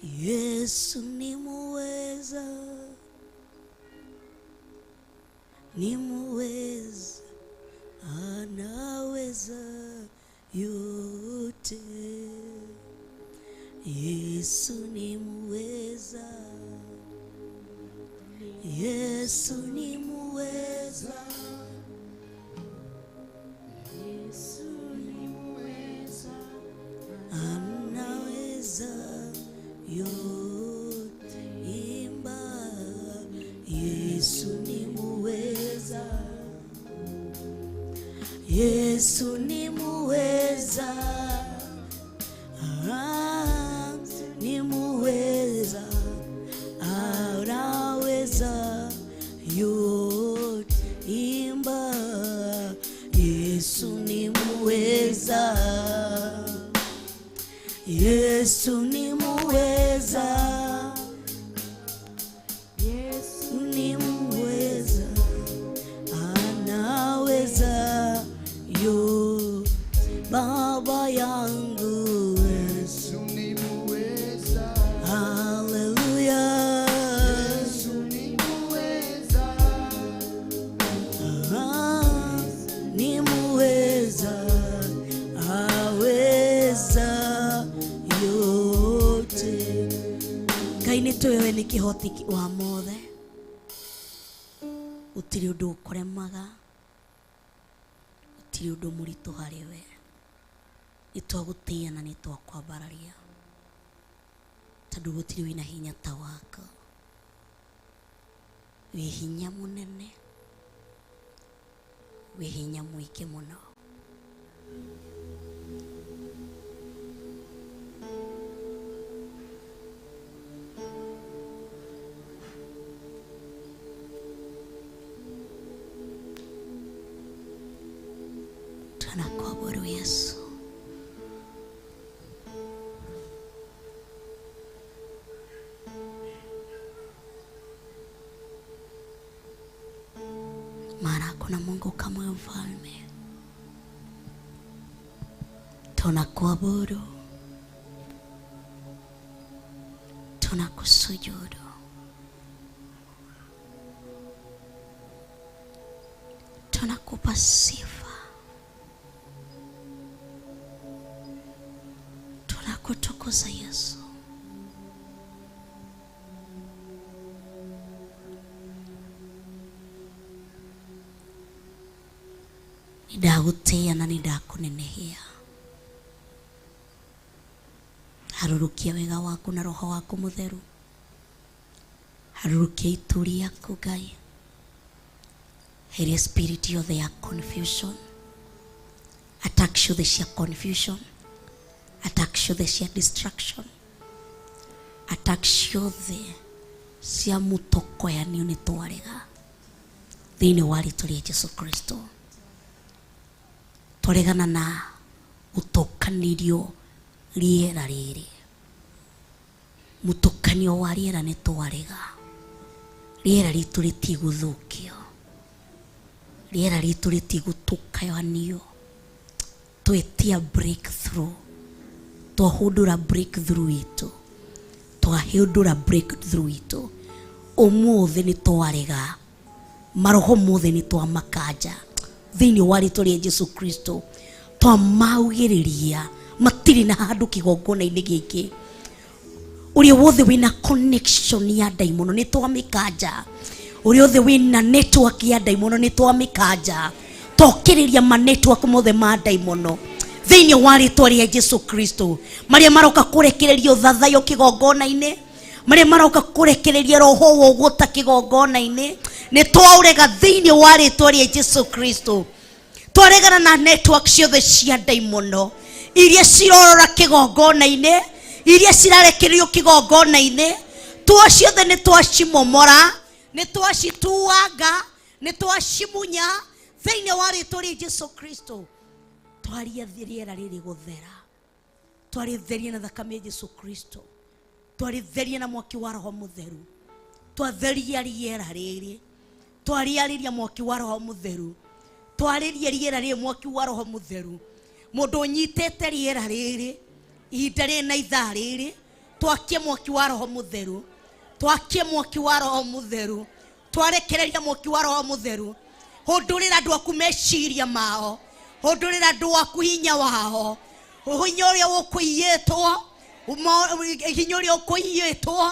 Yesu ni muweza, ni muweza, anaweza yote. Yesu ni muweza, Yesu ni muweza, Yesu ni muweza, anaweza yote. Imba, Yesu ni muweza, Yesu ni muweza, ni muweza, anaweza yote. Imba, Yesu ni muweza, Yesu ni muweza, Yesu ni muweza, anaweza yote. Baba yangu, Yesu ni muweza, haleluya, Yesu ni muweza, ni muweza, aweza yote. Ngai nĩ tũĩ we nĩ kĩhoti wa mothe, gũtirĩ ũndũ ũkũremaga, gũtirĩ ũndũ mũritũ harĩ we. Nĩtwagũtĩĩa na nĩtwakwambararia, tondũ gũtirĩ wĩna hinya ta wako. Wĩ hinya mũnene, wĩ hinya mũingĩ mũno. Tunakuabudu Yesu. Maana hakuna Mungu kama mfalme. Tunakuabudu, tunakusujudu, tunakupa sifa, tunakutukuza Yesu. Nĩndagũtĩĩa na nĩndakũnenehia. Harũrũkia wega waku na roho waku mũtheru, harũrũkia itu rĩaku Ngai. Every spirit of their confusion, attack you the sheer confusion, attack you the sheer distraction, attack you the cia mũtokoyanio nĩ twarega thĩinĩ wa rĩĩtwa rĩa Jesũ Kristo. Twaregana na gũtũkanĩrio rĩera rĩrĩ, mũtukanio wa rĩera nĩ twarega. Rĩera ritũ rĩtigũthũkio, rĩera ritũ rĩtigũtukanio. Twĩtia breakthrough, twahũndũra breakthrough itũ, twahũndũra breakthrough itũ. Ũmũthĩ nĩ twarega, maroho mothe nĩ twamakanja thĩinĩ wa rĩĩtwa rĩa Jesũ Kristo. Twamaugĩrĩria matirĩ na handũ kĩgongona-inĩ gĩkĩ. uri wothe wina connection ya daimono ni twamikanja, uri wothe wina network ya daimono ni twamikanja, tokiriria ma network mothe ma daimono thiini wa ritwa ria Jesu Kristo, maria maroka kurekereria thathayo kigongona-ini, maria maroka kurekereria roho wo guta kigongona-ini, ni twaurega thiini wa ritwa ria Jesu Kristo. Twaregana na network ciothe cia daimono iria cirorora kigongona-ini, iria cirarekererio kigongona-ini, tuo ciothe ni twacimomora, ni twacituanga, ni twacimunya thiini wa ritwa ria Jesu Kristo. Twaria riera riri guthera, twaritheria na thakame ya Jesu Kristo, twaritheria na mwaki wa Roho Mutheru, twatheria riera riri, twariariria mwaki wa Roho Mutheru, twariria riera riri mwaki wa Roho Mutheru. Mundu unyitete riera riri ihinda riri na ithaa riri, twakie mwaki wa Roho Mutheru, twakie mwaki wa Roho Mutheru, twarekereria mwaki wa Roho Mutheru. Hundurira andu aku meciria mao, hundurira andu aku hinya wao, hinya uria ukuiyitwo, hinya uria ukuiyitwo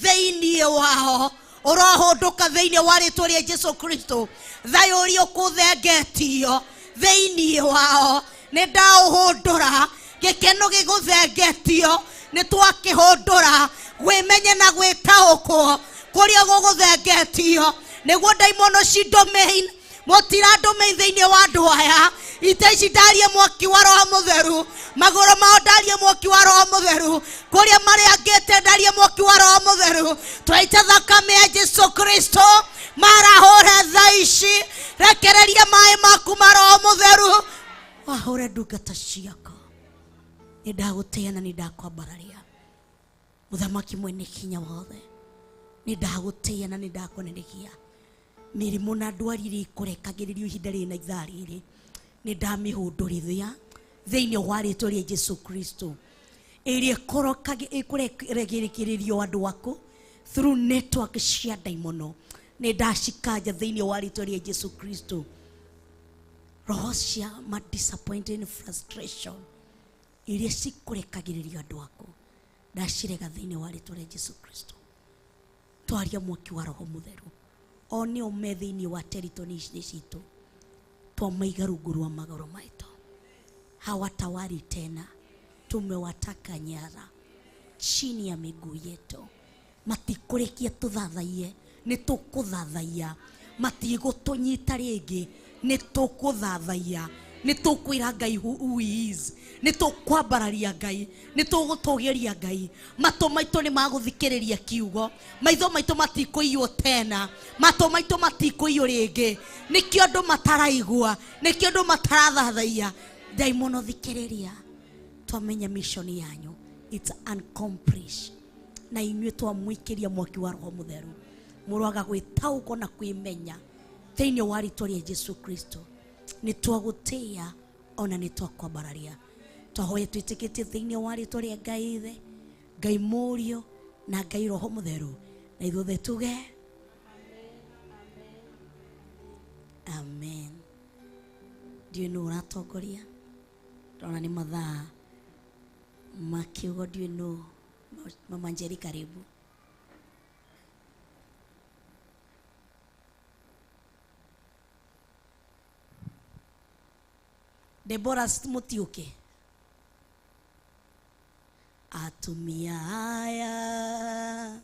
thiini wao urohunduka thiini wa ritwa ria Jesu Kristo. Thayo uria ukuthengetio thiini wao ni ndauhundura, gikeno giguthengetio ni twakihundura, gwimenya na gwitaukwo kuria guguthengetio niguo daimono ci domain motira domain thiini wa andu aya itaici ndarie mwaki wa Roho Mutheru, magoro mao ndarie mwaki wa Roho Mutheru, kuria mariangite ndarie mwaki wa Roho Mutheru. Twaita thakame ya Jesu Kristo marahore thaici, rekereria mai maku ma Roho Mutheru wahore ndungata ciako. Ni ndagutia na ni ndakwambararia muthamaki mwene hinya wothe, ni ndagutia na ni ndakunenehia mirimu na ndwari iri kurekagiririo ihinda riri na ithaa riri, ni ndamihundurithia thiini wa ritwa ria Jesu Kristo, iri ikurekererio andu aku through network cia daimono, ni ndacikanja thiini wa ritwa ria Jesu Kristo. Roho cia ma disappointing frustration iria cikurekagiririo andu aku ndacirega thiini wa ritwa ria Jesu Kristo. Twaria mwaki wa Roho Mutheru oni ume thiini wa territory citu, twamaiga rungu rwa magoro maitu, hawatawari tena, tumewataka nyara chini ya miguu yetu. Matikurekia tuthathaie, ni tukuthathaia, matigutunyita ringi, ni tukuthathaia, ni tukwira Ngai who is, ni tukwambararia Ngai, ni tugutugeria Ngai. Mato maitu ni maguthikiriria kiugo, maitho maitu matikuiywo tena, mato maitu matikuiywo ringi, nikio andu mataraigua, nikio andu matarathathaia. Daimono thikiriria, twamenya mission yanyu it's unaccomplished, na inywe twamwikiria mwaki wa Roho Mutheru muraga gwitauko na kwimenya thiini wa ritwa ria Jesu Kristo. Ni twagutia ona ni twakwambararia, twahoya twitikitie thiini wa ritwa ria Ngai Ithe, Ngai Murio na Ngai Roho Mutheru, na ithuothe tuge amen. Ndiũ nũ ũratongoria, tona ni mathaa makiugo. Ndiũ nũ Mama Njeri, karibu. Deborah Mutiuke. Atumia aya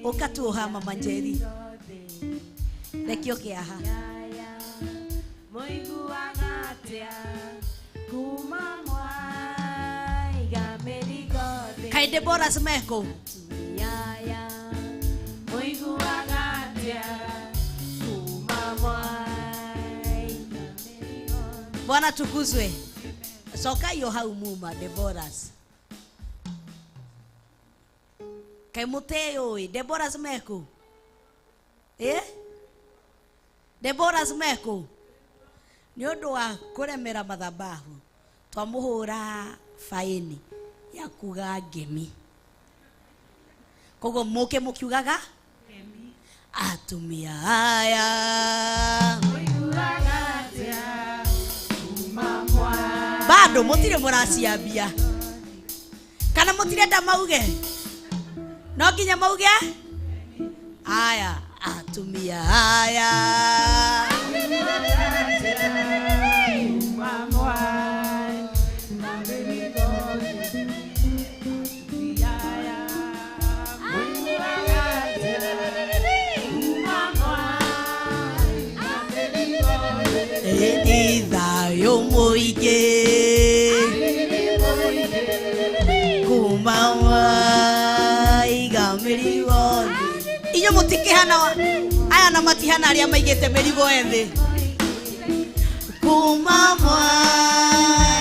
ukatuoha Mama Njeri rekio kiaha kai Deborah smeko Bwana tukuzwe. Soka yo haumuma Deborah. Kai muteo Deborah smeko. Deborah smeko. Ni undu wa kuremera mathabahu twamuhura faini ya kuga ngemi. Kogo muke mukiugaga ngemi. Atumia aya bado mutire muraciambia kana mutirenda mauge no nginya mauge aya atumia aya Ithayo muige kumawa igamirigo inyo mutikihana aya na matihana aria maigete merigo ethi kumawa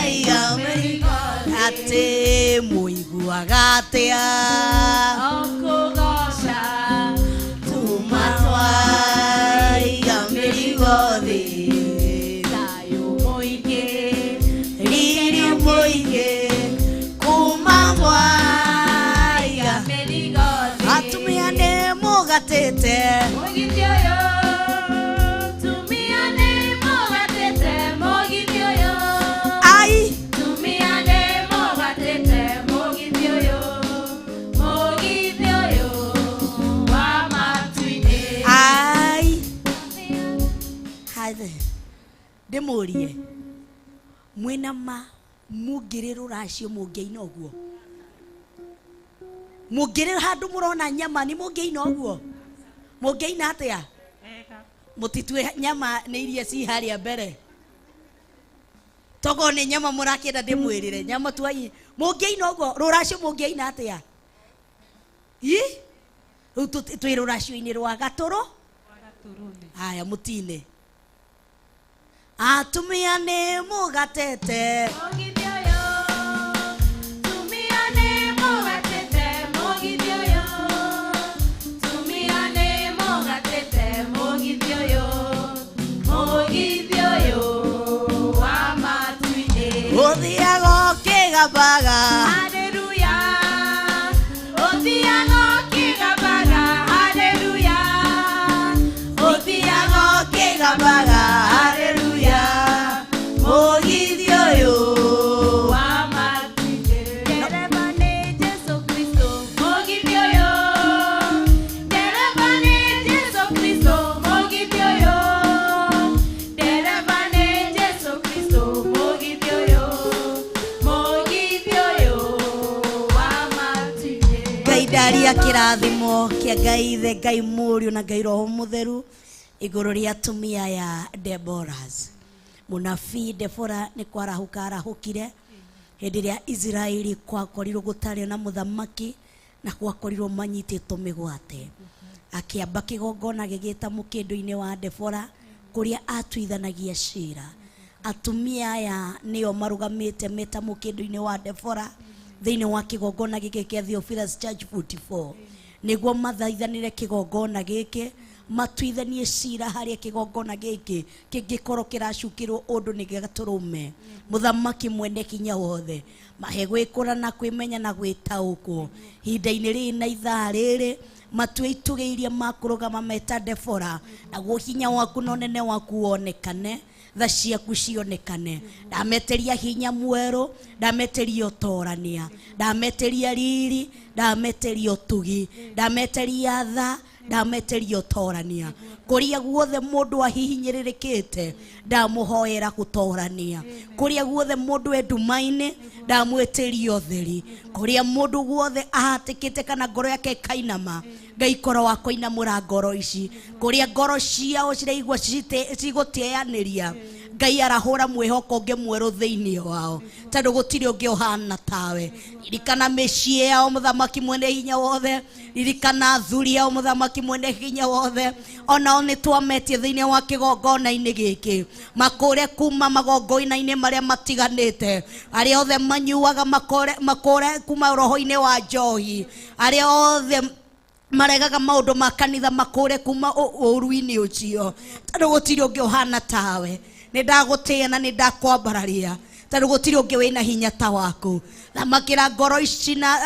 igamirigo ate muiguaga atia okugosha tumatwa igamirigo Tete mogidioyo tumiane mogatete mogidioyo ai tumiane mogatete mogidioyo wa matuine ai haide demorie mwena ma mugiriro racio mungeina oguo mugiriro handu murona nyama ni mungeina oguo mungeina atia mutitwe nyama ni iria ci haria mbere togo ni nyama murakenda ndimwirire nyama twai mungeina oguo ruracio mungeina atia twi ruracio-ini rwa gaturu haya mutine atumia ni mugatete Odiago kigabaga hallelujah Odiago kigabaga hallelujah Odiago kigabaga hallelujah Mogidioyo wa matuine Derevane Jesu Kristo Mogidioyo Derevane Jesu Kristo Mogidioyo Derevane Jesu Kristo Daria kirathimo kia Ngai Ithe Ngai Mũriũ na Ngai Roho Mũtheru igũrũ ria atumia ya Deborahs. Munabii Debora ni kwarahuka arahukire hĩndĩ ĩrĩa Israeli kwakorirwo gũtarĩ na mũthamaki na kwakorirwo manyitĩtwo mĩgwate. Akĩamba kĩgongona gĩgĩta mũkĩndũ-inĩ wa Debora kũrĩa atuithanagia cira. Atumia aya nĩo marugamĩte meta mũkĩndũ-inĩ wa Debora thĩinĩ wa kĩgongona gĩkĩ kĩa Theophilus Church 44 nĩguo mathaithanĩre kĩgongona gĩkĩ matuithanie cira harĩa kĩgongona gĩkĩ kĩngĩkorwo kĩracukĩrwo ũndũ nĩ gatũrũme mũthamaki mwene hinya wothe mahe gwĩkũra na kwĩmenya na gwĩtaũkwo ihinda-inĩ rĩrĩ na ithaa rĩrĩ matue itugĩirie makũrũgama meta Debora naguo hinya waku na ũnene waku wonekane tha ciaku cionekane ndameteria hinya mwerũ ndameteria ũtorania ndameteria riri ndameteria ũtugi ndameteria tha ndameteria ũtorania kũrĩa guothe mũndũ ahihinyĩrĩrĩkĩte ndamũhoera gũtorania kũrĩa guothe mũndũ enduma-inĩ ndamwĩtĩria ũtheri kũrĩa mũndũ guothe ahatĩkĩte kana ngoro yake kainama Ngai koro wa kũinamũra ngoro ici kũrĩa ngoro ciao ciraigua cigũteanĩria Ngai arahũra mwĩhoko ũngĩ mwerũ thĩinĩ wao tondũ gũtirĩ ũngĩ ũhana tawe ririkana mĩciĩ yao mũthamaki mwene hinya wothe ririkana athuri yao mũthamaki mwene hinya wothe onao nĩ twametie thĩinĩ wa kĩgongona-inĩ gĩkĩ makũre kuma magongona-inĩ marĩa matiganĩte arĩa othe manyuaga makũre kuma roho-inĩ wa njohi arĩa othe maregaga maũndũ ma kanitha makũre kuma ũru-inĩ ũcio tondũ gũtirĩ ũngĩ ũhana tawe nĩ ndagũtĩĩa na nĩ ndakwambararia tondũ gũtirĩ ũngĩ wĩna hinya ta waku thamakĩra ngoro ici na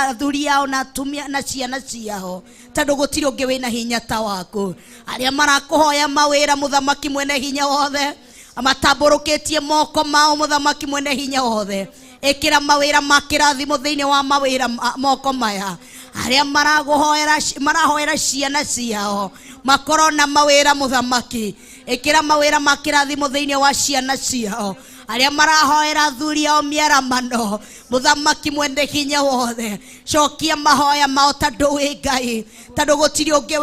athuri yao na atumia na ciana ciao tondũ gũtirĩ ũngĩ wĩna hinya ta waku arĩa marakũhoya mawĩra mũthamaki mwene hinya wothe amatamburukitie moko mao muthamaki mwene hinya wothe ikira mawira makirathimo thiini wa mawira moko maya aria marahoera ciana ciao makorwo na mawira muthamaki ikira mawira makirathimo thiini wa ciana ciao aria marahoera athuri ao miaramano muthamaki mwende hinya wothe cokia mahoya mao tondu wi Ngai tondu gutiri ungi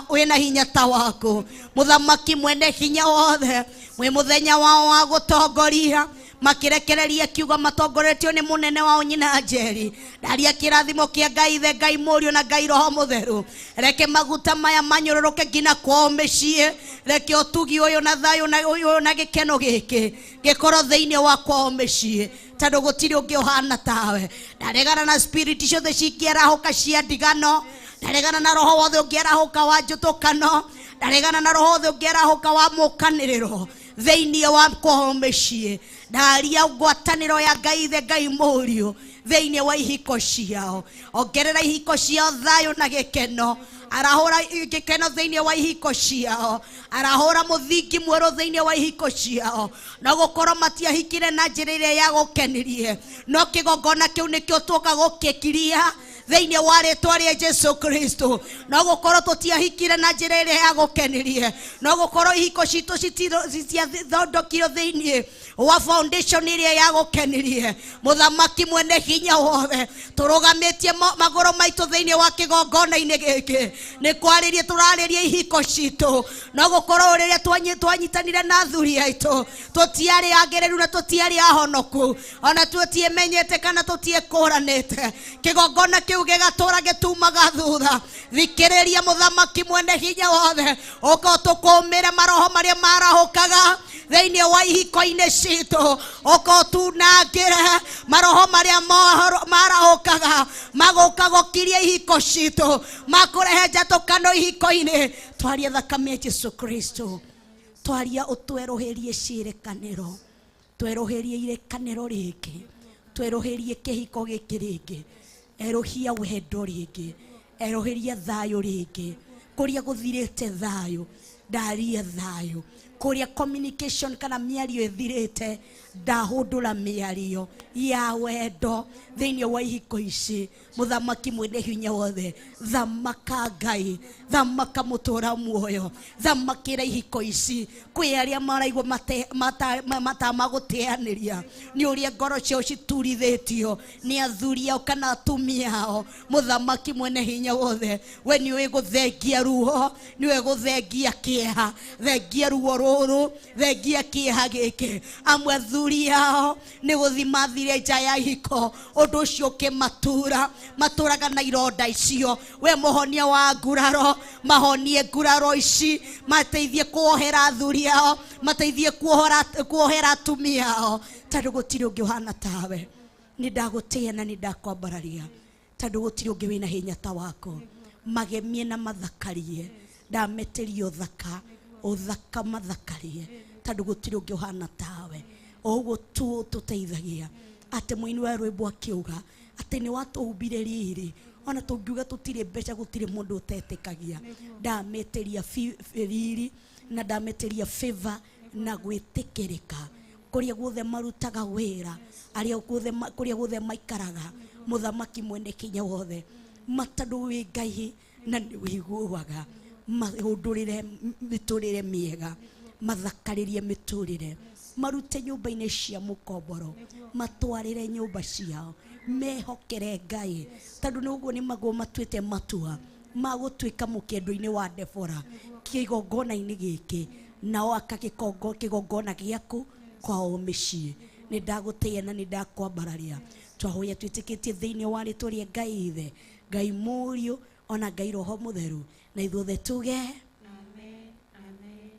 wina hinya ta waku muthamaki mwende hinya wothe mwi muthenya wao wa gutongoria makirekereria kiugo matongoretio ni munene wao nyina Njeri ndaria kirathimo kia Ngai Ithe Ngai Mũriũ na Ngai Roho Mũtheru reke maguta maya manyũrũrũke nginya kwao mĩciĩ reke ũtugi ũyũ na thayũ na ũyũ na gĩkeno gĩkĩ gĩkorwo thĩinĩ wa kwao mĩciĩ tondu gutiri ungi uhana tawe ndaregana na spirit ciothe cingĩarahũka cia ndigano ndaregana na roho wothe ũngĩarahũka wa njũtũkano ndaregana na roho wothe ũngĩarahũka wa mũkanĩrĩro thĩinĩ wa kwao mĩciĩ ndaria ngwatanĩro ya Ngai Ithe Ngai Mũriũ thĩinĩ wa ihiko ciao ongerera ihiko ciao thayũ na gĩkeno arahũra gĩkeno thĩinĩ wa ihiko ciao arahũra mũthingi mwerũ thĩinĩ wa ihiko ciao na gũkorwo matiahikire na njĩra ĩrĩa ya gũkenirie no kĩgongona kĩu nĩkĩo tũka gũkĩkiria thĩinĩ wa rĩtwa rĩa Jesu Kristo no gũkorwo tũtiahikire na njĩra ĩrĩa ya gũkenirie no gũkorwo ihiko citũ citiathondokio thĩinĩ wa foundation ĩrĩa ya gũkenirie muthamaki mwene hinya wothe tũrũgamĩtie magũrũ maitũ thĩinĩ wa kĩgongona-inĩ gĩkĩ nĩ kwarĩria tũrarĩria ihiko citũ no gũkorwo rĩrĩa twanyitanire na athuri aitũ tũtiarĩ agĩrĩru na tũtiarĩ ahonoku ona tũtiĩmenyete kana tũtiĩkũranĩte kĩgongona kĩu gĩgatũra gĩtumaga thutha thikĩrĩria muthamaki mwene hinya wothe ũka tũkũmĩre maroho marĩa marahũkaga thĩinĩ wa ihiko-inĩ citũ ũka tunangĩre maroho marĩa marahũkaga magũka gũkiria ihiko citũ makũrehe njatũkano ihiko-inĩ twaria thakame ya Jesu Kristo twaria ũtwerũhĩrie ciĩrĩkanĩro twerũhĩrie irekanĩro rĩngĩ twerũhĩrie kĩhiko gĩkĩ rĩngĩ erohia wendo rĩngĩ erohĩria thayũ rĩngĩ kũrĩa gũthirĩte thayũ ndaria thayũ kũrĩa communication kana mĩario ĩthirĩte ndahũndũra mĩario ya wendo thĩinĩ wa ihiko ici muthamaki mwene hinya wothe thamaka Ngai thamaka mũtũra muoyo thamakĩra ihiko ici kwĩ arĩa maraigua matamagũteanĩria nĩ ũrĩa ngoro ciao citurithĩtio nĩ athuri ao kana atumia ao muthamaki mwene hinya wothe we nĩ ũĩ gũthengia ruo nĩ ũĩ gũthengia kĩeha thengia ruo rũrũ thengia kĩeha gĩkĩ amwe athuri ao nĩ gũthi mathire nja ya ihiko ũndũ ũcio ũkĩmatura matũraga na ironda icio we mũhonia wa nguraro mahonie nguraro ici mateithie kuohera athuri ao mateithie kuohera atumia ao tondũ gũtirĩ ũngĩ ũhana tawe nĩ ndagũtĩĩa na nĩ ndakwambararia tondũ gũtirĩ ũngĩ wĩna hinya ta wako magemie na mathakarie ndameteria ũthaka mathakarie tondũ gũtirĩ ũngĩ ũhana tawe ũguo tu tũteithagia atĩ mũini wa rwĩmbo akiuga atĩ nĩ watũhumbire riri ona tũngiuga tũtirĩ mbeca gũtirĩ mũndũ ũtetĩkagia ndameteria riri na ndameteria favor na gwĩtĩkĩrĩka kũrĩa guothe marutaga wĩra kũrĩa guothe maikaraga muthamaki mwene hinya wothe matandũ wĩ Ngai na nĩ wĩiguaga mahũndũrĩre mĩtũrĩre mĩega mathakarĩrie mĩtũrĩre marute nyũmba-inĩ cia mũkomboro matwarĩre nyũmba ciao mehokere Ngai tondũ nĩ ũguo nĩ maguo matuĩte matua magũtuĩka mũkĩndũ-inĩ wa Debora kĩgongona-inĩ gĩkĩ nao kĩgongona gĩaku kwao mĩciĩ nĩ ndagũtĩĩa na nĩ ndakwambararia twahoya twĩtĩkĩtie thĩinĩ wa rĩtwa rĩa Ngai Ithe Ngai Mũriũ ona Ngai Roho Mũtheru na ithuothe tuge amen amen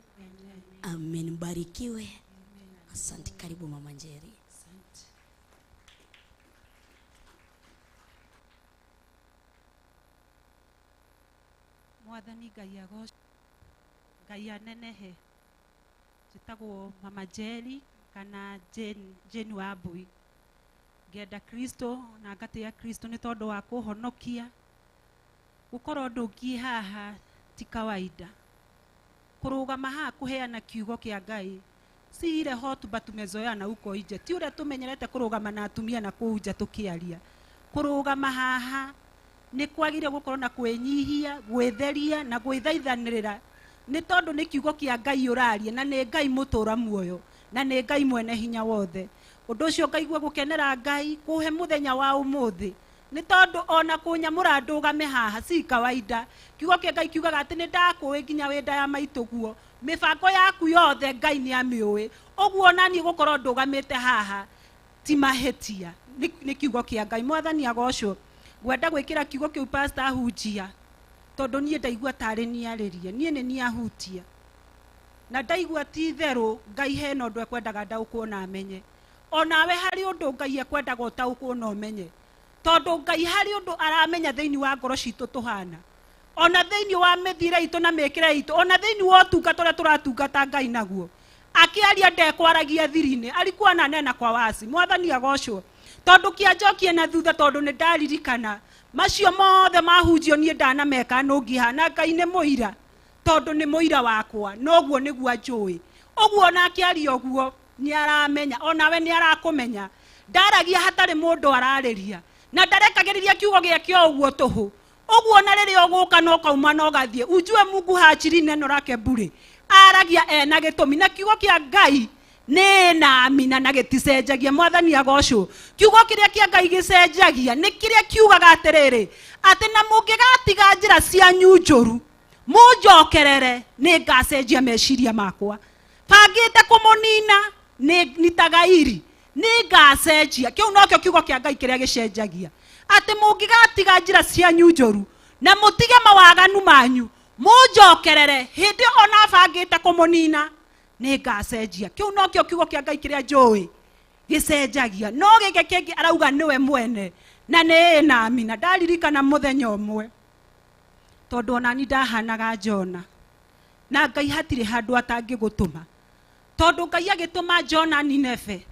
amen mbarikiwe. Asante, karibu Mama Njeri. Asante. Mwathani Ngai agocwo Ngai anenehe njĩtagwo Mama Njeri kana Jane Wambui ngenda Kristo na ngatĩĩa Kristo nĩ tondũ wa kũhonokia gũkorwo ndũngiĩ haha ti kawaida kũrũgama haha kũheana kiugo kĩa Ngai si ile hotuba tumezoeana huko nje, ti ule tumenyerete kurugama na atumia na kuja tukiaria. Kurugama haha ni kwagire gukorwo na kwenyihia, gwetheria na gwithaithanirira, ni tondu ni kiugo kia Ngai uraria, na ni Ngai mutura muoyo, na ni Ngai mwene hinya wothe. Undu ucio ngaigua gukenera Ngai kuhe muthenya wa umuthi, ni tondu ona kunyamura ndugame haha si kawaida. Kiugo kia Ngai kiugaga ati ni ndakuwi nginya wenda ya maituguo, mibango yaku yothe Ngai ni amiuwi. Oguo nani gukorwo ndugamite haha ti mahetia, ni kiugo kia Ngai. Mwathani agocwo. Gwenda gwikira kiugo kiu pastor ahunjia, tondu nie ndaigua tari niaririe, nie ni niahutia, na ndaigua ti theru Ngai hena undu ekwendaga ndaukwo na amenye. Onawe hari undu Ngai ekwendaga utaukwo na umenye, tondu Ngai hari undu aramenya thiini wa ngoro citu tuhana, ona thiini wa mithire itu na mikire itu, ona thiini wa utungata uria turatungata Ngai naguo. Akiaria ndekwaragia thiri-ini, alikuwa ananena kwa wasi. Mwathani agocwo. Tondu kianjokie na thutha, tondu ni ndaririkana macio mothe mahunjio nie ndanameka nungihana Ngai ni muira, tondu ni muira wakwa, noguo niguo njui. Oguo na akiaria oguo ni aramenya, onawe ni arakumenya. Ndaragia hatari mundu arariria, na ndarekagiriria kiugo giakio oguo tuhu. Oguo na riria uguka no kauma no gathie, ujue Mungu hachiri neno lake bure. Aragia ena gitumi, na kiugo kia Ngai ni na amina na giticenjagia. Mwathani agocwo. Kiugo kiria kia Ngai gicenjagia ni kiria kiugaga atiriri, ati na mungigatiga njira cianyu njuru munjokerere, ni ngacenjia meciria makwa. Bangite kumunina ni tagairi, ni ngacenjia. Kiu nokio kiugo kia Ngai kiria gicenjagia, ati mungigatiga njira cianyu njuru na mutige mawaganu manyu munjokerere, hindi ona bangite kumunina ni ngacenjia. Kiu nokio kiugo kia Ngai kiria njui gicenjagia. No gike kingi arauga niwe mwene na ni na amina. Ndaririkana muthenya umwe, tondu onani ndahanaga Jona, na Ngai hatire handu atangigutuma, tondu Ngai agituma Jona Nineve.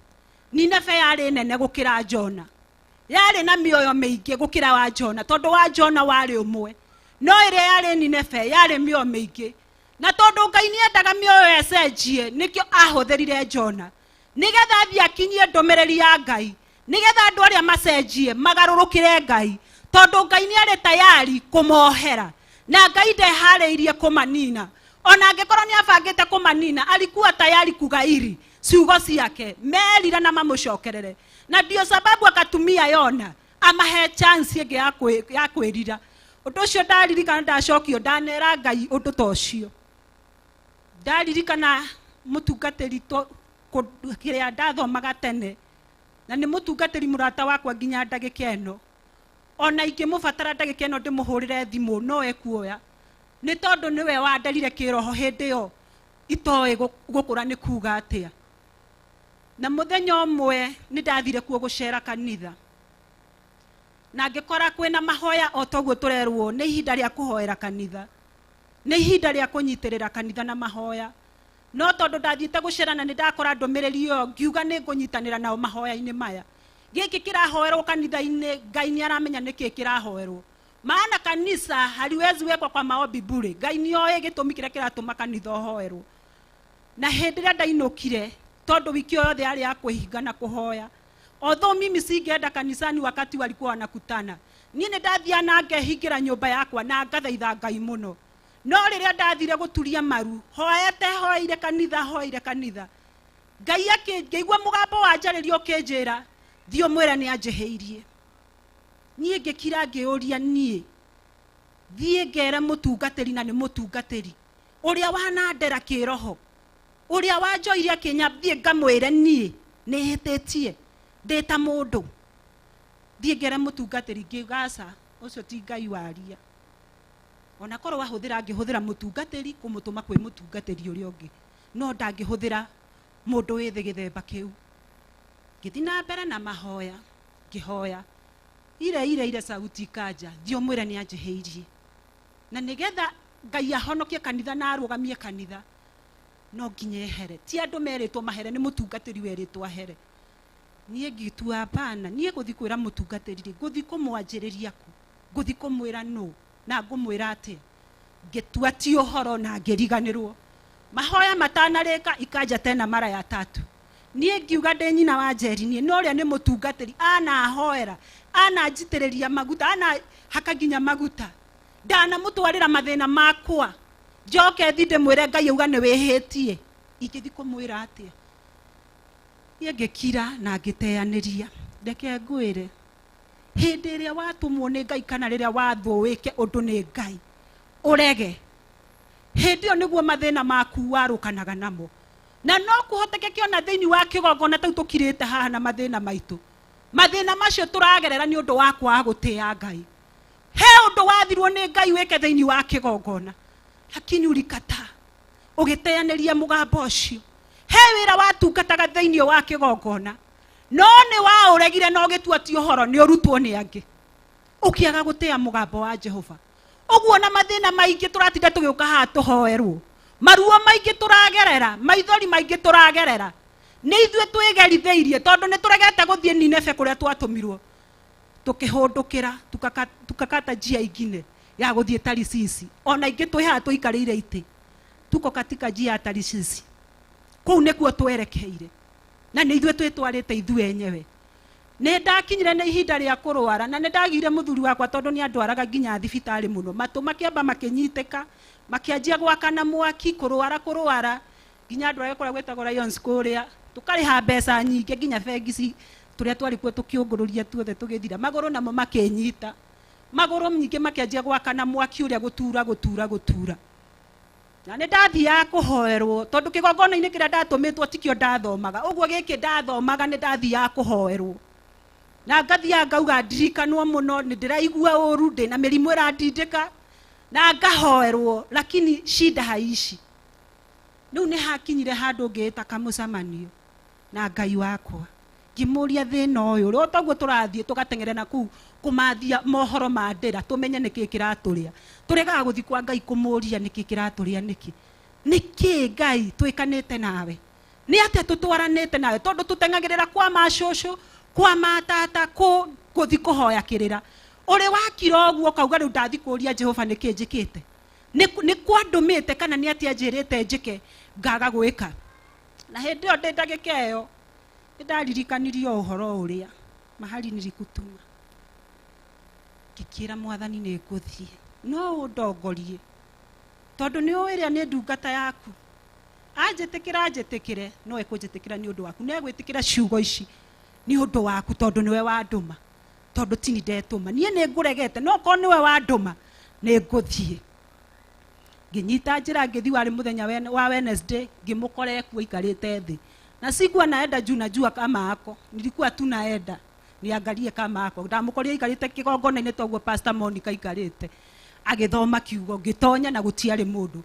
Nineve yari nene gukira Jona, yari na mioyo miingi gukira wa Jona, tondu wa Jona wari umwe, no iria yari Nineve yari mioyo miingi. Na tondu Ngai niendaga mioyo ecenjie, nikio ahutherire Jona nigetha athie akinyie ndumiriri ya Ngai, nigetha andu aria macenjie magarurukire Ngai, tondu Ngai ni ari tayari kumohera, na Ngai ndehariirie kumanina. Ona angikorwo ni abangite kumanina, alikuwa tayari kugairi ciugo ciake merira na mamucokerere. Na ndio sababu akatumia Yona amahe chance ingi ya kwirira. Undu ucio ndaririkana ndacokio ndanera Ngai undu ta ucio. Ndaririkana mutungatiri kiria ndathomaga tene, na ni mutungatiri murata wakwa nginya ndagika ino. Ona ingimubatara ndagika ino ndimuhurire thimu no ekuoya, ni tondu niwe wandarire kiroho hindi yo itoe gukura ni kuga atia. Na muthenya umwe ni ndathire kuo gucera kanitha, na ngikora kwina mahoya o toguo turerwo ni ihinda ria kuhoera kanitha, ni ihinda ria kunyitirira kanitha na mahoya. No tondu ndathiite gucerana ni ndakora ndumiriri yo, ngiuga ni ngunyitanira nao mahoya-ini maya. Giki kirahoerwo kanitha-ini, Ngai ni aramenya niki kirahoerwo, maana kanisa haliwezi wekwa kwa maombi bure. Ngai ni oe gitumi kiria kiratuma kanitha hoerwo. Na hindi ria ndainukire, tondu wiki yothe yari ya kuhinga na kuhoya, although mimi singeenda kanisani wakati walikuwa wanakutana, ni ndathia na ngehingira nyumba yakwa na ngathaitha Ngai muno. No riria ndathire guturia maru, hoire kanitha, Ngai akĩigua mugambo wa njarĩrio ũkĩnjĩra thio mwĩra nĩ anjĩhĩirie. Niĩ ngĩkira ngĩũria niĩ thiĩ ngere mũtungatĩri, na nĩ mũtungatĩri ũrĩa wanandera kĩroho, ũrĩa wanjoire akĩnyambie ngamwĩre niĩ nĩhĩtĩtie ndĩ ta mũndũ. Thiĩ ngere mũtungatĩri, ngĩgaca ũcio ti Ngai waria. Ona korwo wahũthĩra ngĩhũthĩra mũtungatĩri kũmũtũma kwĩ mũtungatĩri ũrĩa ũngĩ, no ndangĩhũthĩra mũndũ wĩ thĩ gĩthemba kĩu. Ngĩthiĩ na mbere na mahoya, ngĩhoya ire sauti ikaja, thio mwĩre nĩ anjĩhĩirie. Na nĩgetha Ngai ahonokie kanitha na arũgamie kanitha, no nginya ehere. Ti andũ merĩtwo mahere, nĩ mũtungatĩri werĩtwo ahere. Niĩ ngitua hapana, niĩ gũthiĩ kwĩra mũtungatĩri, ngũthiĩ kũmwanjĩrĩria ku, ngũthiĩ kũmwĩra no, na ngũmwĩra atĩ. Ngĩtua ti ũhoro na ngĩriganĩrwo. mahoya matanarĩka ikaja tena mara ya tatu. Niĩ ngiuga ndĩ nyina wa Njeri, niĩ no ũrĩa nĩ mũtungatĩri anahoera, ananjitĩrĩria maguta, anahaka nginya maguta, ndanamũtwarĩra mathĩna makwa, njoke thi ndĩmwĩre Ngai auga nĩ wĩhĩtie, ingĩthi kũmwĩra atĩa? Niĩ ngĩkira na ngĩteanĩria. Ndeke ngwĩre, hĩndĩ ĩrĩa watũmwo nĩ Ngai kana rĩrĩa wathwo wĩke ũndũ nĩ Ngai ũrege, hĩndĩ ĩyo nĩguo mathĩna maku warũkanaga namo. Na no kũhotekeke ona thĩinĩ wa kĩgongona tau tũkirĩte haha na mathĩna maitũ, mathĩna macio tũragerera nĩ ũndũ wa kwaga gũtĩa Ngai. He ũndũ wathirwo nĩ Ngai wĩke thĩinĩ wa kĩgongona, lakini ulikata ũgĩteanĩria mũgambo ũcio. He wĩra watungataga thĩinĩ wa kĩgongona, no nĩ wa ũregire na ũgĩtua ti ũhoro, nĩ ũrutwo nĩ angĩ ũkĩaga gũtĩa mũgambo wa Jehova. Ũguo na mathĩna maingĩ tũratinda tũgĩũka haha tũhoerwo, maruo maingĩ tũragerera, maithori maingĩ tũragerera, nĩ ithuĩ twĩgerithĩirie tondũ nĩ tũregete gũthiĩ Nineve kũrĩa twatũmirwo, tũkĩhũndũkĩra tukakata njia ingine ya gũthiĩ Tarisisi. Ona ingĩ twĩ haha tũikarĩire itĩ, tuko katika njia ya Tarisisi, kũu nĩkuo twerekeire, na nĩ ithuĩ twĩtwarĩte ithuĩ enyewe. Nĩ ndakinyire nĩ ihinda rĩa kũrwara, na nĩ ndagire mũthuri wakwa tondũ nĩ andwaraga nginya thibitarĩ mũno, matũ makĩamba makĩnyitĩka, makĩanjia gwakana mwaki, kũrwara nginya andũ arĩa kũrĩa gwĩtagwo Lions kũrĩa, tũkarĩha mbeca nyingĩ, nginya bengi tũrĩa twarĩ kuo tũkĩũngũrũria tuothe tũgĩthira, magũrũ namo makĩnyita, magũrũ nyingĩ makĩanjia gwakana mwaki ũrĩa gũtura. Na nĩ ndathiaga kũhoerwo tondũ kĩgongona-inĩ kĩrĩa ndatũmĩtwo tikĩo ndathomaga, ũguo gĩkĩ ndathomaga nĩ ndathiaga kũhoerwo. Na ngathiaga ngauga ndirikanwo mũno, nĩ ndĩraigua ũru, ndĩna mĩrimũ ĩrandindĩka, na ngahoerwo, lakini shida haishi. Rĩu nĩ hakinyire handũ ngĩĩta kamũcemanio na Ngai wakwa, ngĩmũria thĩna ũyũ, rĩu toguo tũrathiĩ tũgateng'erera kũu kũmathia mohoro ma ndĩra, tũmenye nĩkĩ kĩratũrĩa. Tũregaga gũthiĩ kwa Ngai kũmũria nĩkĩ kĩratũrĩa, nĩkĩ Ngai twĩkanĩte nawe, nĩ atĩa tũtwaranĩte nawe, tondũ tũteng'agĩrĩra kwa macũcũ, kwa matata, gũthiĩ kũhoya kĩrĩra. Ũrĩ wakira ũguo kauga rĩu ndathi kũria Jehova nĩkĩ njĩkĩte, nĩ kwandũmĩte kana nĩ atĩa njĩrĩte njĩke ngaga gwĩka. Na hĩndĩ ĩyo ndĩ ndagĩka ĩyo nĩ ndaririkanirio ũhoro ũrĩa mahali nilikutuma, ngĩkĩra Mwathani nĩ ngũthiĩ, no ũndongorie tondũ nĩ ũĩ ĩrĩa nĩ ndungata yaku, anjĩtĩkĩre no ekũnjĩtĩkĩra nĩ ũndũ waku, nĩ egwĩtĩkĩra ciugo ici nĩ ũndũ waku tondũ nĩwe wandũma, tondũ tini ndetũma, niĩ nĩ ngũregete, no korwo nĩwe wandũma nĩ ngũthiĩ. Ngĩnyita njĩra ngĩthiĩ, warĩ mũthenya wa Wednesday, ngĩmũkora ekuo aikarĩte thĩ, na sikuwa naenda juu najua kama ako, nilikuwa tu naenda niangalie kama ako. Ndamũkorire aikarĩte kĩgongona-inĩ toguo Pastor Monica aikarĩte agĩthoma kiugo, ngĩtonya na gũtiarĩ mũndũ,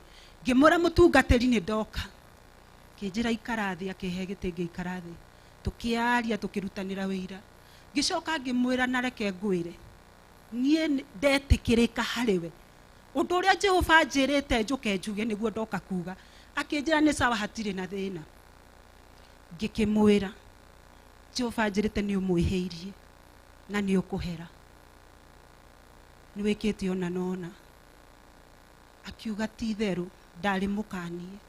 ngĩmũra mũtungatĩri nĩ ndoka, kĩnjĩra ikara thĩ, akĩhe gĩtĩ ngĩikara thĩ, tũkĩaria tũkĩrutanĩra wĩira. Ngĩcoka ngĩmwĩra na reke ngwĩre, niĩ ndetĩkĩrĩka harĩwe, ũndũ ũrĩa Jehova njĩrĩte njũke njuge nĩguo ndoka kuga. Akĩnjĩra nĩ sawa, hatirĩ na thĩna. Ngĩkĩmwĩra Jehova njĩrĩte nĩ ũmwĩhĩirie na nĩ ũkũhera, nĩ wĩkĩte ona nona. Akiuga ti therũ ndarĩ mũkanie,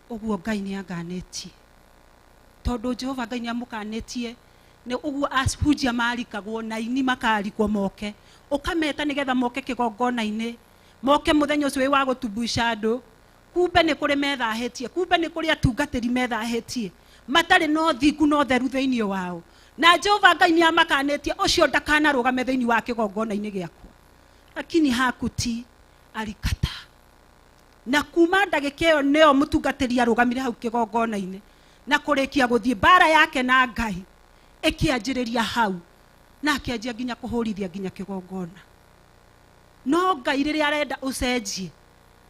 ũguo Ngai nĩ anganĩtie, tondũ Jehova Ngai nĩ amũkanĩtie, nĩ ũguo ahunjia marikagwo na aini makarikwo moke, ũkameta nĩgetha moke kĩgongona-inĩ, moke mũthenya ũcio wa gũtumbuica andũ, kumbe nĩ kũrĩ methahĩtie, kumbe nĩ kũrĩ atungatĩri methahĩtie, matarĩ no thingu no theru thĩinĩ wao, na Jehova Ngai nĩ amakanĩtie ũcio ndakanarũgame thĩinĩ wa kĩgongona-inĩ gĩakwa. Lakini hakuti alikata, na kuma ndagĩka ĩyo nĩyo mũtungatĩri arũgamire hau kĩgongona-inĩ, na kũrĩkia gũthiĩ mbara yake na Ngai ĩkĩanjĩrĩria hau, na akĩanjia nginya kũhũrithia nginya kĩgongona. No Ngai rĩrĩa arenda ũcenjie,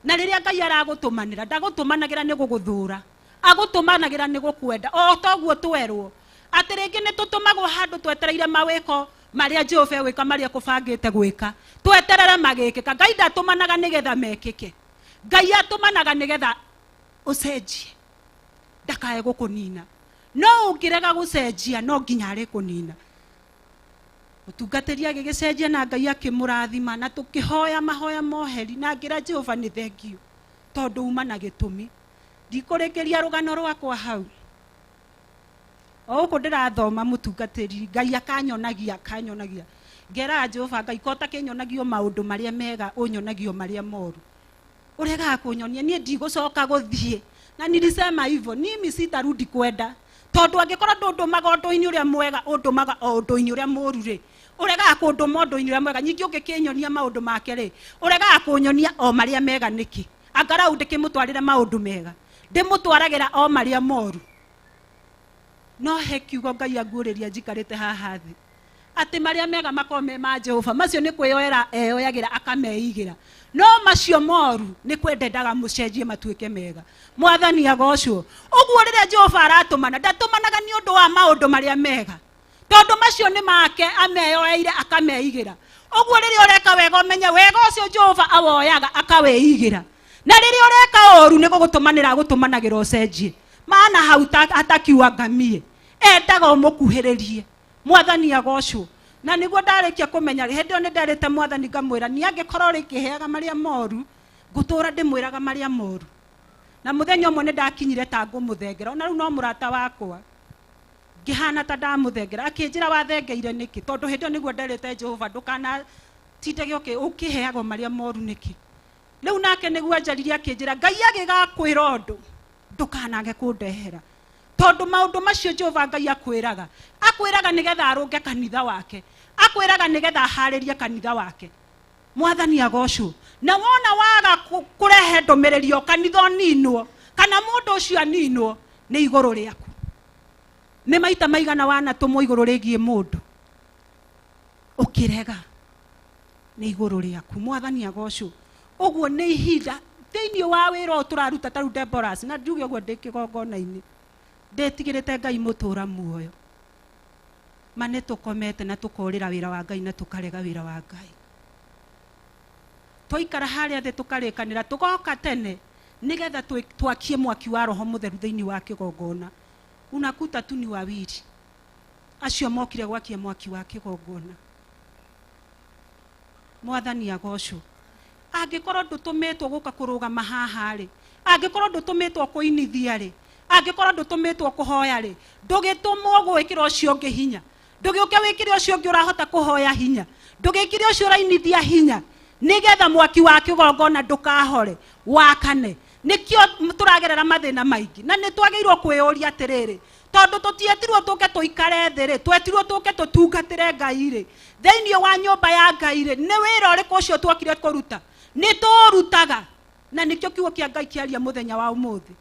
na rĩrĩa Ngai aragũtũmanĩra, ndagũtũmanagĩra nĩ gũgũthũra, agũtũmanagĩra nĩ gũkwenda. O toguo twerwo atĩ rĩngĩ nĩ tũtũmagwo handũ twetereire mawĩko marĩa Jehova egwĩka, marĩa ekũbangĩte gwĩka, tweterere magĩkĩka. Ngai ndatũmanaga nĩgetha mekĩke, Ngai atũmanaga nĩgetha ũcenjie, ndakae gũkũnina. No ũngĩrega gũcenjia no nginya arĩkũnina. Mũtungatĩri agĩgĩcenjia na Ngai akĩmũrathima, na tũkĩhoya mahoya moheri, na ngĩra Jehova nĩ thengio, tondu uma na gitumi ndikurekeria rugano rwakwa hau o uko ndirathoma mutungatiri Ngai akanyonagia ngera Jehova Ngai kota kenyonagio maundu maria mega unyonagio maria moru urega kunyonia nie ndigucoka guthie na nilisema hivyo nimi sitarudi kwenda tondu angikora ndundu magondo-ini uria mwega undu maga undu-ini uria moru ri urega kundu mondo-ini uria mwega nyingi ungikinyonia maundu make ri urega kunyonia o maria mega niki angarau ndikimutwarire maundu mega ndimutwaragira o maria moru no he kiugo Ngai anguriria njikarite haha thi ati maria mega makome ma Jehova macio ni kweyoera eyoyagira akameigira no macio moru ni kwendendaga mucenjie matuike mega mwathani agocwo uguo riria Jehova aratumana ndatumanaga ni undu wa maundu maria mega tondu macio ni make ameyoeire akameigira uguo riria ureka wega umenye wega ucio Jehova awoyaga akaweigira na riria ureka oru ni gugutumanira gutumanagira ucenjie maana hau atakiwa ngamie endaga umukuhiririe mwathani agocwo na niguo ndarikia kumenya hindi one ndarite mwathani ngamwira ni angikorwo rikiheaga maria moru ngutura ndimwiraga maria moru na muthenya umwe ni ndakinyire ta ngumuthengera ona riu no murata wakwa ngihana ta ndamuthengera akinjira wathengeire niki tondu hindi niguo ndarite Jehova ndukana tindage ukiheaga maria moru niki riu nake niguo njaririe akinjira Ngai agigakwira undu ndukanage kundehera tondu maundu macio Jehova Ngai akwiraga nigetha arunge kanitha wake akwiraga nigetha haririe kanitha wake mwathani agocwo na wona waga kurehe ndumirerio kanitha ninwo kana mundu ucio aninwo ni iguru riaku ni maita maigana wanatumwo iguru rigie mundu ukirega ni iguru riaku mwathani agocwo uguo ni ihinda thiini wa wira uturaruta taru Deborahs na njuge uguo ndikigongona-ini ndetigirite Ngai mutura muoyo mane tukomete na tukorira wira wa Ngai na tukarega wira wa Ngai toikara haria the tukarikanira tugoka tene nigetha twakie mwaki wa roho mutheru thiini wa kigongona unakuta tu ni wawili acio mokire gwakia mwaki wa kigongona mwathani agocwo angikorwo ndutumitwo guka kurugama haha ri angikorwo ndutumitwo kuinithia ri angikorwo ndutumitwo kuhoya ri ndugitumwo gwikira ucio ungi hinya ndugiuke wikire ucio ungi urahota kuhoya hinya ndugikire ucio urainithia hinya nigetha mwaki wa kigongona ndukahore wakane nikio turagerera mathina maingi na nitwageirwo kwiyuria atiriri tondu tutietirwo tuke tuikare thi ri twetirwo tuke tutungatire Ngai ri thiini wa nyumba ya Ngai ri ni wira uriku ucio twokire kuruta ni turutaga na nikio kiugo kia Ngai kiaria muthenya wa umuthi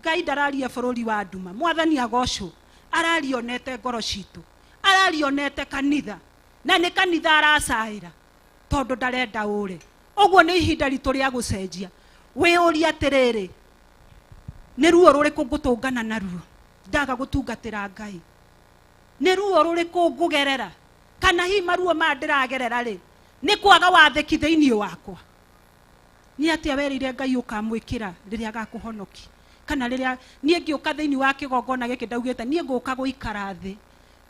Ngai ndararia bururi wa nduma mwathani agocwo ararionete ngoro citu ararionete kanitha na ni kanitha aracaira tondu ndarenda ure uguo ni ihinda ritu ria gucenjia wiyuria atiriri ni ruo ruriku ngutungana naruo ndaga gutungatira Ngai ni ruo ruriku ngugerera kana hi maruo ma ndiragerera ri ni kwaga watheki thiini wakwa ni atia werire Ngai ukamwikira riria gakuhonoki kana riria nie ngiuka thiini wa kigongona giki ndaugite nie nguka guikara thi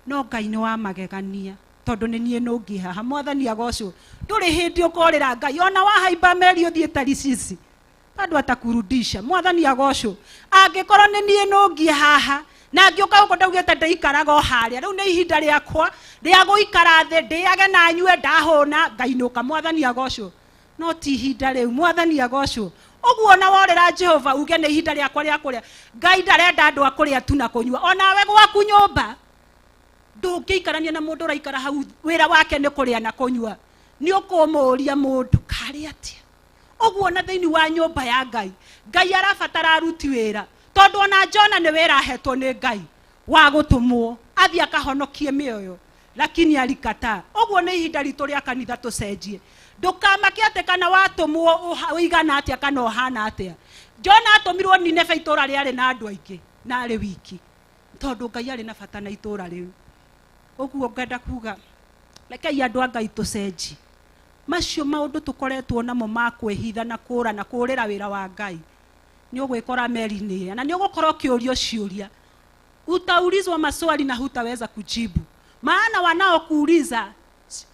no Ngai ni wa magegania tondu ni nie nungi haha mwathani agocwo nduri hindi ukorira Ngai ona wahaimba meri uthie Tarisisi bado atakurudisha mwathani agocwo angikorwo ni nie nungi haha na ngiuka uko ndaugite ndaikaraga o haria riu ni ihinda riakwa ria guikara thi ndiage na nyue ndahuna Ngai nuka mwathani agocwo no ti ihinda riu mwathani agocwo uguo na worera Jehova uge ni ihinda riakwa ria kuria Ngai ndarenda andu akuria tu na kunyua ona we gwaku nyumba ndungiikarania na mundu uraikara hau wira wake ni kuria na kunyua ni ukumuria mundu kari atia uguo na thiini wa nyumba ya Ngai Ngai arabatara aruti wira tondu ona Jona ni wira ahetwo ni Ngai wa gutumwo athia kahonokie mioyo lakini alikata uguo ni ihinda ritu ria kanitha tucenjie ndukamake ate kana watumwo uigana atia kana ohana atia Jona atumirwo Nineve itura riari na andu aingi na ari wiki tondu Ngai ari na bata na itura riu uguo ngenda kuga rekei andu a Ngai tucenjie macio maundu tukoretwo namo ma kwihitha na kura na kurira wira wa Ngai ni ugwikora meri-ini na ni ugukorwo kiurio ciuria utaulizwa maswali na hutaweza kujibu maana wanaokuuliza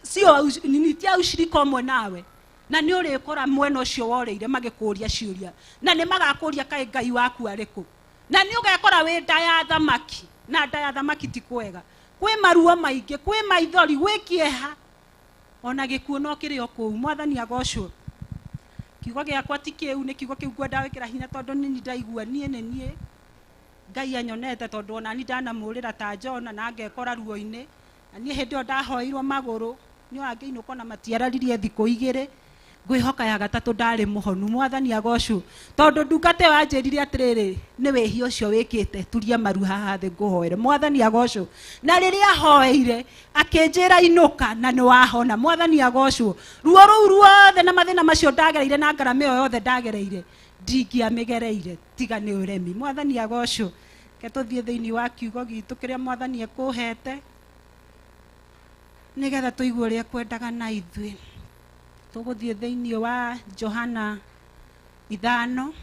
sio ninitia ushirika umwe nawe na nĩ ũrĩkora mwena ũcio worĩire magĩkũria ciũria na nĩ magakũria kaĩ Ngai waku arĩkũ na nĩ ũgekora wĩ nda ya thamaki na nda ya thamaki ti kwega kwĩ maruo maingĩ kwĩ maithori gwĩ kĩeha ona gĩkuũ no kĩrĩ o kũu. Mwathani agocwo. Kiugo gĩakwa ti kĩu, nĩ kiugo kĩu ngwenda gwĩkĩra hinya tondũ nĩ ndaigua niĩ nĩ niĩ Ngai anyonete tondũ ona niĩ ndanamũrĩra ta Jona na ngekora ruo-inĩ na niĩ hĩndĩ ĩyo ndahoirwo magũrũ nĩ wangĩinũka na matiararirie thikũ 2 ngwĩhoka ya gatatũ ndarĩ mũhonu. Mwathani agocwo tondũ ndungata wanjĩrire atĩrĩrĩ nĩ wĩhia ũcio wĩkĩte turia maru haha thĩ ngũhoere. Mwathani agocwo na rĩrĩa ahoeire akĩnjĩra inũka na nĩ wahona. Mwathani agocwo ruo rũu ruothe na mathĩna macio ndagereire na ngarama ĩyo yothe ndagereire ndingĩamĩgereire tiga nĩ ũremi. Mwathani agocwo ke tũthiĩ thĩinĩ wa kiugo gitũ kĩrĩa Mwathani ekũhete nĩgetha tũigue ũrĩa ekwendaga na ithuĩ. Tũgũthiĩ thĩinĩ wa Johana 5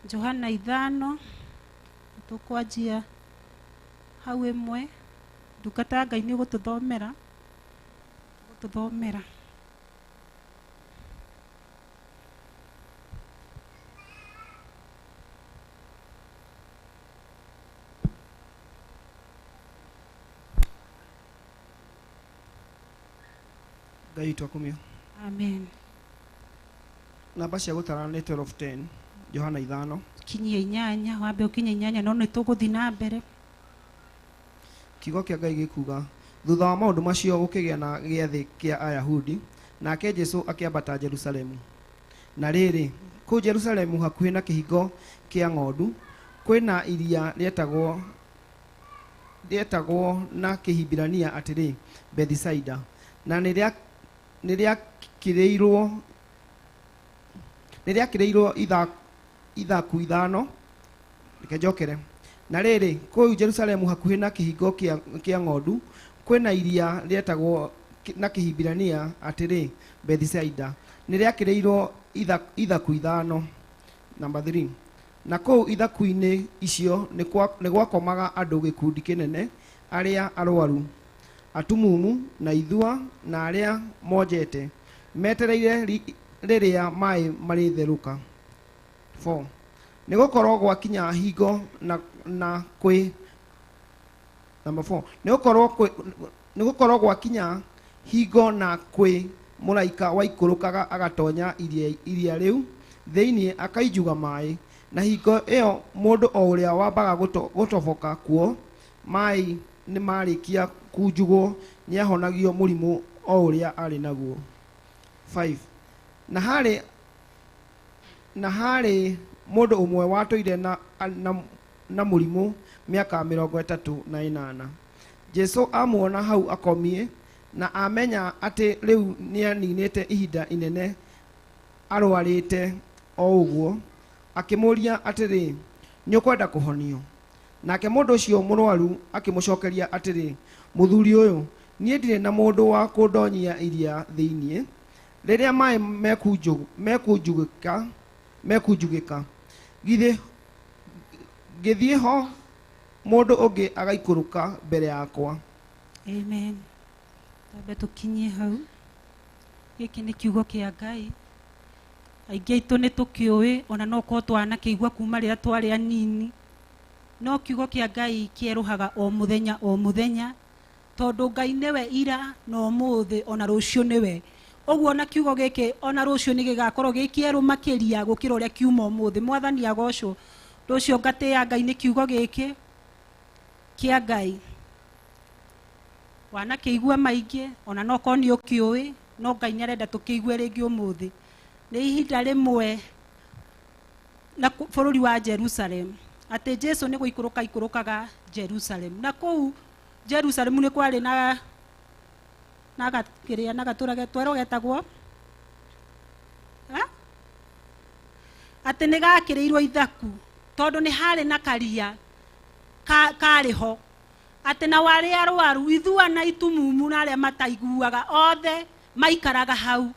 Johana 5 tukwanjia hau 1 ndungata Ngai nĩ gũtũthomera Ngai twakumio. Amen. Namba cia gũtara nĩ 12:10 Johana 5 kinyia 8 wambe ũkinya 8 no nĩ tũgũthiĩ na mbere. Kiugo kĩa Ngai gĩkuga thutha wa maũndũ macio gũkĩgĩa na gĩathĩ kĩa Ayahudi nake Jesũ akĩambata Jerusalemu. Na rĩrĩ kũu Jerusalemu hakuhĩ na kĩhingo kĩa ng'ondu kwĩna iria rĩetagwo na Kĩhibirania atĩrĩ Bethisaida na nĩrĩakĩrĩirwo ithaku 5. Reke njokere. Na rĩrĩ kũu Jerusalemu hakuhĩ na kĩhingo kĩa ng'ondu kwĩna iria rĩetagwo na Kĩhibirania atĩrĩ Bethisaida nĩrĩakĩrĩirwo ithaku 5. Number 3. Na kũu ithaku-inĩ icio nĩ gwakomaga andũ gĩkundi kĩnene arĩa arwaru atumumu na ithua na arĩa monjete metereire rĩrĩa maĩ marĩtherũka. 4. Nĩgũkorwo gwakinya hingo na kwĩ Number 4. Nĩgũkorwo gwakinya hingo na kwĩ mũraika waikũrũkaga agatonya iria rĩu thĩinĩ akainjuga maĩ na hingo ĩyo mũndũ o ũrĩa wambaga gũtoboka kuo maĩ nĩ marĩkia kunjugwo nĩahonagio mũrimũ o ũrĩa arĩ naguo. 5. Na harĩ mũndũ ũmwe watũire na mũrimũ mĩaka 38. Jesũ amuona hau akomie na amenya atĩ rĩu nĩaninĩte ihinda inene arwarĩte o ũguo akĩmũria atĩrĩ nĩũkwenda kũhonio. Nake mũndũ ũcio mũrwaru akĩmũcokeria atĩrĩ mũthuri ũyũ niĩ ndirĩ na mũndũ wa kũndonyia iria thĩinĩ rĩrĩa maĩ mekunjugĩka ngĩthiĩ ho mũndũ ũngĩ agaikũrũka mbere yakwa. Amen. Tambe tũkinyie hau. Gĩkĩ nĩ kiugo kĩa Ngai. Aingĩ aitũ nĩ tũkĩũĩ ona no korwo twanakĩigua kuma rĩrĩa twarĩ anini. No kiugo kĩa Ngai kĩerũhaga o mũthenya tondũ Ngai nĩwe ira na ũmũthĩ ona rũciũ nĩwe. Ũguo na kiugo gĩkĩ ona rũciũ nĩ gĩgakorwo gĩkĩerũ makĩria gũkĩra ũrĩa kiuma ũmũthĩ. Mwathani agocwo. Rũciũ ngatĩĩa Ngai nĩ kiugo gĩkĩ kĩa Ngai. Wanakĩigua maingĩ ona no korwo nĩ ũkĩũĩ no Ngai nĩarenda tũkĩigue rĩngĩ ũmũthĩ. Nĩ ihinda rĩmwe na bũrũri wa Jerusalem atĩ Jesũ nĩ ikũrũkaga Jerusalem. Na kũu Jerusalem nĩ kwarĩ na gatũra getwerwo getagwo atĩ nĩ gakĩrĩirwo ithaku tondu ni hari na karia kariho ati na wari arwaru ithuana itumumu na aria mataiguaga othe maikaraga hau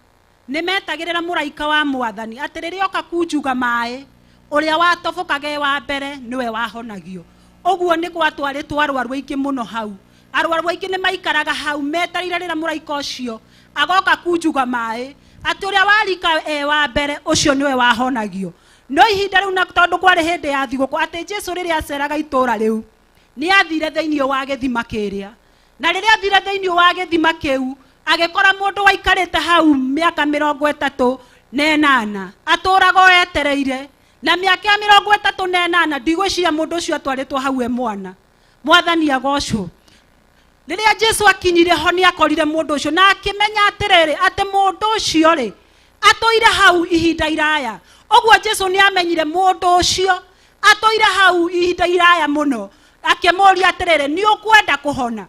ni metagirira muraika wa mwathani ati riria oka kunjuga mai uria watobokaga wa mbere niwe wahonagio oguo ni gwatwaritwo arwaru aingi muno hau arwaru aingi ni maikaraga hau metarire rira muraika ucio agoka kunjuga mai ati uria warika wa mbere ucio niwe wahonagio no ihinda riu na tondu kwari hindi ya thiguku ati Jesu riria aceraga itura riu ni athire thiini wa githima kiria na riria athire thiini wa githima kiu agikora mundu waikarite hau miaka 38 aturaga etereire na miaka 38 ndigwiciria mundu ucio atwaritwo hau mwana mwathani agocwo riria Jesu akinyire ho ni akorire mundu ucio na akimenya atiriri ati mundu ucio ri atoire hau ihinda iraya oguo Jesu ni amenyire mundu ucio atoire hau ihinda iraya muno akimuria atiriri ni ukwenda kuhona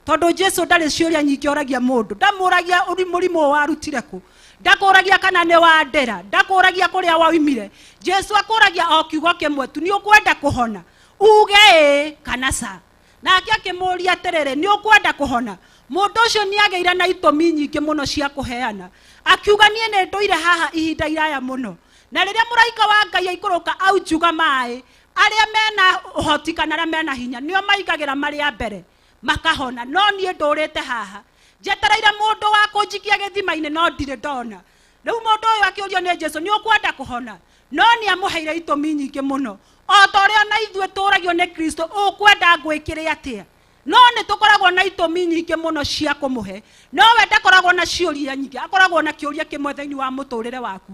tondu Jesu ndari ciuria nyingi oragia mundu ndamuragia murimu warutire ku ndakuragia kana ni wa ndera ndakuragia kuria waumire Jesu akuragia o kiugo kimwe tu ni ukwenda kuhona uge kana sa nake akimuria atiriri ni ukwenda kuhona mundu ucio ni ageira na itumi nyingi muno cia kuheana akiuga nie ne nduire haha ihinda iraya muno na riria muraika wa Ngai aikuruka aujuga mai aria mena uhoti kana aria mena hinya nio maigagira maria mbere makahona no nie ndurite haha jetereire mundu wa kunjikia githima-ini no ndire ndona riu mundu uyu akiurio ni Jesu ni ukwenda kuhona no ni amuheire itumi nyingi muno o ta uria na ithue turagio ni Kristo ukwenda ngwikire atia no ni tukoragwo na itumi nyingi muno cia kumuhe no we ndakoragwo na ciuria nyingi akoragwo na kiuria kimwe thiini wa muturire waku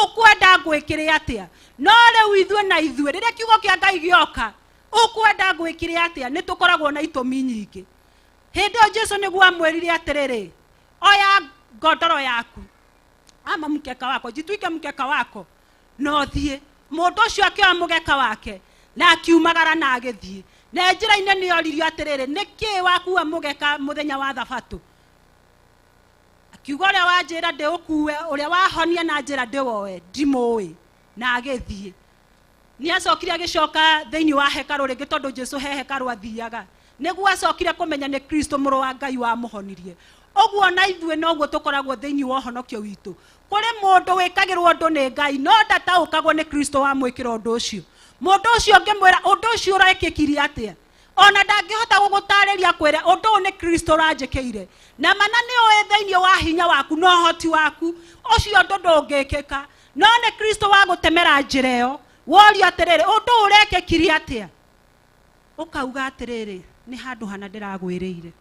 ukwenda ngwikire atia no riu ithue na ithue riria kiugo kia Ngai gioka ukwenda ngwikire atia ni tukoragwo na itumi nyingi hindi o Jesu niguo amwirire atiriri oya godoro yaku ama mkeka wako jituike mkeka wako no thie mundu ucio akioya mugeka wake na akiumagara na agithie na njira-ini ni oririo atiriri niki wakua mugeka muthenya wa thabatu akiuga uria wanjira ndi ukue uria wahonia na njira ndiwoe ndimui na agithie ni acokire agicoka thiini wa hekaru ringi tondu Jesu he hekaru athiaga niguo acokire kumenya ni Kristo muru wa Ngai wa muhonirie oguo na ithue noguo tukoragwo thiini wa honokio witu kuri mundu wikagirwo ndu ni Ngai no ndataukagwo ni Kristo wa mwikira undu ucio mundu ucio ngimwira undu ucio urekikirie atia ona ndangihota gugutariria kwira undu ni Kristo ranjikire na mana ni oe thiini wa hinya waku no hoti waku ucio undu ndungikika no ni Kristo wa gutemera njira iyo worio atiriri undu urekikirie atia ukauga atiriri ni handu hana ndiragwiriire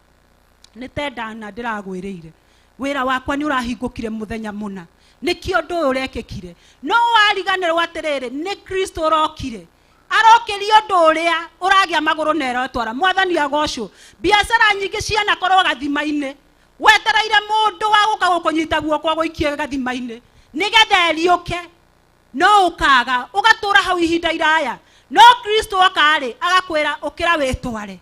ni tendana ndiragwiriire wira wakwa ni urahingukire muthenya muna nikio ndu urekekire no wariganirwo atiriri ni Kristo urokire arokirio ndu uria uragia maguru nero twara mwathani agocwo biacara nyingi ciana korwo gathima-ini wetereire mundu wa guka gukunyita guoko guikie gathima-ini nigetha eriuke no ukaga ugatura hau ihinda iraya no Kristo okari agakwira ukira witware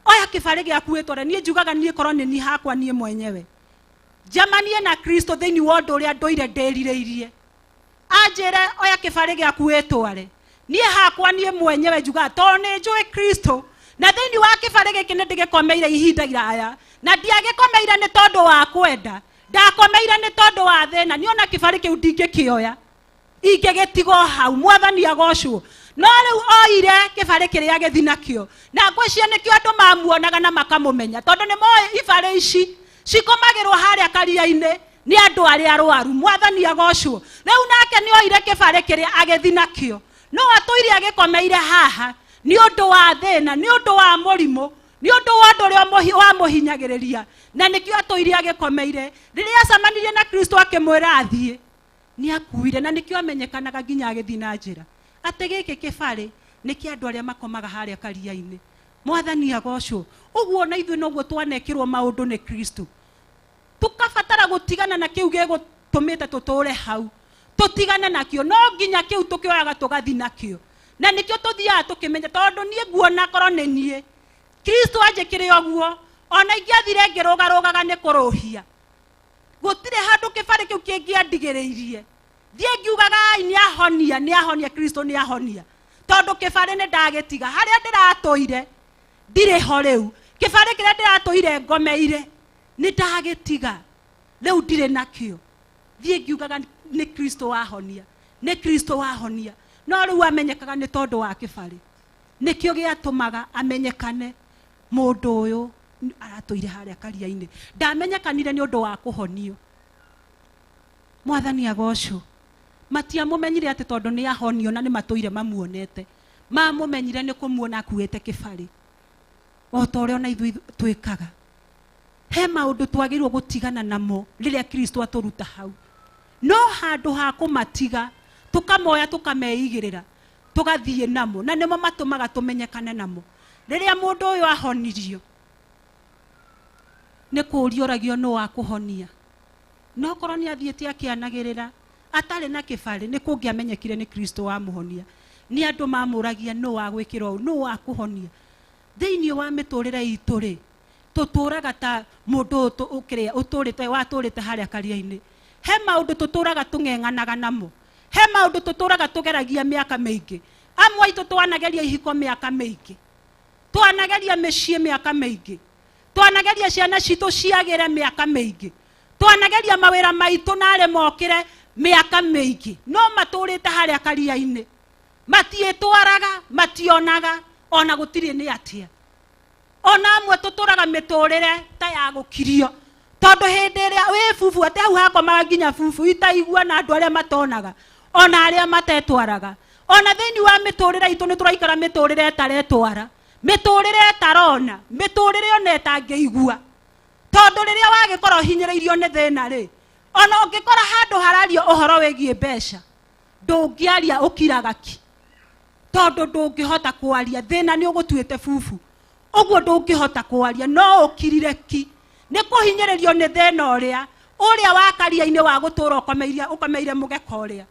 oya kibari giaku witware nie njugaga nie korwo ni ni hakwa nie mwenyewe jamanie na Kristo thiini wa undu uria nduire ndirireirie anjire oya kibari giaku witware nie hakwa nie mwenyewe njuga to ni njui Kristo na thiini wa kibari giki ni ndigikomeire ihinda iraya na ndiagikomeire ni tondu wa kwenda ndakomeire ni tondu wa thina ni ona kibari kiu ndingikioya ingegetigo hau mwathani agocwo no riu oire kibari kiria gethi nakio na ngwiciria nikio andu mamuonaga na makamumenya tondu ni moe ibari ici cikomagirwo haria karia-ini ni andu aria arwaru mwathani agocwo riu nake ni oire kibari kiria agethi nakio no atuire agikomeire haha ni undu wa thina ni undu wa murimu ni undu wa andu aria wa muhinyagiriria na nikio atuire agikomeire riria acamanirie na Kristo akimwira athie ni akuire na nikio amenyekanaga nginya agethi na njira ate giki kibari niki andu aria makomaga haria karia-ini mwathani agocwo uguo na ithue noguo twanekirwo maundu ni Kristo tukabatara gutigana na kiu gigutumite tuture hau tutigane nakio no nginya kiu tukioyaga tugathi nakio na nikio tuthiaga tukimenya tondu nie nguona korwo ni nie Kristo anjikire oguo ona ingiathire ngirugarugaga ni kuruhia gutire handu kibari kiu kingiandigiriirie thie ngiugaga ni ahonia Kristo ni ahonia tondu kibari ni ndagitiga haria ndiratoire ndire ho riu kibari kiria ndiratoire ngomeire ni ndagitiga riu ndire nakio thie ngiugaga ni Kristo wahonia ni Kristo wahonia no riu amenyekaga ni tondu wa kibari nikio giatumaga amenyekane mundu uyu aratoire haria karia-ini ndamenyekanire ni undu wa kuhonio mwathani agocwo matia mumenyire ati tondu ni ahonio na ni matoire mamuonete mamumenyire ni kumuona akuite kibari o ta uria ona ithui twikaga he maundu twagirwo gutigana namo riria Kristo aturuta hau no handu ha kumatiga tukamoya tukameigirira tugathie namo na nimo matumaga tumenyekane namo riria mundu uyu ahonirio ni kurioragio no wa kuhonia no korwo ni athiete akianagirira atari na kibari ni kungiamenyekire ni Kristo wa muhonia ni andu mamuragia no wa gwikira no wa kuhonia thiini wa miturire itu ri tuturaga ta mundu ukiria uturite waturite haria karia-ini he maundu tuturaga tung'eng'anaga namo he maundu tuturaga tugeragia miaka mingi amwe itu twanageria ihiko miaka mingi twanageria micii miaka mingi twanageria ciana citu ciagire miaka mingi twanageria mawira maitu nare mokire miaka mingi no maturite haria karia-ini matietwaraga mationaga ona gutiri ni atia ona amwe tuturaga miturire ta ya gukirio tondu hindi iria wi fufu ati hau hakomaga nginya fufu itaigua na andu aria matonaga ona aria matetwaraga ona thiini wa miturire itu ni turaikara miturire etaretwara miturire etarona miturire ona etangeigua tondu riria wagikorwo hinyiriirio ni thina ri ona ungikora handu harario uhoro wigie mbeca ndungiaria ukiraga ki tondu ndungihota kwaria thina ni ugutuite fufu uguo ndungihota kwaria no ukirire ki ni kuhinyiririo ni thina uria wa karia-ini wa gutura ukomeire mugeka uria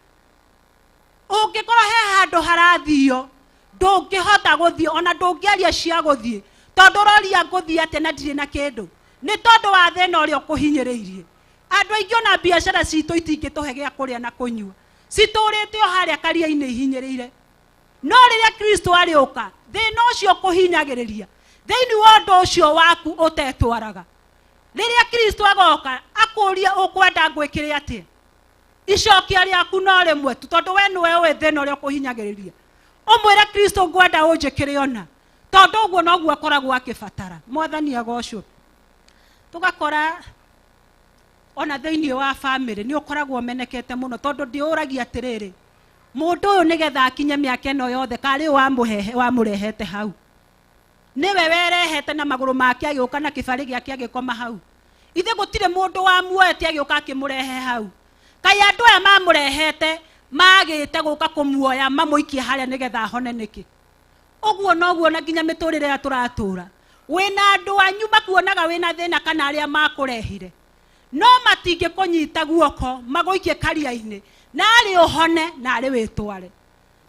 ungikora he handu harathio ndungihota guthie ona ndungiaria cia guthie tondu roria nguthie ate na ndire na kindu ni tondu wa thina uria ukuhinyiriirie andu aingi ona biacara citu itingituhe gia kuria na kunyua citurite o haria karia-ini ihinyiriire no riria Kristo ariuka thina ucio kuhinyagiriria thiini wa undu ucio waku utetwaraga riria Kristo agoka akuria ukwenda ngwikire atia icokia riaku no rimwe tu tondu we niwe uwi thina uria ukuhinyagiriria umwire Kristo ngwenda unjikire ona tondu uguo noguo akoragwo akibatara mwathani agocwo tugakora ona thiini wa family ni ukoragwo menekete muno tondu ndiuragia atiriri mundu uyu nigetha akinye miaka ino yothe kari wa murehete hau niwe werehete na maguru make agiuka na kibari giake agikoma hau ithe gutire mundu wa muoete agiuka akimurehe hau kai andu aya mamurehete magite guka kumuoya mamuikie haria nigetha hone niki uguo noguo na nginya miturire ya turatura wina andu anyu makuonaga wina thina kana aria makurehire no matingi kunyita guoko maguikie karia-ini na ari uhone na ari witware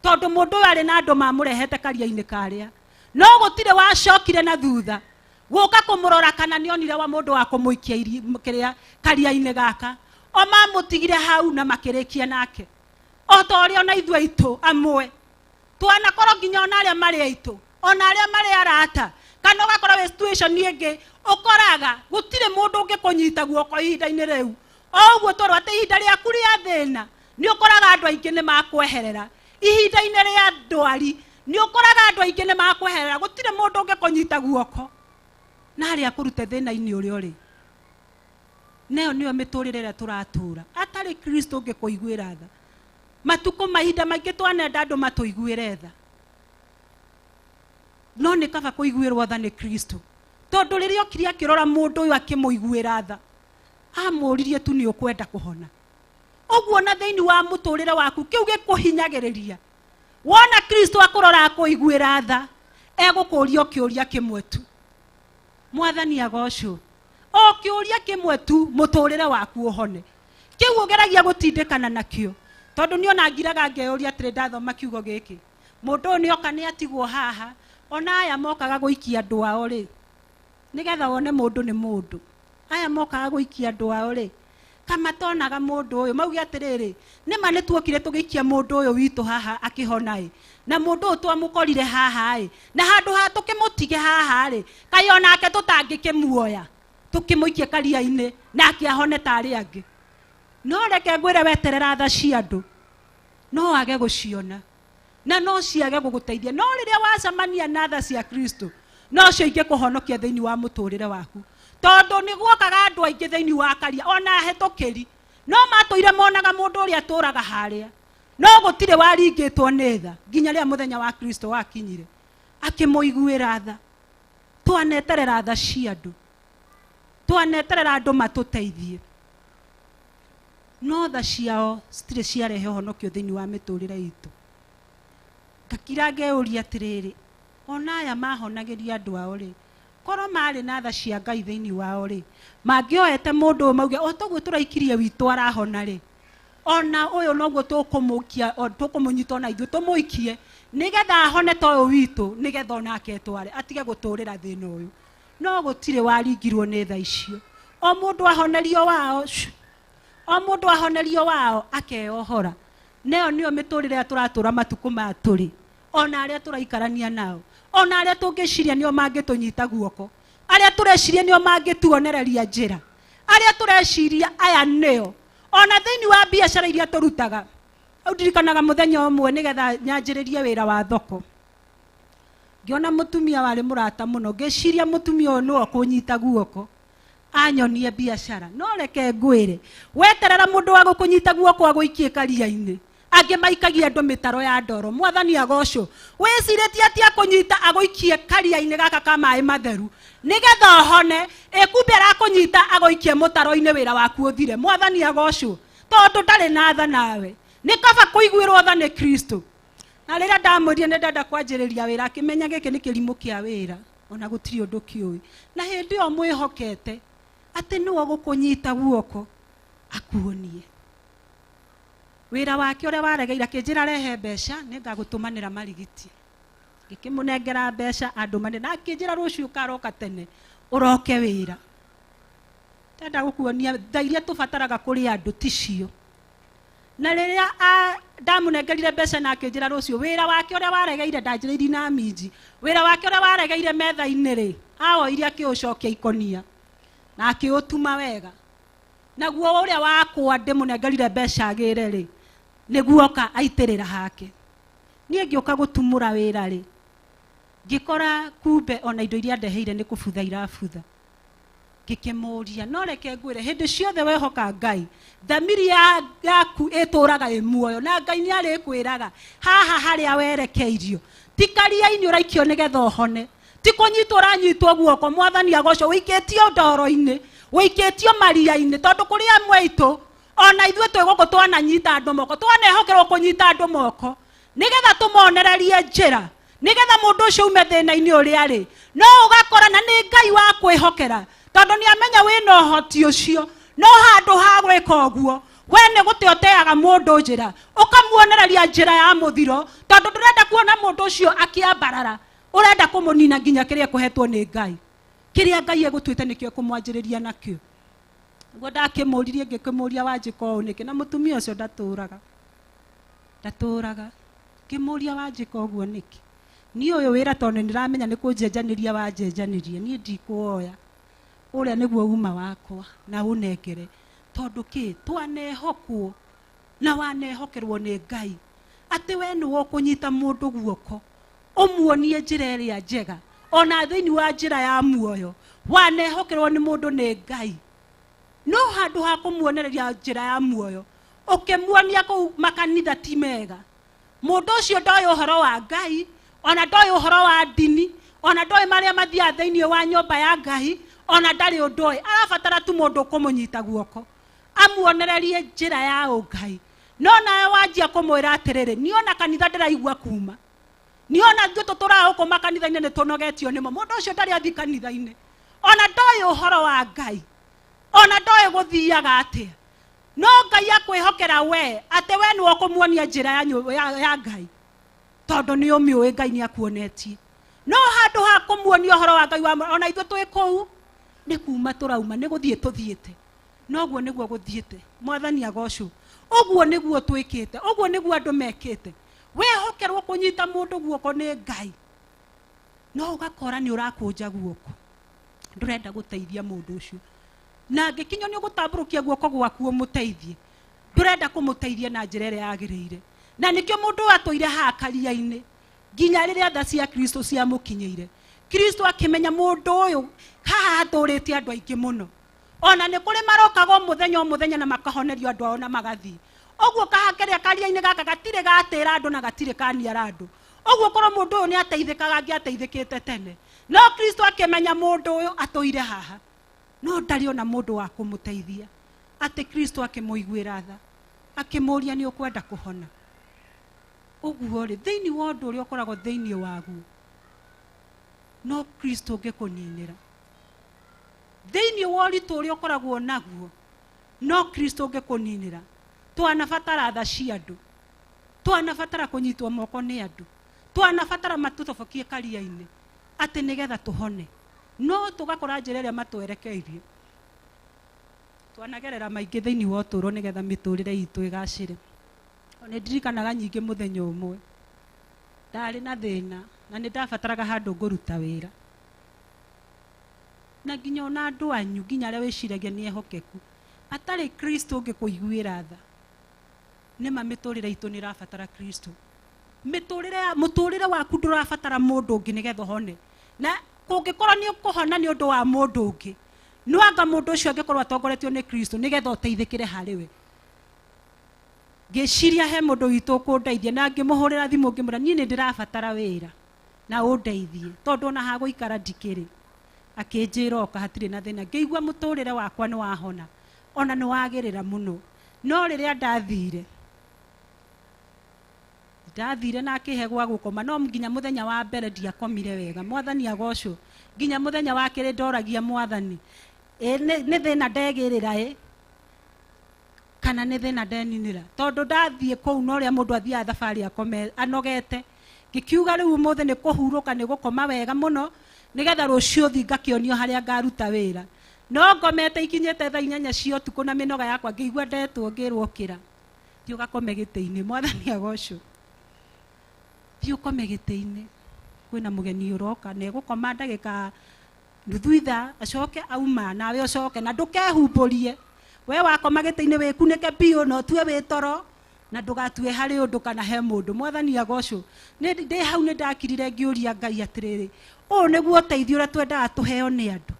tondu mundu ari na andu mamurehete karia-ini karia no gutire wacokire na thutha guka kumurora kana nionire wa mundu wa kumuikia kiria karia-ini gaka o mamutigire hau na makirikia nake o ta uria ona ithu aitu amwe twanakorwo nginya ona aria mari aitu ona aria mari arata kana ugakora we situation ingi ukoraga gutire mundu ungikunyita guoko ihinda-ini riu oguo toro ati ihinda riaku ria thina ni ukoraga andu aingi ni makweherera ihinda-ini ria ndwari ni ukoraga andu aingi ni makweherera gutire mundu ungikunyita guoko na aria kurute thina-ini uria uri neo niyo miturire ria turatura atari Kristo ungikuiguira tha matuko mahinda maingi twanenda andu matuiguire tha no ni kaba kuiguirwo tha ni Kristo tondu riria okiria akirora mundu uyu akimuiguira tha amuririe tu ni ukwenda kuhona uguo na thiini wa muturire waku kiu gikuhinyagiriria wona Kristo akurora akuiguira tha egukuria kiuria kimwe tu mwathani agocwo o kiuria kimwe tu muturire waku uhone kiu ugeragia gutindikana nakio tondu ni ona ngiraga ngeuria atiri ndathoma kiugo giki mundu ni oka ni atigwo haha ona aya mokaga guikia andu ao ri nigetha wone mundu ni mundu aya mokaga guikia andu ao ri kamatonaga mundu uyu mauge atiriri nima ni tuokire tugikia mundu uyu witu haha akihona na mundu uyu twamukorire haha na handu ha tukimutige haha kai onake tutangikimuoya tukimuikie karia-ini nake ahone tari angi no reke ngwire weterera tha cia andu no age guciona na no ciage guguteithia no riria wacamania na tha cia Kristo no cio ingikuhonokia thiini wa muturire waku tondu ni guokaga andu aingi thiini wa karia ona hetukiri no matuire monaga mundu uria turaga haria no gutire waringitwo ni tha nginya ria muthenya wa Kristo wakinyire akimuiguira tha twaneterera tha cia andu twaneterera andu matuteithie no tha ciao citire ciarehe honokio thiini wa miturire itu ngakira ngeuria atiriri ona aya mahonagiria andu ao ri korwo mari na tha cia Ngai thiini wao ri mangioete mundu mauge o toguo turaikirie witu arahona ri ona uyu noguo tukumukia tukumunyita ona ithu tumuikie nigetha ahone to uyu witu nigetha onake etware atige guturira thina uyu no gutire waringirwo ni tha icio o mundu ahonerio wao o mundu ahonerio wao akeohora neo nio miturire turatura matuku maturi ona aria turaikarania nao ona aria tungiciria nio mangitunyita guoko aria tureciria nio mangituonereria njira aria tureciria aya neo ona thiini wa biacara iria turutaga ndirikanaga muthenya umwe nigetha nyanjiririe wira wa thoko ngiona mutumia wari murata muno ngiciria mutumia uyu no kunyita guoko anyonie biacara no reke ngwire weterera mundu wa gukunyita guoko aguikie karia-ini angi maikagia andu mitaro ya ndoro mwathani agocwo wiciritie atia kunyita aguikie karia-ini gaka ka mai matheru nigetha ohone ekumbe arakunyita aguikie mutaro-ini wira waku uthire mwathani agocwo tondu ndari na tha nawe ni kaba kuiguirwo tha ni Kristo na riria ndamwirie ni ndenda kwanjiriria wira akimenya giki ni kirimu kia wira ona gutiri undu kiui na hindi o mwihokete ati niwe gukunyita guoko akuonie wira wake uria waregeira kinjira rehe mbeca ningagutumanira marigiti gikimunengera mbeca andu mane na kinjira rucio ukaroka tene uroke wira tenda gukuonia tha iria tubataraga kuri andu ticio na riria ndamunengerire mbeca na kinjira rucio wira wake uria waregeire ndanjiririe na minji wira wake uria waregeire metha-ini ri awoire akiucokia ikonia na akiutuma wega naguo uria wakwa ndimunengerire mbeca agire ri niguoka aitirira hake nie ngioka gutumura wira ri ngikora kumbe ona indo iria ndeheire ni kubutha irabutha ngikimuria no reke ngwire hindi ciothe wehoka Ngai thamiri yaku ituraga imuoyo na Ngai ni ari kwiraga haha haria werekeirio tikaria-ini uraikio nigetha ohone tikunyitwo uranyitwo guoko mwathani agocwo wikitio ndoro-ini wikitio maria-ini tondu kuri amwe itu ona ithwe twiguko twananyita andu moko twanehokerwo kunyita andu moko nigetha tumonererie njira nigetha mundu ucio ume thina-ini uria ari no ugakora na ni Ngai wa kwihokera tondu ni amenya wina uhoti ucio no handu ha gwika uguo we ni guti uteaga mundu njira ukamuonereria njira ya muthiro tondu ndurenda kuona mundu ucio akiambarara urenda kumunina nginya kiria kuhetwo ni Ngai kiria Ngai egutwite nikio kumwanjiriria nakio ngo ndakimuririe ngikimuria wanjika uu niki na mutumia ucio ndaturaga kimuria wanjika uguo niki ni uyu wira tondu ndiramenya ni kunjenjaniria wanjenjanirie ni ndikuoya uria niguo uma wakwa na unengere tondu ki twanehokwo na wanehokerwo ni Ngai ati we ni wokunyita mundu guoko umuonie njira iria njega ona thiini wa njira ya muoyo wanehokerwo ni mundu ni Ngai no handu ha kumuonereria njira ya muoyo ukimuonia ku makanitha ti mega mundu ucio ndoy uhoro wa Ngai ona ndoy uhoro wa dini ona ndoy maria mathia thiini wa nyumba ya Ngai ona ndari undoy arabatara tu mundu kumunyita guoko amuonererie njira ya Ngai no nawe wanjia kumwira atiriri niona kanitha ndiraigua kuma niona thwe tutura uko makanitha-ini ni tunogetio nimo mundu ucio ndari athi kanitha-ini ona ndoy uhoro wa Ngai ona ndoy guthiaga atia no Ngai akwihokera we ate we ni ukumuonia njira ya Ngai tondu ni umiui Ngai ni akuonetie no handu ha kumuonia uhoro wa Ngai wa ona ithwe twi kuu ni kuma turauma ni guthie tuthiete noguo niguo guthiete. Mwathani agocwo. Oguo niguo twikite, oguo niguo andu mekite. Wehokerwo kunyita mundu guoko ni Ngai, no ugakora ni urakunja guoko, ndurenda guteithia mundu ucio, na ngikinya ni ugutamburukia guoko gwaku umuteithie, ndurenda kumuteithia na njira iria yagiriire. Na nikio mundu atoire ha karia-ini nginya riria tha cia Kristo cia mukinyeire. Kristo akimenya mundu uyu haha aturite andu aingi muno, ona ni kuri marokaga muthenya na makahonerio andu ao na magathii. Oguo kahakeria karia-ini gaka gatire gatira andu na gatire kaniara andu. Oguo korwo mundu uyu ni ateithikaga angiateithikite tene, no Kristo akimenya mundu uyu atoire haha no ndari ona mundu wa kumuteithia. Ati Kristo akimuiguira tha, akimuria ni ukwenda kuhona. Oguo ri thiini wa undu uria ukoragwo thiini waguo, no Kristo ngikuninira. Thiini wa uritu uria ukoragwo naguo, no Kristo ngikuninira. Twanabatara tha cia andu, twanabatara kunyitwo moko ni andu, twanabatara matutobokie karia-ini ati nigetha tuhone. No tugakora njira iria matwerekeirie, twanagerera maingi thiini wa uturo nigetha miturire itu igacire. Ni ndirikanaga nyingi muthenya umwe ndari na thina na ni ndabataraga handu nguruta wira, na nginya ona andu anyu nginya aria wiciragia ni ehokeku atari Kristo ngikuiguira tha. Nima miturire itu ni rabatara Kristo, muturire waku ndurabatara mundu ungi nigetha hone. Na kungikorwo ni ukuhona ni undu wa mundu ungi, no anga mundu ucio angikorwo atongoretio ni Kristo nigetha uteithikire hariwe. Ngiciria he mundu witu kundeithia na ngimuhurira thimu ngimura nie ni ndirabatara wira na undeithie tondu ona ha guikara ndikiri. Akinjira oka hatire na thina, ngeigua muturire wakwa ni wahona ona ni wagirira muno. No riria ndathire na akihe gwa gukoma, no nginya muthenya wa mbere ndiakomire wega. Mwathani agocwo. Nginya muthenya wa kiri ndoragia Mwathani, ni thina ndegirira kana ni thina ndeninira, tondu ndathie kou no ria mundu athia thabari akome anogete. Ngikiuga riu muthe ni kuhuruka ni gukoma wega muno nigetha rucio thi ngakionio haria ngaruta wira. No ngomete ikinyete thaa 8 cia utuku na minoga yakwa ngiigua ndetwo ngirwo kira thi ugakome giti-ini. Mwathani agocwo. Thi ukome giti-ini, kwina mugeni uroka na egukoma ndagika nuthu ithaa acoke auma nawe ucoke na ndukehumburie. We wakoma giti-ini wikunike biu no tue witoro na ndugatue hari undu kana he mundu. Mwathani agocwo. Ndi hau ni ndakirire ngiuria Ngai atiriri, u niguo uteithio uria twendaga tuheo ni andu.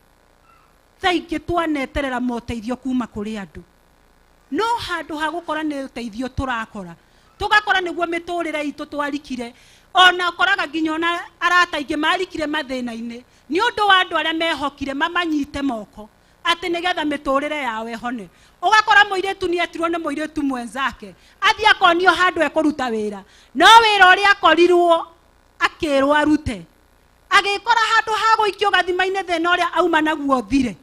Thaingi twaneterera moteithio kuma kuri andu, no handu ha gukora ni uteithio turakora, tugakora niguo miturire itu twarikire. Ona koraga nginya ona arata ingi marikire mathina-ini ni undu wa andu aria mehokire mamanyite moko ati nigetha miturire yawe hone. Ugakora muiritu ni etirwo ni muiritu mwenzake athi akonio handu ekuruta wira, no wira uria akorirwo akirwo arute agikora handu ha guikio gathima-ini thina uria auma naguo thire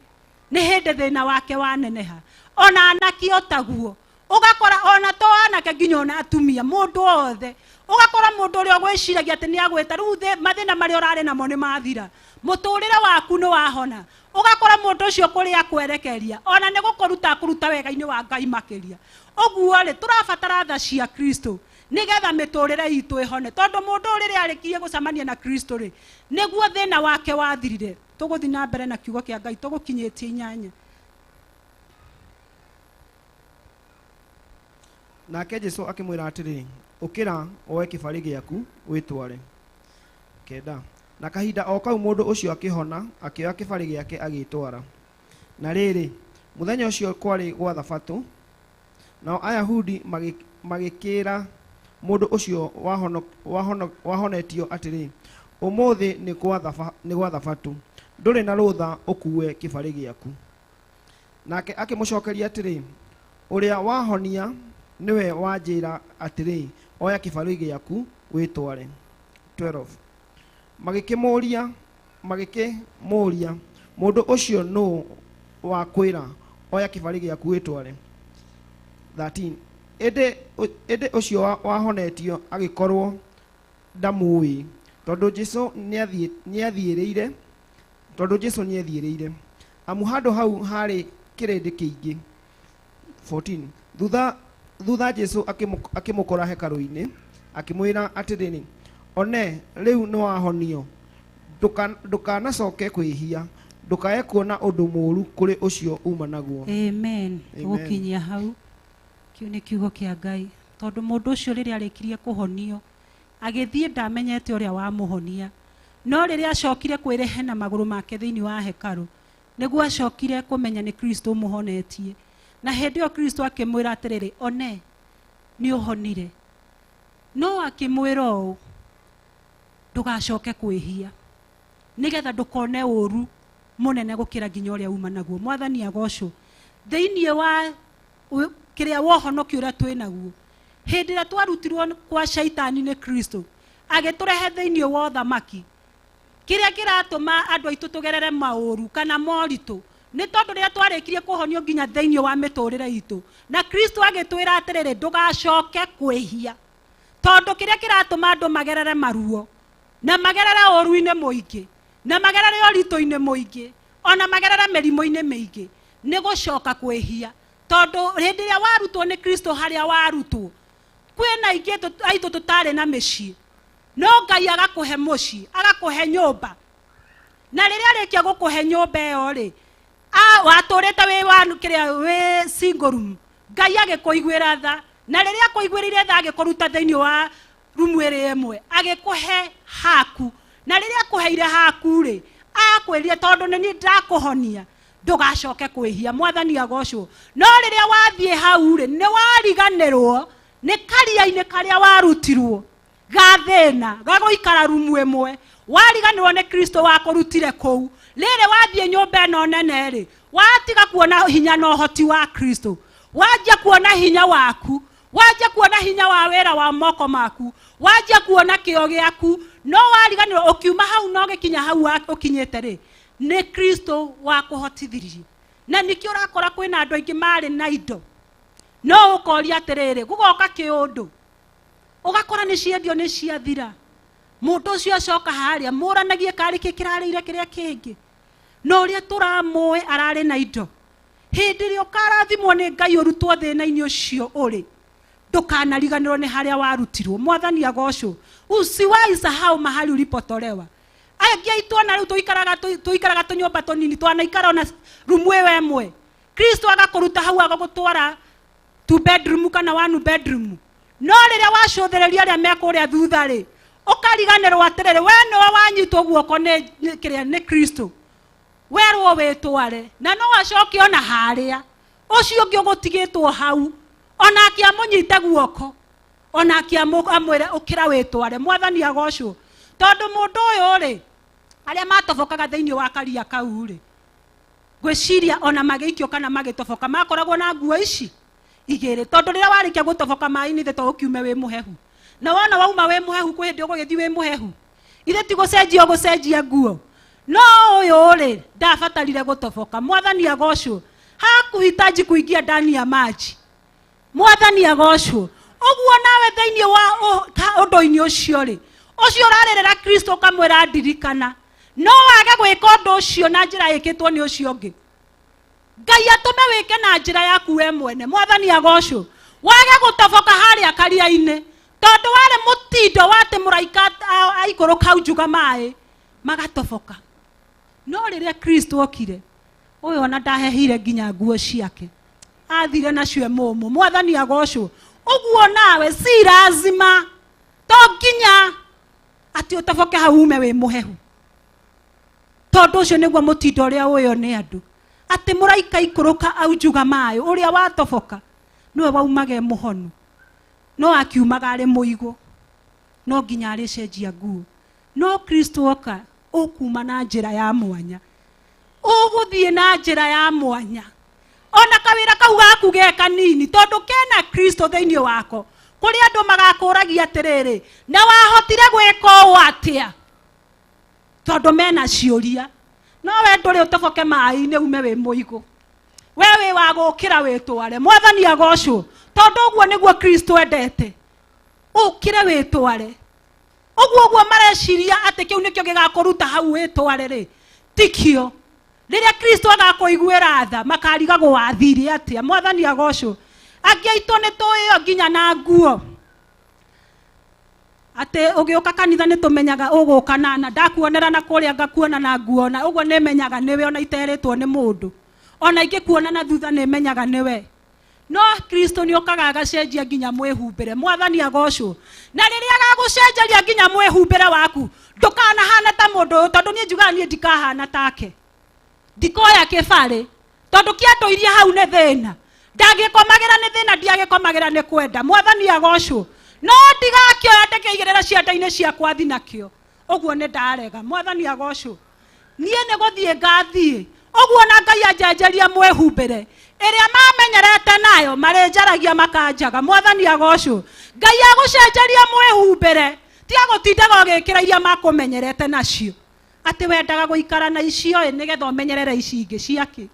ni hindi thina wake waneneha. Ona anaki otaguo, ugakora ona to anake nginya ona atumia mundu othe, ugakora mundu uria gwiciragia ati ni agweta riu mathina maria urari namo ni mathira, muturire waku ni wahona. Ugakora mundu ucio kuri akwerekeria ona ni gukuruta kuruta wega-ini wa Ngai makiria. Oguo ri turabatara tha cia Kristo nigetha miturire itu ihone, tondu mundu riri arikie gucamania na Kristo ri niguo thina wake wathirire. Tuguthi na mbere na kiugo kia Ngai tugukinyitie 8. Nake Jesu akimwira atiri, ukira oe kibari giaku witware. 9. Na kahinda o kau mundu ucio akihona akioya kibari giake agitwara. Na riri muthenya ucio kwari gwa thabatu, nao Ayahudi magikira mundu ucio wahonetio atiri, umuthi ni gwa thabatu, nduri na rutha ukue kibari giaku. Nake akimucokeria atiri, uria wahonia niwe wanjira atiri, oya kibari giaku witware. 12. Magikimuria mundu ucio no wakwira oya kibari giaku witware. 13. Ede ucio wahonetio agikorwo ndamui tondu Jesu niathiiriire amu handu hau hari kirindi kiingi 14 thutha Jesu akimukora hekalu-ini akimwira atiriri one riu no ahonio ndukanacoke kwihia ndukae kuona undu muru kuri ucio uma naguo. Amen. Gukinyia hau kiu ni kiugo kia Ngai tondu mundu ucio riria arikirie kuhonio agithie ndamenyete uria wa muhonia no riria acokire kwirehe na maguru make thiini wa hekalu niguo acokire kumenya ni Kristo muhonetie na hindi yo Kristo akimwira atiriri one ni uhonire no akimwira u ndugacoke kwihia nigetha ndukone uru munene gukira nginya uria uma naguo. Mwathani agocwo thiini wa kiria wohonoki uria twinaguo hindi ria twarutirwo kwa shaitani ni Kristo agiturehe thiini wa thamaki kiria kiratuma andu aitu tugerere mauru kana moritu ni tondu riria twarikirie kuhonio nginya thiini wa miturire itu na Kristo agitwira atiriri ndugacoke kwihia tondu kiria kiratuma andu magerere maruo na magerere oru-ini muingi na magerere oritu-ini muingi ona magerere mirimo-ini miingi ni gucoka kwihia tondu hindi ria warutwo ni Kristo haria warutwo kwina ingi aitu tutari na micii no Ngai agakuhe mucii agakuhe nyumba na riria arikia gukuhe nyumba iyo ri waturite wi wa kiria wi single room Ngai agikuiguira tha na riria akuiguirire tha agikuruta thiini wa rumu iri imwe agikuhe haku na riria akuheire haku ri akwirire tondu ni ndakuhonia ndugacoke kwihia. Mwathani agocwo no riria wathie hau ri ni wariganirwo ni karia-ini karia warutirwo gathina gaguikara rumu imwe wariganirwo ni Kristo wakurutire kou riri wathie nyumba ino nene ri watiga kuona hinya na uhoti wa Kristo wajia kuona hinya waku wajia kuona hinya wa wira wa moko maku wajia kuona kio giaku no wariganirwo ukiuma hau no gikinya hau ukinyete ri ni Kristo wakuhotithirie na nikio urakora kwina andu aingi mari na indo no ukoria atiriri gugoka kiundu ugakora ni ciendio ni ciathira mundu ucio acoka haria muranagie kari kikirarire kiria kingi no uria turamui arari na indo hindi ria ukarathimwo ni Ngai urutwo thina-ini ucio uri ndukanariganirwo ni haria warutirwo. Mwathani agocwo usiwahi sahau mahali ulipotolewa. Aingi aitu na riu tuikaraga tunyumba tunini twanaikara na rumu ewe emwe Kristo agakuruta hau agagutwara 2 bedroom kana 1 bedroom no riria wacuthiriria ria mekuria thutha ri ukariganirwo atiriri we no wanyitwo guoko ni Kristo werwo witware na no wacoke ona haria ucio ungi ugutigitwo hau ona akiamunyite guoko ona akiamwire ukira witware. Mwathani agocwo tondu mundu uyu ri aria matobokaga thiini wa karia kau ri gwiciria ona magiikio kana magitoboka makoragwo na nguo ici igiri tondu riria warikia gutoboka mai-ini the to ukiume wi muhehu na wona wauma wi muhehu kwi ndi ugugithi wi muhehu ithe ti gucenjia nguo no uyu ri ndabatarire gutoboka. Mwathani agocwo hakuhitaji kuingia ndani ya maji. Mwathani agocwo uguo nawe thiini wa undu-ini ucio ri ucio urarerera Kristo kamwira ndirikana no wage gwika undu ucio na njira ikitwo ni ucio ungi Ngai atume wike na njira yaku we mwene. Mwathani agocwo wage gutoboka haria karia-ini tondu wari mutindo wati muraika aikuru kau juga mai magatoboka no riria Kristo okire uyu ona ndahehire nginya nguo ciake athire nacio mumu. Mwathani agocwo uguo nawe si lazima to nginya ati utoboke hau ume wi muhehu tondu ucio niguo mutindo uria uyo ni andu ati muraika ikuruka au juga mai uria watoboka niwe waumage muhonu no akiumaga ari muigo no nginya ari cenjia nguo no Kristo oka ukuma na njira ya mwanya uguthie na njira ya mwanya ona kawira kau gaku ge kanini tondu kena Kristo thiini wako kuri andu magakuragia atiriri na wahotire gwika uu atia tondu mena ciuria no we nduri utoboke mai-ini ume wi muigo wewe wa gukira witware. Mwathani agocwo tondu uguo niguo Kristo endete ukire witware uguo mareciria ati kiu nikio gigakuruta hau witware ri tikio riria Kristo agakuiguira tha makariga gwathiri atia. Mwathani agocwo. Angi aitũ nĩ tũĩo nginya na nguo ate ũgĩũka kanitha nĩ tũmenyaga ũgũka na ndakuonera na kũrĩa ngakuona na nguo na ũguo nĩ menyaga nĩwe ona iterĩtwo nĩ mũndũ ona ingĩkuona na thutha nĩ menyaga nĩwe. No Kristo nĩ okaga agacenjia nginya mwĩhumbĩre. Mwathani agocwo. Na rĩrĩa agagũcenjeria nginya mwĩhumbĩre waku ndũkanahana ta mũndũ tondũ niĩ njugaga niĩ ndikahana take. Ndikoya kĩbarĩ tondũ kĩandũirie hau nĩ thĩna. Ndagĩkomagĩra nĩ thĩna ndiagĩkomagĩra nĩ kwenda. Mwathani agocwo. No ndigakĩoya ndĩkĩigĩrĩra ciande-inĩ ciakwa thi nakĩo. Ũguo nĩ ndarega. Mwathani agocwo. Niĩ nĩ gũthiĩ ngathiĩ. Ũguo na Ngai anjenjeria mwĩhumbĩre ĩrĩa mamenyerete nayo marĩnjaragia makanjaga. Mwathani agocwo. Ngai agũcenjeria mwĩhumbĩre tiga gũtindaga ũgĩkĩra iria makũmenyerete nacio. Atĩ wendaga gũikara na icio nĩgetha ũmenyerere ici ingĩ ciake.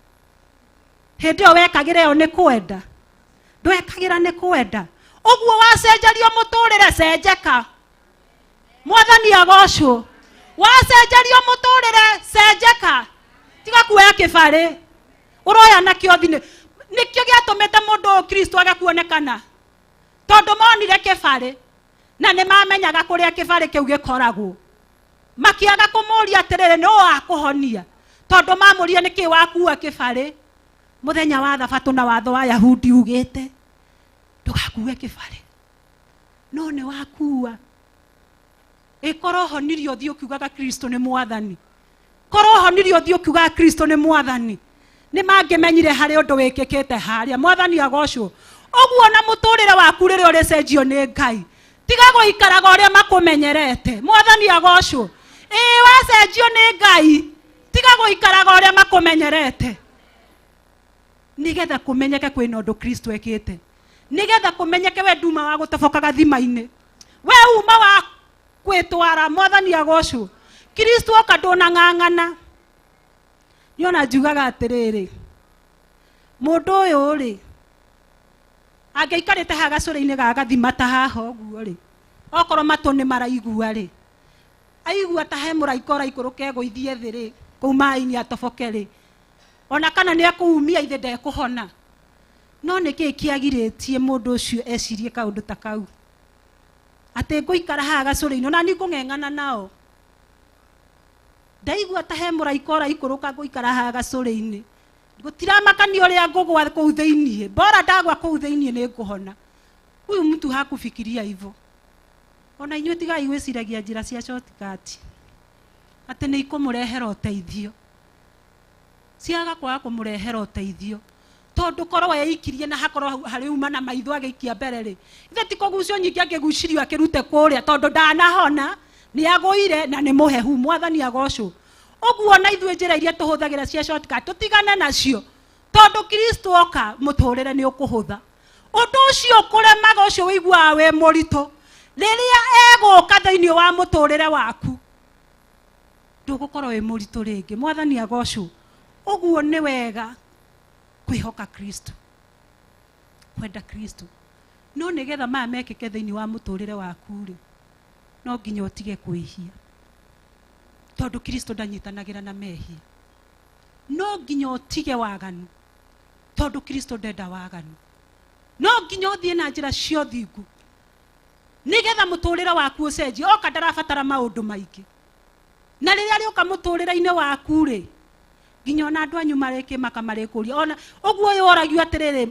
Hĩndĩ ĩyo wekagĩra ĩyo nĩ kwenda. Ndwekagĩra nĩ kwenda. Ũguo wacenjerio mũtũrĩre cenjeka. Mwathani agocwo. Wacenjerio mũtũrĩre cenjeka. Tiga kuoya kĩbarĩ ũroya nakĩo thi. Nĩkĩo gĩatũmĩte mũndũ Kristo agakuonekana tondũ monire kĩbarĩ na nĩ mamenyaga kũrĩa kĩbarĩ kĩu gĩkoragwo. Makĩaga kũmũria atĩrĩrĩ nĩ wakũhonia tondũ mamũria nĩkĩ wakua kĩbarĩ. Mũthenya wa Thabatũ na watho wa Ayahudi ugĩte ndũgakue kĩbarĩ no nĩ wakua. Ĩkorwo honirio ũthiĩ ũkiugaga Kristo nĩ Mwathani. Korwo honirio ũthiĩ ũkiugaga Kristo nĩ Mwathani. Nĩ mangĩmenyire harĩ ũndũ wĩkĩkĩte harĩa. Mwathani agocwo. Ũguo na mũtũrĩre waku rĩrĩa ũrĩcenjio nĩ Ngai tiga gũikaraga ũrĩa makũmenyerete. Mwathani agocwo. Wacenjio nĩ Ngai tiga gũikaraga ũrĩa makũmenyerete. Nigetha kũmenyeke kwĩna ũndũ Kristo ekĩte. Nigetha kũmenyeke we nduma wa gũtobokaga thima-inĩ. We uma wa kwĩtwara. Mwathani agocwo. Kristo oka ndũnang'ang'ana. Niona njugaga atĩrĩrĩ mũndũ ũyũ rĩ angĩikarĩte haha gacũrĩ-inĩ ga gathima ta haha ũguo rĩ okorwo matũ nĩ maraigua rĩ aigua ta he mũraika ũraikũrũka egũithie thĩ rĩ kũu maaĩ-inĩ atoboke rĩ ona kana nĩ ekũumia ithe ndekũhona. No nĩkĩ kĩagirĩtie mũndũ ũcio ecirie kaũndũ ta kau atĩ ngũikara haha gacũrĩ-inĩ ona nĩ ngũng'eng'ana nao. Ndaigua ta he mũraika ũraikũrũka ngũikara haha gacũrĩ-inĩ gũtiramakania ũrĩa ngũgwa kũu thĩiniĩ. Bora ndagwa kũu thĩiniĩ nĩ ngũhona. Huyu mtu hakufikiria hivyo. Ona inyuĩ tigai gwĩciragia njĩra cia shortcut atĩ nĩ ikũmũrehera ũteithio. Ciaga kwaga kũmũrehera ũteithio tondũ korwo eikirie na hakorwo harĩ uma na maitho agĩikia mbere rĩ ithe ti kũgucio nyingĩ angĩgucirio akĩrute kũrĩa tondũ ndanahona nĩ agũire na nĩ mũhehu. Mwathani agocwo. Ũguo na ithuĩ njĩra iria tũhũthagĩra cia shortcut tũtigane nacio tondũ Kristo oka mũtũrĩre nĩ ũkũhũtha. Ũndũ ũcio ũkũremaga ũcio wĩiguaga wĩ mũritũ rĩrĩa egũka thĩinĩ wa mũtũrĩre waku ndũgũkorwo wĩ mũritũ rĩngĩ. Mwathani agocwo. Ũguo nĩ wega kwĩhoka Kristo kwenda Kristo. No nĩgetha maya mekĩke thĩinĩ wa mũtũrĩre waku rĩ no nginya ũtige kwĩhia tondũ Kristo ndanyitanagĩra na mehia. No nginya ũtige waganu tondũ Kristo ndenda waganu. No nginya ũthiĩ na njĩra cia ũthingu nĩgetha mũtũrĩre waku ũcenjie. Oka ndarabatara maũndũ maingĩ na rĩrĩa rĩoka mũtũrĩre-inĩ waku rĩ nginya ona andũ anyu marĩkĩmaka marĩkũria. Ona ũguo ũyũ oragio atĩrĩrĩ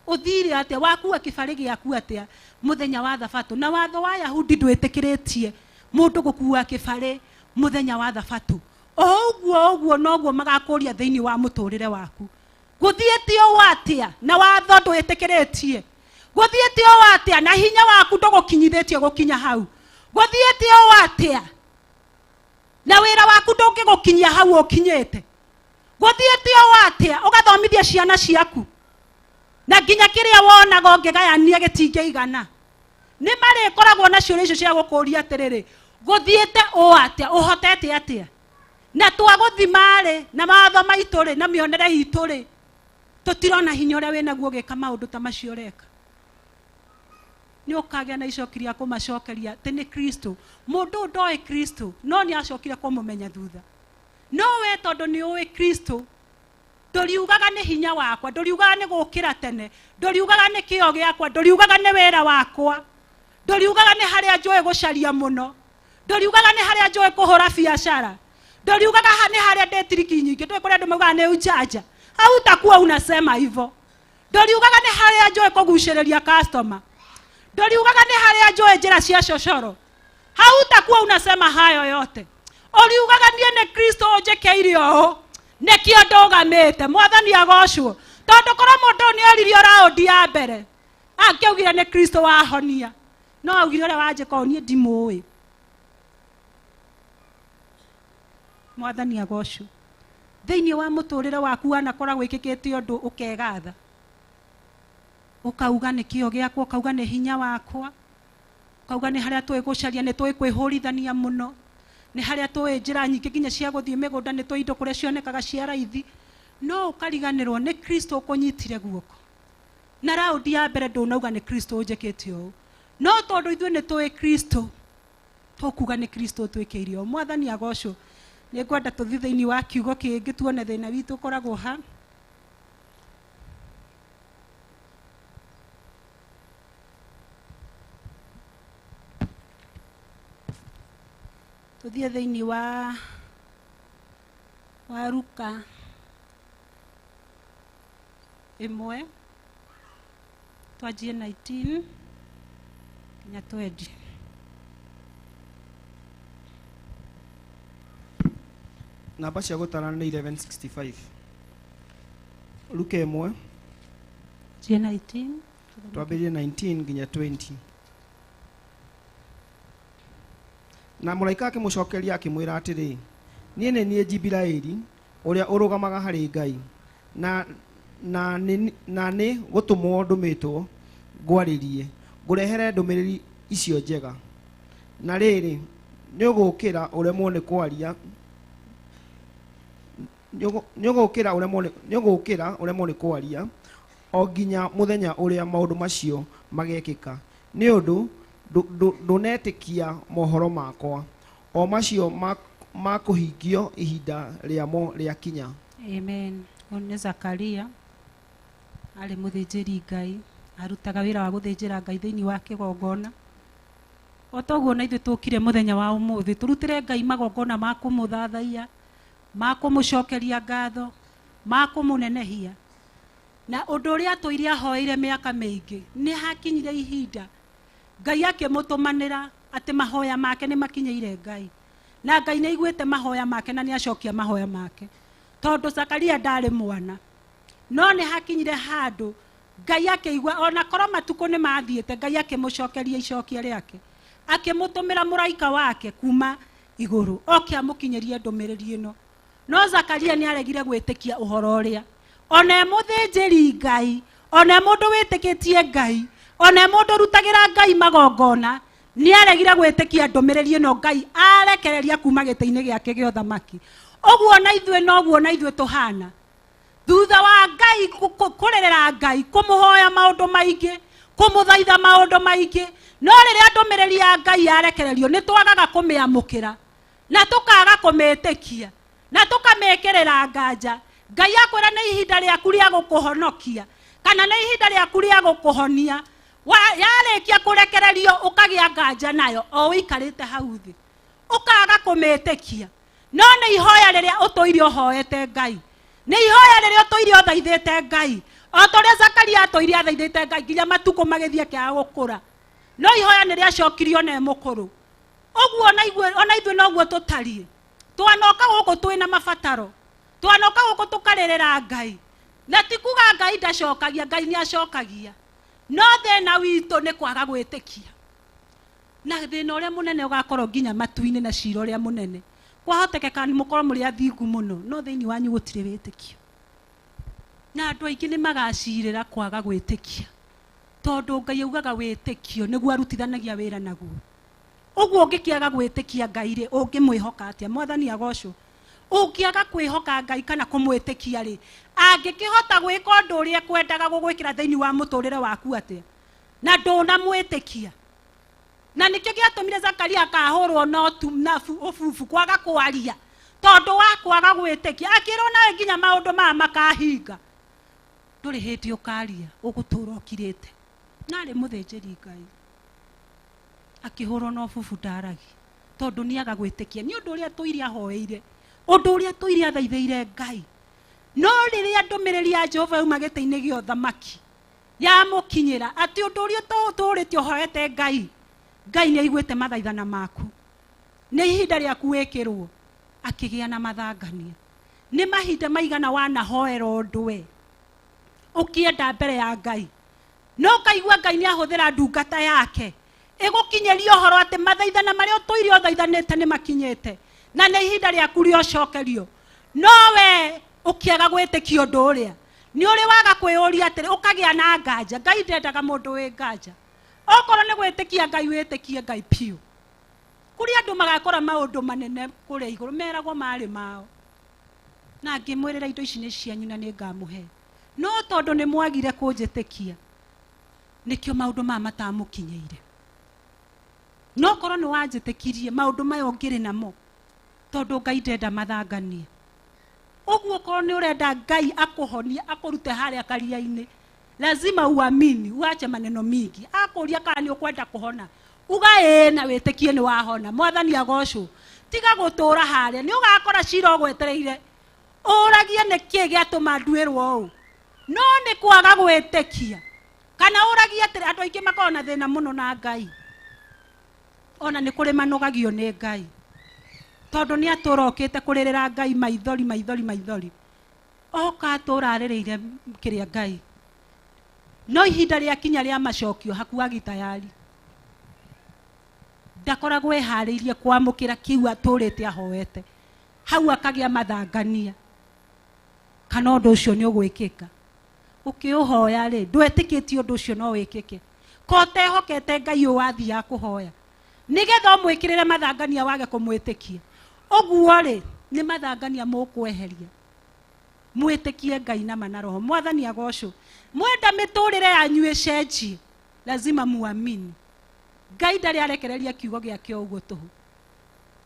ũthire atĩa wakua kĩbarĩ gĩaku atĩa mũthenya wa Thabatũ. Na watho wa Ayahudi ndwĩtĩkĩrĩtie mũndũ gũkua kĩbarĩ mũthenya wa Thabatũ. Ũguo noguo magakũria thĩinĩ wa mũtũrĩre waku. Gũthiĩte ũũ atĩa na watho ndwĩtĩkĩrĩtie. Gũthiĩte ũũ atĩa na hinya waku ndũgũkinyithĩtie gũkinya hau. Gũthiĩte ũũ atĩa na wĩra waku ndũngĩgũkinyia hau ũkinyĩte. Gũthiĩte ũũ atĩa ũgathomithia ciana ciaku na nginya kĩrĩa wonaga ũngĩgayania gĩtingĩigana. Nĩ marĩkoragwo na ciũria icio cia gũkũria atĩrĩrĩ gũthiĩte ũũ atĩa ũhotete atĩa na twagũthima rĩ na mawatho maitũ rĩ na mĩonere itũ rĩ tũtirona hinya ũrĩa wĩnaguo gĩka maũndũ ta macio ũreka. Nĩ ũkagĩa na icoki rĩa kũmacokeria atĩ nĩ Kristo. Mũndũ ndoĩ Kristo no nĩ acokire kũmũmenya thutha. no we tondu ni uwi Kristo nduriugaga ni hinya wakwa, nduriugaga ni gukira tene, nduriugaga ni kio giakwa, nduriugaga ni wira wakwa, nduriugaga ni haria njoe gucaria muno, nduriugaga ni haria njoe kuhura biacara, nduriugaga ni haria ndetiriki nyingi, ndio kuri andu maugaga ni ujanja. Hautakuwa unasema hivyo. Nduriugaga ni haria njoe kuguciriria customer, nduriugaga ni haria njoe njira cia cocoro. Hautakuwa unasema hayo yote. Uriugaga nie ni Kristo unjekeire o nekio ndugamite. Mwathani agocwo tondu korwo mundu ni oririo raundi ya mbere akiugire ni Kristo wahonia, no augire ure wanjika o nie ndimui. Mwathani agocwo thiini wa muturire waku wanakora gwikikite undu ukegatha, ukauga ni kio giakwa, ukauga ni hinya wakwa, ukauga ni haria twi gucaria, ni twi kwihurithania muno, ni haria twi njira nyingi nginya cia guthie migunda, ni twi indo kuria cionekaga cia raithi, no ukariganirwo ni Kristo ukunyitire guoko. Na raundi ya mbere ndunauga ni Kristo unjikite o, no tondu ithuĩ ni twi Kristo tukuga ni Kristo twikeirie o. Mwathani agocwo. Ni ngwenda tuthi thiini wa kiugo kingi tuone thina witu ukoragwo ha. Tuthie thiini wa Luka 1 twanjie 19 nginya 20. Namba cia gutarana ni 1165. Luka 1 19 twambirie 19 nginya 20. Na muraika akimucokeria akimwira atiri, nie ni Jibiraeli uria urugamaga hari Ngai na ni gutumwo ndumitwo ngwaririe ngurehere ndumiriri icio njega. Na riri ni ugukira uremwo ni kwaria, nyogokira uremwo ni kwaria o nginya muthenya uria maundu macio magekika, ni undu ndunetikia mohoro makwa o macio makuhingio ihinda riamo riakinya. Amen. One Zakaria ari muthinjiri Ngai, arutaga wira wa guthinjira Ngai thiini wa kigongona. Otoguo na ithuĩ tukire muthenya wa umuthi turutire Ngai magongona ma kumuthathaia, ma kumucokeria ngatho, ma kumunenehia. Na undu uria tuiria hoire miaka mingi ni hakinyire ihinda Ngai akimutumanira ati mahoya make ni makinyeire Ngai, na Ngai ni iguite mahoya make na ni acokia mahoya make. Tondu Zakaria ndari mwana, no ni hakinyire handu Ngai akigwa ona korwo matuko ni mathiete, Ngai akimucokeria icokia riake, akimutumira muraika wake kuma iguru oke amukinyerie ndumiriri ino. No Zakaria ni aregire gwitikia uhoro uria ona muthinjiri Ngai, ona mundu witikitie Ngai, ona mundu rutagira Ngai magongona, ni aregire gwitikia ndumiriri ino Ngai arekereria kuma gitiini giake gio thamaki. Oguo na ithuĩ noguo na ithuĩ tuhana thutha wa Ngai kurerera Ngai, kumuhoya maundu maingi, kumuthaitha maundu maingi, no riria ndumiriri ya Ngai yarekererio ni twagaga kumiamukira na tukaga kumitikia na tukamekerera nganja. Ngai akwira ni ihinda riaku ria gukuhonokia kana ni ihinda riaku ria gukuhonia, yarikia kurekererio ukagia nganja nayo o wikarite hau thi ukaga kumitikia. No ni ihoya riria utoire uhoete Ngai, ni ihoya riria utoire uthaithite Ngai, o toria Zakaria atoire athaithite Ngai nginya matuko magithie kia gukura, no ihoya ni ria cokirio na mukuru. Oguo ona ithuĩ noguo tutarie, twanoka guku twina mabataro, twanoka guku tukarerera Ngai, na tikuga Ngai ndacokagia, Ngai ni acokagia, no thina witu ni kwaga gwitikia. Na thina uria munene ugakorwo nginya matu-ini na cira uria munene, kwahotekeka ni mukorwo muri athingu muno, no thiini wanyu gutire witikio. Na andu aingi ni magacirira kwaga gwitikia, tondu Ngai augaga witikio niguo arutithanagia wira naguo. Uguo ungikiaga gwitikia Ngai ri ungimwihoka atia? Mwathani agocwo. Ungiaga kwihoka Ngai kana kumwitikia ri, angikihota gwika undu uria kwendaga gugwikira thiini wa muturire waku atia na ndunamwitikia? Na nikio giatumire Zakaria akahurwo no ufufu kwaga kwaria, tondu wa kwaga gwitikia akirwo nawe nginya maundu maya makahinga nduri hindi ukaria ugutura ukirite nari muthinjiri Ngai akihurwo no bubu ndaragi tondu niaga gwitikia ni undu uria tuiria hoeire undu uria tuiria thaithaire Ngai no riria ndumiriri ya Jehova yuma giti-ini gia uthamaki ya mukinyira ati undu uria turite hoete Ngai ni aiguite mathaithana maku ni ihinda riaku wikirwo akigia na mathangania ni mahinda maigana wanahoera undu we ukienda mbere ya Ngai no kaigua Ngai ni ahuthira ndungata yake igukinyeria uhoro ati mathaithana maria utuire uthaithanite ni makinyite na ni ihinda riaku rio cokerio no we ukiaga gwitikia undu uria ni uri waga kwiyuria atiri ukagia na nganja Ngai ndendaga mundu wi nganja okorwo ni gwitikia Ngai witikie Ngai piu kuri andu magakora maundu manene kuria iguru meragwo mari mao na ngimwirira indo ici ni cianyu na ni ngamuhe no tondu ni mwagire kunjitikia nikio maundu maya matamukinyeire no korwo ni wanjitikirie maundu maya ngiri namo tondu Ngai ndenda mathanganie uguo korwo ni urenda Ngai akuhonia akurute haria karia-ini lazima uamini uache maneno mingi akuria kana ni ukwenda kuhona uga na witikie ni wahona mwathani agocwo tiga gutura haria ni ugakora cira ogwetereire uragie niki giatuma nduirwo u no ni kwaga gwitikia kana uragie atiri andu aingi makona thina muno na Ngai ona ni kuri manogagio ni Ngai tondu ni aturokite kuririra Ngai maithori oka aturaririire kiria Ngai no ihinda ria kinya ria macokio hakuagi tayari ndakoragwo ehariirie kwamukira kiu aturite ahoete hau akagia mathangania kana undu ucio ni ugwikika ukiuhoya ri ndwetikitie undu ucio no wikike ko tehokete Ngai wathia kuhoya nigetha mwikirire mathangania wage kumwitikia uguo ri ni mathangania mukweheria mwitikie Ngai na manaroho mwathani agocwo mwenda miturire yanyu icenjie lazima muamini Ngai ndari arekereria kiugo giake uguo tuhu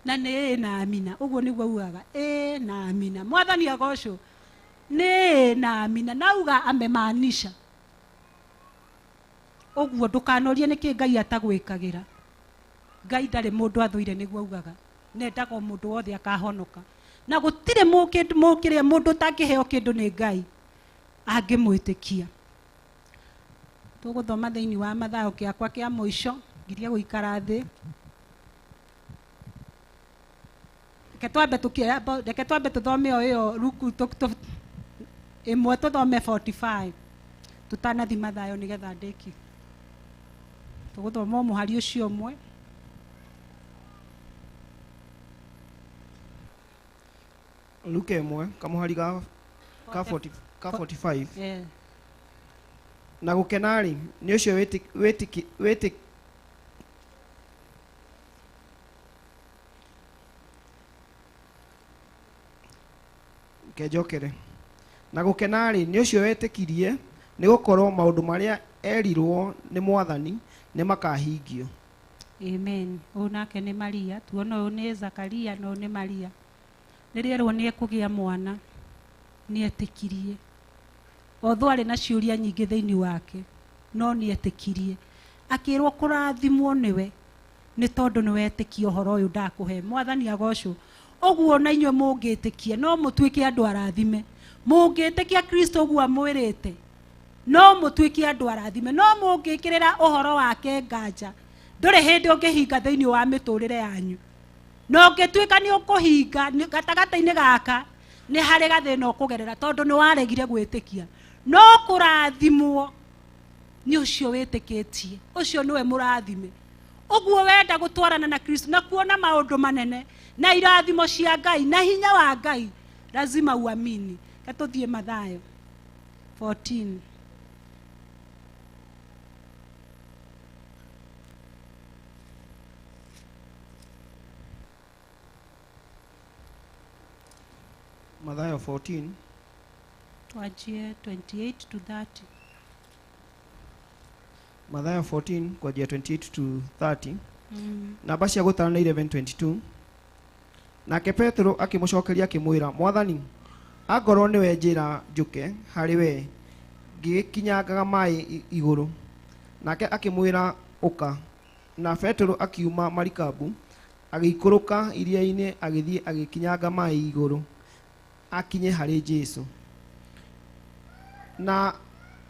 na ni na amina uguo niguo ugaga na amina mwathani agocwo ni na amina nauga amemaanisha uguo ndukanorie niki Ngai atagwikagira Ngai ndari mundu athuire niguo ugaga nendaga mundu wothe akahonoka na gutire mukire mundu tangiheo kindu ni Ngai angimwitikia tuguthoma thiini wa Mathayo kiakwa kia muico ngiria guikara thi reke twambe tuthome iyo Luku imwe tuthome 45 tutanathi Mathayo nigetha ndiki tuguthoma muhari ucio umwe Luke imwe kamuhari ka 45 yeah. Na gukenari ni ucio witi kejokere na gukenari ni ucio wetikirie ni gukorwo maundu maria erirwo ni mwathani ni makahingio. Amen. Unake ni Maria tuona ni Zakaria no ni Maria nirierwo ni ekugia mwana ni etikirie otho ari na ciuria nyingi thiini wake no ni etikirie akirwo kurathimwo niwe ni tondu ni wetikia uhoro uyu ndakuhe mwathani agocwo uguo na inywe mungitikia no mutuike andu arathime mungitikia Kristo uguo amwirite no mutuike andu arathime no mungikirira uhoro wake nganja nduri hindi ungihinga thiini wa miturire yanyu no ngituika ni ukuhinga gatagata-ini gaka ni hari gathina ukugerera tondu ni waregire gwitikia no kurathimwo ni ucio witikitie ucio niwe murathime uguo wenda gutwarana na Kristo na kuona maundu manene na irathimo cia Ngai na hinya wa Ngai lazima uamini katuthie Mathayo 14 Mathayo 14 tuanjie 28 to 30 Mathayo 14 kuanzia 28 to 30 na basi ya gutana 11:22 Nake Petero akĩmũcokeria akĩmwĩra, Mwathani, angorwo nĩwe njĩra njũke harĩ we, ngĩgĩkinyangaga maaĩ igũrũ. Nake akĩmwĩra, ũka. Na Petero akiuma marikabu, agĩikũrũka iria-inĩ, agĩthiĩ agĩkinyanga maaĩ igũrũ, akinye harĩ Jesũ. Na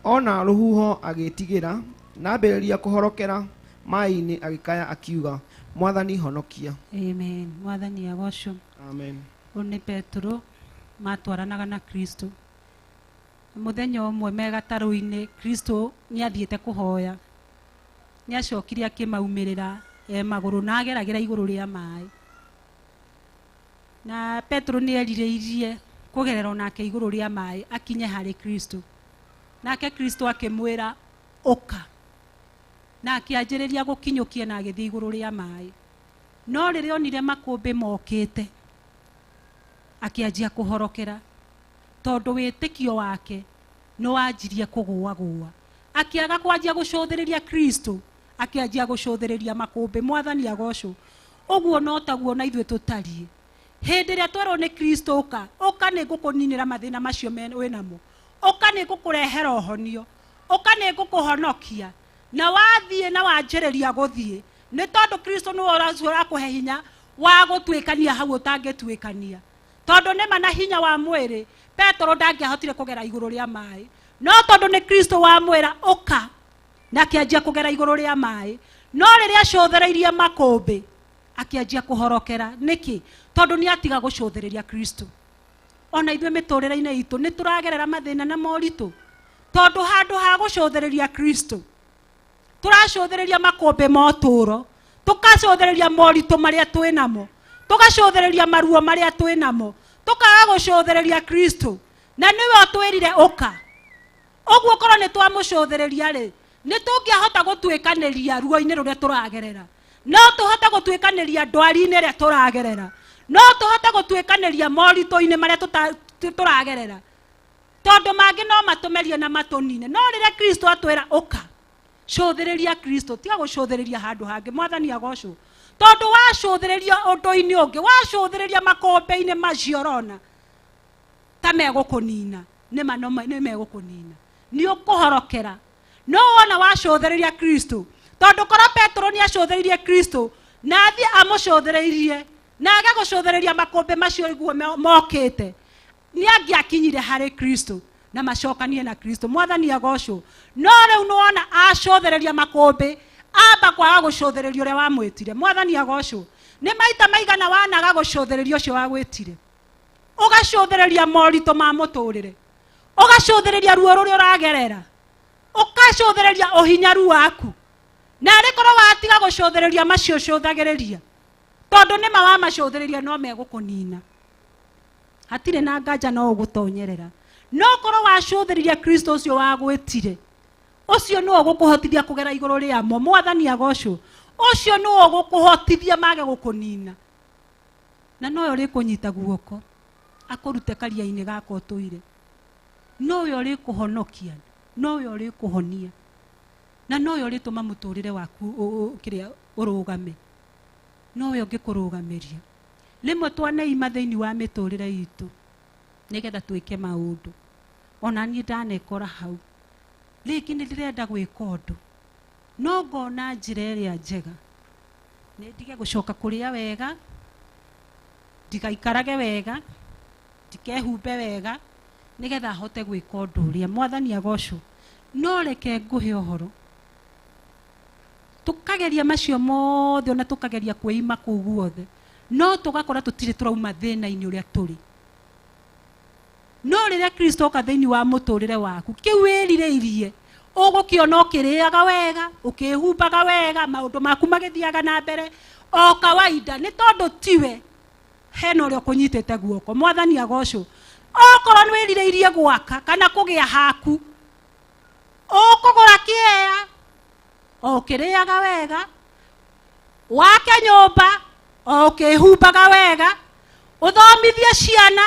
ona rũhuho agĩtigĩra, na ambĩrĩria kũhorokera maaĩ-inĩ, agĩkaya akiuga, Mwathani, honokia. Amen. Mwathani agocwo. Amen. Ũnĩ Petero matwaranaga na Kristo. Mũthenya ũmwe me gatarũ-inĩ, Kristo nĩathiĩte kũhoya, nĩacokire akĩmaumĩrĩra magũrũ na ageragĩra igũrũ rĩa maaĩ. Na Petero nĩerirĩirie kũgerera onake igũrũ rĩa maaĩ akinye harĩ Kristo. Nake Kristo akĩmwĩra, ũka. Na akĩanjĩrĩria gũkinyũkia na agĩthiĩ igũrũ rĩa maaĩ. No rĩrĩa onire makũmbĩ mokĩte, akĩanjia kũhorokera, tondũ wĩtĩkio wake nĩwanjirie kũgũagũa. Akĩaga kwanjia gũcũthĩrĩria Kristo, akĩanjia gũcũthĩrĩria makũmbĩ. Mwathani agocwo. Ũguo no taguo na ithuĩ tũtariĩ. Hĩndĩ ĩrĩa twerwo nĩ Kristo, ũka, ũka nĩngũkũninĩra mathĩna macio wĩnamo, ũka nĩngũkũrehera ũhonio, ũka nĩngũkũhonokia. Na wathiĩ na wanjĩrĩria gũthiĩ, nĩ tondũ Kristo nĩwe ũrakũhe hinya wa gũtuĩkania hau ũtangĩtuĩkania. Tondũ nĩma na hinya wa mwĩrĩ, Petero ndangĩahotire kũgera igũrũ rĩa maaĩ. No tondũ nĩ Kristo wamwĩra, ũka, na akĩanjia kũgera igũrũ rĩa maaĩ. No rĩrĩa acũthĩrĩirie makũmbĩ, akĩanjia kũhorokera. Nĩkĩ? Tondũ nĩatiga gũcũthĩrĩria Kristo. Ona ithuĩ mĩtũrĩre-inĩ itũ nĩtũragerera mathĩna na moritũ, tondũ handũ ha gũcũthĩrĩria Kristo tũracũthĩrĩria makũmbĩ ma ũtũũro, tũkacũthĩrĩria moritũ marĩa twĩnamo, tũgacũthĩrĩria maruo marĩa twĩnamo, tũkaga gũcũthĩrĩria Kristo. Na nĩwe ũtwĩrire ũka. Ũguo korwo nĩtwamũcũthĩrĩria rĩ, nĩtũngĩahota gũtuĩkanĩria ruo-inĩ rũrĩa tũragerera, no tũhote gũtuĩkanĩria ndwari-inĩ ĩrĩa tũragerera, no tũhote gũtuĩkanĩria moritũ-inĩ marĩa tũragerera, tondũ mangĩ no matũmerie na matũnine. No rĩrĩa Kristo atwĩra ũka, cũthĩrĩria Kristo, tiga gũcũthĩrĩria handũ hangĩ. Mwathani agocwo. Tondũ wacũthĩrĩria ũndũ-inĩ ũngĩ, wacũthĩrĩria makũmbĩ-inĩ macio ũrona ta megũkũnina, nĩmegũkũnina, nĩũkũhorokera. No wona wacũthĩrĩria Kristo, tondũ korwo Petero nĩacũthĩrĩirie Kristo na athiĩ amũcũthĩrĩirie na age gũcũthĩrĩria makũmbĩ macio iguo mokĩte, nĩangĩakinyire harĩ Kristo na macokanie na Kristo. Mwathani agocwo. No rĩu nĩwona acũthĩrĩria makũmbĩ, amba kwaga gũcũthĩrĩria ũrĩa wamwĩtire. Mwathani agocwo. Nĩ maita maigana wanaga gũcũthĩrĩria ũcio wagwĩtire, ũgacũthĩrĩria moritũ ma mũtũrĩre, ũgacũthĩrĩria ruo rũrĩa ũragerera, ũgacũthĩrĩria ũhinyaru waku. Na rĩkorwo watiga gũcũthĩrĩria macio cũthagĩrĩria, tondũ nĩma wamacũthĩrĩria no megũkũnina, hatirĩ na nganja no ũgũtonyerera. No korwo wacũthĩrĩria Kristo ũcio wagwĩtire, ũcio nĩwe ũgũkũhotithia kũgera igũrũ rĩamo. Mwathani agocwo. Ũcio nĩwe ũgũkũhotithia mage gũkũnina. Na nowe ũrĩkũnyita guoko akũrute karia-inĩ gaka ũtũire, nowe ũrĩkũhonokia, nowe ũrĩkũhonia, na nowe ũrĩtũma mũtũrĩre waku kĩrĩa ũrũgame, nowe ũngĩkũrũgamĩria. Rĩmwe twaneima thĩinĩ wa mĩtũrĩre itũ nĩgetha twĩke maũndũ. Ona niĩ ndanekora hau, rĩngĩ nĩndĩrenda gwĩka ũndũ, no ngona njĩra ĩrĩa njega nĩndige gũcoka kũrĩa wega, ndigaikarage wega, ndikehumbe wega, nĩgetha hote gwĩka ũndũ ũrĩa. Mwathani agocwo. No reke ngũhe ũhoro, tũkageria macio mothe, ona tũkageria kwĩima kũu guothe, no tũgakora tũtirĩ tũrauma thĩna-inĩ ũrĩa tũrĩ. No rĩrĩa Kristo oka thĩinĩ wa mũtũrĩre waku, kĩu wĩrirĩirie, ũgũkĩona ũkĩrĩaga wega, ũkĩhumbaga wega, maũndũ maku magĩthiaga na mbere o kawaida, nĩ tondũ tiwe hena ũrĩa ũkũnyitĩte guoko. Mwathani agocwo. Okorwo nĩ wĩrirĩirie gwaka kana kũgĩa haku, ũkũgũra kĩea, o ũkĩrĩaga wega, wake nyũmba, o ũkĩhumbaga wega, ũthomithie ciana,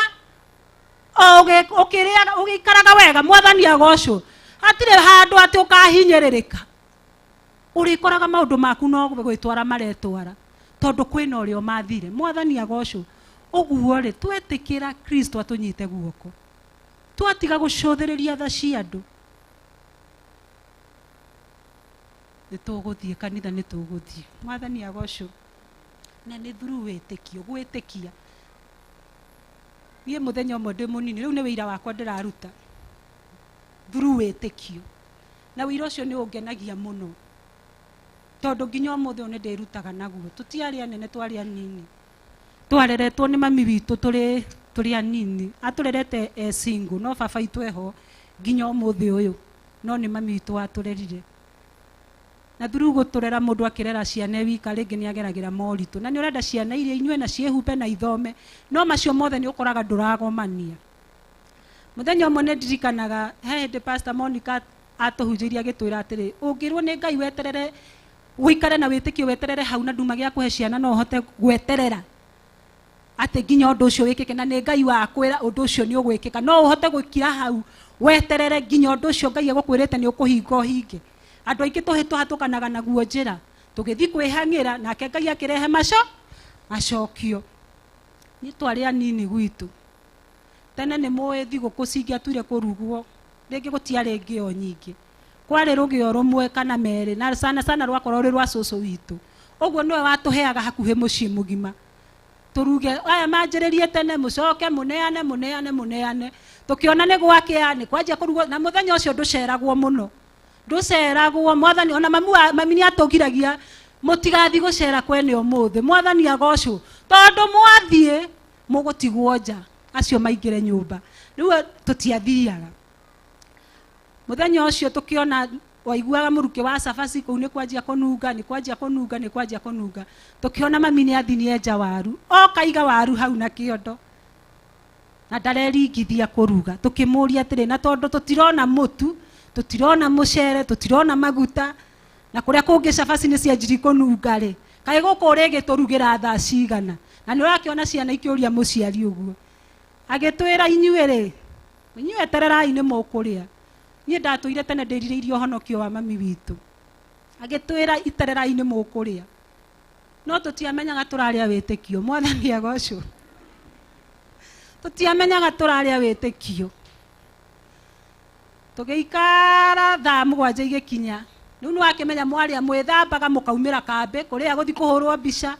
ũgĩikaraga wega. Mwathani agocwo. Hatirĩ handũ atĩ ũkahinyĩrĩrĩka, ũrĩkoraga maũndũ maku no gwĩtwara maretwara, tondũ kwĩna ũrĩa ũmathire. Mwathani agocwo. Uguo ri twetikira Kristo atunyite guoko. Twatiga gucothiriria tha cia andu. Nituguthie kanitha nituguthie. Mwathani agocwo. Na ni through witikio gwitikia. Nie muthenya umwe ndi munini riu ni wira wakwa ndiraruta. Through witikio. Na wira ucio ni ungenagia muno. Tondu nginya umuthe one ndirutaga naguo. Tutiari anene twari anini. Twareretwo ni mami witu turi anini. Aturerete single no baba itu eho nginya umuthe uyu. No ni mami witu aturerire. Na through guturera mundu akirera ciana wika ringi ni ageragira moritu. Na ni urenda ciana iria inywe na ciehumbe na ithome. No macio mothe ni ukoraga nduragomania. Muthenya umwe ndirikanaga he Pastor Monica atuhunjiria gitwira atiri ungirwo ni Ngai weterere wikare na witikio weterere hau na nduma gia kuhe ciana no hote gweterera ati nginya undu ucio wikike na ni Ngai wakwira undu ucio ni ugwikika no uhote gwikira hau weterere nginya undu ucio Ngai agukwirite ni ukuhinga hinge. Andu aingi tuhitukanaga naguo njira tugithi kwihangira nake Ngai akirehe macokio. Ni twari anini gwitu tene ni moe thiguku cingiatuire kurugwo ringi gutiari ngio nyingi kwari rugio rumwe kana meri na sana rwakorwo ri rwa cucu witu uguo niwe watuheaga hakuhi mucii mugima turuge aya manjiririe tene mucoke muneane tukiona ni gwakia ni kwanjia kurugwo na muthenya ucio nduceragwo muno nduceragwo. Mwathani ona mami ni atugiragia mutigathi gucera kwene umuthi. Mwathani agocwo tondu mwathie mugutigwo nja acio maingire nyumba riu tutiathiaga. Muthenya ucio tukiona waiguaga muruke wa cabaci kuu ni kwanjia kununga tukiona mami ni athini enja waru kaiga waru hau na kiondo na ndareringithia kuruga. Tukimuria atiri na tondu tutirona mutu tutirona mucere tutirona maguta na kuria kungi cabaci ni cianjiri kununga ri kai guku rigi turugira thaa cigana na ni urakiona ciana ikiuria muciari uguo agitwira inyuĩ etererai ni mukuria. Nie ndatuire tene ndiririirie honokio wa mami witu agitwira itererai ni mukuria no tutiamenyaga turaria witikio. Mwathani agocwo tutiamenyaga turaria witikio. Tugiikara thaa 7 igikinya riu ni wakimenya mwaria mwithambaga mukaumira kambi kuria guthi kuhurwo mbica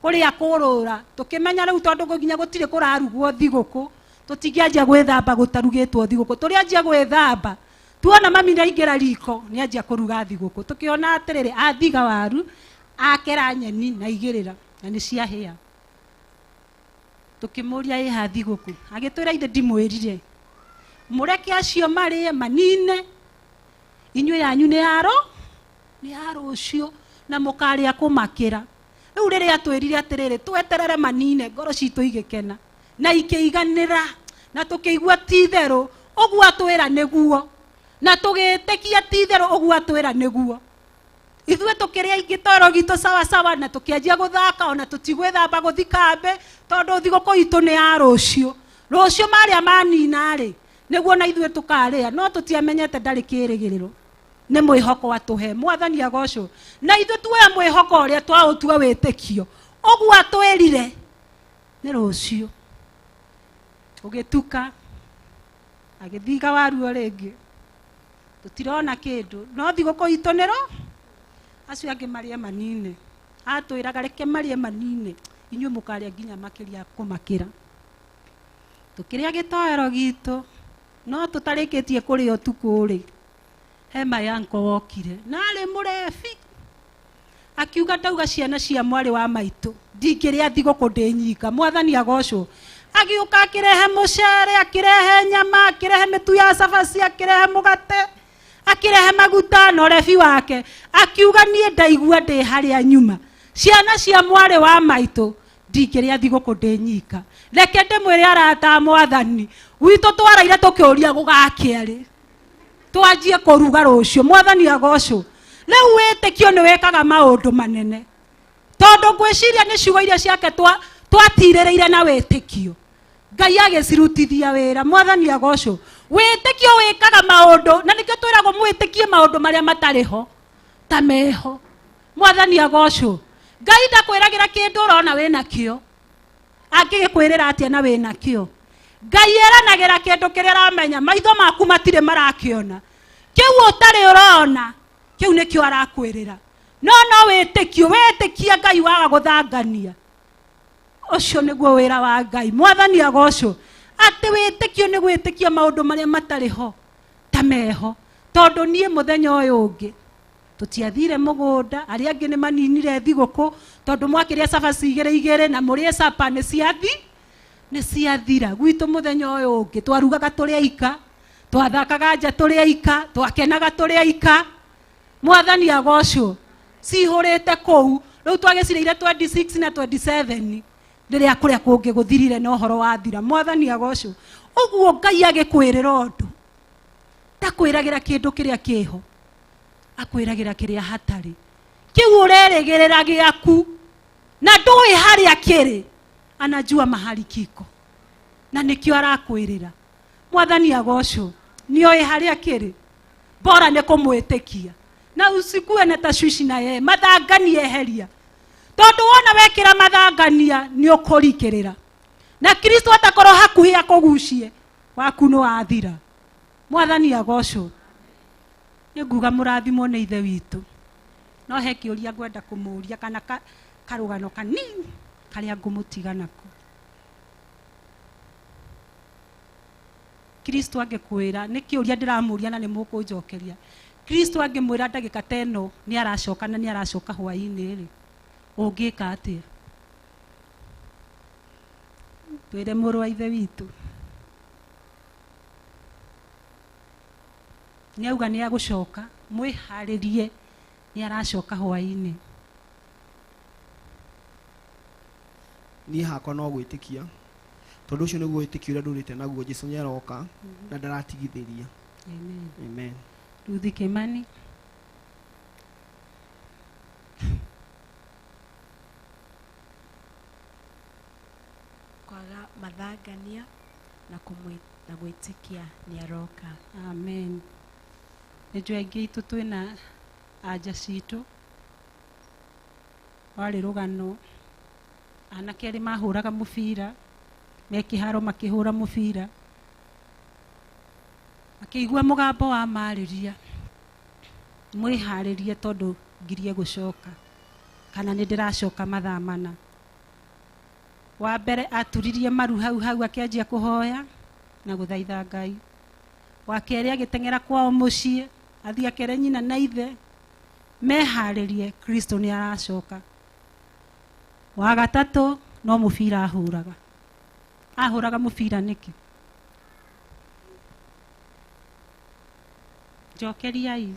kuria kurura tukimenya riu tondu nginya gutire kurarugwo thiguku tutingianjia gwithamba gutarugitwo thiguku turianjia gwithamba tuona mami ndaingira riko ni anjia kuruga thiguku tukiona atiriri athiga waru akera nyeni na igirira na ni ciahia tukimuria iha thiguku agitwira ithe ndimwirire mureke acio marie manine inywe yanyu ni aro ucio na mukaria kumakira. Riu riri atwirire atiriri tweterere manine ngoro citu igikena na ikiiganira na tukiigua titheru uguo atwira niguo na tugitikia titheru uguo atwira niguo. Ithue tukiria ingitoro gitu sawa na tukianjia guthaka ona tutigwithamba guthi kambi tondu thiguku itu ni arucio maria manina ri niguo na ithue tukaria no tutiamenyete ndari kirigiriro ni mwihoko atuhe. Mwathani agocwo na ithue tuoya mwihoko uria twautua witikio uguo atwirire ni rucio ugituka agithiga waru ringi tutirona kindu no thiguku itu niro acio angi marie manine atwiraga reke marie manine inywe mukaria nginya makiria kumakira. Tukiria gitoero gitu no tutarikitie kuria utuku ri hema yanko wokire na ari murefi akiuga ndauga ciana cia mwari wa maitu ndingiria thiguku ndinyika. Mwathani agocwo agiuka akirehe mucere akirehe nyama akirehe mitu ya cabaci akirehe mugate akirehe maguta na urefi wake akiuga nie ndaigua ndi haria nyuma ciana cia mwari wa maitu ndingiria thiguku ndinyika. Reke ndimwire arata Mwathani witu twaraire tukiuria gugakiari twanjie kuruga rucio. Mwathani agocwo riu witikio ni wekaga maundu manene tondu ngwiciria ni ciugo iria ciake twatirireire na witikio Ngai agicirutithia wira. Mwathani agocwo witikio wikaga maundu na nikio twiragwo mwitikie maundu maria matariho ta meho. Mwathani agocwo Ngai ndakwiragira kindu urona wina kio angĩgĩkwĩrĩra atĩa na wĩna kĩo. Ngai eranagĩra kĩndũ kĩrĩa aramenya maitho maku matirĩ marakĩona. Kĩu ũtarĩ ũrona, kĩu nĩkĩo arakwĩrĩra. No wĩtĩkie Ngai waga gũthangania. Ũcio nĩguo wĩra wa Ngai. Mwathani agocwo. Atĩ wĩtĩkio nĩ gwĩtĩkia maũndũ marĩa matarĩ ho ta meho. Tondũ niĩ mũthenya ũyũ ũngĩ tũtiathire mũgũnda, arĩa angĩ nĩ maninire thigũkũ tondũ mwakĩrĩa cabaci igĩrĩ na mũrĩe capa nĩ ciathira. Gwitũ mũthenya ũyũ ũngĩ twarugaga tũrĩ aika, twathakaga nja tũrĩ aika, twakenaga tũrĩ aika. Mwathani agocwo. Cihũrĩte kũu. Rĩu twagĩcireire 26 na 27 rĩrĩa kũrĩa kũngĩ gũthirire na ũhoro wa thira. Mwathani agocwo. Ũguo Ngai agĩkwĩrĩra ũndũ, ndakwĩragĩra kĩndũ kĩrĩa kĩho, akwĩragĩra kĩrĩa hatarĩ. Kĩu ũrerĩgĩrĩra gĩaku na ndũĩ harĩa kĩrĩ, anajua mahali kiko, na nĩkĩo arakwĩrĩra. Mwathani agocwo. Nĩoĩ harĩa kĩrĩ, bora nĩ kũmwĩtĩkia. Na usikue na tashwishi na yeye, mathangania eheria. Tondũ wona wekĩra mathangania nĩ ũkũrikĩrĩra. Na Kristo atakorwo hakuhĩ akũgucie, waku nĩ wathira. Mwathani agocwo. Nĩnguga mũrathimwo nĩ ithe witũ. No he kĩũria ngwenda kũmũria kana karũgano kanini karĩa ngũmũtiga nako. Kristo angĩkwĩra, nĩ kĩũria ndĩramũria na nĩ mũkũnjokeria. Kristo angĩmwĩra ndagĩka ta ĩno nĩ aracoka na nĩ aracoka hwa-inĩ rĩ, ũngĩka atĩa? Twĩre mũrũ wa ithe witũ. Nĩauga nĩ agũcoka, mwĩharĩrie nĩ aracoka hwa-inĩ. Niĩ hakwa no gwĩtĩkia, tondũ ũcio nĩguo wĩtĩkio ũrĩa ndũrĩte naguo. Jesũ nĩ aroka na ndaratigithĩria. Amen. Amen. Ruthi Kimani. Kwaga mathangania na gwĩtĩkia nĩ aroka. Amen. Nĩnjũĩ aingĩ itũ twĩna anja citũ. Warĩ rũgano, anake erĩ mahũraga mũbira, me kĩharo makĩhũra mũbira, akĩigua mũgambo wa marĩria, mwĩharĩrie tondũ ngirie gũcoka, kana nĩ ndĩracoka mathaa mana. Wa mbere aturirie maru hau akĩanjia kũhoya na gũthaitha Ngai. Wa kerĩ agĩteng'era kwao mũciĩ, athiĩ akere nyina na ithe meharĩrie, Kristo nĩ aracoka. Wa gatatũ no mũbira ahũraga mũbira nĩkĩ? Njokeriai.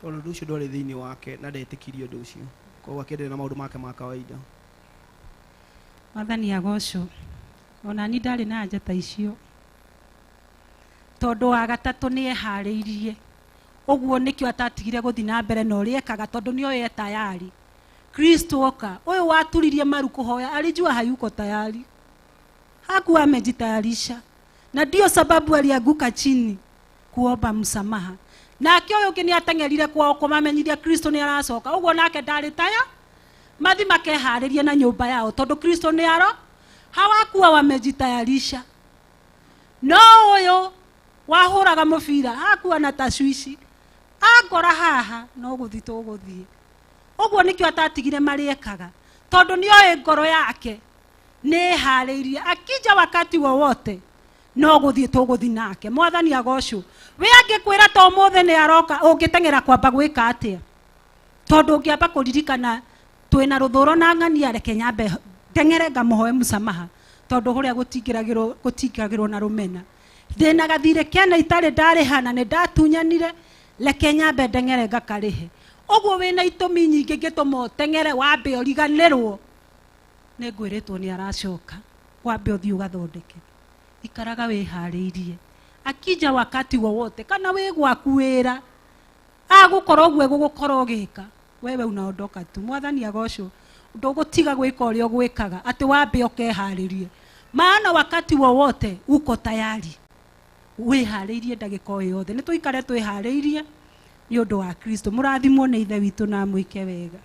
Tondũ ũndũ ũcio ndwarĩ thĩinĩ wake na ndetĩkirie ũndũ ũcio, koguo akĩendelea na maũndũ make ma kawaida. Mwathani agocwo. Ona ni ndarĩ na anja ta icio, tondũ wa gatatũ nĩ eharĩirie. Ũguo nĩkĩo atatigire gũthiĩ na mbere na ũrĩa ekaga, tondũ nĩoĩ tayari. Kristo oka, ũyũ waturirie maru kũhoya, alijua hayuko tayari, hakuwa amejitayarisha, na ndio sababu alianguka chini kuomba msamaha. Na ũyũ ũngĩ nĩ ateng'erire kwao kũmamenyithia Kristo nĩ aracoka. Ũguo nake ndarĩ taya, mathi makeharĩrie na nyũmba yao, tondũ Kristo nĩ hawakuwa wamejitayarisha. No ũyũ wahũraga mũbira, hakuwa na tashwishi, angora haha no gũthiĩ tũgũthiĩ. Ũguo nĩkĩo atatigire marĩekaga, tondũ nĩoĩ ngoro yake nĩ harĩirie, akija wakati wowote no gũthiĩ tũgũthiĩ nake. Mwathani agocwo. We angĩkwĩra to mũthĩ nĩ aroka, ũngĩteng'era kwamba gwĩka atĩa? Tondũ ũngĩamba kũririkana twĩna rũthũro na ng'ania, reke nyambe teng'ere ngamũhoe mũsamaha, tondũ hũrĩa gũtingagĩrwo na rũmena. Ndĩna gathirĩ kena itarĩ ndarĩha na nĩ ndatunyanire, reke nyambe ndeng'ere ngakarĩhe. Ũguo wĩna itũmi nyingĩ ngĩtũma ũteng'ere wambe ũriganĩrwo, nĩ ngwĩrĩtwo nĩ aracoka, wambe ũthiĩ ũgathondeke. Ikaraga wĩharĩirie, akija wakati wowote, kana wĩ gwaku wĩra agũkorwo ũguo gũgũkorwo ũgĩka, wewe unaondoka tu. Mwathani agocwo. Ndũgũtiga gwĩka ũrĩa ũgwĩkaga, atĩ wambe ũkeharĩrie, maana wakati wowote uko tayari. Wĩharĩirie ndagĩka o yothe. Nĩ tũikare twĩharĩirie nĩ ũndũ wa Kristo. Mũrathimwo nĩ ithe witũ na mwĩke wega.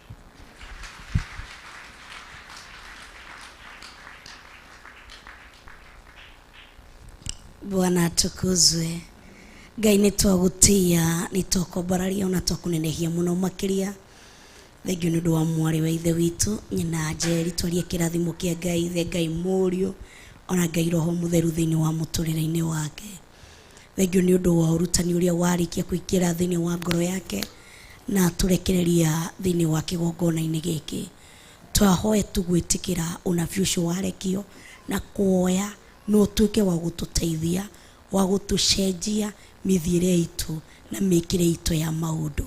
Bwana atukuzwe. Ngai nĩ twagũtia, nĩ twakwambararia ona twakunenehia mũno makĩria. Thengio nĩ ũndũ wa mwarĩ wa ithe witũ nyina Njeri, twarie kĩrathimo kĩa Ngai ithe, Ngai Mũriũ ona Ngai Roho Mũtheru thĩinĩ wa mũtũrĩre-inĩ wake. Thengio nĩ ũndũ wa ũrutani ũrĩa warĩkia kũingĩra thĩinĩ wa ngoro yake na tũrekereria thĩinĩ wa kĩgongona-inĩ gĩkĩ. Twahoe tũgwĩtĩkĩra ũnabii ũcio warekio na kuoya no tuĩke wa gũtũteithia, wa gũtũcenjia mithiĩre itũ na mĩkĩre itũ ya maũndũ.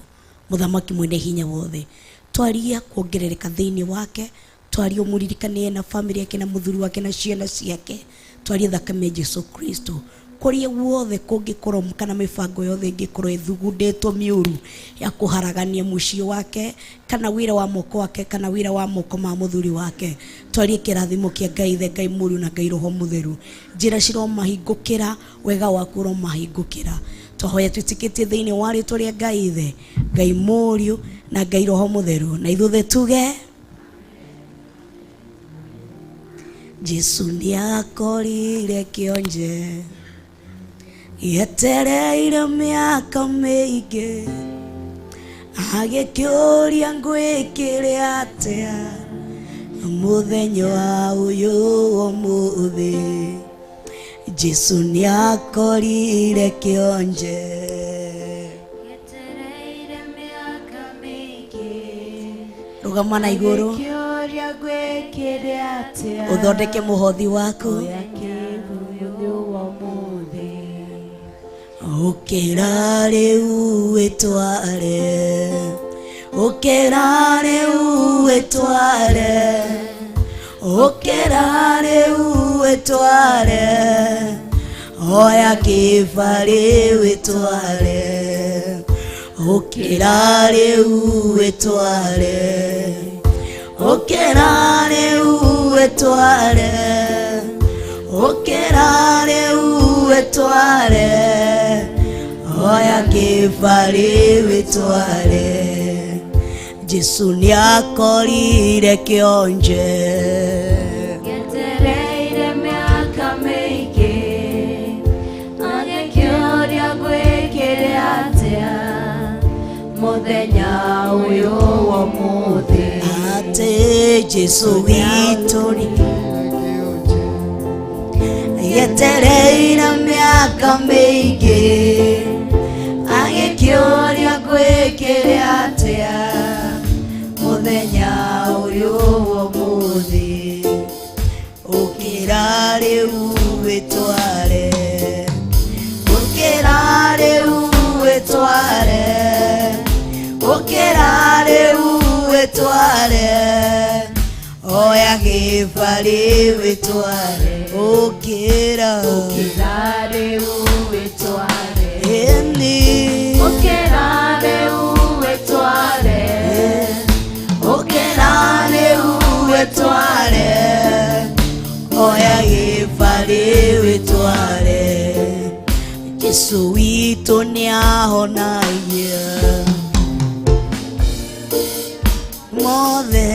Mũthamaki mwene hinya wothe, twaria kuongerereka thĩinĩ wake, twaria ũmũririkanie na family yake na mũthuri wake na ciana ciake, twaria thakame Jesu Kristo kũrĩa guothe kũngĩkorwo kana mĩbango yothe ĩngĩkorwo ĩthugundĩtwo mĩũru ya kũharagania mũciĩ wake kana wĩra wa moko wake kana wĩra wa moko ma mũthuri wake. Twarie kĩrathimo kĩa Ngai ithe, Ngai Mũriũ na Ngai Roho Mũtheru, njĩra ciromahingũkĩra, wega waku ũromahingũkĩra. Twahoya twĩtĩkĩtie thĩinĩ wa rĩĩtwa rĩa Ngai ithe, Ngai Mũriũ na Ngai Roho Mũtheru, na ithuothe tuge Jesu nĩakorire kĩonje, yetereire mĩaka mĩingĩ, agĩkĩũria ngwĩkĩre atĩa mũthenya wa ũyũ ũmũthĩ. Jesu nĩakorire kĩonje, yetereire mĩaka mĩingĩ, rũgama na igũrũ, agĩkĩũria ngwĩkĩre atĩa ũthondeke mũhothi waku. Ũkĩra rĩu wĩtware, ũkĩra rĩu wĩtware, ũkĩra rĩu wĩtware, oya kĩbarĩ wĩtware, ũkĩra rĩu wĩtware, ũkĩra rĩu wĩtware, ũkĩra rĩu wĩtware, oya kĩbarĩ wĩtware. Jesu nĩakorire kĩonje, yetereire mĩaka mĩingĩ, agĩkĩũria ngwĩkĩre atĩa mũthenya ũyũ ũmũthĩ. Atĩ Jesu witũ yetereire mĩaka mĩingĩ, agĩkĩũria ngwĩkĩre atĩa mũthenya ũyũ ũmũthĩ. Ũkĩra rĩu wĩtware, ũkĩra rĩu wĩtware, ũkĩra rĩu wĩtware, oya kĩbarĩ wĩtware. Ũkĩra rĩu wĩtware, ũkĩra rĩu wĩtware, ũkĩra rĩu wĩtware, oya kĩbarĩ wĩtware. Jesu witũ nĩahonagia mothe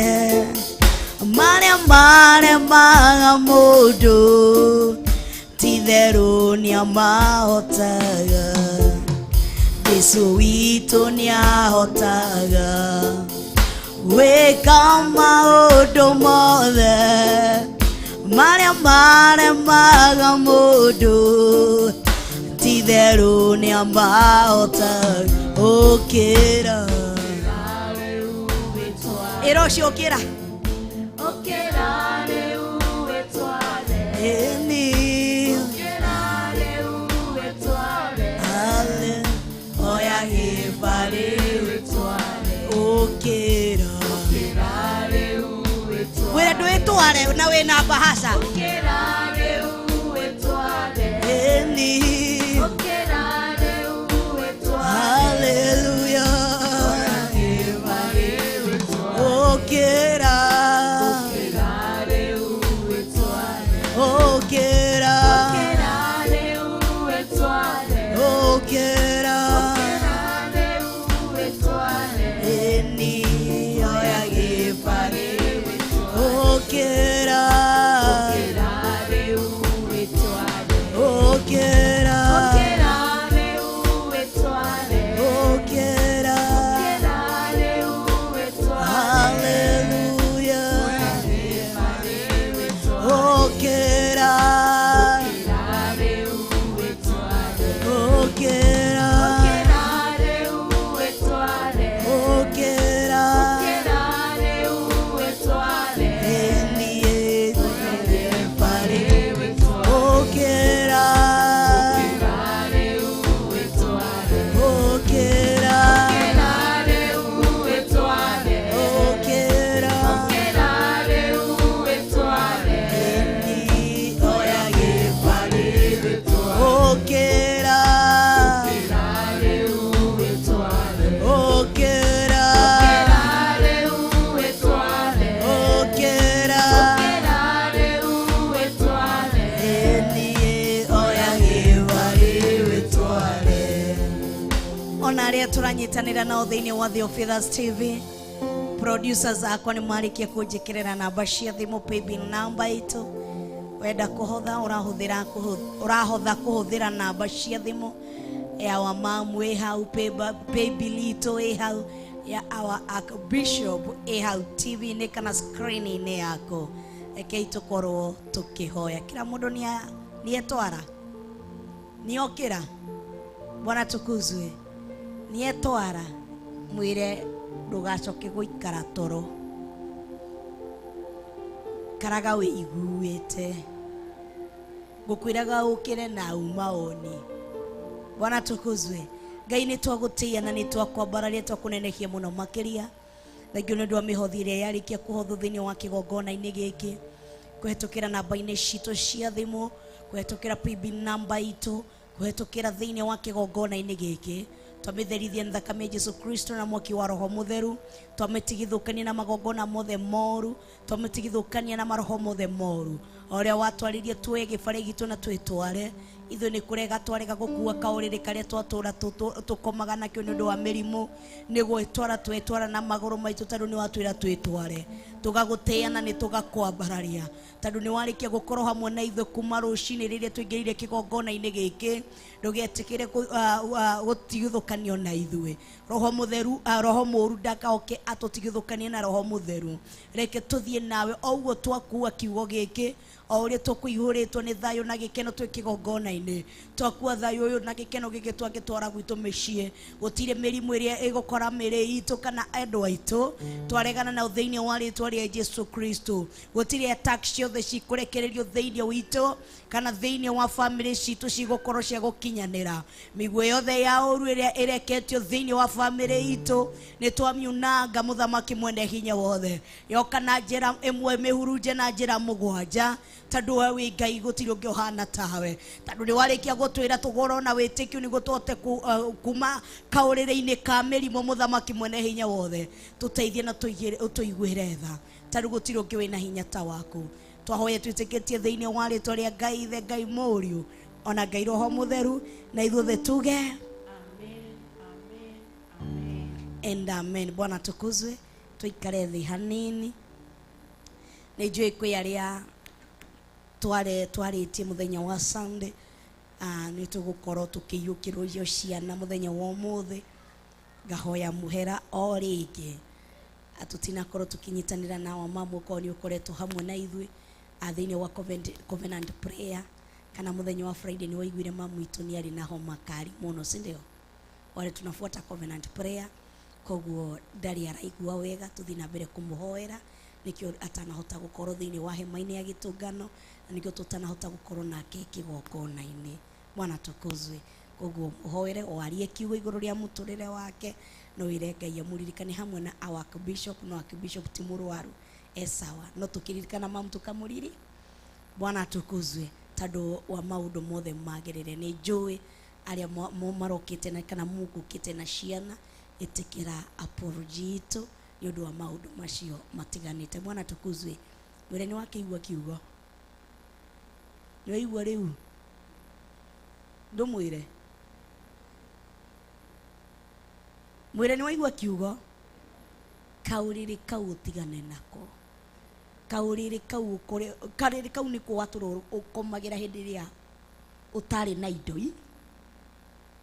marĩa maremaga mũndũ, ti-therũ nĩamahotaga. Jesu witũ nĩahotaga gwĩka maũndũ mothe marĩa maremaga mũndũ, ti-therũ nĩamahotaga. Ũkĩra ĩra ũcio ũkĩra, ũkĩra rĩu wĩtware, ũkĩra rĩu wĩtware, oya kĩbarĩ wĩtware. Ũkĩra rĩu wĩtware, wĩre ndwĩtware na wĩna bahasha. Ũkĩra rĩu wĩtware, ũkĩra rĩu wĩtware. Hallelujah. Okera, okera rĩu wĩtware, okera, okera rĩu wĩtware, okera, okera rĩu wĩtware. Eni oya kĩbarĩ wĩtware, okera, okera rĩu wĩtware, okera. aria turanyitanira nao thiini wa Theophilus TV. Producers akwa ni marikia kunjikirira namba cia thimu paybill namba itu. Wenda kuhotha urahotha kuhuthira namba cia thimu ya wa mamu hau paybill itu hau ya our Archbishop hau TV ni kana screen ni yako eke itukorwo tukihoya kila mundu ni etwara ni okira. Bwana tukuzwe ni etwara mwire ndugacoke guikara toro karaga wiguite gukwiraga ukire na umaoni. Bwana tukuzwe Ngai ni twagutia na ni twakwambararia twakunenehia muno makiria thengio ni ndwa mihothi iria yarikia kuhotho thiini wa kigongona-ini giki kuhetukira namba-ini citu cia thimu kuhetukira paybill namba itu kuhetukira thiini wa kigongona-ini giki twamitherithia thakame ya Jesu Kristo na mwaki wa Roho Mutheru twametigithukania na magongona mothe moru twametigithukania na maroho mothe moru oria watwaririe tuwe gibare gitu na twitware ithu ni kurega twarega gukua kauriri karia twatura tukomaga nakio ni ndu wa mirimu ni gwitwara na maguru maitu tondu ni watwira twitware tugagutia na ni tugakwambararia tondu ni warikia gukorwo hamwe na ithu kuma ruci-ini riria twingirire kigongona-ini giki ndugetikire gutigithukanio na ithuĩ. Roho Mutheru Roho Mũru ndakaoke atutigithukanie na Roho Mutheru. Reke tuthie nawe o uguo twakua kiugo giki o uria tukuihuritwo ni thayo na gikeno twi kigongona-ini twakua thayo uyu na gikeno giki twagitwara gwitu micii gutire mirimu iria igukora miri itu kana andu aitu twaregana na thiini wa ritwa ria Jesu Kristo gutire attack ciothe cikurekererio thiini witu kana thiini wa family citu cigukorwo cia gukinyanira miguo yothe ya uru iria ireketio thiini wa family itu ni twamiunanga muthamaki mwende hinya wothe yoka na njira imwe mihurunje na njira mugwanja tondu we wi Ngai gutiri ungi uhana tawe tondu ni warikia gutwira tugoro na witikio ni gutwote kuma kaurire-ini ka mirimu muthamaki mwene hinya wothe tuteithie na tuiguire tha tondu gutiri ungi wina hinya ta waku twahoya twitikitie thiini wa ritwa ria Ngai ithe Ngai Mũriũ ona Ngai Roho Mutheru na ithuothe tuge amen amen amen and amen. Bwana tukuzwe tuikare thi hanini ni njui kwi aria twaritie muthenya wa Sunday ni tugukorwo tukiyukirwo iyo ciana muthenya wa umuthi ngahoya muhera o ringi atutinakorwo tukinyitanira na wa mamu ko ni ukoretwo hamwe na ithui thiini wa covenant prayer kana muthenya wa Friday ni waiguire mamu itu ni ari na homa kari muno sindio wale tunafuata covenant prayer koguo ndari araigua wega tuthi na mbere kumuhoera nikio atanahota gukorwo thiini wa hema-ini ya gitungano nikio tutanahota gukorwo nake kigongona-ini. Bwana tukuzwe koguo muhoere warie kiugo iguru ria muturire wake no wire Ngai amuririkane hamwe na our Archbishop no Archbishop timurwaru esawa no tukiririkana mamu tukamuriri. Bwana tukuzwe tondu wa maundu mothe magirire ni njui aria marokite na kana mugukite na ciana itikira apology itu ni undu wa maundu macio matiganite. Bwana tukuzwe mwire ni wakiigua kiugo ni waigua riu ndumwire mwire ni waigua kiugo kauriri kau utigane nako kauriri kau kariri kau ni kuwaturo ukomagira hindi ria utari na indoi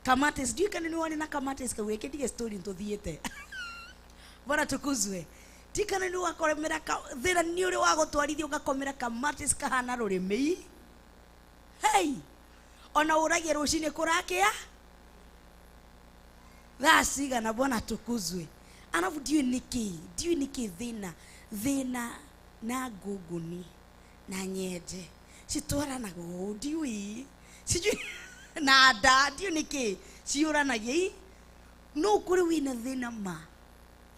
kamates do kana ni wani na kamates kau eketige story ntuthiete. Bwana tukuzwe tikana ni wakoremera thira ni uri wa gutwarithia ugakomera kamates kahana rurimi hey ona uragie ruci-ini kurakia thasiga na. Bwana tukuzwe anavu diu niki thina na ngunguni na nyenje citwaranaga ũũ ndiũĩ sijui na nda ndiũ nĩkĩ ciũranagia no kũrĩ wĩna thĩna ma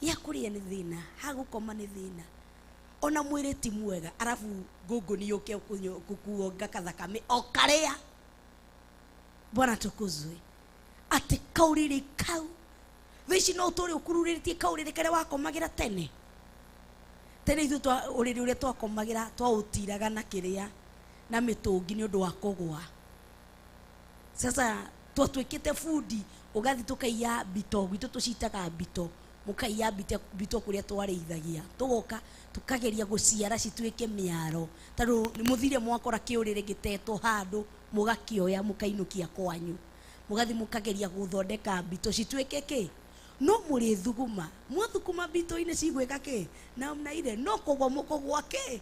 ya kũrĩa nĩ thĩna hagũkoma nĩ thĩna ona mwĩrĩ ti mwega arabu ngunguni yũke kukuonga kathakame o karĩa. Bwana tukuzwe atĩ kaurĩrĩ kau thaici no tũrĩ ũkururĩtie kaurĩrĩ karĩa wakomagira tene ithu uriri uria twakomagira twautiraga na kiria na mitungi ni undu wa kugwa. Sasa twatwikite budi ugathi tukaiya bito gwitu tucitaga bito mukaiya bito kuria twareithagia tugoka tukageria guciara citwike miaro tondu ni muthire mwakora kiurire gitetwo handu mugakioya mukainukia kwanyu mugathi mukageria guthondeka bito citwike ki no muri thuguma mwathukuma bito ine cigwika ki na mnaire no kogwa mukogwa ki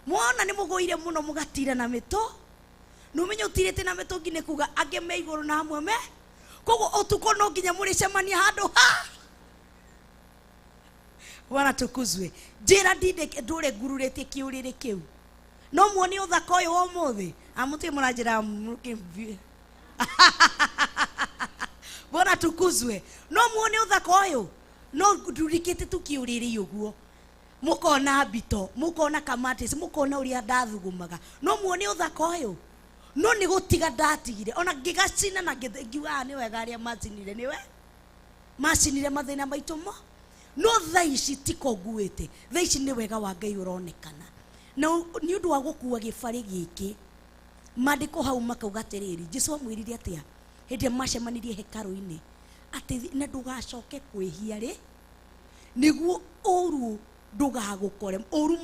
mwana ni mugoire muno mugatira na mito numenye utirite na mito ngine kuga age me iguru na hamwe me kogo otuko no nginya muri cemania handu ha wana tukuzwe jira ndinde ndure ngururite kiurire kiu no muoni uthaka uyu wa muthi amuti muranjira mukimvi wana tukuzwe no muoni uthaka uyu no ndurikite tukiurire uguo mukona bito mukona kamatis mukona uria ndathugumaga no muoni uthaka uyu no ni gutiga ndatigire ona ngigacina na ngiuga ni wega aria macinire niwe macinire mathina maitu mo no thaici tikoguite thaici ni wega wa Ngai uronekana na ni undu wa gukua gibari giki mandiko hau makauga tiriri Jesu amwirire atia hindi macemanirie hekaru-ini ati na ndugacoke kwihia ri niguo uru ndugagukore uru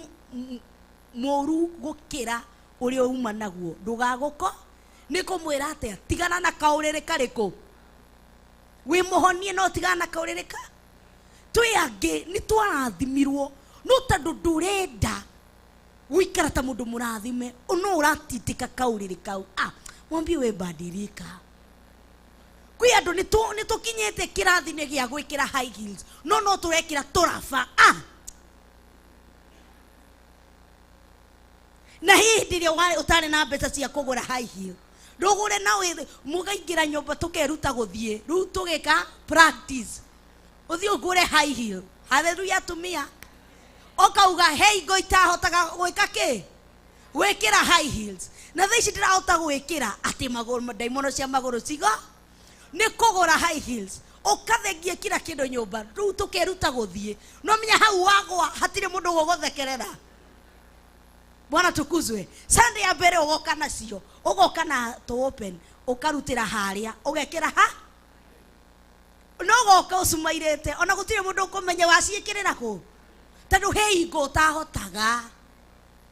moru gukira uria uma naguo ndugaguko nikumwira atia tigana na kaurire kariku wi muhonie no tigana na kaurire ka twi angi ni twarathimirwo no tondu ndurenda wikara ta mundu murathime no uratitika kaurire kau mwambi we badirika kwi andu ni tukinyete kirathine gia gwikira high heels no turekira turafa na hindi ria utari na mbeca cia kugura high heel ndugure na mugaingira nyumba tukeruta guthie ru tugika practice uthie ugure high heel hallelujah tumia okauga hey goita hotaga gwika ki wikira high heels na thaici ndirahota gwikira ati maguru daimono cia maguru cigo ni kugura high heels ukathengia kila kindu nyumba ru tukeruta guthie no menya hau wagwa hatire mundu guguthekerera Bwana tukuzwe Sunday ya mbere ugoka nacio ugoka na to open ukarutira haria ugekira ha no goka usumairete ona gutire mundu kumenya waciikirira ku tondu heigo tahotaga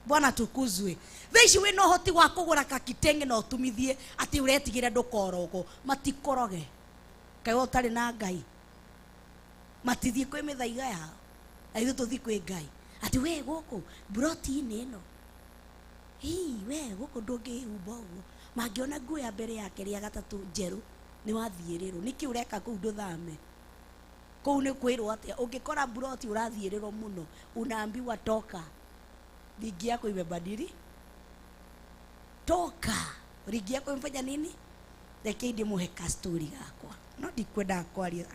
Bwana tukuzwe thaici we no hoti wa kugura kakitenge no tumithie ati uretigire ndukorogo matikoroge kai utari na Ngai matithie kwi mithaiga yao aithu tuthi kwi Ngai ati we guku broti-ini ino we guku ndungihumba uguo mangiona nguo ya mbere yake ria gatatu njeru ni wathiirirwo niki ureka kuu nduthame kuu ni kwirwo atia ungikora broti urathiirirwo muno unaambiwa toka ligi yako imebadili toka ligi yako imefanya nini reke ndi muheka story gakwa no ndikwenda kwaria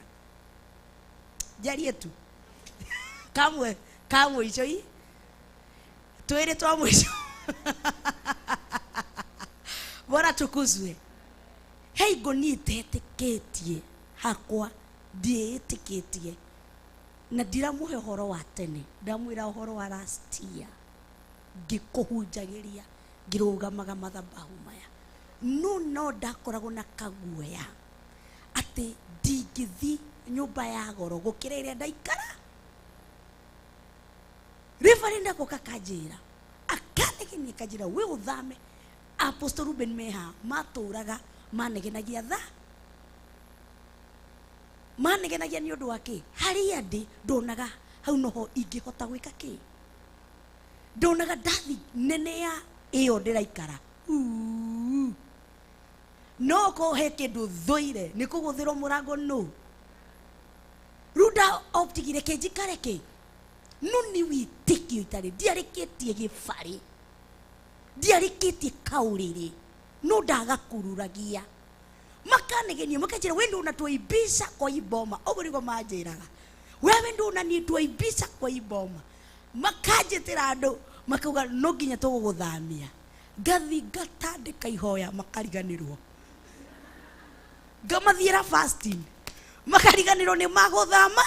jarie tu kamwe ico i twere twa mwisho Bora tukuzwe hei goni tetiketie hakwa ndietiketie na ndiramuhe horo wa tene ndamwira horo wa last year ngikuhunjagiria ngirugamaga mathabahu maya no ndakoragwo na kaguoya ati ndingithi nyumba ya goro gukira iria ndaikara reverend ko kakanjira akanegenia kanjira we uthame Apostle Ruben Meha maturaga manegenagia manegenagia ni undu wake haria ndi ndonaga hau noho ingihota gwika ki ndonaga ndathi nene ya iyo ndiraikara no ko he kindu thoire ni kuguthirwo murango no ruda optigire kenjikare ki nuni witikio itari ndiarikitie gibari ndiarikitie kauriri no ndagakururagia makanegenia makajira wendo unatuibisha kwa iboma oburingo majiraga wewe ndo unanituibisha kwa iboma makajetira andu makauga no nginya tuguguthamia ngathi ngatandika ihoya makariganirwo ngamathiira fasting makariganirwo ni maguthama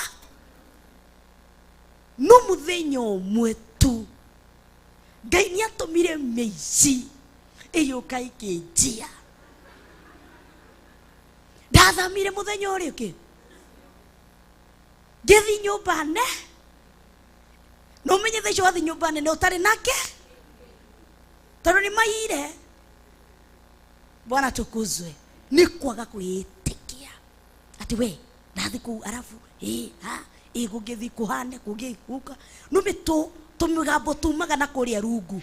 no muthenya umwe tu Ngai ni atumire meici iyo kaikinjia ndathamire muthenya uri ki ngithi nyumbane no menye thaicio wathi nyumbane no utari nake tondu ni maire. Bwana tukuzwe. Ni kwaga kwitikia ati we ndathi ku arafu gugithi kuhane kugikuka no mitu tumigambo tumaga na kuria rungu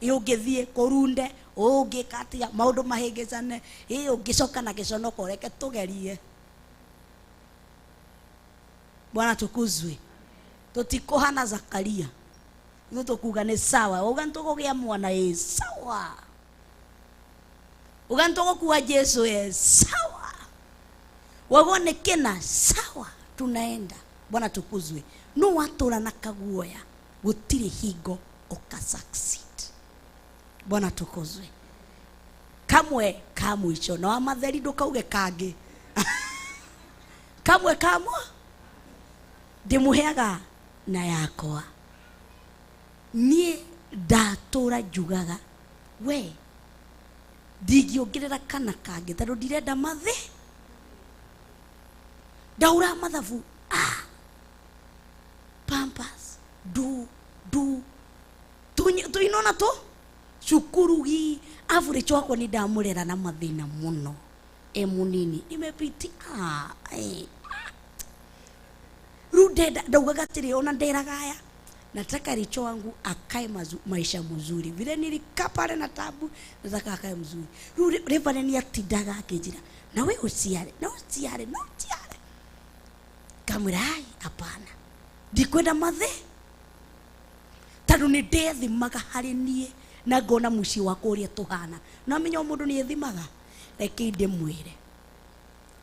ungithie kurunde ungikatia maundu mahingicane ungicoka na giconoko reke tugerie. Bwana tukuzwe. Tutikuhana Zakaria tukuga ni sawa ugantugugia mwana sawa ugantugukuwa Yesu sawa wagone kena sawa tunaenda. Bwana tukuzwe. No watura na kaguoya gutire hingo ukasucceed. Bwana tukuzwe. Kamwe kamwicho no amatheri ndukauge kangi kamwe ndimuheaga na yakwa nie ndatura njugaga we ndingiongerera kana kangi tondu ndirenda mathe ndaura mathabu pampas tuinona tu cukurugi average wako ni ndamurera na mathina muno munini nimepiti rudeda ndaugaga tiri ona nderagaya nataka richo wangu akae maisha mzuri vile nilikapale na tabu nataka akae mzuri revane ni atidaga akijira na we usiare kamurai hapana ndikwenda mathe tondu ni ndethimaga hari nie na ngona muci wako uria tuhana na menya mundu ni ethimaga reke ndimwire.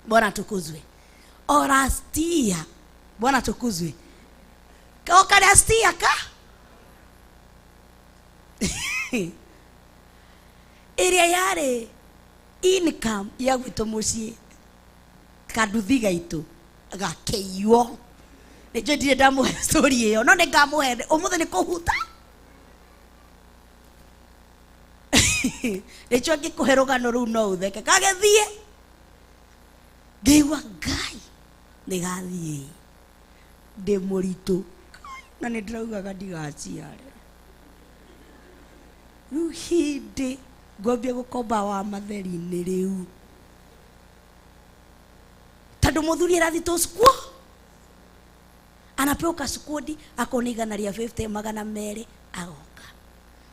Bwana tukuzwe. Orastia. Bwana tukuzwe. Kaokarastia ka iria yare income ya gwitu muci kaduthi gaitu gakeio nijo ndire ndamuhe story iyo no ningamuhe umuthe ni kuhuta nicho ngikuhe rugano ru no utheke kagethie ngiigua Ngai nigathie ndi muritu na nindiraugaga ndigaciare riu hindi ngwambia gukomba wa matheri-ini riu tondu muthuri arathi to school anapewa kasukudi akona igana ria 50 magana meri agoka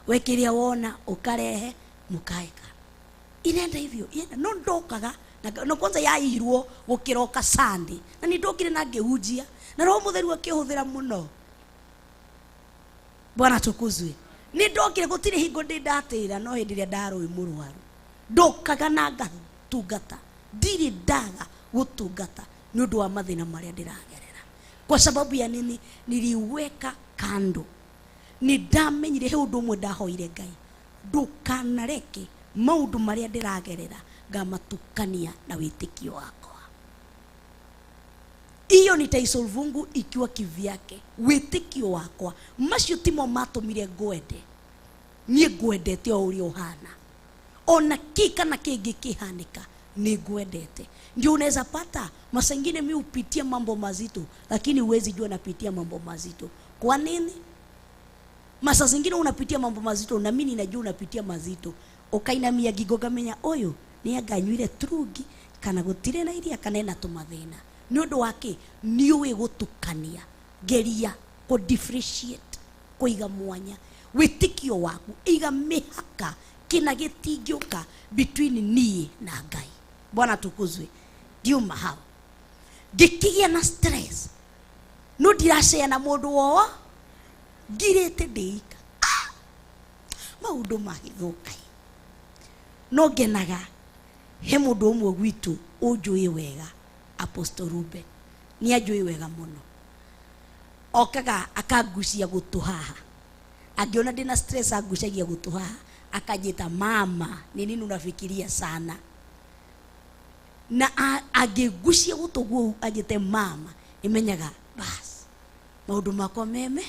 wekiria wona ukarehe mukaeka inenda hivyo no ndokaga no kwanza yairwo gukiroka Sunday na ni ndokire na ngehunjia na roho mutheru akihuthira muno. Bwana tukuzwe. Ni ndokire gutire hingo ndatira no hindi ria ndaroi murwaru ndokaga na ngatungata ndiri ndaga gutungata ni undu wa mathina maria ndiragerera kwa sababu ya nini niliweka kando ni ndamenyire he undu umwe ndahoire Ngai ndukanareke maundu maria ndiragerera ngamatukania na witikio wakwa. Iyo nitaisolvungu ikiwa kivyake witikio wakwa macio timo matumire ngwende nie ngwendete o uri ohana ona kika na kingi kihanika ni ngwendete. Ndio unaweza pata masa ingine mimi upitia mambo mazito lakini uwezi jua napitia mambo mazito. Kwa nini? Masa zingine unapitia mambo mazito na mimi ninajua unapitia mazito ukainamia gigoga menya oyo ni aganyuire trugi kana gutire na iria kana na tumathina ni undu wake ni uwe gutukania geria ko differentiate kuiga mwanya witikio waku iga mihaka kina gitingioka between nie na Ngai. Bwana tukuzwe. Ndio mahao gikigia na stress no dirashare na mundu wo girete ndeika maundu mahithukai no genaga he mundu umwe gwitu unjui wega Apostle Ruben ni ajui wega muno okaga akagucia gutuhaha agiona ndina stress agucagia gutuhaha akajita mama ni nini unafikiria sana na agigucia gutugu ajite mama imenyaga bas maundu makwa meme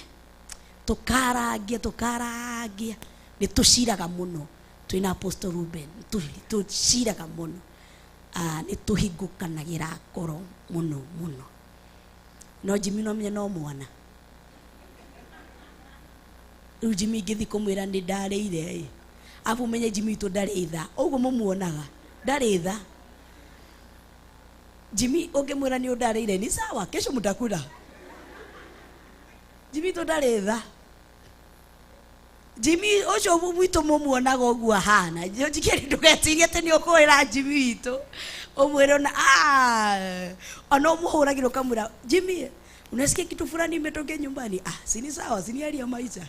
tukaragia ni tushiraga muno twina Apostle Ruben tushiraga muno nĩ tũhingũkanagĩra ngoro mũno mũno. No Jimmy no menya no mwana. Rĩu Jimmy ngĩthi kũmwĩra nĩ ndarĩire afu menye Jimmy to ndarĩ tha. Ũguo mũmuonaga ndarĩ tha. Jimmy ũngĩmwĩra nĩ ndarĩire ni sawa, kesho mtakula. Jimmy to ndarĩ tha. Jimmy ocio mwitu mumuonaga ũguo hana. Njikeri ndũgetirie atĩ nĩ ũkwĩra Jimmy witũ. Umwĩre na ana umuhuragĩra kamũra Jimmy, unasikia kitu fulani imetokea nyumbani? Si ni sawa, si ni hali ya maisha.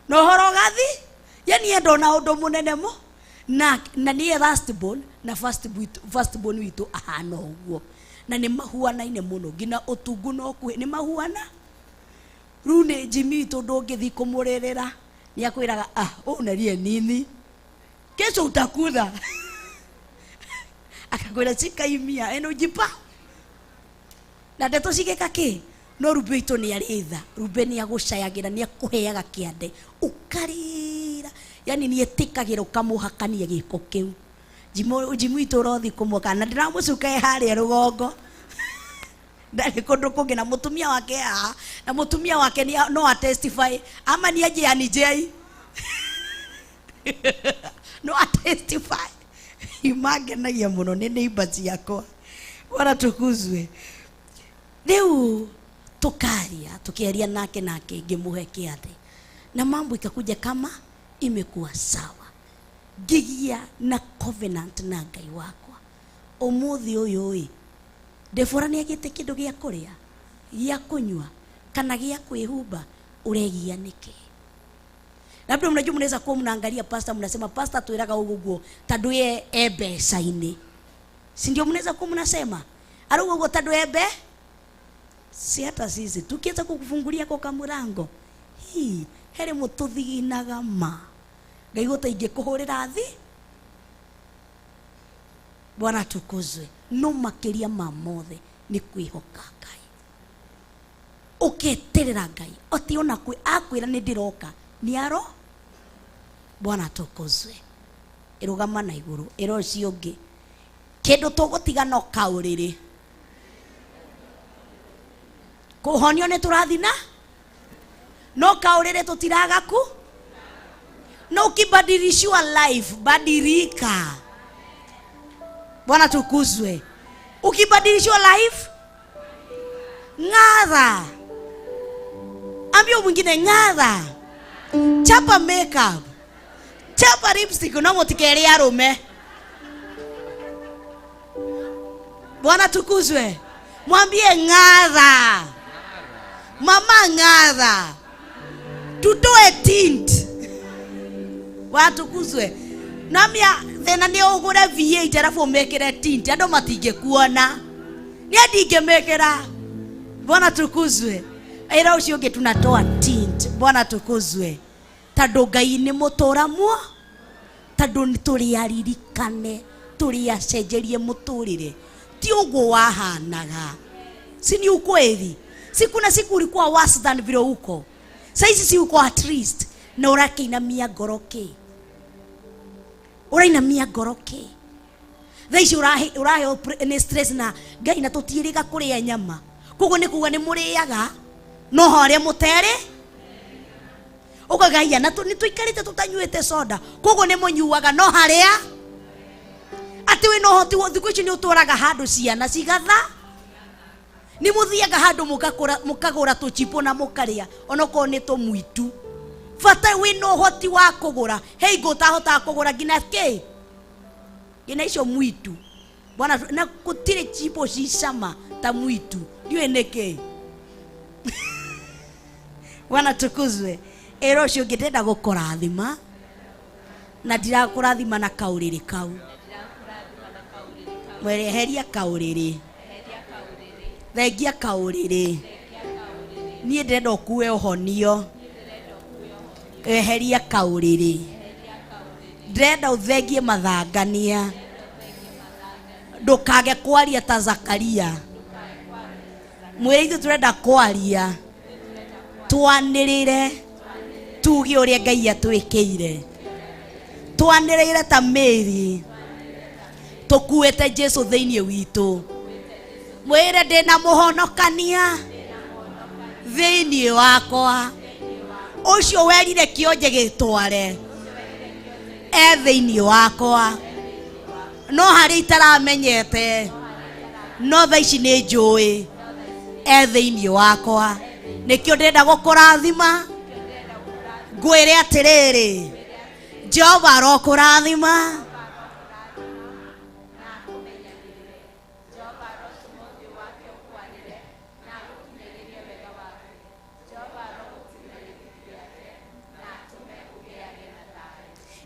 No horo gathi, yani endo na ũndũ mũnene mo na niĩ lastborn na firstborn witũ ahana ũguo. Na nĩ mahuanaine mũno, ngina ũtungu no kwĩ nĩ mahuana. Rĩu nĩ Jimmy witũ ndũngĩthi kũmũrĩrĩra, nĩ akwĩraga unalie nini, kesho utakuda. Akakwĩra cikaimia eno jipa. Na ndeto cigĩka kĩ? No Rube witũ nĩ arĩ tha. Rube nĩ agũcayagĩra, nĩ akũheaga kĩande ũkarĩra, yani nĩ etĩkagĩra ũkamũhakania gĩko kĩu. Jimmy witũ ũrothi kũmũka na ndĩramũcuka harĩa rũgongo. Ndarĩ kũndũ kũngĩ na mũtumia wake na mũtumia wake no a testify ama nĩ NGAI. No a testify. Imagenagia muno nĩ neighbor ciakwa. Bwana tukuzwe. Leo tukiaria nake ngĩmũhe kĩande. Na mambo ikakuja kama imekuwa sawa. Gigia na covenant na Ngai wakwa. Ũmũthĩ ũyũ ndebora nĩ agĩte kĩndũ gĩa kũrĩa, gĩa kũnyua kana gĩa kwĩhumba, ũregia nĩkĩ? Labda mnajua mnaweza kuwa mnaangalia pastor mnasema pastor tuiraga uguo tandũ ye mbeca-inĩ. Si ndio mnaweza kuwa mnasema? Arugo uguo tandũ mbe? Si hata sisi tukianza kukufungulia kwa kamurango. Here mũtũthiginaga ma. Ngai gũteithie kũhũrĩra thi. Bwana tukuzwe. No makĩria ma mothe nĩ kwĩhoka Ngai. Ũketerera Ngai. Oti ona akwĩra nĩ ndĩroka. Niaro Bwana tukuzwe. Irugama na iguru ero cio ngi kindu tũgũtiga no kaũrĩrĩ. Kũhonio nĩ tũrathina no kaũrĩrĩ tũtiraga ku. No ukibadilishwa life badilika. Bwana tukuzwe. Ukibadilishwa life ng'ara. Ambia mwingine ng'ara. Chapa makeup, chapa lipstick na motikeri arume. Bwana tukuzwe. Mwambie ng'ara. Mama ng'ara. Tutoe tint. Bwana tukuzwe. Namia thena nĩ ũgũre V8 arafu ũmekĩre tint andũ matingĩkuona. Nĩ ndingĩmekĩra. Bwana tukuzwe. Ira ucio ũngĩ tunatoa tint. Bwana tukuzwe. Tandũ Ngai nĩ mũtũramwo, tandũ nĩ tũrĩaririkane, tũrĩacenjerie mũtũrĩre. Ti ũguo wahanaga. Si ni ukweli? Si kuna siku ulikuwa worse than vile uko. Saizi si uko at least na ũrakĩinamia ngoroke. Ũrainamia ngoroke. Thaici ũrahe nĩ stress na Ngai na tũtiĩrĩga kũrĩa nyama. Koguo nĩ kuga nĩ mũrĩaga no harĩa mũtere. Ukagaia na nĩ tũikarĩte tũtanyuĩte soda. Koguo nĩ mũnyuaga no harĩa. Ati we no hoti thikũ ici nĩ ũtũraga handũ ciana cigatha. Nĩ mũthiaga handũ mũkagũra tũchipo na mũkarĩa onokorwo nĩ tũmwitu. Bata we no hoti wa kũgũra. Hei ngũtahota kũgũra ngina kĩ? Ngina icio mwitu. Bwana na gũtirĩ chipo ci cama ta mwitu. Ndiũĩ nĩkĩ. Bwana tukuzwe. Ero cio ngĩtenda gũkũrathima na ndirakũrathima na kaũrĩrĩ kau. Mwereheria kaũrĩrĩ. Thengia kaũrĩrĩ. Niĩ ndĩrenda ũkue ũhonio. Eheria kaũrĩrĩ. Ndĩrenda ũthengie mathangania. Ndũkage kwaria ta Zakaria. Mwĩrĩ ithu tũrenda kwaria. Twanĩrĩre. Tuge ũrĩa Ngai atwĩkĩire. Twanĩrĩre ta Mary. tukuite Jesu thiini witu mwire ndina muhonokania thiini wakwa ucio werire kionje gitware e thiini wakwa no hari itaramenyete no tha ici ni njui e thiini wakwa nikio ndenda gukurathima ngwire atiriri Jehova arokurathima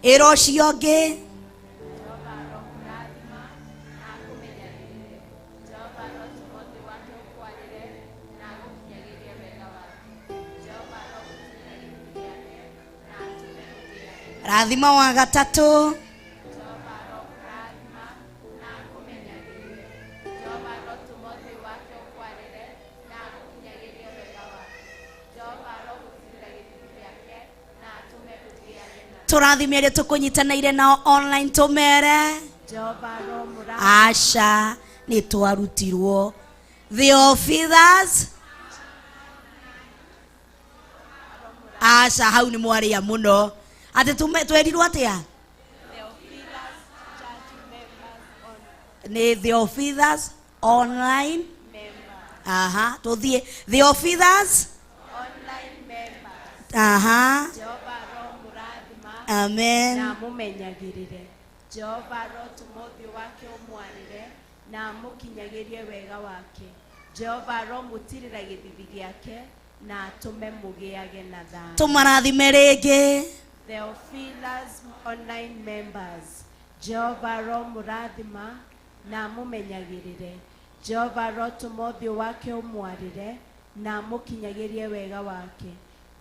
ira ucio ngi rathima wa gatatu turathime ria tukunyitanaire nao online tumere aca ni twarutirwo Theophilus aca hau ni mwaria muno ati twerirwo atia ni Theophilus online aha tuthie Theophilus online members aha amen na mumenyagirire Jehova rotu mothio wake umwarire na mukinyagirie wega wake Jehova ro mutirira githithi giake na atume mugiage na thayo tumarathime ringi Theophilus online members Jehova ro murathima na mumenyagirire Jehova ro tumothio wake umwarire na mukinyagirie wega wake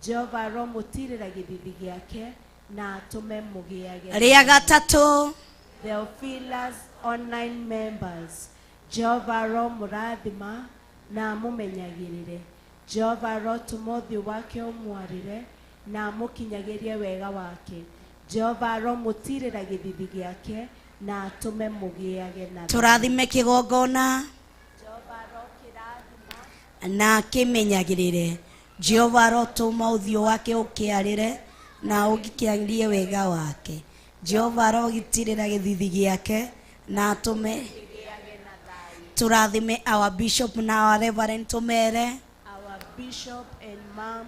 Jehova ro mutirira githithi giake na atume mugiage ria gatatu Theophilus online members Jehova ro murathima na mumenyagirire Jehova ro tumothio wake umwarire na mukinyagirie wega wake Jehova ro mutirira githithi giake na atume mugiage na turathime kigongona Jehova ro kirathima na kimenyagirire Jehova ro tuma uthio wake ukiarire na ugikiagirie wega wake Jehova ro gitirira githithi giake na atume turathime our bishop na our reverend tumere our bishop and mom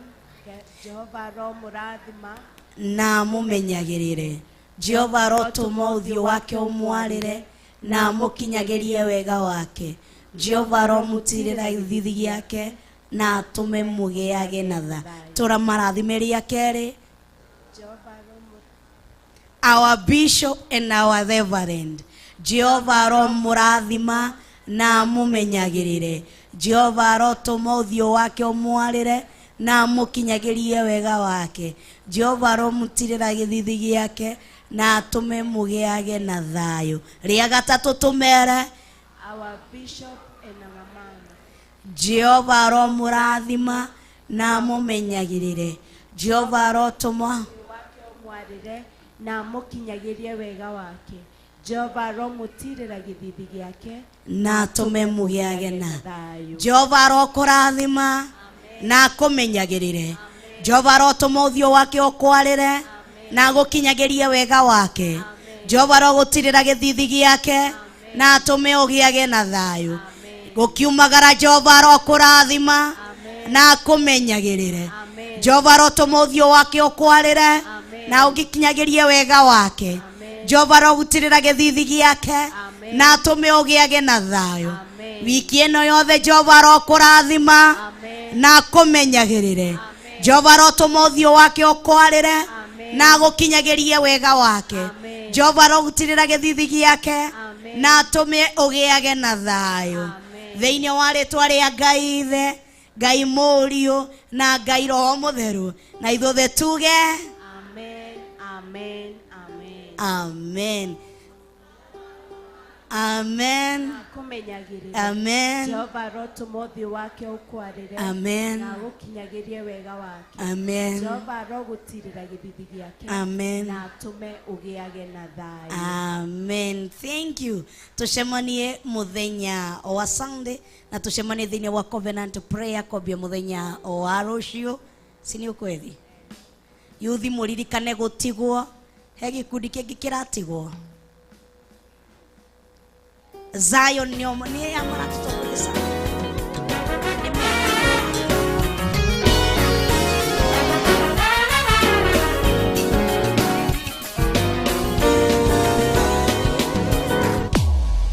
Jehova ro murathima na mumenyagirire Jehova ro tuma uthio wake umwarire na mukinyagirie wega wake Jehova ro mutirira githithi giake na atume mugiage na tha turamarathimiria keri our bishop and our reverend Jehova ro murathima na mumenyagirire Jehova ro tuma uthio wake umwarire na mukinyagirie wega wake Jehova ro mutirira githithi giake na atume mugiage na thayo ria gatatu tumere our bishop and our mom Jehova ro murathima na mumenyagirire Jehova ro tuma wake umwarire na mukinyagirie wega wake Jehova ro mutirira githithi giake na atume mugiage na thayo Jehova ro kurathima na kumenyagirire Jehova ro tuma uthio wake ukwarire na gukinyagirie wega wake Jehova ro gutirira githithi giake na atume ugiage na thayo gukiumagara Jehova ro kurathima na kumenyagirire Jehova ro tuma uthio wake ukwarire na ugikinyagirie wega wake Jehova ro gutirira githithi giake na atume ugiage na thayo wiki ino yothe Jehova ro kurathima na kumenyagirire Jehova ro tuma uthio wake ukwarire na gukinyagirie wega wake Jehova ro gutirira githithi giake na atume ugiage na thayo thiini wa ritwa ria Ngai ithe Ngai Mũriũ na Ngai Roho Mũtheru na ithuothe tuge amen amen amen amen Amen. akumenyagirire Amen. Jehova Roho tumuthi wake ukwarire Amen. na gukinyagirie wega wake Amen. Jehova Roho gutirira githithi giake Amen. na atume ugiage na thayu. Amen. Thank you. Tushemanie muthenya wa Sunday na tushemanie thini wa covenant prayer kobia muthenya wa rucio. Sini ukweli. Yuthi muririkane gutigwo. He gikundi kingi kiratigwo. Zion ni amara tutokuisa.